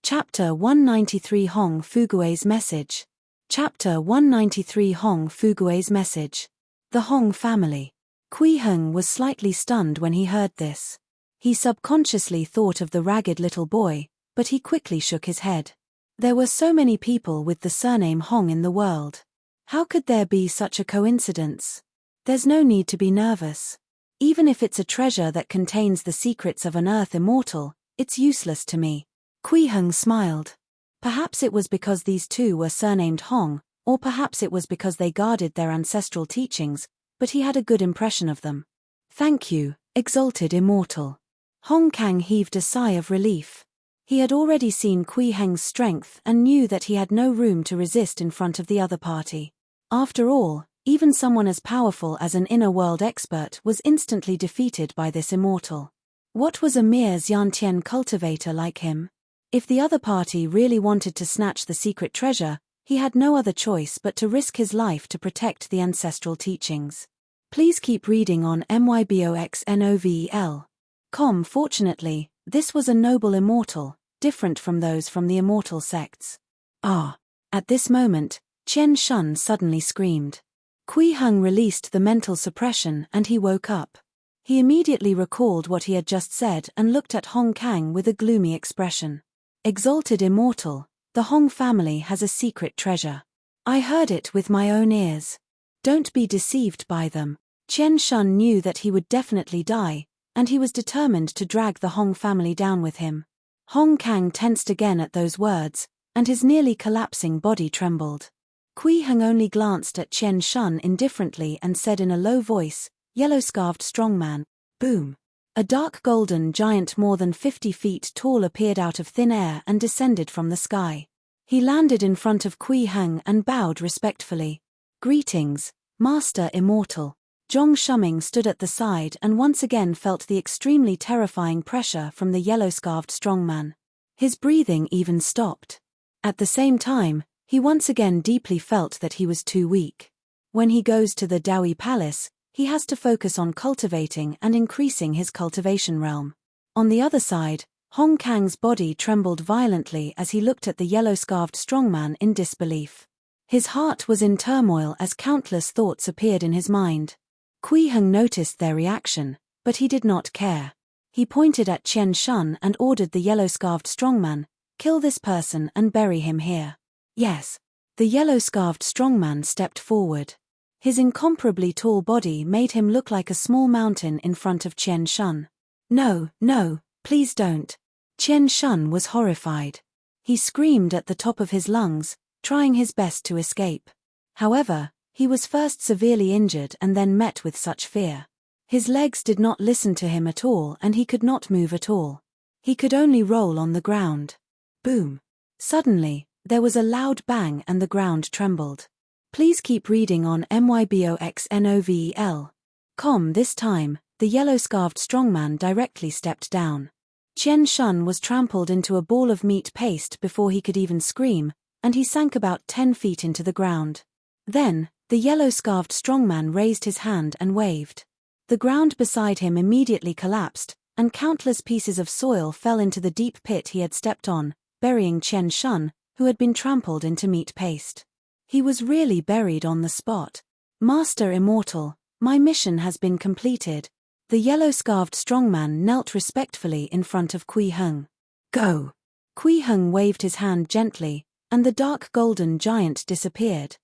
Chapter 193 Hong Fugue's Message. Chapter 193 Hong Fugue's Message. The Hong family. Kui Heng was slightly stunned when he heard this. He subconsciously thought of the ragged little boy, but he quickly shook his head. There were so many people with the surname Hong in the world. How could there be such a coincidence? There's no need to be nervous. Even if it's a treasure that contains the secrets of an earth immortal, it's useless to me. Kui Heng smiled. Perhaps it was because these two were surnamed Hong, or perhaps it was because they guarded their ancestral teachings, but he had a good impression of them. Thank you, exalted immortal. Hong Kang heaved a sigh of relief. He had already seen Kui Heng's strength and knew that he had no room to resist in front of the other party. After all, even someone as powerful as an inner world expert was instantly defeated by this immortal. What was a mere Xiantian cultivator like him? If the other party really wanted to snatch the secret treasure, he had no other choice but to risk his life to protect the ancestral teachings. Please keep reading on myboxnovel.com. Fortunately, this was a noble immortal, different from those from the immortal sects. Ah! At this moment, Qian Shun suddenly screamed. Kui Heng released the mental suppression and he woke up. He immediately recalled what he had just said and looked at Hong Kang with a gloomy expression. Exalted immortal, the Hong family has a secret treasure. I heard it with my own ears. Don't be deceived by them. Qian Shun knew that he would definitely die, and he was determined to drag the Hong family down with him. Hong Kang tensed again at those words, and his nearly collapsing body trembled. Kui Heng only glanced at Qian Shun indifferently and said in a low voice, "Yellow-scarfed strongman." Boom! A dark golden giant more than 50 feet tall appeared out of thin air and descended from the sky. He landed in front of Kui Heng and bowed respectfully. Greetings, Master Immortal. Zhong Shuming stood at the side and once again felt the extremely terrifying pressure from the yellow-scarfed strongman. His breathing even stopped. At the same time, he once again deeply felt that he was too weak. When he goes to the Dawi Palace, he has to focus on cultivating and increasing his cultivation realm. On the other side, Hong Kang's body trembled violently as he looked at the yellow-scarfed strongman in disbelief. His heart was in turmoil as countless thoughts appeared in his mind. Kui Heng noticed their reaction, but he did not care. He pointed at Qian Shun and ordered the yellow-scarfed strongman, "Kill this person and bury him here." Yes. The yellow-scarfed strongman stepped forward. His incomparably tall body made him look like a small mountain in front of Qian Shun. "No, no, please don't." Qian Shun was horrified. He screamed at the top of his lungs, trying his best to escape. However, he was first severely injured and then met with such fear. His legs did not listen to him at all and he could not move at all. He could only roll on the ground. Boom! Suddenly, there was a loud bang and the ground trembled. Please keep reading on myboxnovel.com. This time, the yellow-scarfed strongman directly stepped down. Qian Shun was trampled into a ball of meat paste before he could even scream, and he sank about 10 feet into the ground. Then, the yellow-scarfed strongman raised his hand and waved. The ground beside him immediately collapsed, and countless pieces of soil fell into the deep pit he had stepped on, burying Qian Shun, who had been trampled into meat paste. He was really buried on the spot. Master Immortal, my mission has been completed. The yellow-scarved strongman knelt respectfully in front of Kui Heng. Go! Kui Heng waved his hand gently, and the dark golden giant disappeared.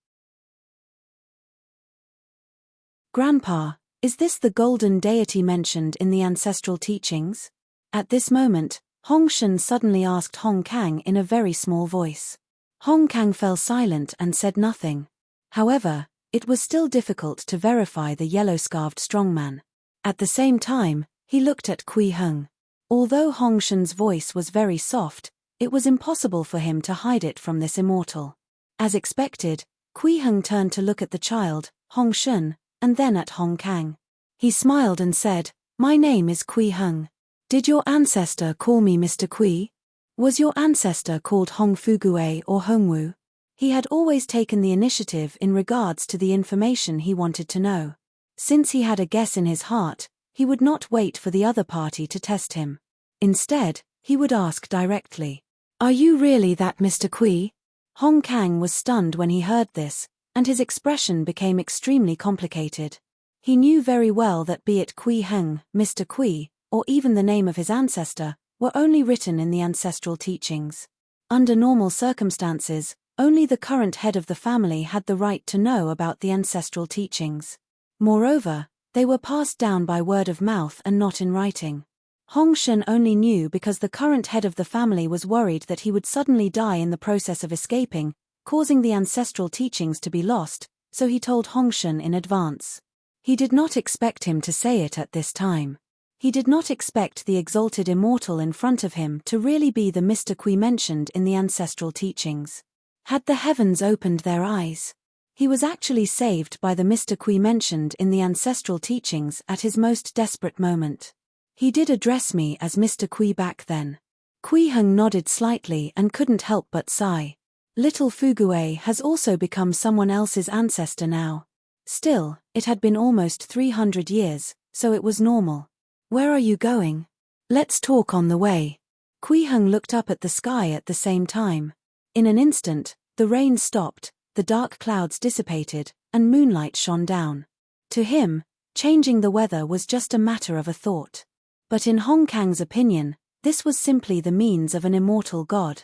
Grandpa, is this the golden deity mentioned in the ancestral teachings? At this moment, Hong Shen suddenly asked Hong Kang in a very small voice. Hong Kang fell silent and said nothing. However, it was still difficult to verify the yellow-scarved strongman. At the same time, he looked at Kui Heng. Although Hong Shen's voice was very soft, it was impossible for him to hide it from this immortal. As expected, Kui Heng turned to look at the child, Hong Shen, and then at Hong Kang. He smiled and said, "My name is Kui Heng. Did your ancestor call me Mr. Kui? Was your ancestor called Hong Fugue or Hongwu?" He had always taken the initiative in regards to the information he wanted to know. Since he had a guess in his heart, he would not wait for the other party to test him. Instead, he would ask directly, "Are you really that Mr. Kui?" Hong Kang was stunned when he heard this, and his expression became extremely complicated. He knew very well that be it Kui Heng, Mr. Kui, or even the name of his ancestor, were only written in the ancestral teachings. Under normal circumstances, only the current head of the family had the right to know about the ancestral teachings. Moreover, they were passed down by word of mouth and not in writing. Hong Shen only knew because the current head of the family was worried that he would suddenly die in the process of escaping, causing the ancestral teachings to be lost, so he told Hong Shen in advance. He did not expect him to say it at this time. He did not expect the exalted immortal in front of him to really be the Mr. Kui mentioned in the ancestral teachings. Had the heavens opened their eyes? He was actually saved by the Mr. Kui mentioned in the ancestral teachings at his most desperate moment. He did address me as Mr. Kui back then. Kui Heng nodded slightly and couldn't help but sigh. Little Fugue has also become someone else's ancestor now. Still, it had been almost 300 years, so it was normal. Where are you going? Let's talk on the way. Kui Heng looked up at the sky at the same time. In an instant, the rain stopped, the dark clouds dissipated, and moonlight shone down. To him, changing the weather was just a matter of a thought. But in Hong Kang's opinion, this was simply the means of an immortal god.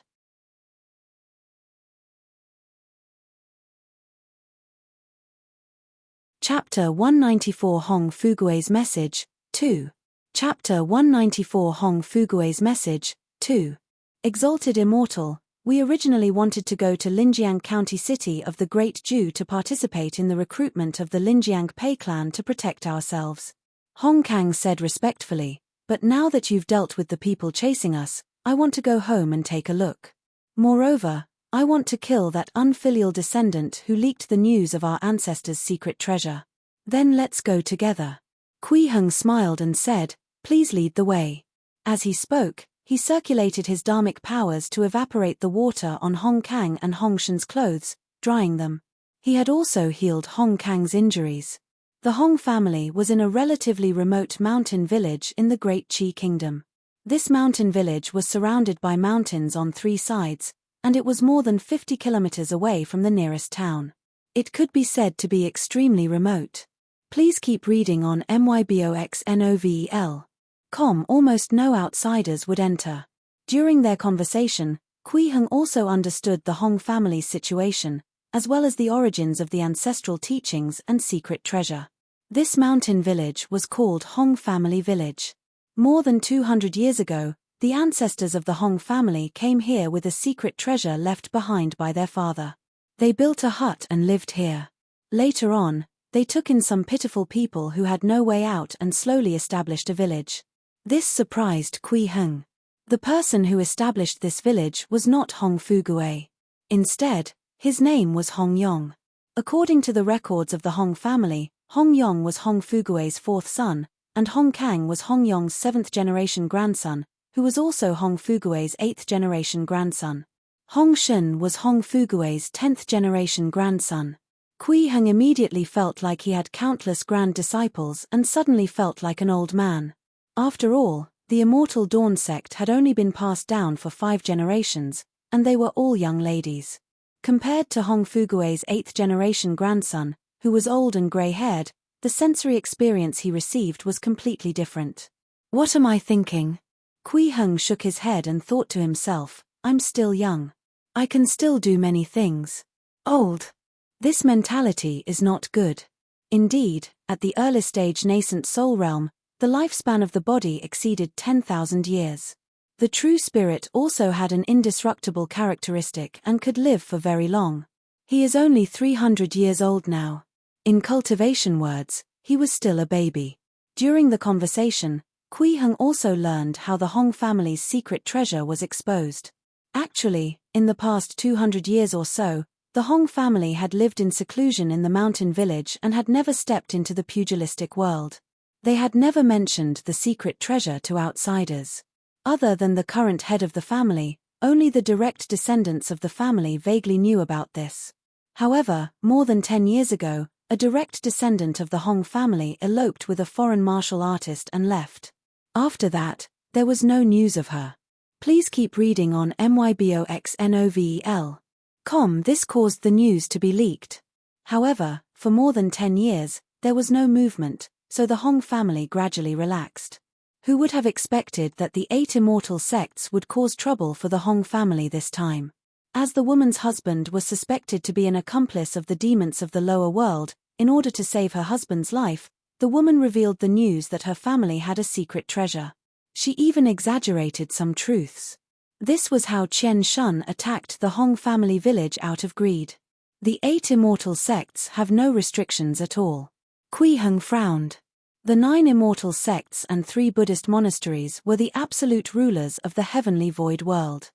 Chapter 194 Hong Fugue's Message, 2. Chapter 194 Hong Fugue's Message, 2. Exalted Immortal, we originally wanted to go to Linjiang County City of the Great Jew to participate in the recruitment of the Linjiang Pei clan to protect ourselves. Hong Kang said respectfully, but now that you've dealt with the people chasing us, I want to go home and take a look. Moreover, I want to kill that unfilial descendant who leaked the news of our ancestors' secret treasure. Then let's go together. Kui Heng smiled and said, "Please lead the way." As he spoke, he circulated his dharmic powers to evaporate the water on Hong Kang and Hong Shen's clothes, drying them. He had also healed Hong Kang's injuries. The Hong family was in a relatively remote mountain village in the Great Qi Kingdom. This mountain village was surrounded by mountains on 3 sides, and it was more than 50 kilometers away from the nearest town. It could be said to be extremely remote. Please keep reading on myboxnovel.com. Almost no outsiders would enter. During their conversation, Kui Heng also understood the Hong family's situation, as well as the origins of the ancestral teachings and secret treasure. This mountain village was called Hong Family Village. More than 200 years ago, the ancestors of the Hong family came here with a secret treasure left behind by their father. They built a hut and lived here. Later on, they took in some pitiful people who had no way out and slowly established a village. This surprised Kui Heng. The person who established this village was not Hong Fugue. Instead, his name was Hong Yong. According to the records of the Hong family, Hong Yong was Hong Fugue's 4th son, and Hong Kang was Hong Yong's 7th-generation grandson, who was also Hong Fugue's 8th-generation grandson. Hong Shen was Hong Fugue's 10th-generation grandson. Kui Heng immediately felt like he had countless grand disciples and suddenly felt like an old man. After all, the immortal Dawn sect had only been passed down for 5 generations, and they were all young ladies. Compared to Hong Fugue's 8th-generation grandson, who was old and grey-haired, the sensory experience he received was completely different. What am I thinking? Kui Heng shook his head and thought to himself, I'm still young. I can still do many things. Old. This mentality is not good. Indeed, at the early stage nascent soul realm, the lifespan of the body exceeded 10,000 years. The true spirit also had an indestructible characteristic and could live for very long. He is only 300 years old now. In cultivation words, he was still a baby. During the conversation, Kui Heng also learned how the Hong family's secret treasure was exposed. Actually, in the past 200 years or so, the Hong family had lived in seclusion in the mountain village and had never stepped into the pugilistic world. They had never mentioned the secret treasure to outsiders. Other than the current head of the family, only the direct descendants of the family vaguely knew about this. However, more than 10 years ago, a direct descendant of the Hong family eloped with a foreign martial artist and left. After that, there was no news of her. Please keep reading on myboxnovel.com. This caused the news to be leaked. However, for more than 10 years, there was no movement, so the Hong family gradually relaxed. Who would have expected that the 8 immortal sects would cause trouble for the Hong family this time? As the woman's husband was suspected to be an accomplice of the demons of the lower world, in order to save her husband's life, the woman revealed the news that her family had a secret treasure. She even exaggerated some truths. This was how Qian Shun attacked the Hong family village out of greed. The 8 immortal sects have no restrictions at all. Kui Heng frowned. The 9 immortal sects and 3 Buddhist monasteries were the absolute rulers of the heavenly void world.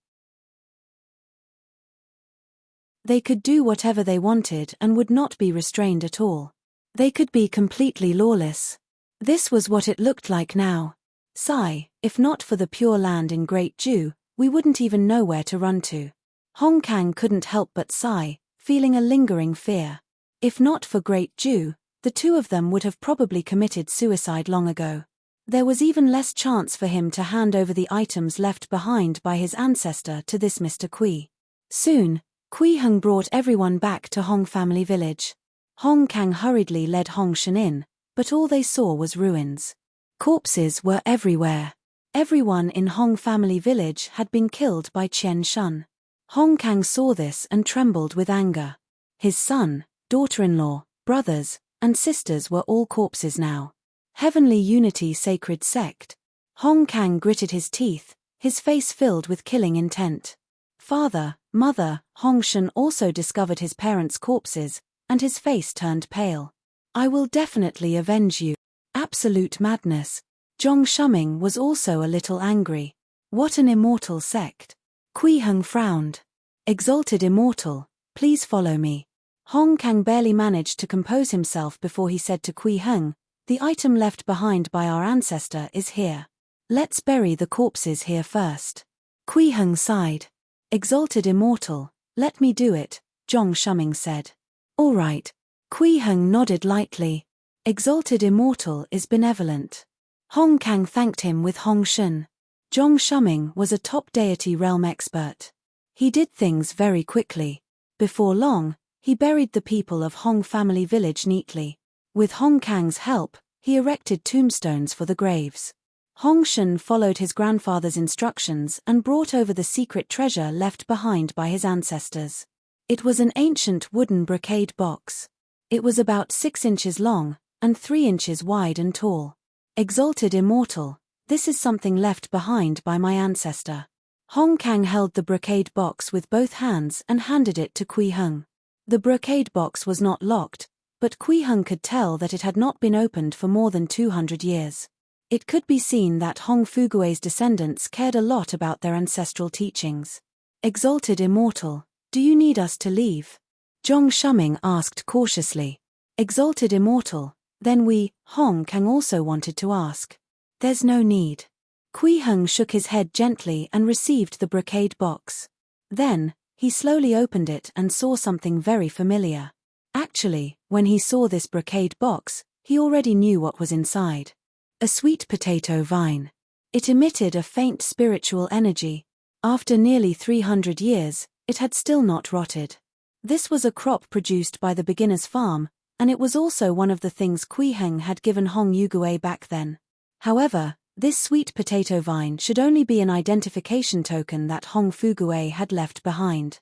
They could do whatever they wanted and would not be restrained at all. They could be completely lawless. This was what it looked like now. Sigh, if not for the Pure Land in Great Jew, we wouldn't even know where to run to. Hong Kang couldn't help but sigh, feeling a lingering fear. If not for Great Jew, the two of them would have probably committed suicide long ago. There was even less chance for him to hand over the items left behind by his ancestor to this Mr. Kui. Soon, Kui Heng brought everyone back to Hong family village. Hong Kang hurriedly led Hong Shen in, but all they saw was ruins. Corpses were everywhere. Everyone in Hong family village had been killed by Qian Shun. Hong Kang saw this and trembled with anger. His son, daughter-in-law, brothers, and sisters were all corpses now. Heavenly Unity Sacred Sect. Hong Kang gritted his teeth, his face filled with killing intent. Father, mother, Hong Shen also discovered his parents' corpses, and his face turned pale. I will definitely avenge you. Absolute madness. Zhong Shuming was also a little angry. What an immortal sect. Kui Heng frowned. Exalted immortal, please follow me. Hong Kang barely managed to compose himself before he said to Kui Heng, the item left behind by our ancestor is here. Let's bury the corpses here first. Kui Heng sighed. Exalted immortal, let me do it, Zhong Shuming said. All right. Kui Heng nodded lightly. Exalted immortal is benevolent. Hong Kang thanked him with Hong Shen. Zhong Shuming was a top deity realm expert. He did things very quickly. Before long, he buried the people of Hong family village neatly. With Hong Kang's help, he erected tombstones for the graves. Hong Shen followed his grandfather's instructions and brought over the secret treasure left behind by his ancestors. It was an ancient wooden brocade box. It was about 6 inches long, and 3 inches wide and tall. Exalted immortal, this is something left behind by my ancestor. Hong Kang held the brocade box with both hands and handed it to Kui Heng. The brocade box was not locked, but Kui Heng could tell that it had not been opened for more than 200 years. It could be seen that Hong Fugue's descendants cared a lot about their ancestral teachings. Exalted immortal, do you need us to leave? Zhong Shuming asked cautiously. Exalted immortal, then we, Hong Kang also wanted to ask. There's no need. Kui Heng shook his head gently and received the brocade box. Then, he slowly opened it and saw something very familiar. Actually, when he saw this brocade box, he already knew what was inside. A sweet potato vine. It emitted a faint spiritual energy. After nearly 300 years, it had still not rotted. This was a crop produced by the beginner's farm, and it was also one of the things Kui Heng had given Hong Yugue back then. However, this sweet potato vine should only be an identification token that Hong Fugue had left behind.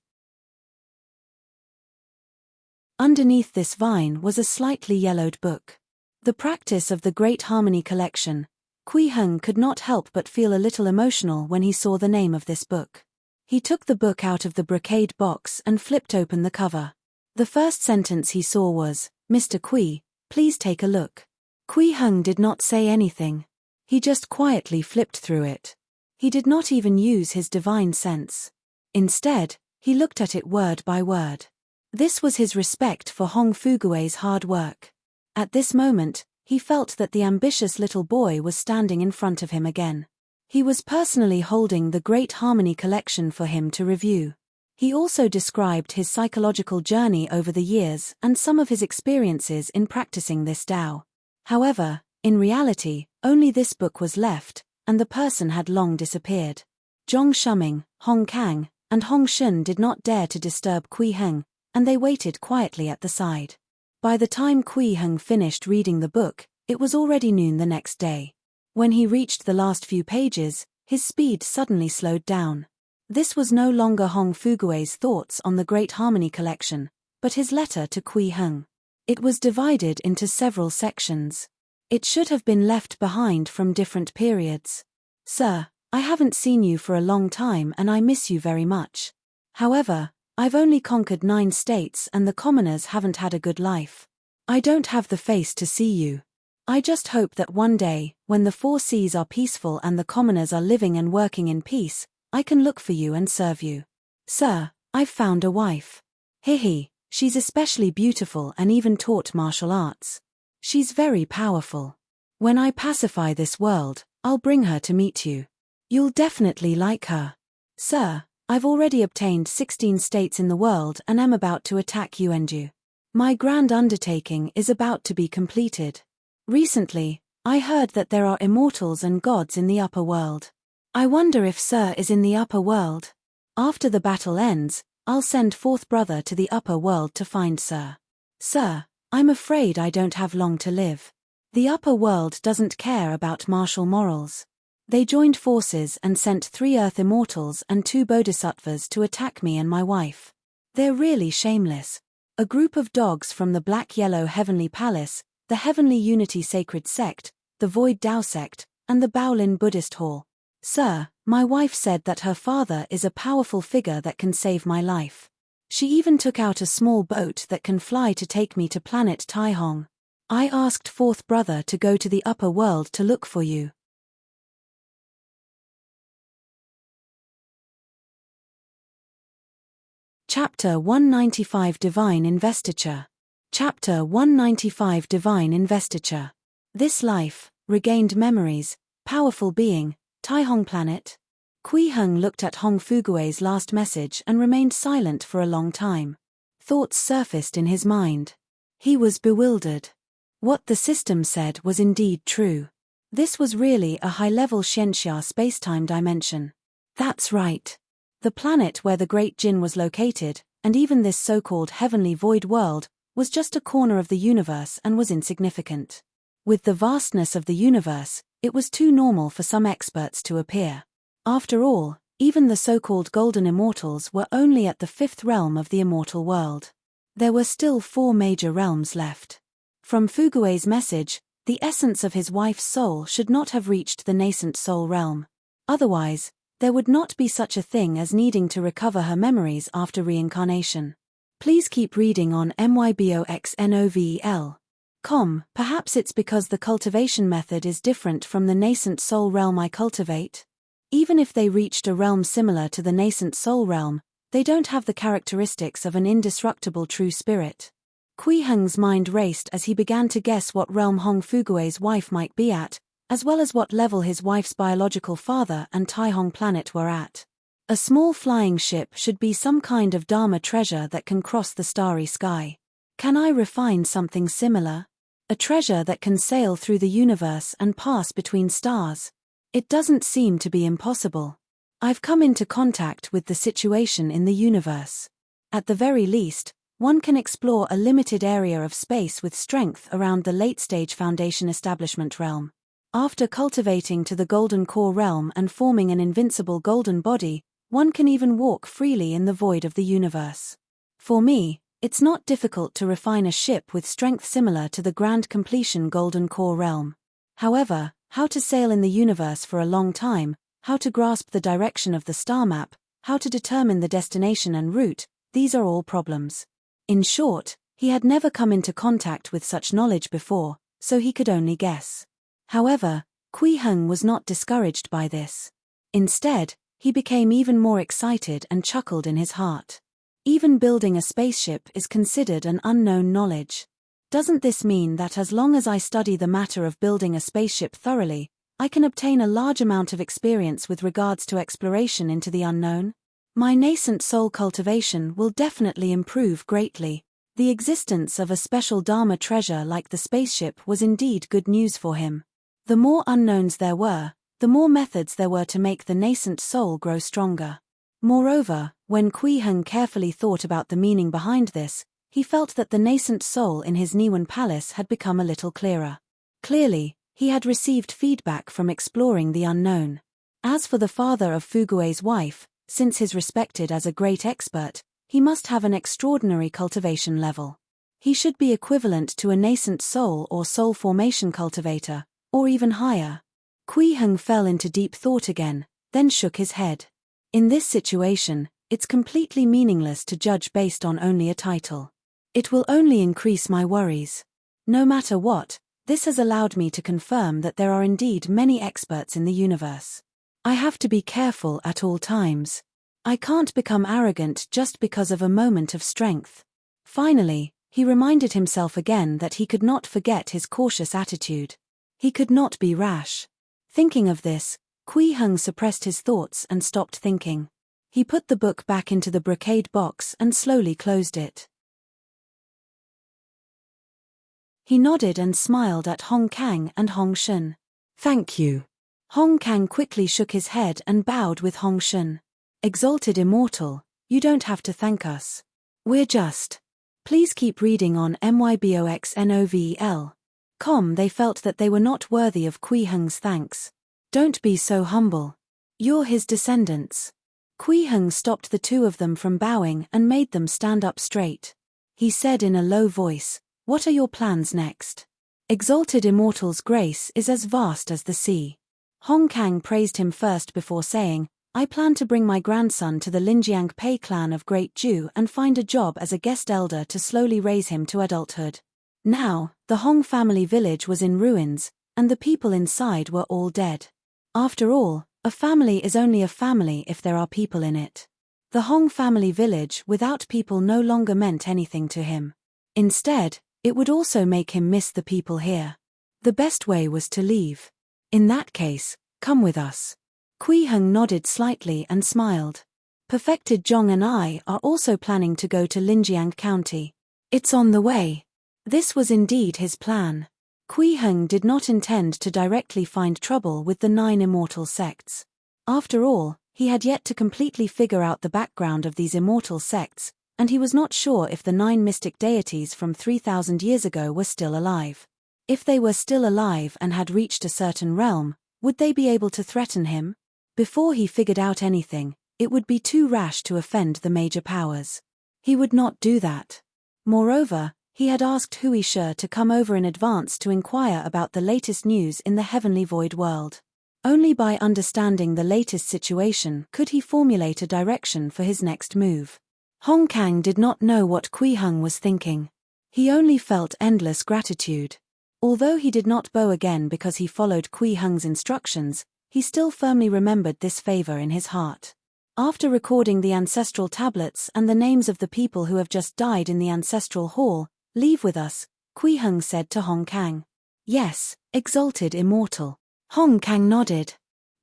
Underneath this vine was a slightly yellowed book. The practice of the Great Harmony Collection. Kui Heng could not help but feel a little emotional when he saw the name of this book. He took the book out of the brocade box and flipped open the cover. The first sentence he saw was, "Mr. Kui, please take a look." Kui Heng did not say anything. He just quietly flipped through it. He did not even use his divine sense. Instead, he looked at it word by word. This was his respect for Hong Fugue's hard work. At this moment, he felt that the ambitious little boy was standing in front of him again. He was personally holding the Great Harmony Collection for him to review. He also described his psychological journey over the years and some of his experiences in practicing this Tao. However, in reality, only this book was left, and the person had long disappeared. Zhong Shuming, Hong Kang, and Hong Shun did not dare to disturb Kui Heng, and they waited quietly at the side. By the time Kui Heng finished reading the book, it was already noon the next day. When he reached the last few pages, his speed suddenly slowed down. This was no longer Hong Fugue's thoughts on the Great Harmony Collection, but his letter to Kui Heng. It was divided into several sections. It should have been left behind from different periods. "Sir, I haven't seen you for a long time and I miss you very much. However, I've only conquered 9 states and the commoners haven't had a good life. I don't have the face to see you. I just hope that one day, when the 4 seas are peaceful and the commoners are living and working in peace, I can look for you and serve you. Sir, I've found a wife. Hihi, she's especially beautiful and even taught martial arts. She's very powerful. When I pacify this world, I'll bring her to meet you. You'll definitely like her. Sir, I've already obtained 16 states in the world and am about to attack Yuanju. My grand undertaking is about to be completed. Recently, I heard that there are immortals and gods in the upper world. I wonder if Sir is in the upper world. After the battle ends, I'll send 4th brother to the upper world to find Sir. Sir, I'm afraid I don't have long to live. The upper world doesn't care about martial morals. They joined forces and sent 3 earth immortals and 2 bodhisattvas to attack me and my wife. They're really shameless. A group of dogs from the Black-Yellow Heavenly Palace, the Heavenly Unity Sacred Sect, the Void Tao Sect, and the Baolin Buddhist Hall. Sir, my wife said that her father is a powerful figure that can save my life. She even took out a small boat that can fly to take me to planet Taihong. I asked 4th brother to go to the upper world to look for you. Chapter 195 Divine Investiture. Chapter 195 Divine Investiture. This life, regained memories, powerful being, Taihong planet. Kui Heng looked at Hong Fugue's last message and remained silent for a long time. Thoughts surfaced in his mind. He was bewildered. What the system said was indeed true. This was really a high-level Xianxia space-time dimension. That's right. The planet where the Great Jin was located, and even this so-called heavenly void world, was just a corner of the universe and was insignificant. With the vastness of the universe, it was too normal for some experts to appear. After all, even the so-called golden immortals were only at the 5th realm of the immortal world. There were still 4 major realms left. From Fugue's message, the essence of his wife's soul should not have reached the nascent soul realm. Otherwise, there would not be such a thing as needing to recover her memories after reincarnation. Please keep reading on myboxnovel.com. Perhaps it's because the cultivation method is different from the nascent soul realm I cultivate. Even if they reached a realm similar to the nascent soul realm, they don't have the characteristics of an indestructible true spirit. Kui Heng's mind raced as he began to guess what realm Hong Fugue's wife might be at, as well as what level his wife's biological father and Taihong planet were at. A small flying ship should be some kind of Dharma treasure that can cross the starry sky. Can I refine something similar? A treasure that can sail through the universe and pass between stars. It doesn't seem to be impossible. I've come into contact with the situation in the universe. At the very least, one can explore a limited area of space with strength around the late-stage foundation establishment realm. After cultivating to the golden core realm and forming an invincible golden body, one can even walk freely in the void of the universe. For me, it's not difficult to refine a ship with strength similar to the grand completion golden core realm. However, how to sail in the universe for a long time, how to grasp the direction of the star map, how to determine the destination and route, these are all problems. In short, he had never come into contact with such knowledge before, so he could only guess. However, Kui Heng was not discouraged by this. Instead, he became even more excited and chuckled in his heart. Even building a spaceship is considered an unknown knowledge. Doesn't this mean that as long as I study the matter of building a spaceship thoroughly, I can obtain a large amount of experience with regards to exploration into the unknown? My nascent soul cultivation will definitely improve greatly. The existence of a special Dharma treasure like the spaceship was indeed good news for him. The more unknowns there were, the more methods there were to make the nascent soul grow stronger. Moreover, when Kui Heng carefully thought about the meaning behind this, he felt that the nascent soul in his Niwen palace had become a little clearer. Clearly, he had received feedback from exploring the unknown. As for the father of Fugue's wife, since he's respected as a great expert, he must have an extraordinary cultivation level. He should be equivalent to a nascent soul or soul formation cultivator, or even higher. Kui Heng fell into deep thought again, then shook his head. In this situation, it's completely meaningless to judge based on only a title. It will only increase my worries. No matter what, this has allowed me to confirm that there are indeed many experts in the universe. I have to be careful at all times. I can't become arrogant just because of a moment of strength. Finally, he reminded himself again that he could not forget his cautious attitude. He could not be rash. Thinking of this, Kui Heng suppressed his thoughts and stopped thinking. He put the book back into the brocade box and slowly closed it. He nodded and smiled at Hong Kang and Hong Shun. "Thank you." Hong Kang quickly shook his head and bowed with Hong Shun. "Exalted Immortal, you don't have to thank us. We're just..." Please keep reading on myboxnovel.com. They felt that they were not worthy of Kui Heng's thanks. Don't be so humble. You're his descendants. Kui Heng stopped the two of them from bowing and made them stand up straight. He said in a low voice, "What are your plans next?" Exalted Immortal's grace is as vast as the sea. Hong Kang praised him first before saying, "I plan to bring my grandson to the Linjiang Pei clan of Great Ju and find a job as a guest elder to slowly raise him to adulthood." Now, the Hong family village was in ruins, and the people inside were all dead. After all, a family is only a family if there are people in it. The Hong family village without people no longer meant anything to him. Instead, it would also make him miss the people here. The best way was to leave. In that case, come with us. Kui Heng nodded slightly and smiled. Perfected Zhong and I are also planning to go to Linjiang County. It's on the way. This was indeed his plan. Kui Heng did not intend to directly find trouble with the 9 immortal sects. After all, he had yet to completely figure out the background of these immortal sects, and he was not sure if the 9 mystic deities from 3,000 years ago were still alive. If they were still alive and had reached a certain realm, would they be able to threaten him? Before he figured out anything, it would be too rash to offend the major powers. He would not do that. Moreover, he had asked Hui Shi to come over in advance to inquire about the latest news in the heavenly void world. Only by understanding the latest situation could he formulate a direction for his next move. Hong Kang did not know what Kui Heng was thinking. He only felt endless gratitude. Although he did not bow again because he followed Kui Heng's instructions, he still firmly remembered this favor in his heart. After recording the ancestral tablets and the names of the people who have just died in the ancestral hall, "Leave with us," Kui Heng said to Hong Kang. "Yes, exalted immortal." Hong Kang nodded.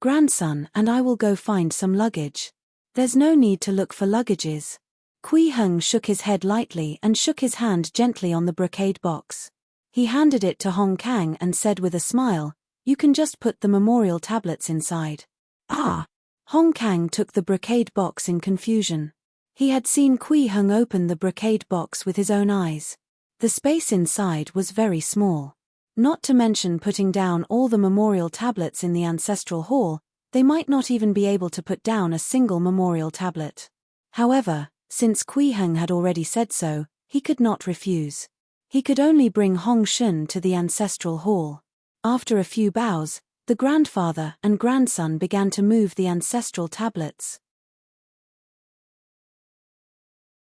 "Grandson and I will go find some luggage." "There's no need to look for luggages." Kui Heng shook his head lightly and shook his hand gently on the brocade box. He handed it to Hong Kang and said with a smile, "You can just put the memorial tablets inside." "Ah!" Hong Kang took the brocade box in confusion. He had seen Kui Heng open the brocade box with his own eyes. The space inside was very small. Not to mention putting down all the memorial tablets in the ancestral hall, they might not even be able to put down a single memorial tablet. However, since Kui Heng had already said so, he could not refuse. He could only bring Hong Shun to the ancestral hall. After a few bows, the grandfather and grandson began to move the ancestral tablets.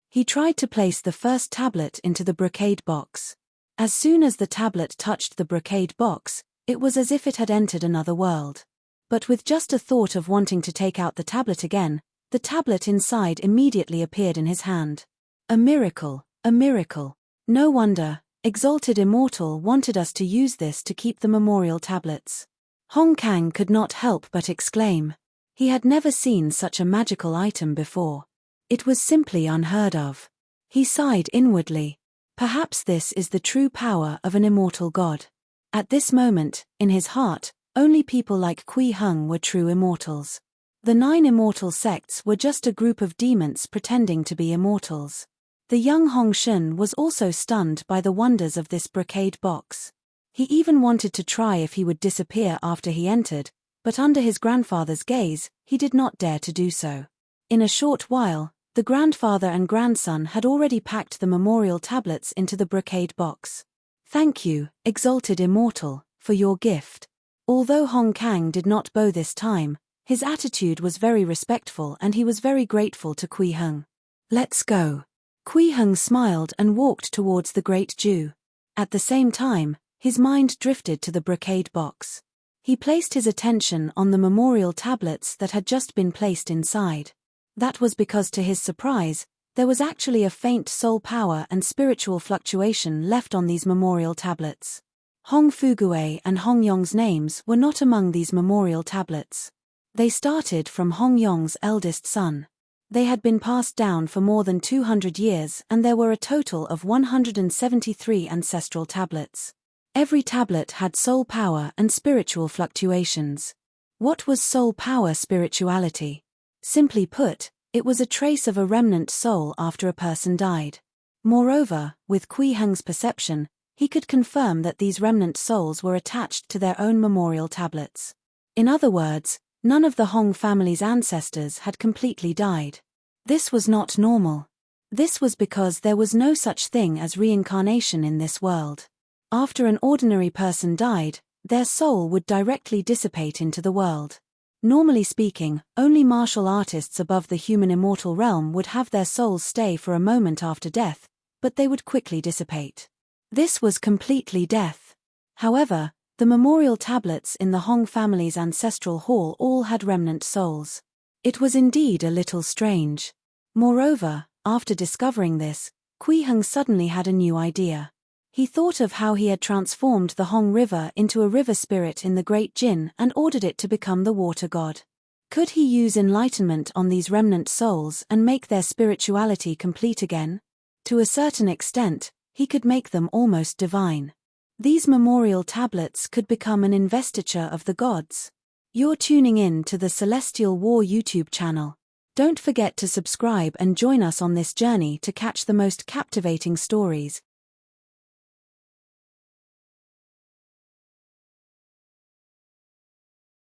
He tried to place the first tablet into the brocade box. As soon as the tablet touched the brocade box, it was as if it had entered another world. But with just a thought of wanting to take out the tablet again, the tablet inside immediately appeared in his hand. A miracle, a miracle. No wonder, Exalted Immortal wanted us to use this to keep the memorial tablets. Hong Kang could not help but exclaim. He had never seen such a magical item before. It was simply unheard of. He sighed inwardly. Perhaps this is the true power of an immortal god. At this moment, in his heart, only people like Kui Heng were true immortals. The 9 immortal sects were just a group of demons pretending to be immortals. The young Hong Shun was also stunned by the wonders of this brocade box. He even wanted to try if he would disappear after he entered, but under his grandfather's gaze, he did not dare to do so. In a short while, the grandfather and grandson had already packed the memorial tablets into the brocade box. Thank you, Exalted Immortal, for your gift. Although Hong Kang did not bow this time, his attitude was very respectful and he was very grateful to Kui Heng. Let's go. Kui Heng smiled and walked towards the Great Jew. At the same time, his mind drifted to the brocade box. He placed his attention on the memorial tablets that had just been placed inside. That was because, to his surprise, there was actually a faint soul power and spiritual fluctuation left on these memorial tablets. Hong Fugui and Hong Yong's names were not among these memorial tablets. They started from Hong Yong's eldest son. They had been passed down for more than 200 years and there were a total of 173 ancestral tablets. Every tablet had soul power and spiritual fluctuations. What was soul power spirituality? Simply put, it was a trace of a remnant soul after a person died. Moreover, with Kui Heng's perception, he could confirm that these remnant souls were attached to their own memorial tablets. In other words, none of the Hong family's ancestors had completely died. This was not normal. This was because there was no such thing as reincarnation in this world. After an ordinary person died, their soul would directly dissipate into the world. Normally speaking, only martial artists above the human immortal realm would have their souls stay for a moment after death, but they would quickly dissipate. This was completely death. However, the memorial tablets in the Hong family's ancestral hall all had remnant souls. It was indeed a little strange. Moreover, after discovering this, Kui Heng suddenly had a new idea. He thought of how he had transformed the Hong River into a river spirit in the Great Jin and ordered it to become the water god. Could he use enlightenment on these remnant souls and make their spirituality complete again? To a certain extent, he could make them almost divine. These memorial tablets could become an investiture of the gods. You're tuning in to the Celestial War YouTube channel. Don't forget to subscribe and join us on this journey to catch the most captivating stories.